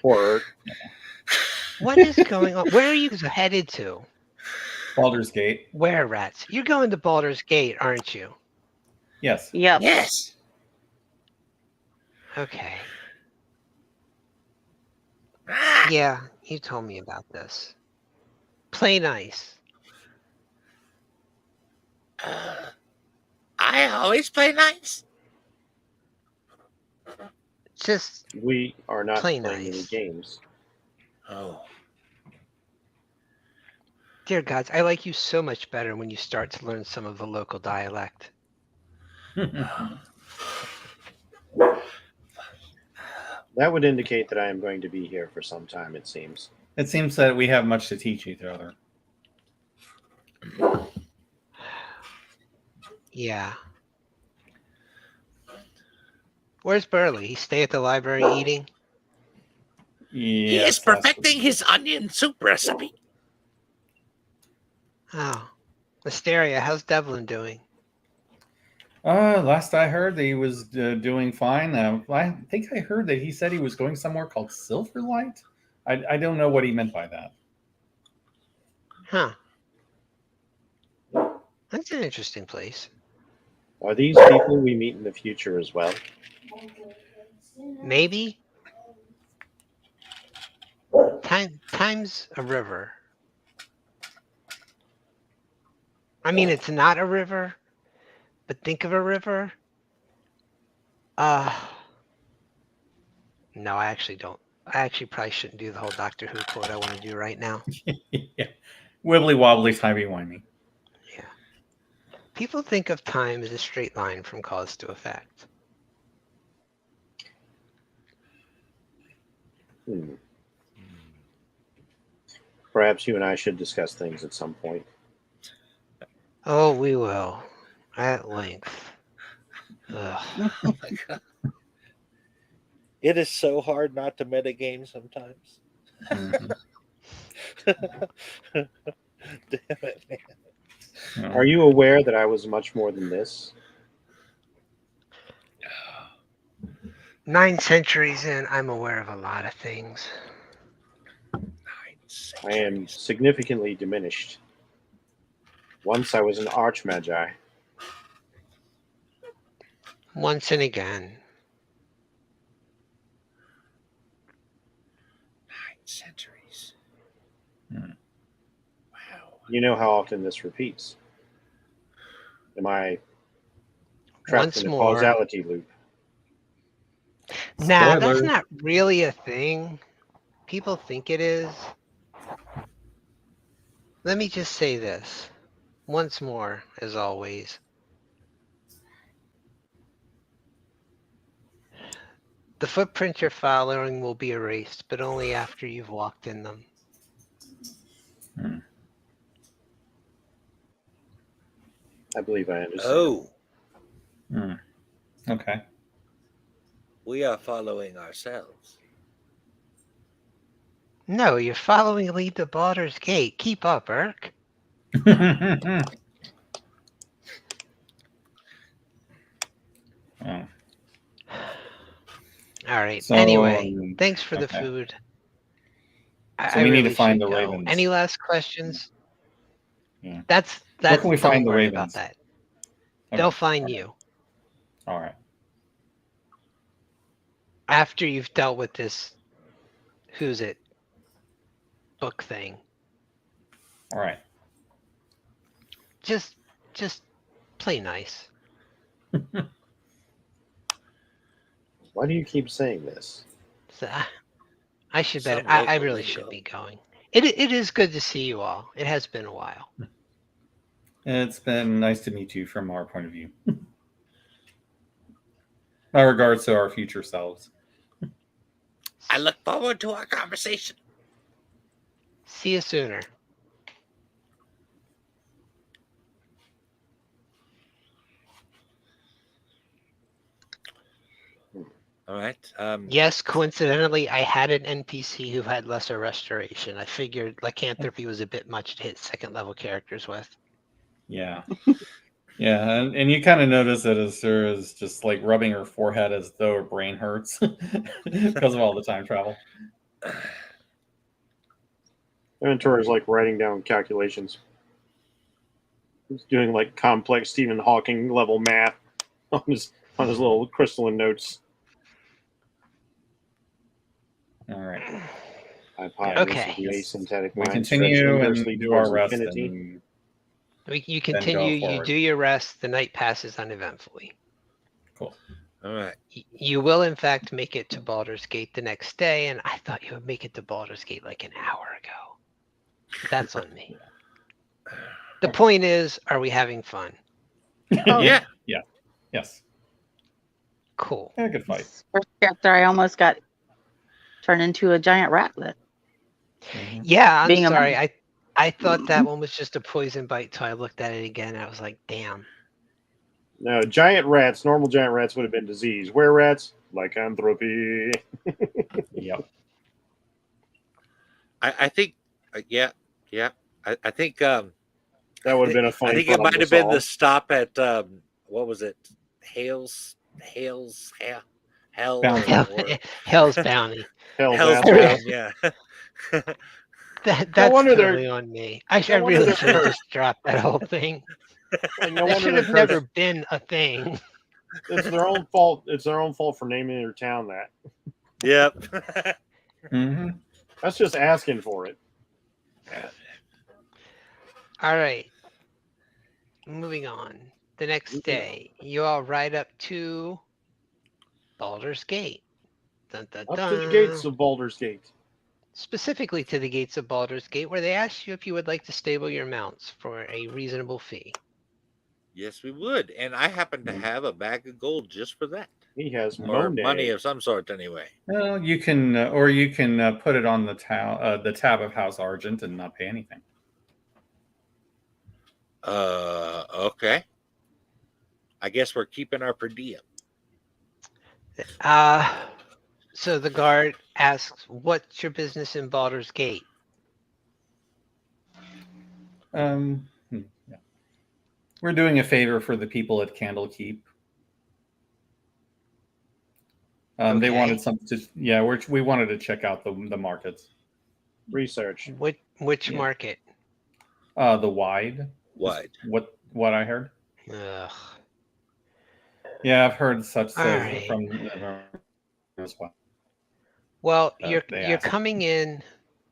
Speaker 5: Poor Urk.
Speaker 1: What is going on? Where are you headed to?
Speaker 3: Baldur's Gate.
Speaker 1: Where rats? You're going to Baldur's Gate, aren't you?
Speaker 3: Yes.
Speaker 4: Yep.
Speaker 2: Yes.
Speaker 1: Okay.
Speaker 2: Ah,
Speaker 1: Yeah, you told me about this. Play nice.
Speaker 2: I always play nice.
Speaker 1: Just
Speaker 5: We are not
Speaker 1: Play
Speaker 5: playing any
Speaker 1: nice.
Speaker 5: games.
Speaker 2: Oh.
Speaker 1: dear gods, I like you so much better when you start to learn some of the local dialect.
Speaker 5: That would indicate that I am going to be here for some time, it seems.
Speaker 3: It seems that we have much to teach each other.
Speaker 1: Yeah. Where's Burley? He stay at the library eating?
Speaker 2: He
Speaker 3: Yes,
Speaker 2: is perfecting his onion soup recipe.
Speaker 1: Oh. Asteria, how's Devlin doing?
Speaker 3: Last I heard, that he was doing fine. I think I heard that he said he was going somewhere called Silverlight. I don't know what he meant by that.
Speaker 1: Huh. That's an interesting place.
Speaker 5: Are these people we meet in the future as well?
Speaker 1: Maybe? Time's a river. I mean, it's not a river, but think of a river. No, I actually don't. I actually probably shouldn't do the whole Doctor Who quote I want to do right now.
Speaker 3: Yeah. Wibbly wobbly, timey wimey.
Speaker 1: Yeah. People think of time as a straight line from cause to effect.
Speaker 5: Perhaps you and I should discuss things at some point.
Speaker 1: Oh, we will. At length. Ugh.
Speaker 2: Oh my god. It is so hard not to metagame sometimes.
Speaker 3: Mhm.
Speaker 2: Damn it, man.
Speaker 3: Yeah.
Speaker 5: Are you aware that I was much more than this?
Speaker 1: 9 centuries in, I'm aware of a lot of things.
Speaker 2: 9
Speaker 5: I am
Speaker 2: centuries.
Speaker 5: significantly diminished. Once I was an archmagi.
Speaker 1: Once and again.
Speaker 2: 9 centuries.
Speaker 3: Hmm.
Speaker 2: Wow.
Speaker 5: You know how often this repeats. Am I trapped
Speaker 1: Once
Speaker 5: in a
Speaker 1: more.
Speaker 5: causality loop?
Speaker 1: Nah, that's
Speaker 3: Spoiler.
Speaker 1: not really a thing. People think it is. Let me just say this. Once more, as always. The footprints you're following will be erased, but only after you've walked in them.
Speaker 5: I believe I understand.
Speaker 2: Oh,
Speaker 3: Hmm. Okay.
Speaker 2: we are following ourselves.
Speaker 1: No, you're following Lead to Baldur's Gate. Keep up, Urk.
Speaker 3: Oh.
Speaker 1: All right.
Speaker 3: So,
Speaker 1: Anyway, thanks for the
Speaker 3: okay.
Speaker 1: food.
Speaker 3: So
Speaker 1: I
Speaker 3: we need to
Speaker 1: really
Speaker 3: find
Speaker 1: should
Speaker 3: the
Speaker 1: go.
Speaker 3: ravens.
Speaker 1: Any last questions?
Speaker 3: Yeah.
Speaker 1: That's
Speaker 3: Where can we
Speaker 1: don't
Speaker 3: find the
Speaker 1: worry about
Speaker 3: ravens?
Speaker 1: that.
Speaker 3: Okay.
Speaker 1: They'll find you
Speaker 3: All right.
Speaker 1: after you've dealt with this who's it book thing.
Speaker 3: All right.
Speaker 1: Just play nice.
Speaker 5: Why do you keep saying this?
Speaker 1: So, I should better.
Speaker 2: Some
Speaker 1: I
Speaker 2: local
Speaker 1: really
Speaker 2: lingo.
Speaker 1: should be going. It is good to see you all. It has been a while.
Speaker 3: It's been nice to meet you from our point of view. My regards to our future selves.
Speaker 2: I look forward to our conversation.
Speaker 1: See you sooner.
Speaker 2: All right.
Speaker 1: Yes, coincidentally, I had an NPC who had lesser restoration. I figured lycanthropy was a bit much to hit second level characters with.
Speaker 3: Yeah. Yeah, and you kind of notice that Azura is just like rubbing her forehead as though her brain hurts because of all the time travel.
Speaker 5: Ventura is like writing down calculations. He's doing like complex Stephen Hawking level math on his little crystalline notes.
Speaker 3: All right.
Speaker 5: Hypotenuse
Speaker 1: Okay.
Speaker 5: of the asynthetic
Speaker 3: We
Speaker 5: mind
Speaker 3: continue
Speaker 5: stretched
Speaker 3: and
Speaker 5: inversely
Speaker 3: do our
Speaker 5: towards
Speaker 3: rest
Speaker 5: infinity.
Speaker 3: and
Speaker 1: You
Speaker 3: Then go
Speaker 1: continue, you
Speaker 3: forward.
Speaker 1: do your rest, the night passes uneventfully.
Speaker 3: cool.
Speaker 2: All right.
Speaker 1: You will, in fact, make it to Baldur's Gate the next day, and I thought you would make it to Baldur's Gate like an hour ago. That's on me. The point is, are we having fun?
Speaker 5: Oh,
Speaker 2: Yeah.
Speaker 3: Yes.
Speaker 1: Cool.
Speaker 3: Yeah, good fight.
Speaker 4: First chapter, I almost got turned into a giant ratlet.
Speaker 3: Mhm.
Speaker 1: Yeah, I'm
Speaker 4: Being a
Speaker 1: sorry. I thought that one was just a poison bite till I looked at it again, and I was like, damn.
Speaker 5: No, giant rats, normal giant rats would have been disease. Were rats, lycanthropy.
Speaker 3: Yep.
Speaker 2: I think. Yeah. I think.
Speaker 5: That would have been a funny
Speaker 2: I think it
Speaker 5: problem
Speaker 2: might
Speaker 5: to
Speaker 2: have been the
Speaker 5: solve.
Speaker 2: stop at what was it? Hell.
Speaker 3: Bounty.
Speaker 2: Or
Speaker 1: Hell's Bounty.
Speaker 5: Hell's
Speaker 2: Hell's
Speaker 5: asshole.
Speaker 2: Bound. Yeah.
Speaker 1: That's
Speaker 5: wonder
Speaker 1: totally
Speaker 5: they're-
Speaker 1: on me. I
Speaker 5: no wonder
Speaker 1: really
Speaker 5: they're-
Speaker 1: should have just dropped that whole thing.
Speaker 5: Like, no
Speaker 1: That
Speaker 5: wonder
Speaker 1: should
Speaker 5: they're
Speaker 1: have never
Speaker 5: cursed.
Speaker 1: been a thing.
Speaker 5: It's their own fault. It's their own fault for naming their town that.
Speaker 2: Yep.
Speaker 3: hmm
Speaker 5: That's just asking for it.
Speaker 1: All right. Moving on. The next day, you all ride up to Baldur's Gate. Dun, dun,
Speaker 5: Up
Speaker 1: dun.
Speaker 5: to the gates of Baldur's Gate.
Speaker 1: Specifically to the gates of Baldur's Gate, where they ask you if you would like to stable your mounts for a reasonable fee.
Speaker 2: Yes, we would. And I happen to have a bag of gold just for that,
Speaker 5: He has
Speaker 2: or
Speaker 5: Monet.
Speaker 2: money of some sort, anyway.
Speaker 3: Well, you can, or you can put it on the tab of House Argent and not pay anything.
Speaker 2: Okay. I guess we're keeping our per diem.
Speaker 1: So the guard asks, what's your business in Baldur's Gate?
Speaker 3: Yeah. We're doing a favor for the people at Candlekeep. They
Speaker 1: Okay.
Speaker 3: wanted something to, yeah, we wanted to check out the markets.
Speaker 5: Research.
Speaker 1: Which
Speaker 3: Yeah.
Speaker 1: market?
Speaker 3: The wide.
Speaker 2: Wide.
Speaker 3: What I heard.
Speaker 1: Ugh.
Speaker 3: Yeah, I've heard such
Speaker 1: All
Speaker 3: things
Speaker 1: right.
Speaker 3: from as well.
Speaker 1: Well,
Speaker 3: They
Speaker 1: you're
Speaker 3: asked.
Speaker 1: coming in.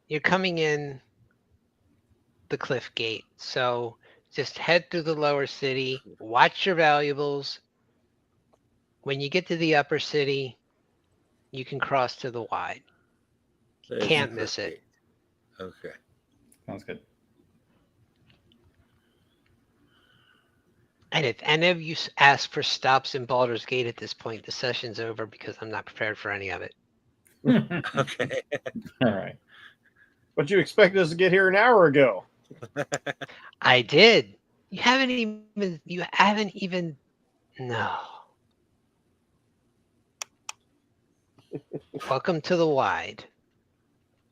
Speaker 1: You're coming in the cliff gate. So just head through the lower city. Watch your valuables. When you get to the upper city, you can cross to the wide.
Speaker 2: There's
Speaker 1: Can't
Speaker 2: the
Speaker 1: miss it.
Speaker 2: Okay.
Speaker 3: Sounds good.
Speaker 1: And if any of you ask for stops in Baldur's Gate at this point, the session's over because I'm not prepared for any of it.
Speaker 2: Okay.
Speaker 3: All right.
Speaker 5: But you expected us to get here an hour ago.
Speaker 1: I did. You haven't even. No. Welcome to the wide.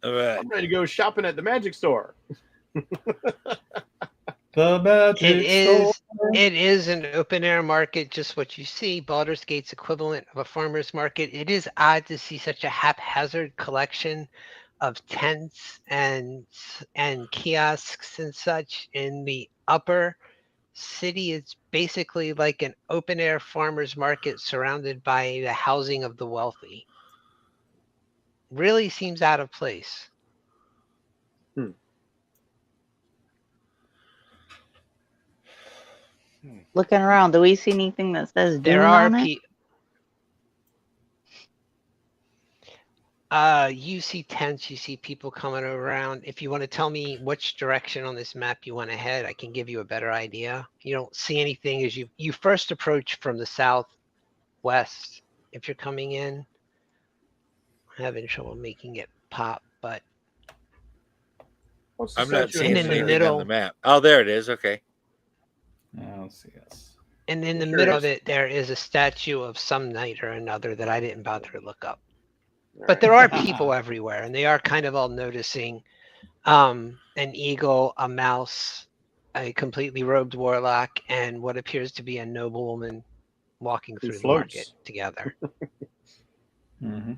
Speaker 2: All right.
Speaker 5: I'm ready to go shopping at the magic store.
Speaker 3: The magic store.
Speaker 1: It is an open air market, just what you see. Baldur's Gate's equivalent of a farmer's market. It is odd to see such a haphazard collection of tents and kiosks and such in the upper city. It's basically like an open air farmer's market surrounded by the housing of the wealthy. Really seems out of place.
Speaker 4: Looking around, do we see anything that says Dune
Speaker 1: There are
Speaker 4: on it?
Speaker 1: You see tents, you see people coming around. If you want to tell me which direction on this map you want to head, I can give you a better idea. You don't see anything as you first approach from the southwest. If you're coming in, I'm having trouble making it pop, but
Speaker 5: What's the
Speaker 2: I'm not
Speaker 5: statue
Speaker 2: seeing
Speaker 1: And in the
Speaker 2: anything on the
Speaker 1: middle-
Speaker 2: map. Oh, there it is. Okay.
Speaker 3: Let's see. Yes.
Speaker 1: and in
Speaker 5: I'm
Speaker 1: the middle of
Speaker 5: curious.
Speaker 1: it, there is a statue of some knight or another that I didn't bother to look up.
Speaker 5: All
Speaker 1: But
Speaker 5: right.
Speaker 1: there are people everywhere, and they are kind of all noticing an eagle, a mouse, a completely robed warlock, and what appears to be a noblewoman walking
Speaker 5: Who
Speaker 1: through the
Speaker 5: floats.
Speaker 1: market together.
Speaker 3: Mm-hmm.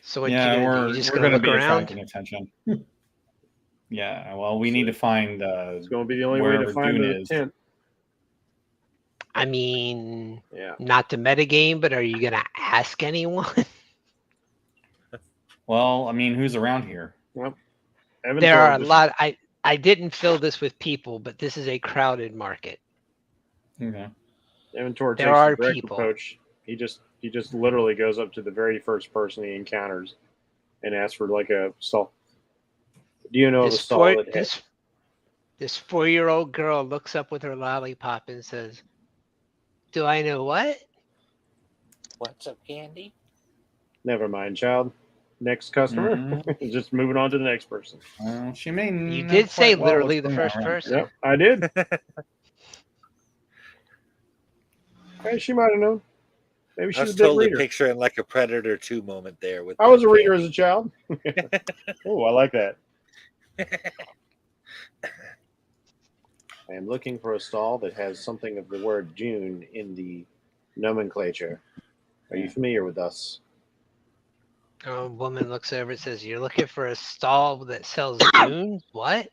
Speaker 1: So what
Speaker 3: Yeah,
Speaker 1: you gonna do?
Speaker 3: we're
Speaker 1: You just
Speaker 3: we're
Speaker 1: gonna
Speaker 3: going to
Speaker 1: look
Speaker 3: be
Speaker 1: around?
Speaker 3: attracting attention. Yeah, well, we need to find
Speaker 5: It's going to be the only way
Speaker 3: where
Speaker 5: to find
Speaker 3: Dune
Speaker 5: the
Speaker 3: is.
Speaker 5: tent.
Speaker 1: I mean,
Speaker 5: Yeah.
Speaker 1: not the metagame, but are you gonna ask anyone?
Speaker 3: Well, I mean, who's around here?
Speaker 5: Evan
Speaker 1: There are a
Speaker 5: just-
Speaker 1: lot. I didn't fill this with people, but this is a crowded market.
Speaker 3: Okay.
Speaker 5: Evan Tor
Speaker 1: There
Speaker 5: takes
Speaker 1: are
Speaker 5: the direct
Speaker 1: people.
Speaker 5: approach. He just literally goes up to the very first person he encounters and asks for like a stall. Do you know of a
Speaker 1: This
Speaker 5: stall
Speaker 1: four,
Speaker 5: that has,
Speaker 1: this 4-year-old girl looks up with her lollipop and says, "Do I know what?"
Speaker 2: What's up, Candy?
Speaker 5: never mind, child. Next customer.
Speaker 3: Mhm.
Speaker 5: Just moving on to the next person.
Speaker 3: Well, she may.
Speaker 1: You
Speaker 3: know
Speaker 1: did say
Speaker 3: quite well
Speaker 1: literally
Speaker 3: what's
Speaker 1: the
Speaker 3: going
Speaker 1: first
Speaker 3: on around
Speaker 1: person.
Speaker 5: Yep, I did. Hey, she might have known. Maybe
Speaker 2: I
Speaker 5: she's a
Speaker 2: was
Speaker 5: big
Speaker 2: totally
Speaker 5: reader.
Speaker 2: picturing like a Predator 2 moment there with.
Speaker 5: I was a reader
Speaker 2: Candy.
Speaker 5: as a child. Oh, I like that. I am looking for a stall that has something of the word June in the nomenclature. Are you familiar with us?
Speaker 1: A woman looks over and says, "You're looking for a stall that sells Dune? What?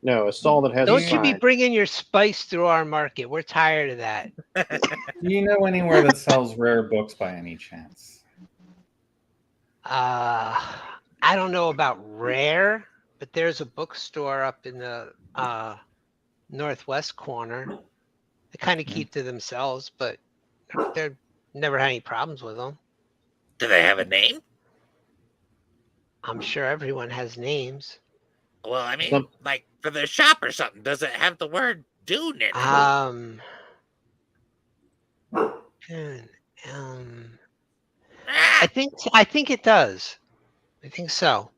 Speaker 5: No, a stall that has a
Speaker 1: Don't you be
Speaker 5: sign.
Speaker 1: bringing your spice through our market? We're tired of that."
Speaker 3: Do you know anywhere that sells rare books by any chance?
Speaker 1: I don't know about rare, but there's a bookstore up in the northwest corner. They kind of keep to themselves, but they've never had any problems with them.
Speaker 2: Do they have a name?
Speaker 1: I'm sure everyone has names.
Speaker 2: Well, I mean,
Speaker 5: Some-
Speaker 2: like for the shop or something. Does it have the word Dune in it?
Speaker 1: Dune,
Speaker 2: Ah!
Speaker 1: I think it does. I think so.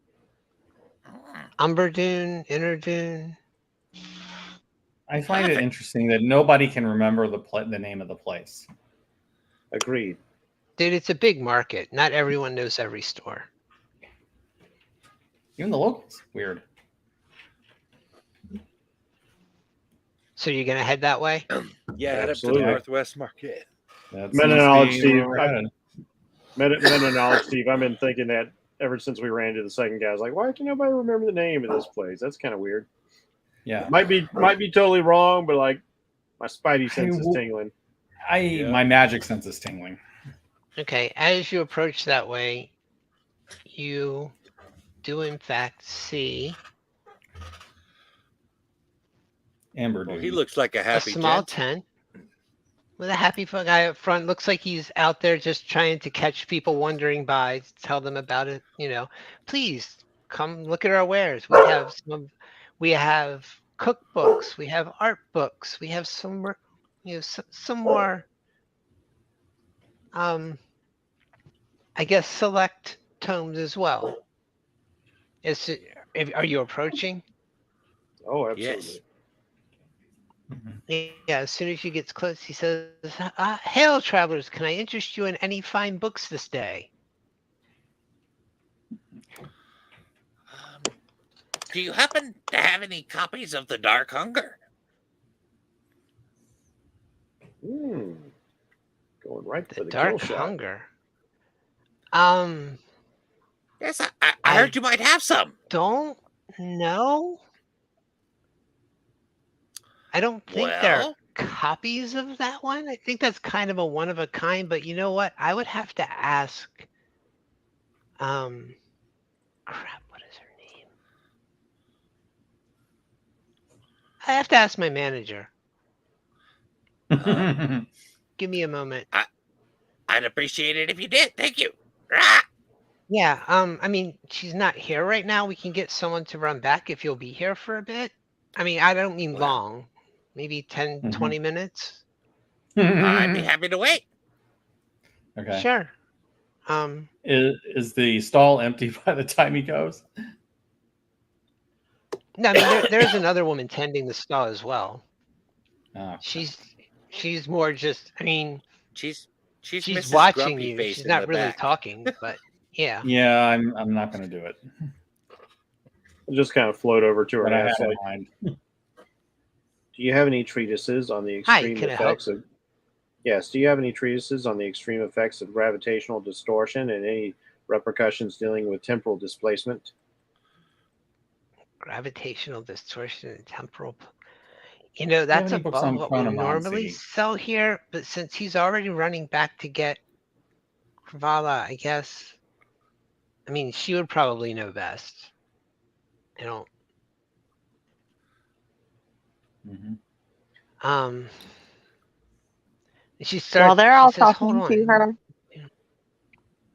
Speaker 1: Umber Dune, Inner Dune.
Speaker 3: I find it
Speaker 2: Perfect.
Speaker 3: interesting that nobody can remember the name of the place.
Speaker 5: Agreed.
Speaker 1: Dude, it's a big market. Not everyone knows every store.
Speaker 3: Even the locals. Weird.
Speaker 1: So you're gonna head that way?
Speaker 2: Yeah, head up to
Speaker 5: Absolutely.
Speaker 2: the Northwest Market.
Speaker 3: That
Speaker 5: Meta
Speaker 3: seems to
Speaker 5: knowledge,
Speaker 3: be
Speaker 5: Steve.
Speaker 3: where we're headed.
Speaker 5: Meta knowledge, Steve. I've been thinking that ever since we ran into the second guy. I was like, why can nobody remember the name of this place? That's kind of weird.
Speaker 3: Yeah.
Speaker 5: Might be totally wrong, but like my spidey sense is
Speaker 3: will-
Speaker 5: tingling.
Speaker 3: My magic sense is tingling.
Speaker 1: Okay, as you approach that way, you do in fact see
Speaker 3: Amber
Speaker 2: Well,
Speaker 3: Dune.
Speaker 2: he looks like a
Speaker 1: a
Speaker 2: happy
Speaker 1: small
Speaker 2: gent.
Speaker 1: tent with a happy guy up front. Looks like he's out there just trying to catch people wandering by, tell them about it. Please come look at our wares. We have cookbooks, we have art books, we have some more I guess select tomes as well. Are you approaching?
Speaker 5: Oh, absolutely.
Speaker 2: Yes.
Speaker 1: Yeah, as soon as she gets close, he says, "Hail, travelers! Can I interest you in any fine books this day?"
Speaker 2: Do you happen to have any copies of The Dark Hunger?
Speaker 5: Going right for
Speaker 1: The
Speaker 5: the
Speaker 1: Dark
Speaker 5: kill shot.
Speaker 1: Hunger.
Speaker 2: Yes, I heard you might have some.
Speaker 1: Don't know. I don't think there are
Speaker 2: Well,
Speaker 1: copies of that one. I think that's kind of a one of a kind, but you know what? I would have to ask. Crap, what is her name? I have to ask my manager. Give me a moment.
Speaker 2: I'd appreciate it if you did. Thank you. Rah!
Speaker 1: Yeah, I mean, she's not here right now. We can get someone to run back if you'll be here for a bit. I mean, I don't mean
Speaker 2: Well.
Speaker 1: long. Maybe 10, 20 minutes.
Speaker 2: I'd be happy to wait.
Speaker 3: Okay.
Speaker 1: Sure.
Speaker 3: Is the stall empty by the time he goes?
Speaker 1: No, I mean, there's another woman tending the stall as well.
Speaker 3: Oh.
Speaker 1: She's more just, I mean,
Speaker 2: She's
Speaker 1: she's
Speaker 2: Mrs.
Speaker 1: watching
Speaker 2: Grumpy
Speaker 1: you.
Speaker 2: Face
Speaker 1: She's
Speaker 2: in
Speaker 1: not
Speaker 2: the
Speaker 1: really
Speaker 2: back.
Speaker 1: talking, but yeah.
Speaker 3: Yeah, I'm not going to do it.
Speaker 5: I'll just kind of float over to her
Speaker 3: But
Speaker 5: and
Speaker 3: I had
Speaker 5: ask,
Speaker 3: in
Speaker 5: like,
Speaker 3: mind.
Speaker 5: do you have any treatises on the
Speaker 1: Hi,
Speaker 5: extreme
Speaker 1: can I
Speaker 5: effects
Speaker 1: help?
Speaker 5: of... Yes, do you have any treatises on the extreme effects of gravitational distortion and any repercussions dealing with temporal displacement?
Speaker 1: Gravitational distortion and temporal. You know,
Speaker 3: Do you have
Speaker 1: that's
Speaker 3: any books
Speaker 1: above
Speaker 3: on
Speaker 1: what we normally
Speaker 3: chronomancy?
Speaker 1: sell here, but since he's already running back to get Kravala, I guess. I mean, she would probably know best. I don't.
Speaker 3: Mhm.
Speaker 1: She
Speaker 4: While
Speaker 1: starts.
Speaker 4: they're
Speaker 1: She
Speaker 4: all
Speaker 1: says, "Hold
Speaker 4: talking to
Speaker 1: on."
Speaker 4: her,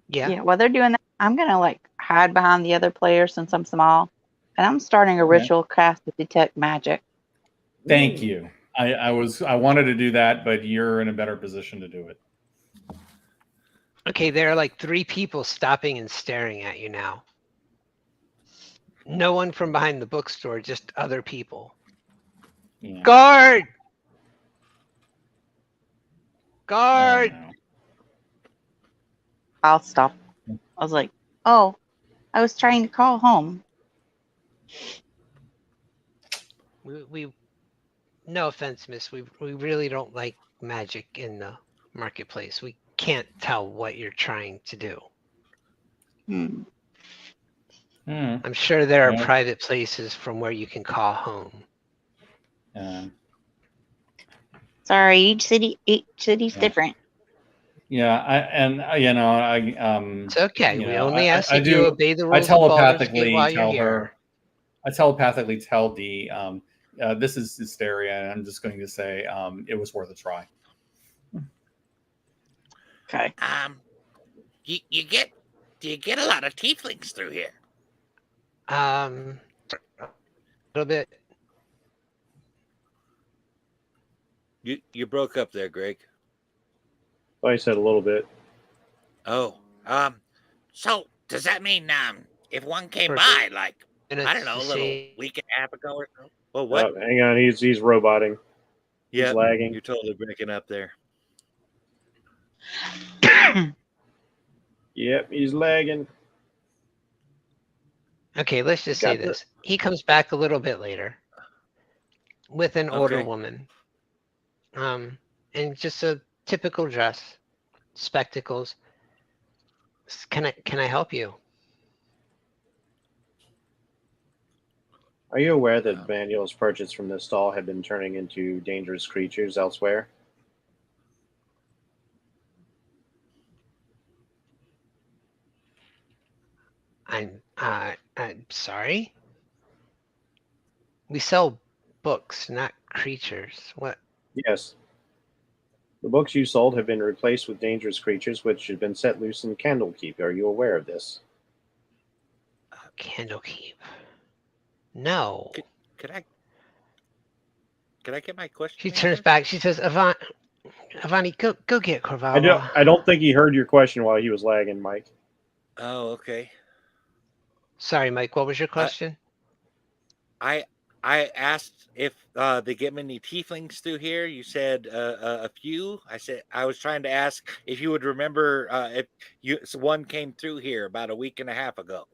Speaker 1: Yeah.
Speaker 4: yeah, while they're doing that, I'm gonna like hide behind the other players since I'm small, and I'm starting a
Speaker 3: Okay.
Speaker 4: ritual cast to detect magic.
Speaker 3: Thank you. I wanted to do that, but you're in a better position to do it.
Speaker 1: Okay, there are like 3 people stopping and staring at you now. No one from behind the bookstore, just other people.
Speaker 3: Yeah.
Speaker 1: Guard!
Speaker 3: Oh,
Speaker 1: Guard!
Speaker 3: no.
Speaker 4: I'll stop. I was like, oh, I was trying to call home.
Speaker 1: We no offense, miss. We really don't like magic in the marketplace. We can't tell what you're trying to do.
Speaker 4: Hmm.
Speaker 1: I'm sure there are
Speaker 3: Yeah.
Speaker 1: private places from where you can call home.
Speaker 4: Sorry, each city's
Speaker 3: Yeah.
Speaker 4: different.
Speaker 3: Yeah,
Speaker 1: It's okay.
Speaker 3: you
Speaker 1: We
Speaker 3: know,
Speaker 1: only ask
Speaker 3: I
Speaker 1: that you
Speaker 3: do.
Speaker 1: obey the
Speaker 3: I
Speaker 1: rules of Baldur's Gate
Speaker 3: telepathically
Speaker 1: while you're
Speaker 3: tell
Speaker 1: here.
Speaker 3: her. I telepathically tell Dee, this is hysteria, and I'm just going to say it was worth a try.
Speaker 4: Okay.
Speaker 2: Do you get a lot of tieflings through here?
Speaker 1: A little bit.
Speaker 2: You broke up there, Greg.
Speaker 5: I said a little bit.
Speaker 2: Oh, so does that mean if one came
Speaker 1: For
Speaker 2: by, like
Speaker 1: minutes
Speaker 2: I don't know,
Speaker 1: to
Speaker 2: a little
Speaker 1: see.
Speaker 2: week and a half ago or so? Well, what?
Speaker 5: Hang on, he's roboting.
Speaker 2: Yeah,
Speaker 5: He's lagging.
Speaker 2: you're totally breaking up there.
Speaker 5: Yep, he's lagging.
Speaker 1: Okay, let's just say this. He comes back a little bit later with an older
Speaker 2: Okay.
Speaker 1: woman. And just a typical dress, spectacles. Can I help you?
Speaker 5: Are you aware that manuals purchased from this stall have been turning into dangerous creatures elsewhere?
Speaker 1: I'm sorry. We sell books, not creatures. What?
Speaker 5: Yes. The books you sold have been replaced with dangerous creatures which have been set loose in Candlekeep. Are you aware of this?
Speaker 1: Candlekeep. No.
Speaker 2: Could I get my question?
Speaker 1: She turns back. She says, Avani, go get Kravala.
Speaker 5: I don't think he heard your question while he was lagging, Mike.
Speaker 2: Oh, okay.
Speaker 1: Sorry, Mike. What was your question?
Speaker 2: I asked if they get many tieflings through here. You said a few. I was trying to ask if you would remember if one came through here about a week and a half ago.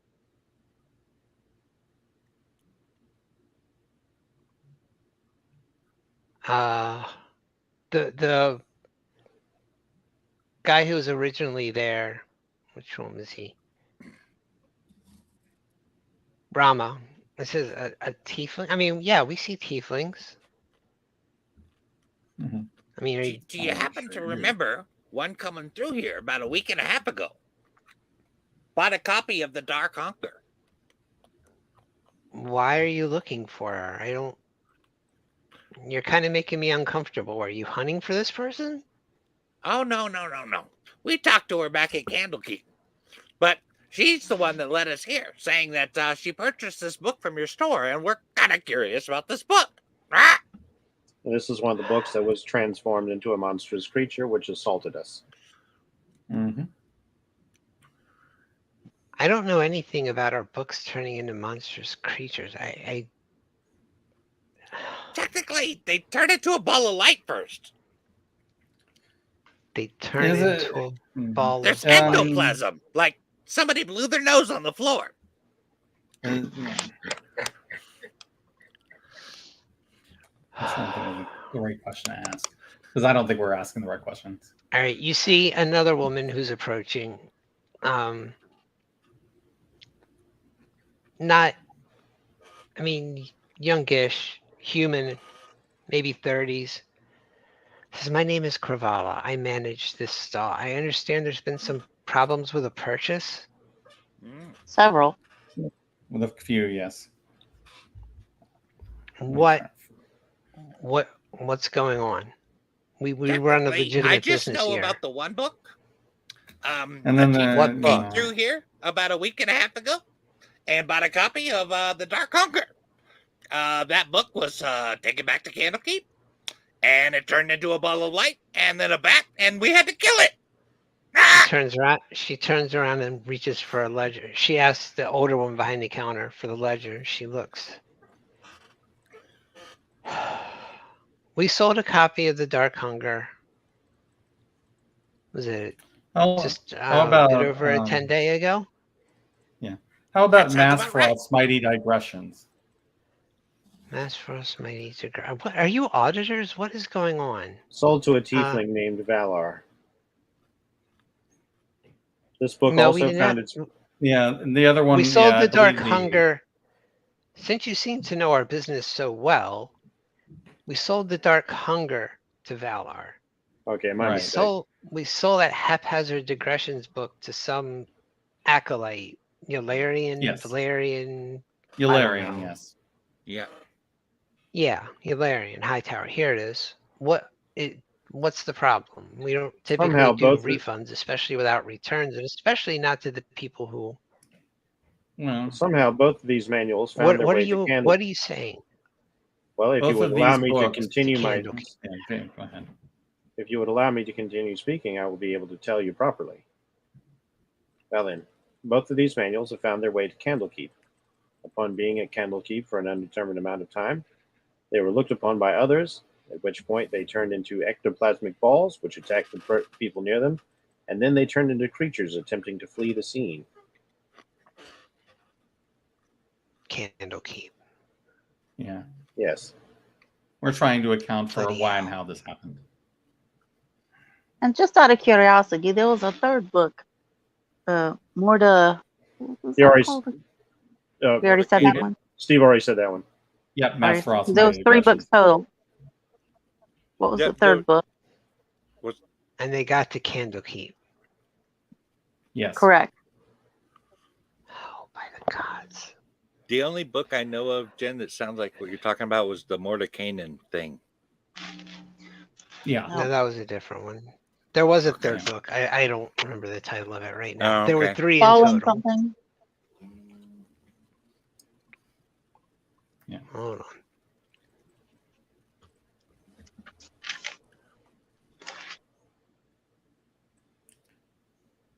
Speaker 1: The guy who was originally there, which one was he? Brahma. This is a tiefling. I mean, yeah, we see tieflings.
Speaker 3: Mm-hmm.
Speaker 1: I mean,
Speaker 2: do you happen to remember one coming through here about a week and a half ago? Bought a copy of The Dark Hunter.
Speaker 1: Why are you looking for her? I don't. You're kind of making me uncomfortable. Are you hunting for this person?
Speaker 2: Oh, no. We talked to her back at Candlekeep, but she's the one that led us here, saying that she purchased this book from your store, and we're kind of curious about this book. Ah!
Speaker 5: And this is one of the books that was transformed into a monstrous creature which assaulted us.
Speaker 3: Mm-hmm.
Speaker 1: I don't know anything about our books turning into monstrous creatures.
Speaker 2: Technically, they turned into a ball of light first.
Speaker 1: They turn
Speaker 3: Is it-
Speaker 1: into a
Speaker 3: Mhm.
Speaker 1: ball
Speaker 2: There's
Speaker 1: of
Speaker 2: ectoplasm, like somebody blew their nose on the floor.
Speaker 3: Yeah. I'm trying to think of the right question to ask because I don't think we're asking the right questions.
Speaker 1: All right, you see another woman who's approaching. Not, I mean, youngish, human, maybe 30s. Says, my name is Kravala. I manage this stall. I understand there's been some problems with a purchase.
Speaker 4: Several.
Speaker 3: With a few, yes.
Speaker 1: What's going on? We run a
Speaker 2: Technically,
Speaker 1: legitimate
Speaker 2: I just
Speaker 1: business
Speaker 2: know
Speaker 1: here.
Speaker 2: about the one book.
Speaker 3: And then
Speaker 2: what
Speaker 1: the-
Speaker 2: came through here about a week and a half ago, and bought a copy of The Dark Hunger. That book was taken back to Candlekeep, and it turned into a ball of light, and then a bat, and we had to kill it. Ah!
Speaker 1: She turns around and reaches for a ledger. She asks the older one behind the counter for the ledger. She looks. We sold a copy of The Dark Hunger. Was it just
Speaker 3: how about,
Speaker 1: a bit over a 10-day ago?
Speaker 3: Yeah. How about
Speaker 2: That sounds
Speaker 3: Mass
Speaker 2: about right.
Speaker 3: Frost's Mighty Digressions?
Speaker 1: Mass Frost mighty to what are you auditors? What is going on?
Speaker 5: Sold to a tiefling named Valar. This book
Speaker 1: No, we
Speaker 5: also
Speaker 1: did
Speaker 5: found
Speaker 1: not.
Speaker 5: its.
Speaker 3: Yeah, and the other one.
Speaker 1: We sold
Speaker 3: yeah,
Speaker 1: The Dark
Speaker 3: believe me.
Speaker 1: Hunger. Since you seem to know our business so well, we sold The Dark Hunger to Valar.
Speaker 5: Okay, my
Speaker 3: Right.
Speaker 5: mistake.
Speaker 1: We sold that haphazard digressions book to some acolyte, Yularian,
Speaker 3: Yes.
Speaker 1: Valerian.
Speaker 3: Yularian,
Speaker 1: know.
Speaker 3: yes.
Speaker 2: Yeah.
Speaker 1: Yeah, Yularian, Hightower. Here it is. What's the problem? We don't typically
Speaker 5: Somehow
Speaker 1: do
Speaker 5: both-
Speaker 1: refunds, especially without returns, and especially not to the people who.
Speaker 3: Well,
Speaker 5: Somehow, both of these manuals found their
Speaker 1: What are
Speaker 5: way to
Speaker 1: you?
Speaker 5: Candlekeep.
Speaker 1: What are you saying?
Speaker 5: Well, if
Speaker 3: both
Speaker 5: you would
Speaker 3: of
Speaker 5: allow
Speaker 3: these
Speaker 5: me to
Speaker 3: books-
Speaker 5: continue my,
Speaker 1: Candlekeep.
Speaker 3: Yeah, okay, go ahead.
Speaker 5: if you would allow me to continue speaking, I will be able to tell you properly. Well then, both of these manuals have found their way to Candlekeep. Upon being at Candlekeep for an undetermined amount of time, they were looked upon by others, at which point they turned into ectoplasmic balls, which attacked the people near them, and then they turned into creatures attempting to flee the scene.
Speaker 1: Candlekeep.
Speaker 3: Yeah.
Speaker 5: Yes.
Speaker 3: We're trying to account for
Speaker 1: Bloody
Speaker 3: why
Speaker 1: hell.
Speaker 3: and how this happened.
Speaker 4: And just out of curiosity, there was a third book. More to. What was
Speaker 5: You
Speaker 4: that
Speaker 5: already,
Speaker 4: called? We already said
Speaker 3: Steve-
Speaker 4: that one.
Speaker 5: Steve already said that one.
Speaker 3: Yep, Mass Frost.
Speaker 4: There was
Speaker 3: Mighty
Speaker 4: 3
Speaker 3: Digressions.
Speaker 4: books total. What was
Speaker 2: Yep,
Speaker 4: the third book?
Speaker 1: And they got to Candlekeep.
Speaker 3: Yes.
Speaker 4: Correct.
Speaker 1: Oh, by the gods.
Speaker 2: The only book I know of, Jen, that sounds like what you're talking about was the Mordecainan thing.
Speaker 3: Yeah.
Speaker 1: No, that was a different one. There was a third
Speaker 2: Okay.
Speaker 1: book. I don't remember the title of it right now.
Speaker 2: Oh,
Speaker 1: There were
Speaker 2: okay.
Speaker 1: 3 in
Speaker 4: Following
Speaker 1: total.
Speaker 4: something.
Speaker 1: Hold on.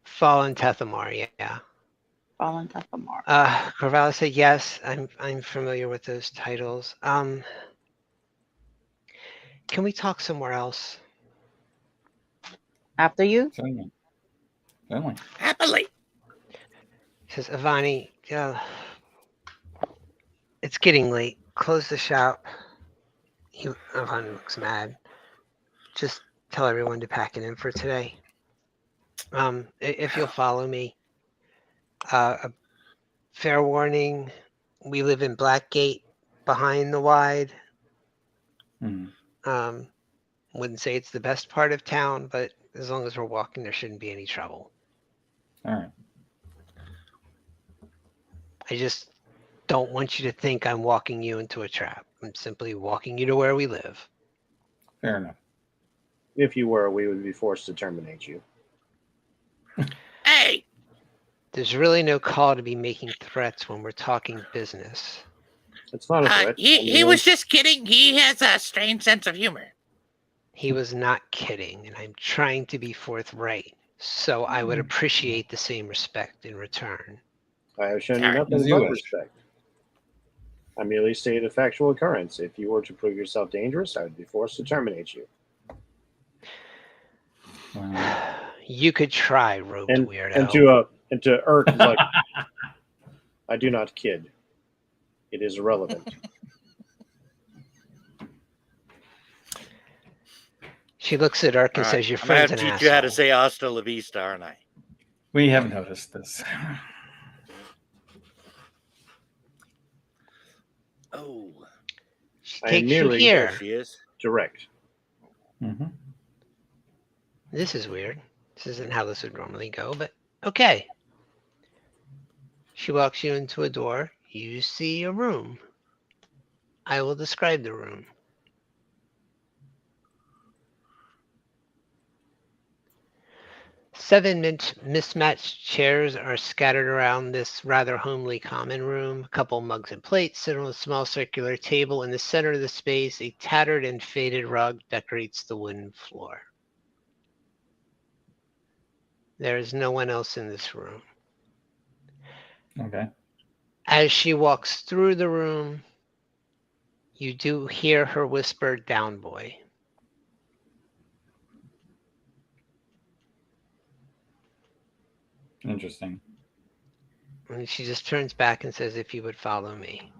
Speaker 1: Fallen Tethamar, yeah.
Speaker 4: Fallen Tethamar.
Speaker 1: Corvallis said yes. I'm familiar with those titles. Can we talk somewhere else?
Speaker 4: After you.
Speaker 3: Certainly. Certainly.
Speaker 2: Happily.
Speaker 1: Says Avani, it's getting late. Close the shop. Avani looks mad. Just tell everyone to pack it in for today. If you'll follow me. A fair warning, we live in Blackgate behind the Wide.
Speaker 3: Hmm.
Speaker 1: Wouldn't say it's the best part of town, but as long as we're walking, there shouldn't be any trouble.
Speaker 3: All right.
Speaker 1: I just don't want you to think I'm walking you into a trap. I'm simply walking you to where we live.
Speaker 3: Fair enough.
Speaker 5: If you were, we would be forced to terminate you.
Speaker 1: There's really no call to be making threats when we're talking business.
Speaker 5: It's not a threat.
Speaker 2: He was just kidding. He has a strange sense of humor.
Speaker 1: He was not kidding, and I'm trying to be forthright. So I would appreciate the same respect in return.
Speaker 5: I have shown you
Speaker 2: Alright,
Speaker 5: nothing
Speaker 3: as you
Speaker 5: but
Speaker 3: wish.
Speaker 5: respect. I merely stated a factual occurrence. If you were to prove yourself dangerous, I would be forced to terminate you.
Speaker 3: Wow.
Speaker 1: You could try, robed
Speaker 5: And
Speaker 1: weirdo.
Speaker 5: to Urk, he's like, I do not kid. It is irrelevant.
Speaker 1: She looks at Urk and says, "Your
Speaker 2: I'm gonna have
Speaker 1: friend's
Speaker 2: to
Speaker 1: an
Speaker 2: teach you how to
Speaker 1: asshole."
Speaker 2: say hasta la vista, aren't I?
Speaker 3: We have noticed this.
Speaker 2: Oh,
Speaker 1: She
Speaker 5: I
Speaker 1: takes you
Speaker 5: merely-
Speaker 2: there
Speaker 1: here.
Speaker 2: she is.
Speaker 5: Direct.
Speaker 3: Mm-hmm.
Speaker 1: This is weird. This isn't how this would normally go, but okay. She walks you into a door. You see a room. I will describe the room. Seven mismatched chairs are scattered around this rather homely common room. A couple mugs and plates sit on a small circular table. In the center of the space, a tattered and faded rug decorates the wooden floor. There is no one else in this room.
Speaker 3: Okay.
Speaker 1: As she walks through the room, you do hear her whisper, "Down, boy."
Speaker 3: Interesting.
Speaker 1: And she just turns back and says, "If you would follow me."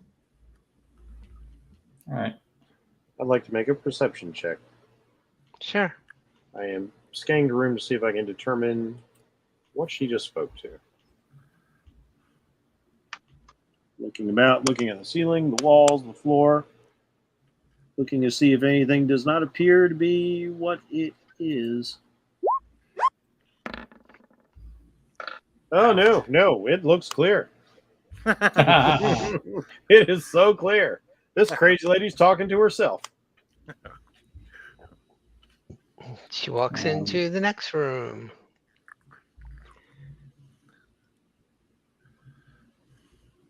Speaker 3: All right.
Speaker 5: I'd like to make a perception check.
Speaker 1: Sure.
Speaker 5: I am scanning the room to see if I can determine what she just spoke to. Looking about, looking at the ceiling, the walls, the floor. Looking to see if anything does not appear to be what it is. Oh, no, it looks clear. It is so clear. This crazy lady's talking to herself.
Speaker 1: She walks into the next room.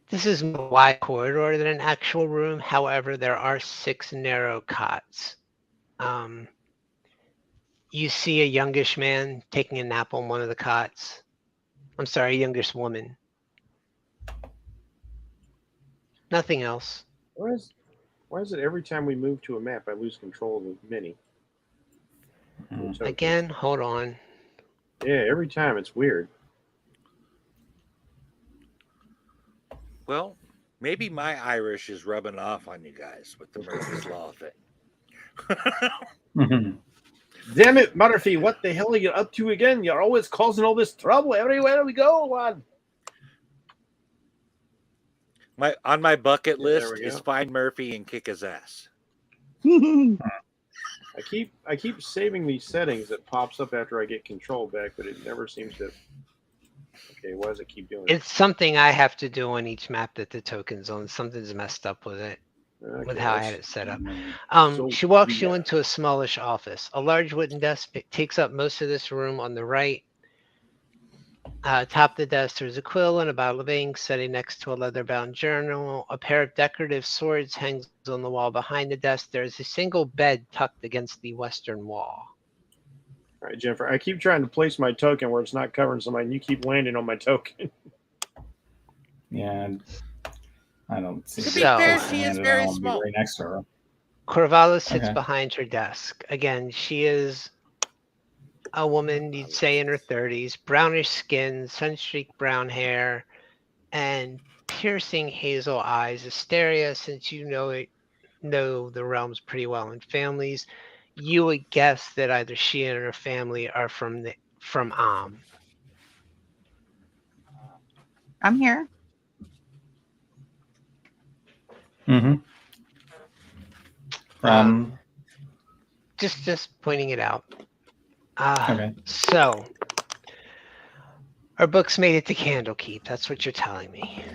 Speaker 1: This is a wide corridor than an actual room. However, there are 6 narrow cots. You see a youngish man taking a nap on one of the cots. I'm sorry, a youngish woman. Nothing else.
Speaker 5: Why is it every time we move to a map, I lose control of the mini?
Speaker 3: Mhm.
Speaker 1: Again, hold on.
Speaker 5: Yeah, every time. It's weird.
Speaker 2: Well, maybe my Irish is rubbing off on you guys with the Murphy's Law thing.
Speaker 3: Mhm.
Speaker 5: Damn it, Murphy, what the hell are you up to again? You're always causing all this trouble everywhere we go, lad.
Speaker 2: On my bucket
Speaker 5: Yeah, there
Speaker 2: list
Speaker 5: we
Speaker 2: is
Speaker 5: go.
Speaker 2: find Murphy and kick his ass.
Speaker 5: I keep saving these settings that pops up after I get control back, but it never seems to. Okay, why does it keep doing it?
Speaker 1: It's something I have to do on each map that the token's on. Something's messed up with it, with
Speaker 5: Okay,
Speaker 1: how I
Speaker 5: let's-
Speaker 1: had it set up.
Speaker 3: Mhm.
Speaker 5: So
Speaker 1: She walks you
Speaker 5: yeah.
Speaker 1: into a smallish office. A large wooden desk takes up most of this room. On the right, top of the desk, there's a quill and a bottle of ink sitting next to a leather-bound journal. A pair of decorative swords hangs on the wall behind the desk. There's a single bed tucked against the western wall.
Speaker 5: All right, Jennifer, I keep trying to place my token where it's not covering somebody, and you keep landing on my token.
Speaker 3: Yeah. I don't see.
Speaker 1: To be fair,
Speaker 2: she is very small.
Speaker 3: Right next to her.
Speaker 1: Corvallis sits
Speaker 3: Okay.
Speaker 1: behind her desk. Again, she is a woman, you'd say in her 30s, brownish skin, sun-streaked brown hair, and piercing hazel eyes. Asteria, since you know the realms pretty well in families, you would guess that either she and her family are from
Speaker 4: I'm here.
Speaker 3: Mm-hmm.
Speaker 1: just pointing it out.
Speaker 3: Okay.
Speaker 1: So our books made it to Candlekeep. That's what you're telling me.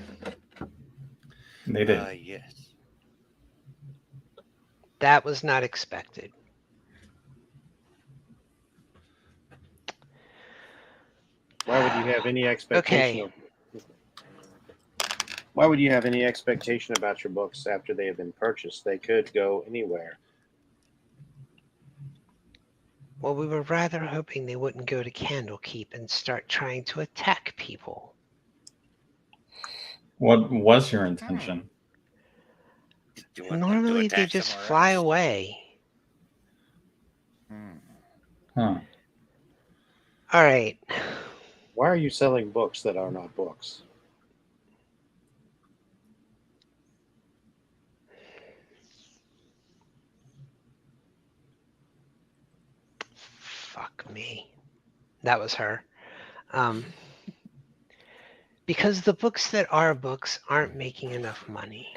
Speaker 3: They did.
Speaker 2: Yes.
Speaker 1: That was not expected.
Speaker 5: Why would you have any expectation
Speaker 1: Okay.
Speaker 5: of why would you have any expectation about your books after they have been purchased? They could go anywhere.
Speaker 1: Well, we were rather hoping they wouldn't go to Candlekeep and start trying to attack people.
Speaker 3: What was your intention?
Speaker 2: Do you want them to
Speaker 1: Normally they
Speaker 2: attack
Speaker 1: just
Speaker 2: somewhere
Speaker 1: fly
Speaker 2: else?
Speaker 1: away.
Speaker 3: Huh.
Speaker 1: All right.
Speaker 5: Why are you selling books that are not books?
Speaker 1: Fuck me. That was her. Because the books that are books aren't making enough money.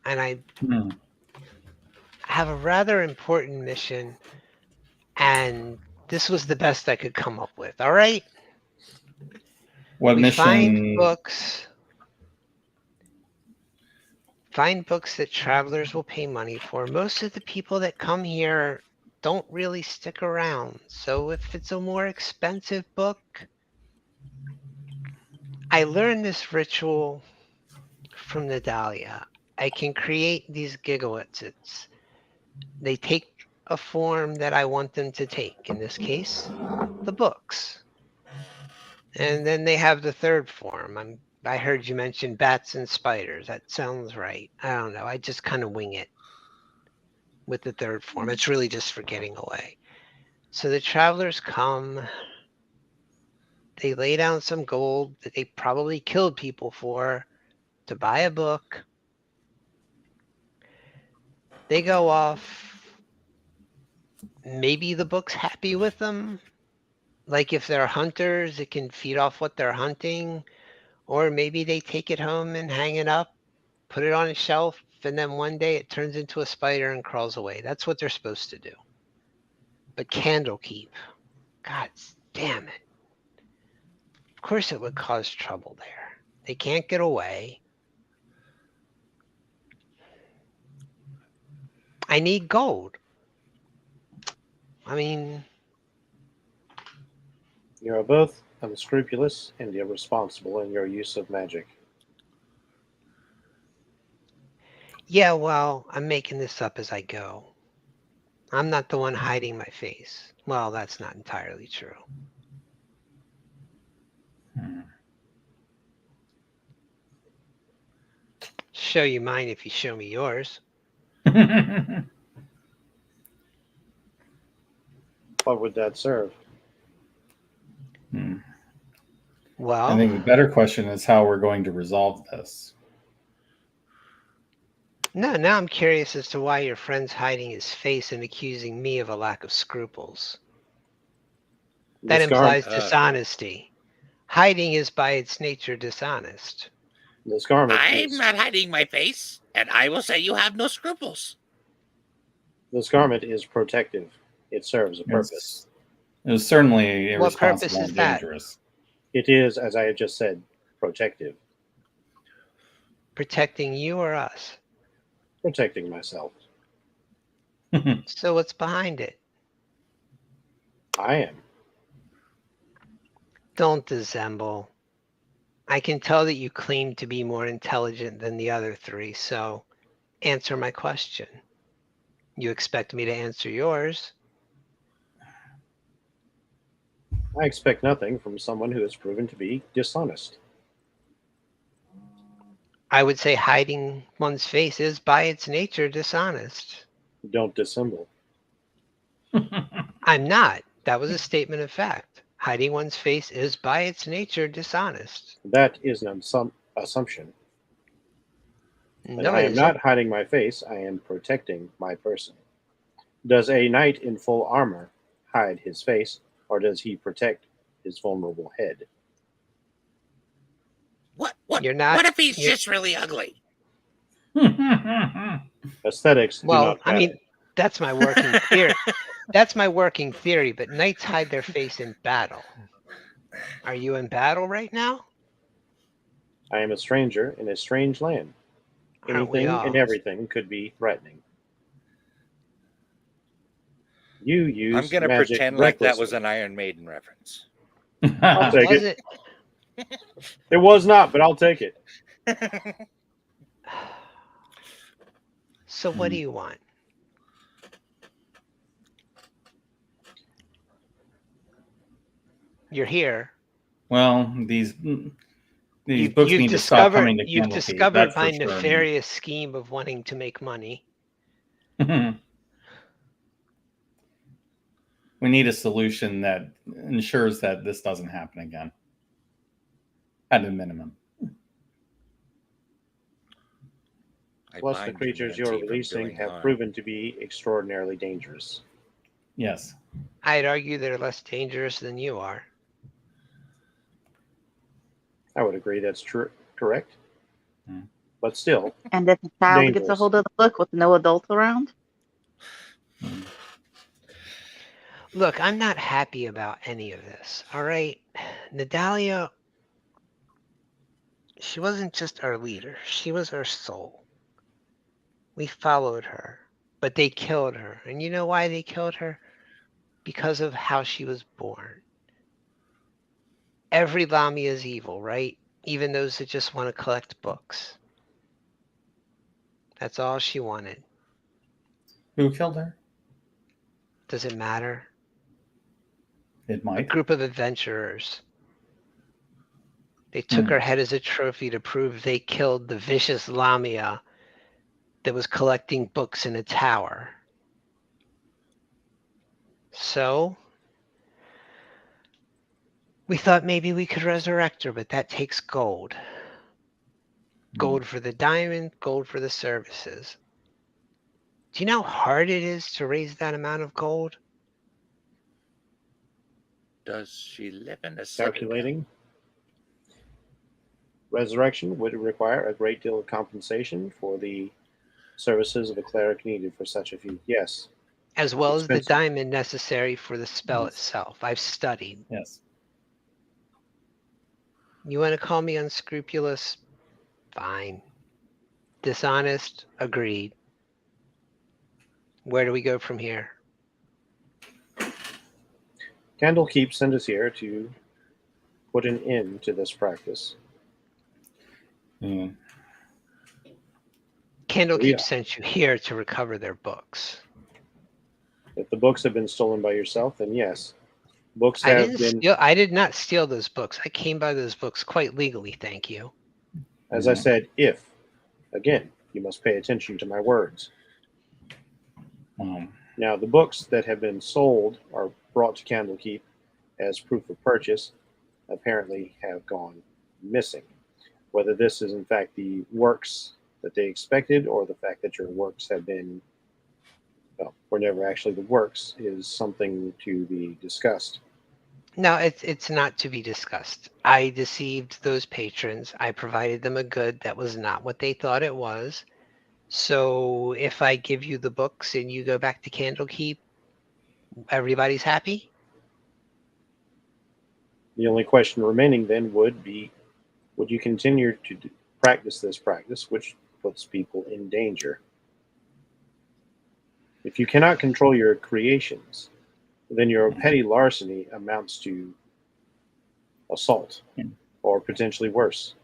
Speaker 1: And I
Speaker 3: Hmm.
Speaker 1: have a rather important mission, and this was the best I could come up with. All right?
Speaker 3: What
Speaker 1: We find
Speaker 3: mission?
Speaker 1: books that travelers will pay money for. Most of the people that come here don't really stick around. So if it's a more expensive book, I learned this ritual from Nadalia. I can create these gigawatts. They take a form that I want them to take. In this case, the books. And then they have the third form. I heard you mention bats and spiders. That sounds right. I don't know. I just kind of wing it with the third form. It's really just for getting away. So the travelers come. They lay down some gold that they probably killed people for to buy a book. They go off. Maybe the book's happy with them. Like if they're hunters, it can feed off what they're hunting. Or maybe they take it home and hang it up, put it on a shelf, and then one day it turns into a spider and crawls away. That's what they're supposed to do. But Candlekeep, God damn it. Of course it would cause trouble there. They can't get away. I need gold. I mean,
Speaker 5: You are both unscrupulous and irresponsible in your use of magic.
Speaker 1: yeah, well, I'm making this up as I go. I'm not the one hiding my face. Well, that's not entirely true.
Speaker 3: Hmm.
Speaker 1: Show you mine if you show me yours.
Speaker 5: What would that serve?
Speaker 3: Hmm.
Speaker 1: Well,
Speaker 3: I think the better question is how we're going to resolve this.
Speaker 1: no, now I'm curious as to why your friend's hiding his face and accusing me of a lack of scruples. That
Speaker 5: This, gar-
Speaker 1: implies dishonesty. Hiding is by its nature dishonest.
Speaker 5: this garment
Speaker 2: I'm
Speaker 5: is
Speaker 2: not hiding my face, and I will say you have no scruples.
Speaker 5: this garment is protective. It serves a purpose.
Speaker 3: It was certainly
Speaker 1: What purpose
Speaker 3: irresponsible
Speaker 1: is
Speaker 3: and
Speaker 1: that?
Speaker 3: dangerous.
Speaker 5: It is, as I have just said, protective.
Speaker 1: Protecting you or us?
Speaker 5: Protecting myself.
Speaker 1: So what's behind it?
Speaker 5: I am.
Speaker 1: Don't dissemble. I can tell that you claim to be more intelligent than the other three, so answer my question. You expect me to answer yours?
Speaker 5: I expect nothing from someone who has proven to be dishonest.
Speaker 1: I would say hiding one's face is by its nature dishonest.
Speaker 5: Don't dissemble.
Speaker 1: I'm not. That was a statement of fact. Hiding one's face is by its nature dishonest.
Speaker 5: That is an assumption. And
Speaker 1: No,
Speaker 5: I
Speaker 1: it
Speaker 5: am
Speaker 1: isn't.
Speaker 5: not hiding my face. I am protecting my person. Does a knight in full armor hide his face, or does he protect his vulnerable head?
Speaker 2: What
Speaker 1: You're not.
Speaker 2: if he's
Speaker 1: you're-
Speaker 2: just really ugly?
Speaker 5: Aesthetics do
Speaker 1: Well,
Speaker 5: not
Speaker 1: I
Speaker 5: matter.
Speaker 1: mean, that's my working theory. That's my working theory, but knights hide their face in battle. Are you in battle right now?
Speaker 5: I am a stranger in a strange land.
Speaker 1: Aren't we
Speaker 5: Anything
Speaker 1: all?
Speaker 5: and everything could be threatening. You use
Speaker 2: I'm going to
Speaker 5: magic
Speaker 2: pretend like that
Speaker 5: recklessly.
Speaker 2: was an Iron Maiden reference.
Speaker 5: I'll take
Speaker 1: Was
Speaker 5: it.
Speaker 1: it?
Speaker 5: It was not, but I'll take it.
Speaker 1: So what do you want? You're here.
Speaker 3: Well, these books
Speaker 1: You've
Speaker 3: need to stop coming to
Speaker 1: you've
Speaker 3: Candlekeep.
Speaker 1: discovered
Speaker 3: That's
Speaker 1: my
Speaker 3: for sure.
Speaker 1: nefarious scheme of wanting to make money.
Speaker 3: We need a solution that ensures that this doesn't happen again. At a minimum.
Speaker 5: Plus, the creatures you're releasing have proven to be extraordinarily dangerous.
Speaker 3: Yes.
Speaker 1: I'd argue they're less dangerous than you are.
Speaker 5: I would agree that's true, correct.
Speaker 3: Hmm.
Speaker 5: But still,
Speaker 4: And if the child gets a
Speaker 5: dangerous.
Speaker 4: hold of the book with no adults around?
Speaker 1: Look, I'm not happy about any of this, all right? Nadalia, she wasn't just our leader. She was our soul. We followed her, but they killed her. And you know why they killed her? Because of how she was born. Every Lamia is evil, right? Even those that just want to collect books. That's all she wanted.
Speaker 3: Who killed her?
Speaker 1: Does it matter?
Speaker 3: It
Speaker 1: A
Speaker 3: might.
Speaker 1: group of adventurers. They took her head as a trophy to prove they killed the vicious Lamia that was collecting books in a tower. So, we thought maybe we could resurrect her, but that takes gold. Gold for the diamond, gold for the services. Do you know how hard it is to raise that amount of gold?
Speaker 2: Does she live in a city?
Speaker 5: Calculating. Resurrection would require a great deal of compensation for the services of a cleric needed for such a feat. Yes.
Speaker 1: As well as the
Speaker 5: Expensive.
Speaker 1: diamond necessary for the spell
Speaker 3: Yes.
Speaker 1: itself. I've studied.
Speaker 3: Yes.
Speaker 1: You want to call me unscrupulous? Fine. Dishonest? Agreed. Where do we go from here?
Speaker 5: Candlekeep sent us here to put an end to this practice.
Speaker 1: Candlekeep
Speaker 5: Yeah.
Speaker 1: sent you here to recover their books.
Speaker 5: If the books have been stolen by yourself, then yes. Books
Speaker 1: I
Speaker 5: have been,
Speaker 1: did not steal those books. I came by those books quite legally, thank you.
Speaker 5: as I said, if. Again, you must pay attention to my words. Now, the books that have been sold or brought to Candlekeep as proof of purchase apparently have gone missing. Whether this is in fact the works that they expected or the fact that your works have been, well, were never actually the works is something to be discussed.
Speaker 1: No, it's not to be discussed. I deceived those patrons. I provided them a good that was not what they thought it was. So if I give you the books and you go back to Candlekeep, everybody's happy?
Speaker 5: The only question remaining then would be, would you continue to practice this practice, which puts people in danger? If you cannot control your creations, then your petty larceny amounts to assault, or potentially worse.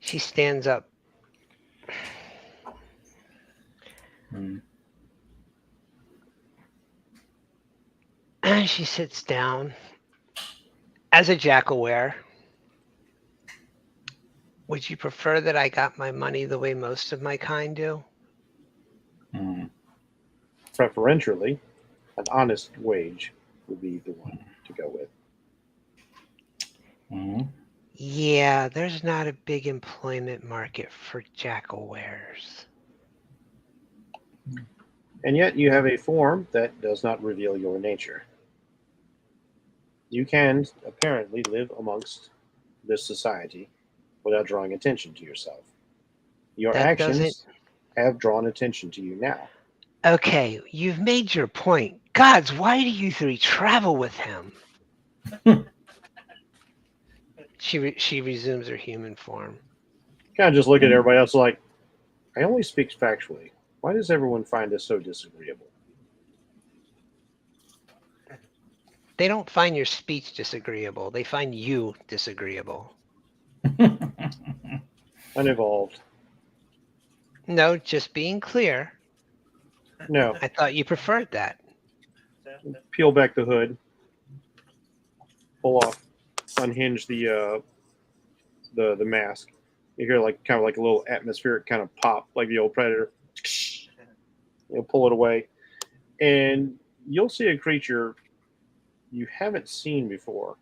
Speaker 1: She stands up. And she sits down. As a jackal-ware, would you prefer that I got my money the way most of my kind do?
Speaker 5: Preferentially, an honest wage would be the one to go with.
Speaker 1: Yeah, there's not a big employment market for jackal-wares.
Speaker 5: And yet you have a form that does not reveal your nature. You can apparently live amongst this society without drawing attention to yourself. Your actions have drawn attention to you now.
Speaker 1: Okay, you've made your point. Gods, why do you three travel with him? She resumes her human form.
Speaker 5: Kind of just look at everybody else like, I only speak factually. Why does everyone find this so disagreeable?
Speaker 1: They don't find your speech disagreeable. They find you disagreeable.
Speaker 5: Unevolved.
Speaker 1: No, just being clear.
Speaker 5: No.
Speaker 1: I thought you preferred that.
Speaker 5: Peel back the hood. Pull off. Unhinge the mask. You hear like kind of like a little atmospheric kind of pop, like the old Predator. You'll pull it away, and you'll see a creature you haven't seen before.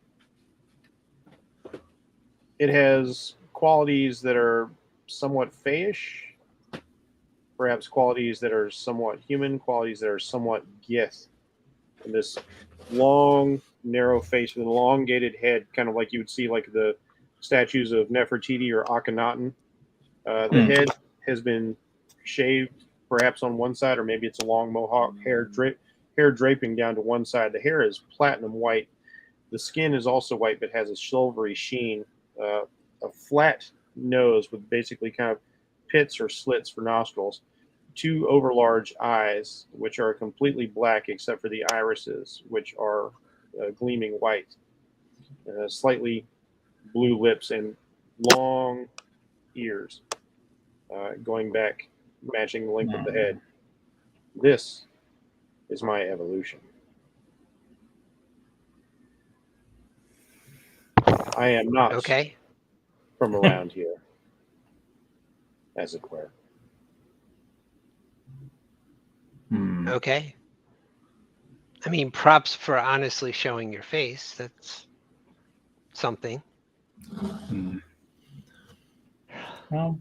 Speaker 5: It has qualities that are somewhat fayish, perhaps qualities that are somewhat human, qualities that are somewhat gith. And this long, narrow face with an elongated head, kind of like you would see like the statues of Nefertiti or Akhenaten. The head has been shaved, perhaps on one side, or maybe it's a long mohawk, hair draping down to one side. The hair is platinum white. The skin is also white, but has a silvery sheen. A flat nose with basically kind of pits or slits for nostrils. Two overlarge eyes, which are completely black except for the irises, which are gleaming white. Slightly blue lips and long ears, going back, matching the length of the head. This is my evolution. I am not
Speaker 1: Okay.
Speaker 5: from around here, as it were.
Speaker 1: Okay. I mean, props for honestly showing your face. That's something.
Speaker 3: Well,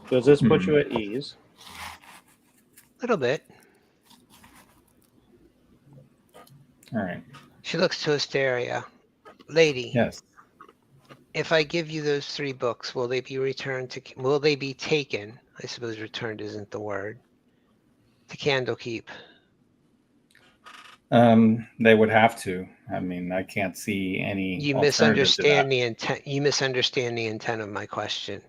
Speaker 5: Does this put you at ease?
Speaker 1: A little bit.
Speaker 3: all right.
Speaker 1: She looks to Asteria. Lady,
Speaker 3: Yes.
Speaker 1: if I give you those 3 books, will they be returned to? Will they be taken? I suppose returned isn't the word. To Candlekeep.
Speaker 3: They would have to. I mean, I can't see any.
Speaker 1: You
Speaker 3: alternative to that.
Speaker 1: misunderstand the intent. You misunderstand the intent of my question.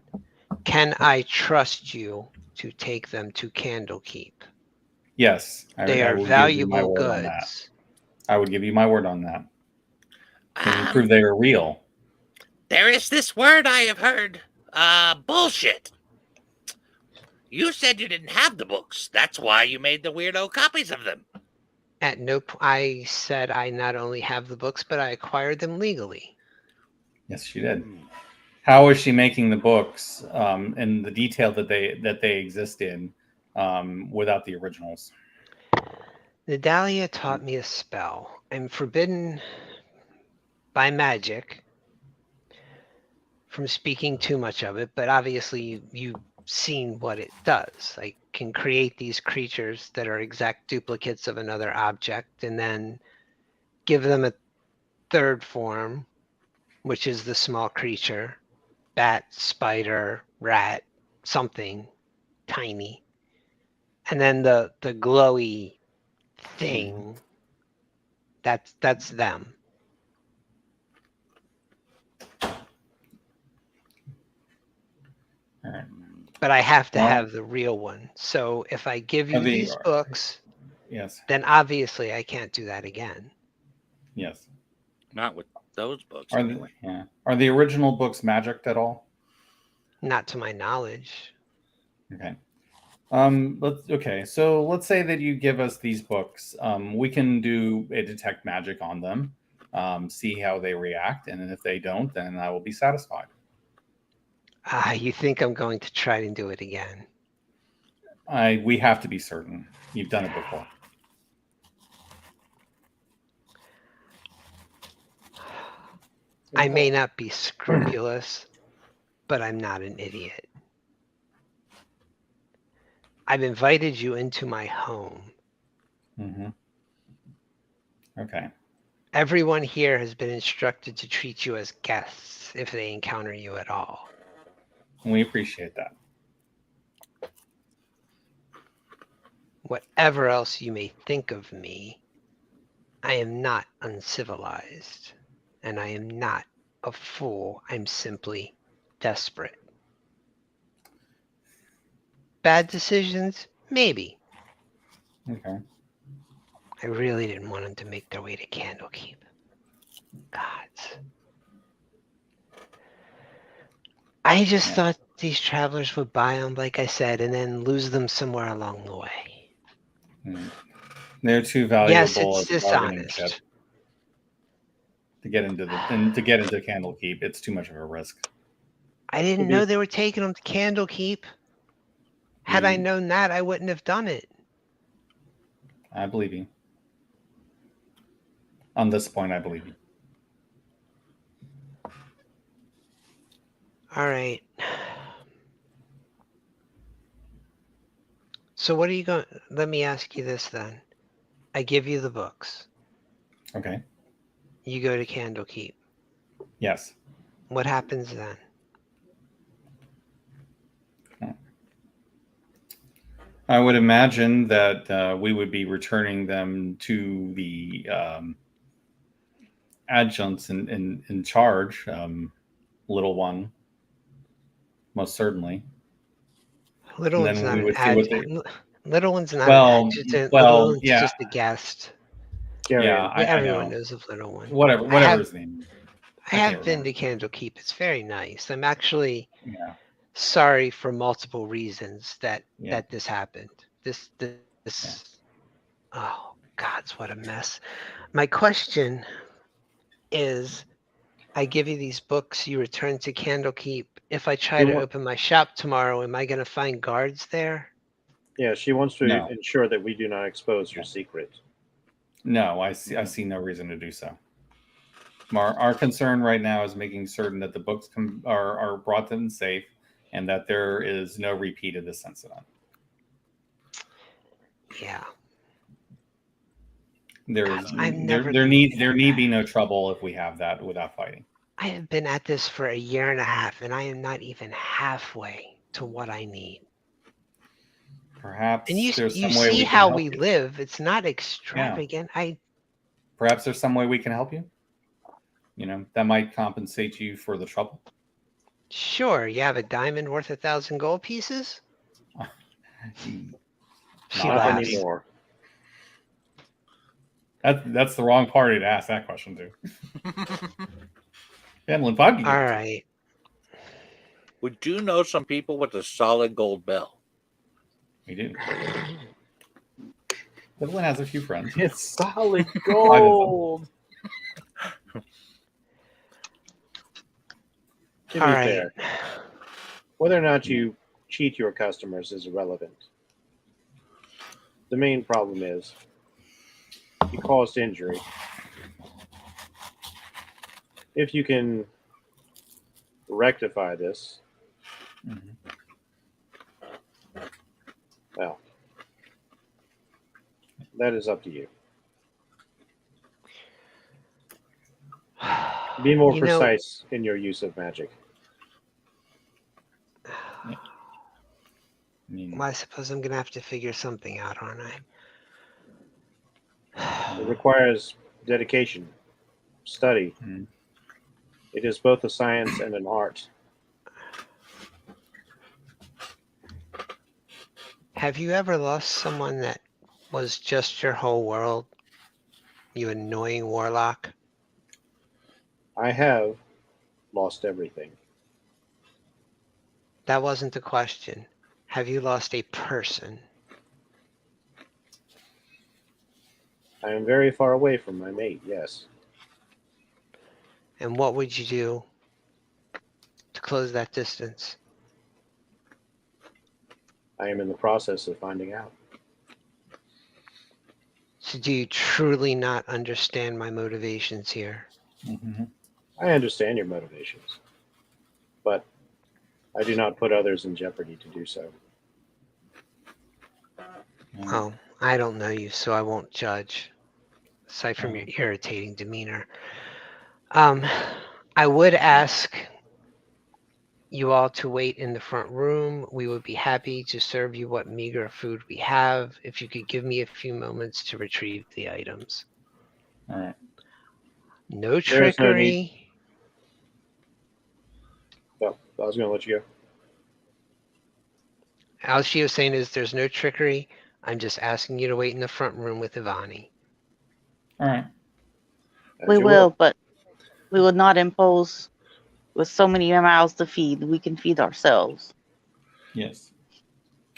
Speaker 1: Can I trust you to take them to Candlekeep?
Speaker 3: Yes,
Speaker 1: They
Speaker 3: I
Speaker 1: are
Speaker 3: will give you my
Speaker 1: valuable
Speaker 3: word on that.
Speaker 1: goods.
Speaker 3: I would give you my word on that. Can you prove they are real?
Speaker 2: There is this word I have heard. Bullshit. You said you didn't have the books. That's why you made the weirdo copies of them.
Speaker 1: At no point, I said I not only have the books, but I acquired them legally.
Speaker 3: Yes, she did. How is she making the books and the detail that they exist in without the originals?
Speaker 1: Nadalia taught me a spell. I'm forbidden by magic from speaking too much of it, but obviously you've seen what it does. I can create these creatures that are exact duplicates of another object and then give them a third form, which is the small creature, bat, spider, rat, something tiny. And then the glowy thing, that's them.
Speaker 3: All right.
Speaker 1: But I have to
Speaker 3: Well,
Speaker 1: have the real one. So if I give you these books,
Speaker 3: yes,
Speaker 1: then obviously I can't do that again.
Speaker 3: yes.
Speaker 2: Not with those books,
Speaker 3: Are
Speaker 2: anyway.
Speaker 3: are the original books magicked at all?
Speaker 1: Not to my knowledge.
Speaker 3: Okay. So let's say that you give us these books. We can do a detect magic on them, see how they react, and then if they don't, then I will be satisfied.
Speaker 1: You think I'm going to try and do it again?
Speaker 3: We have to be certain. You've done it before.
Speaker 1: I may not be scrupulous, but I'm not an idiot. I've invited you into my home.
Speaker 3: Mm-hmm. Okay.
Speaker 1: Everyone here has been instructed to treat you as guests if they encounter you at all.
Speaker 3: We appreciate that.
Speaker 1: Whatever else you may think of me, I am not uncivilized, and I am not a fool. I'm simply desperate. Bad decisions? Maybe.
Speaker 3: Okay.
Speaker 1: I really didn't want them to make their way to Candlekeep. Gods. I just thought these travelers would buy them, like I said, and then lose them somewhere along the way.
Speaker 3: They're too
Speaker 1: Yes,
Speaker 3: valuable
Speaker 1: it's
Speaker 3: as a bargaining chip
Speaker 1: dishonest.
Speaker 3: to get into Candlekeep. It's too much of a risk.
Speaker 1: I didn't know they were taking them to Candlekeep. Had I known that, I wouldn't have done it.
Speaker 3: I believe you. On this point, I believe you.
Speaker 1: All right. So what are you going? Let me ask you this then. I give you the books.
Speaker 3: Okay.
Speaker 1: You go to Candlekeep.
Speaker 3: Yes.
Speaker 1: What happens then?
Speaker 3: I would imagine that we would be returning them to the adjuncts in charge, little one, most certainly.
Speaker 1: Little
Speaker 3: And
Speaker 1: one's
Speaker 3: then
Speaker 1: not
Speaker 3: we
Speaker 1: an
Speaker 3: would see what they.
Speaker 1: adjutant. Little one's not
Speaker 3: Well,
Speaker 1: an adjutant.
Speaker 3: well,
Speaker 1: Little one's
Speaker 3: yeah.
Speaker 1: just a guest.
Speaker 3: Yeah, I
Speaker 1: Everyone
Speaker 3: know.
Speaker 1: knows of Little One.
Speaker 3: Whatever his name.
Speaker 1: I have been to Candlekeep. It's very nice. I'm actually
Speaker 3: Yeah.
Speaker 1: sorry for multiple reasons that
Speaker 3: Yeah.
Speaker 1: this happened. This. Oh, gods, what a mess. My question is, I give you these books, you return to Candlekeep. If I try to open my shop tomorrow, am I going to find guards there?
Speaker 5: Yeah, she wants to
Speaker 3: No.
Speaker 5: ensure that we do not expose her secret.
Speaker 3: No, I see no reason to do so. Our concern right now is making certain that the books are brought in safe and that there is no repeat of this incident.
Speaker 1: Yeah.
Speaker 3: There need be no trouble if we have that without fighting.
Speaker 1: I have been at this for 1.5 years, and I am not even halfway to what I need.
Speaker 3: Perhaps
Speaker 1: And you
Speaker 3: there's some way
Speaker 1: see
Speaker 3: we can
Speaker 1: how
Speaker 3: help
Speaker 1: we
Speaker 3: you.
Speaker 1: live. It's not extravagant.
Speaker 3: Perhaps there's some way we can help you. That might compensate you for the trouble.
Speaker 1: Sure, you have a diamond worth 1,000 gold pieces? She
Speaker 5: Not
Speaker 1: laughs.
Speaker 5: anymore.
Speaker 3: That's the wrong party to ask that question to. All
Speaker 1: right.
Speaker 2: We do know some people with a solid gold bell.
Speaker 3: We do. Evelyn has a few friends.
Speaker 5: It's solid gold. To be fair, whether or not you cheat your customers is irrelevant. The main problem is you caused injury. If you can rectify this, well, that is up to you. Be more precise in your use of magic.
Speaker 1: Well, I suppose I'm going to have to figure something out, aren't I?
Speaker 5: It requires dedication, study. It is both a science and an art.
Speaker 1: Have you ever lost someone that was just your whole world? You annoying warlock?
Speaker 5: I have lost everything.
Speaker 1: That wasn't the question. Have you lost a person?
Speaker 5: I am very far away from my mate, yes.
Speaker 1: And what would you do to close that distance?
Speaker 5: I am in the process of finding out.
Speaker 1: So do you truly not understand my motivations here?
Speaker 5: I understand your motivations, but I do not put others in jeopardy to do so.
Speaker 1: Well, I don't know you, so I won't judge, aside from your irritating demeanor. I would ask you all to wait in the front room. We would be happy to serve you what meager food we have, if you could give me a few moments to retrieve the items.
Speaker 3: All right.
Speaker 1: No trickery.
Speaker 5: Well, I was going to let you go.
Speaker 1: All she was saying is there's no trickery. I'm just asking you to wait in the front room with Ivani.
Speaker 3: All right.
Speaker 5: As
Speaker 4: We
Speaker 5: you
Speaker 4: will, but we will not impose with so many mouths to feed. We can feed ourselves.
Speaker 3: Yes.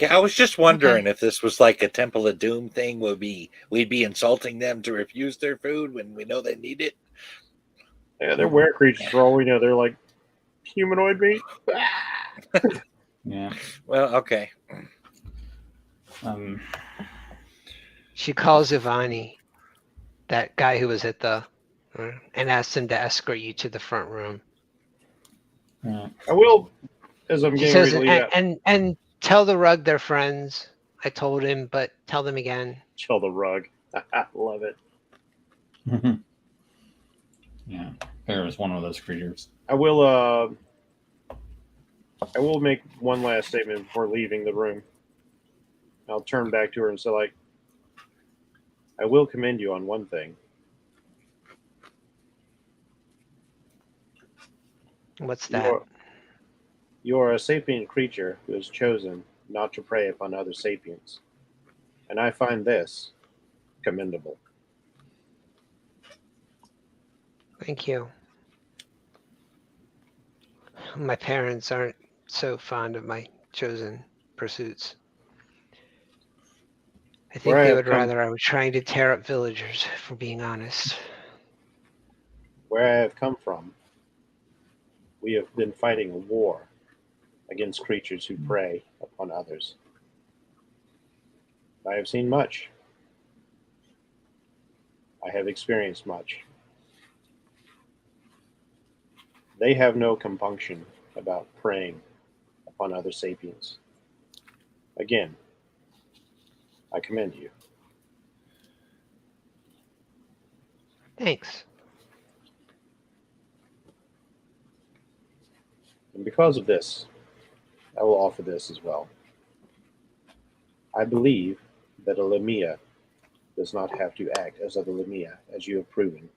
Speaker 2: Yeah, I was just wondering if this was like a Temple of Doom thing. We'd be insulting them to refuse their food when we know they need it.
Speaker 5: Yeah, they're were creatures for all we know. They're like humanoid meat.
Speaker 3: Yeah.
Speaker 2: Well, okay.
Speaker 1: She calls Ivani, that guy who was at the, and asks him to escort you to the front room.
Speaker 5: I will, as I'm
Speaker 1: She
Speaker 5: getting
Speaker 1: says,
Speaker 5: ready to leave out.
Speaker 1: and tell the rug they're friends. I told him, but tell them again.
Speaker 5: Chill the rug. Love it.
Speaker 3: Yeah. Bear is one of those creatures.
Speaker 5: I will make one last statement before leaving the room. I'll turn back to her and say, like, I will commend you on one thing.
Speaker 1: What's that?
Speaker 5: You are a sapient creature who has chosen not to prey upon other sapients. And I find this commendable.
Speaker 1: Thank you. My parents aren't so fond of my chosen pursuits. I think
Speaker 5: Where I
Speaker 1: they
Speaker 5: have
Speaker 1: would
Speaker 5: come-
Speaker 1: rather I were trying to tear up villagers, for being honest.
Speaker 5: Where I have come from, we have been fighting a war against creatures who prey upon others. I have seen much. I have experienced much. They have no compunction about preying upon other sapiens. Again, I commend you.
Speaker 1: Thanks.
Speaker 5: And because of this, I will offer this as well. I believe that a Lamia does not have to act as other Lamia, as you have proven.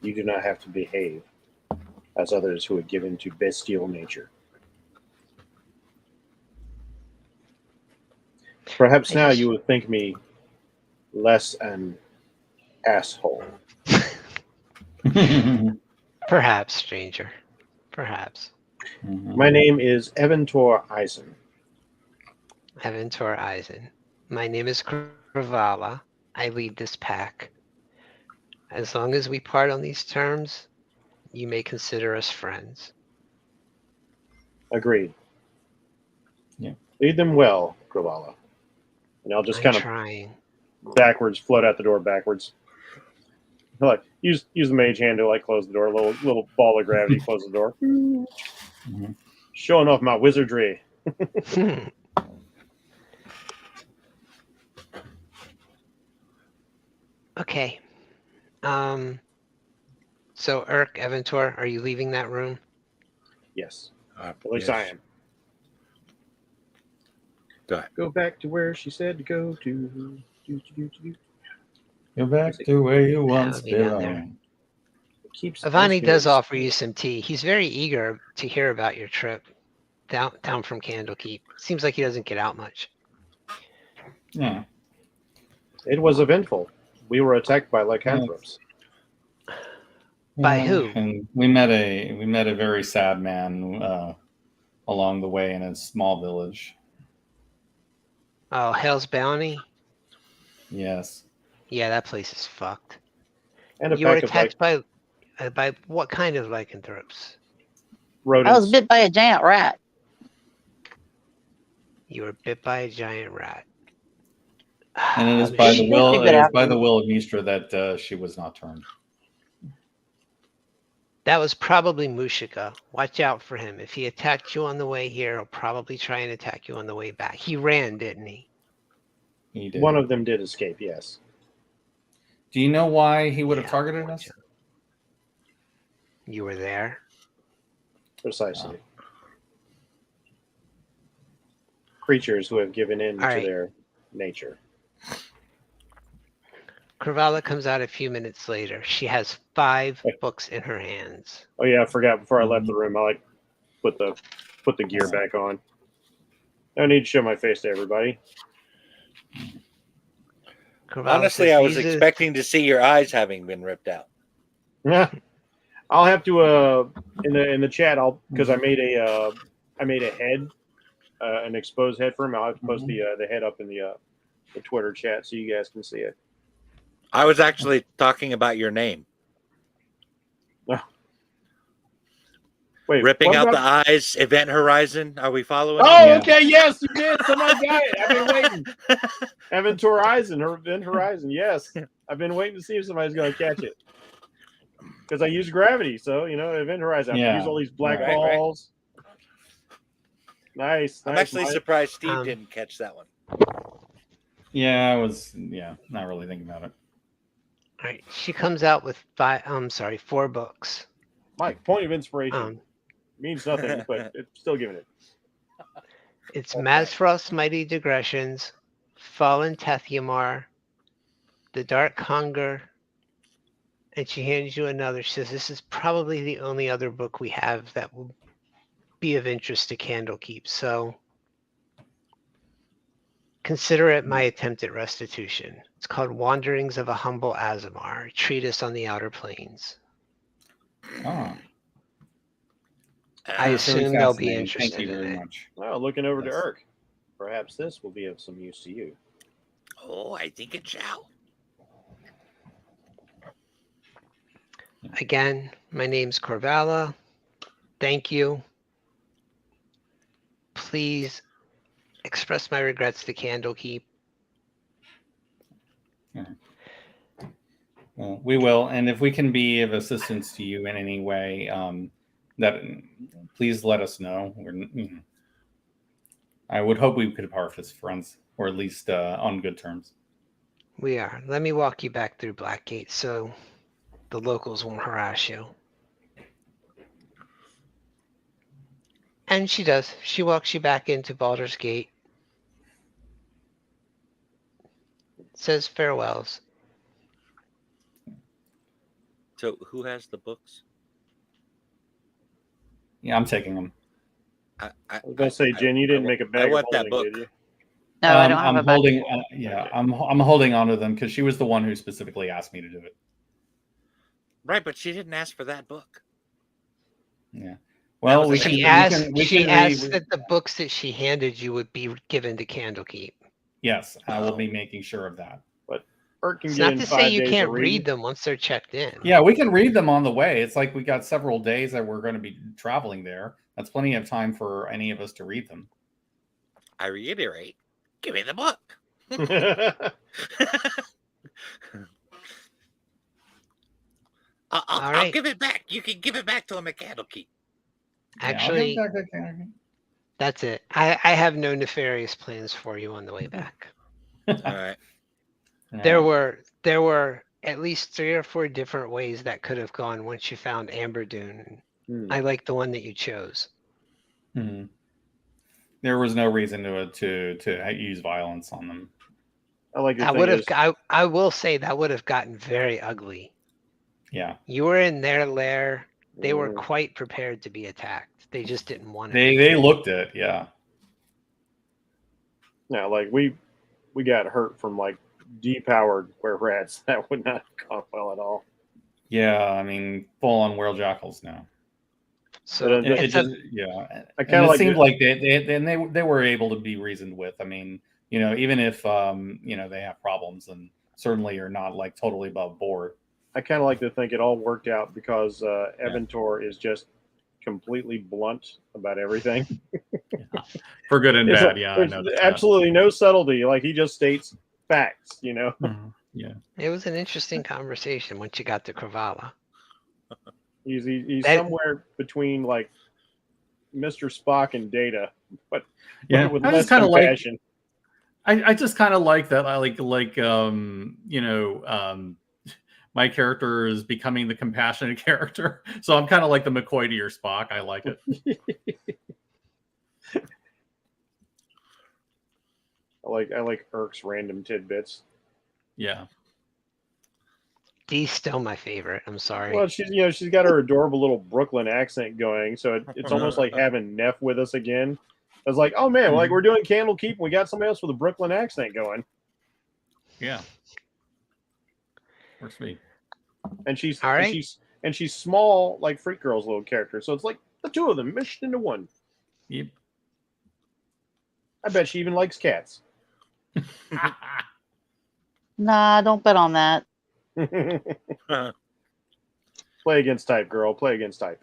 Speaker 5: You do not have to behave as others who are given to bestial nature. Perhaps now you would think me less an asshole.
Speaker 1: Perhaps, stranger. Perhaps.
Speaker 5: My name is Evantor Eisen.
Speaker 1: Aventor Eisen. My name is Kravala. I lead this pack. As long as we part on these terms, you may consider us friends.
Speaker 5: Agreed.
Speaker 3: Yeah.
Speaker 5: Lead them well, Kravala. And I'll just
Speaker 1: I'm
Speaker 5: kind of
Speaker 1: trying.
Speaker 5: backwards, float out the door backwards. Like use the mage hand to like close the door. Little ball of gravity, close the door. Showing off my wizardry.
Speaker 1: Okay. So Urk, Eventor, are you leaving that room?
Speaker 5: Yes. At least I am.
Speaker 2: Go ahead.
Speaker 5: Go back to where she said to go to.
Speaker 3: Go back to where you once
Speaker 1: would be down there.
Speaker 3: belonged.
Speaker 1: Avani does offer you some tea. He's very eager to hear about your trip down from Candlekeep. Seems like he doesn't get out much.
Speaker 3: Yeah.
Speaker 5: It was eventful. We were attacked by lycanthropes.
Speaker 1: By who?
Speaker 3: And we met a very sad man along the way in a small village.
Speaker 1: Oh, Hell's Bounty?
Speaker 3: Yes.
Speaker 1: Yeah, that place is fucked.
Speaker 5: And a
Speaker 1: You were
Speaker 5: pack of
Speaker 1: attacked by what kind of lycanthropes?
Speaker 5: rodents.
Speaker 4: I was bit by a giant rat.
Speaker 1: You were bit by a giant rat.
Speaker 3: And it is
Speaker 1: Oh,
Speaker 3: by the
Speaker 1: shit.
Speaker 3: will. It is
Speaker 4: after.
Speaker 3: by the will of Mistra that she was not turned.
Speaker 1: That was probably Mushika. Watch out for him. If he attacked you on the way here, he'll probably try and attack you on the way back. He ran, didn't he?
Speaker 3: He did.
Speaker 5: One of them did escape, yes.
Speaker 3: Do you know why he would have
Speaker 1: Yeah,
Speaker 3: targeted us?
Speaker 1: You were there?
Speaker 5: Precisely. Creatures who have given in
Speaker 1: All
Speaker 5: to
Speaker 1: right.
Speaker 5: their nature.
Speaker 1: Kravala comes out a few minutes later. She has 5 books in her hands.
Speaker 5: Oh yeah, I forgot before I left the room. I like put the gear back on. No need to show my face to everybody.
Speaker 1: Corvallis
Speaker 2: Honestly,
Speaker 1: says,
Speaker 2: I was
Speaker 1: "These are-"
Speaker 2: expecting to see your eyes having been ripped out.
Speaker 5: Yeah. I'll have to in the chat. Because I made a head, an exposed head for him. I'll have to post the head up in the Twitter chat so you guys can see it.
Speaker 2: I was actually talking about your name.
Speaker 5: Wait,
Speaker 2: Ripping
Speaker 5: what
Speaker 2: out
Speaker 5: about-
Speaker 2: the eyes, Event Horizon. Are we following?
Speaker 5: Oh,
Speaker 3: Yeah.
Speaker 5: okay, yes, you did. Somebody got it. I've been waiting. Event Horizon, Event Horizon. Yes, I've been waiting to see if somebody's going to catch it. Because I use gravity, so Event Horizon. I have to use all these black
Speaker 2: Right.
Speaker 5: balls. Nice.
Speaker 2: I'm
Speaker 5: nice,
Speaker 2: actually
Speaker 5: Mike.
Speaker 2: surprised Steve didn't catch that one.
Speaker 3: Yeah, I was not really thinking about it.
Speaker 1: All right, she comes out with 4 books.
Speaker 5: Mike, point of inspiration.
Speaker 1: Um,
Speaker 5: Means nothing, but it's still giving it.
Speaker 1: It's Mazfrost's Mighty Digressions, Fallen Tethymar, The Dark Hunger, and she hands you another. She says, "This is probably the only other book we have that will be of interest to Candlekeep, so consider it my attempt at restitution. It's called Wanderings of a Humble Azamar, a treatise on the Outer Planes.
Speaker 3: Oh,
Speaker 1: I
Speaker 3: that's really
Speaker 1: assume they'll be
Speaker 3: fascinating.
Speaker 1: interested
Speaker 3: Thank you
Speaker 1: in
Speaker 3: very
Speaker 1: it."
Speaker 3: much.
Speaker 5: Well, looking over to
Speaker 3: Yes.
Speaker 5: Irk. Perhaps this will be of some use to you.
Speaker 2: Oh, I think it shall.
Speaker 1: Again, my name's Corvala. Thank you. Please express my regrets to Candlekeep.
Speaker 3: Well, we will, and if we can be of assistance to you in any way, that please let us know. I would hope we could part as friends, or at least on good terms.
Speaker 1: We are. Let me walk you back through Blackgate so the locals won't harass you. And she does. She walks you back into Baldur's Gate. Says farewells.
Speaker 2: So, who has the books?
Speaker 3: Yeah, I'm taking them.
Speaker 2: I
Speaker 5: was going to say, Jen, you didn't make a bag
Speaker 2: I want
Speaker 5: of
Speaker 2: that
Speaker 5: holding,
Speaker 2: book.
Speaker 5: did you?
Speaker 4: No, I don't have
Speaker 3: I'm
Speaker 4: a bag.
Speaker 3: holding. I'm holding on to them because she was the one who specifically asked me to do it.
Speaker 2: Right, but she didn't ask for that book.
Speaker 3: Yeah. Well,
Speaker 2: was
Speaker 1: She
Speaker 2: a-
Speaker 1: asked
Speaker 3: read-
Speaker 1: that the books that she handed you would be given to Candlekeep.
Speaker 3: Yes, I will be making sure of that.
Speaker 5: Irk can
Speaker 1: It's
Speaker 5: get
Speaker 1: not
Speaker 5: in
Speaker 1: to
Speaker 5: 5
Speaker 1: say you
Speaker 5: days
Speaker 1: can't
Speaker 5: of
Speaker 1: read
Speaker 5: reading.
Speaker 1: them once they're checked in.
Speaker 3: Yeah, we can read them on the way. It's like we got several days that we're going to be traveling there. That's plenty of time for any of us to read them.
Speaker 2: I reiterate, give me the book. I'll give it back. You can give it back to him at Candlekeep.
Speaker 1: Actually,
Speaker 3: Yeah, I'll give it back to-
Speaker 1: that's it. I have no nefarious plans for you on the way back.
Speaker 2: All right.
Speaker 1: There were at least 3 or 4 different ways that could have gone once you found Amber Dune. I like the one that you chose.
Speaker 3: Mhm. There was no reason to use violence on them.
Speaker 5: I like the
Speaker 1: That
Speaker 5: thing
Speaker 1: would have.
Speaker 5: is,
Speaker 1: I will say that would have gotten very ugly.
Speaker 3: Yeah,
Speaker 1: You were in their lair. They were
Speaker 5: Mm.
Speaker 1: quite prepared to be attacked. They just didn't want it.
Speaker 3: they looked it. Yeah,
Speaker 5: no, like we got hurt from like depowered were rats. That would not have gone well at all.
Speaker 3: yeah. I mean, full on whale jackals now.
Speaker 1: So
Speaker 5: But
Speaker 3: It
Speaker 1: it's
Speaker 3: just,
Speaker 1: a,
Speaker 3: yeah.
Speaker 5: I
Speaker 3: And
Speaker 5: kind
Speaker 3: it
Speaker 5: of like
Speaker 3: seemed
Speaker 5: it.
Speaker 3: like they were able to be reasoned with. I mean, even if they have problems and certainly are not like totally above board.
Speaker 5: I kind of like to think it all worked out because Eventor is just completely blunt about everything.
Speaker 3: For good and
Speaker 5: It's
Speaker 3: bad,
Speaker 5: like,
Speaker 3: yeah. I
Speaker 5: there's
Speaker 3: noticed
Speaker 5: absolutely no subtlety. Like he just states facts.
Speaker 3: that. Mhm. Yeah.
Speaker 1: it was an interesting conversation once you got to Kravala.
Speaker 5: He's
Speaker 1: That-
Speaker 5: somewhere between like Mr. Spock and Data, but
Speaker 3: Yeah.
Speaker 5: with
Speaker 3: I
Speaker 5: less
Speaker 3: just kind of like.
Speaker 5: compassion.
Speaker 3: I just kind of like that. I like my character is becoming the compassionate character. So I'm kind of like the McCoy to your Spock. I like it.
Speaker 5: I like Irk's random tidbits.
Speaker 3: Yeah.
Speaker 1: Dee's still my favorite. I'm sorry.
Speaker 5: Well, she's got her adorable little Brooklyn accent going, so it's almost like having Neff with us again. I was like, oh man, like we're doing Candlekeep, and we got somebody else with a Brooklyn accent going.
Speaker 3: Yeah. Works for me.
Speaker 5: And she's
Speaker 1: All right.
Speaker 5: and she's small, like Freak Girl's little character. So it's like the two of them meshed into one.
Speaker 3: Yep.
Speaker 5: I bet she even likes cats.
Speaker 4: Nah, don't bet on that.
Speaker 5: Play against type, girl. Play against type.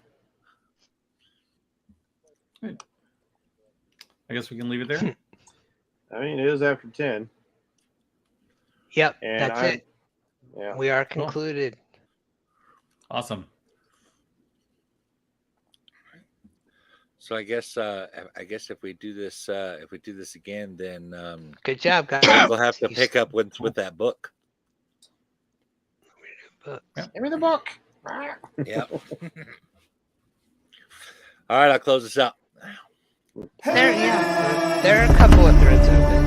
Speaker 3: I guess we can leave it there.
Speaker 5: I mean, it is after 10.
Speaker 1: Yep,
Speaker 5: And
Speaker 1: that's it.
Speaker 5: Yeah.
Speaker 1: We are
Speaker 3: Cool.
Speaker 1: concluded.
Speaker 3: Awesome.
Speaker 2: So I guess if we do this again, then
Speaker 1: Good job, guys.
Speaker 2: we'll have to pick up with that book.
Speaker 5: Give me the book.
Speaker 2: Yeah. All right, I'll close this out.
Speaker 1: There are a couple of threads open.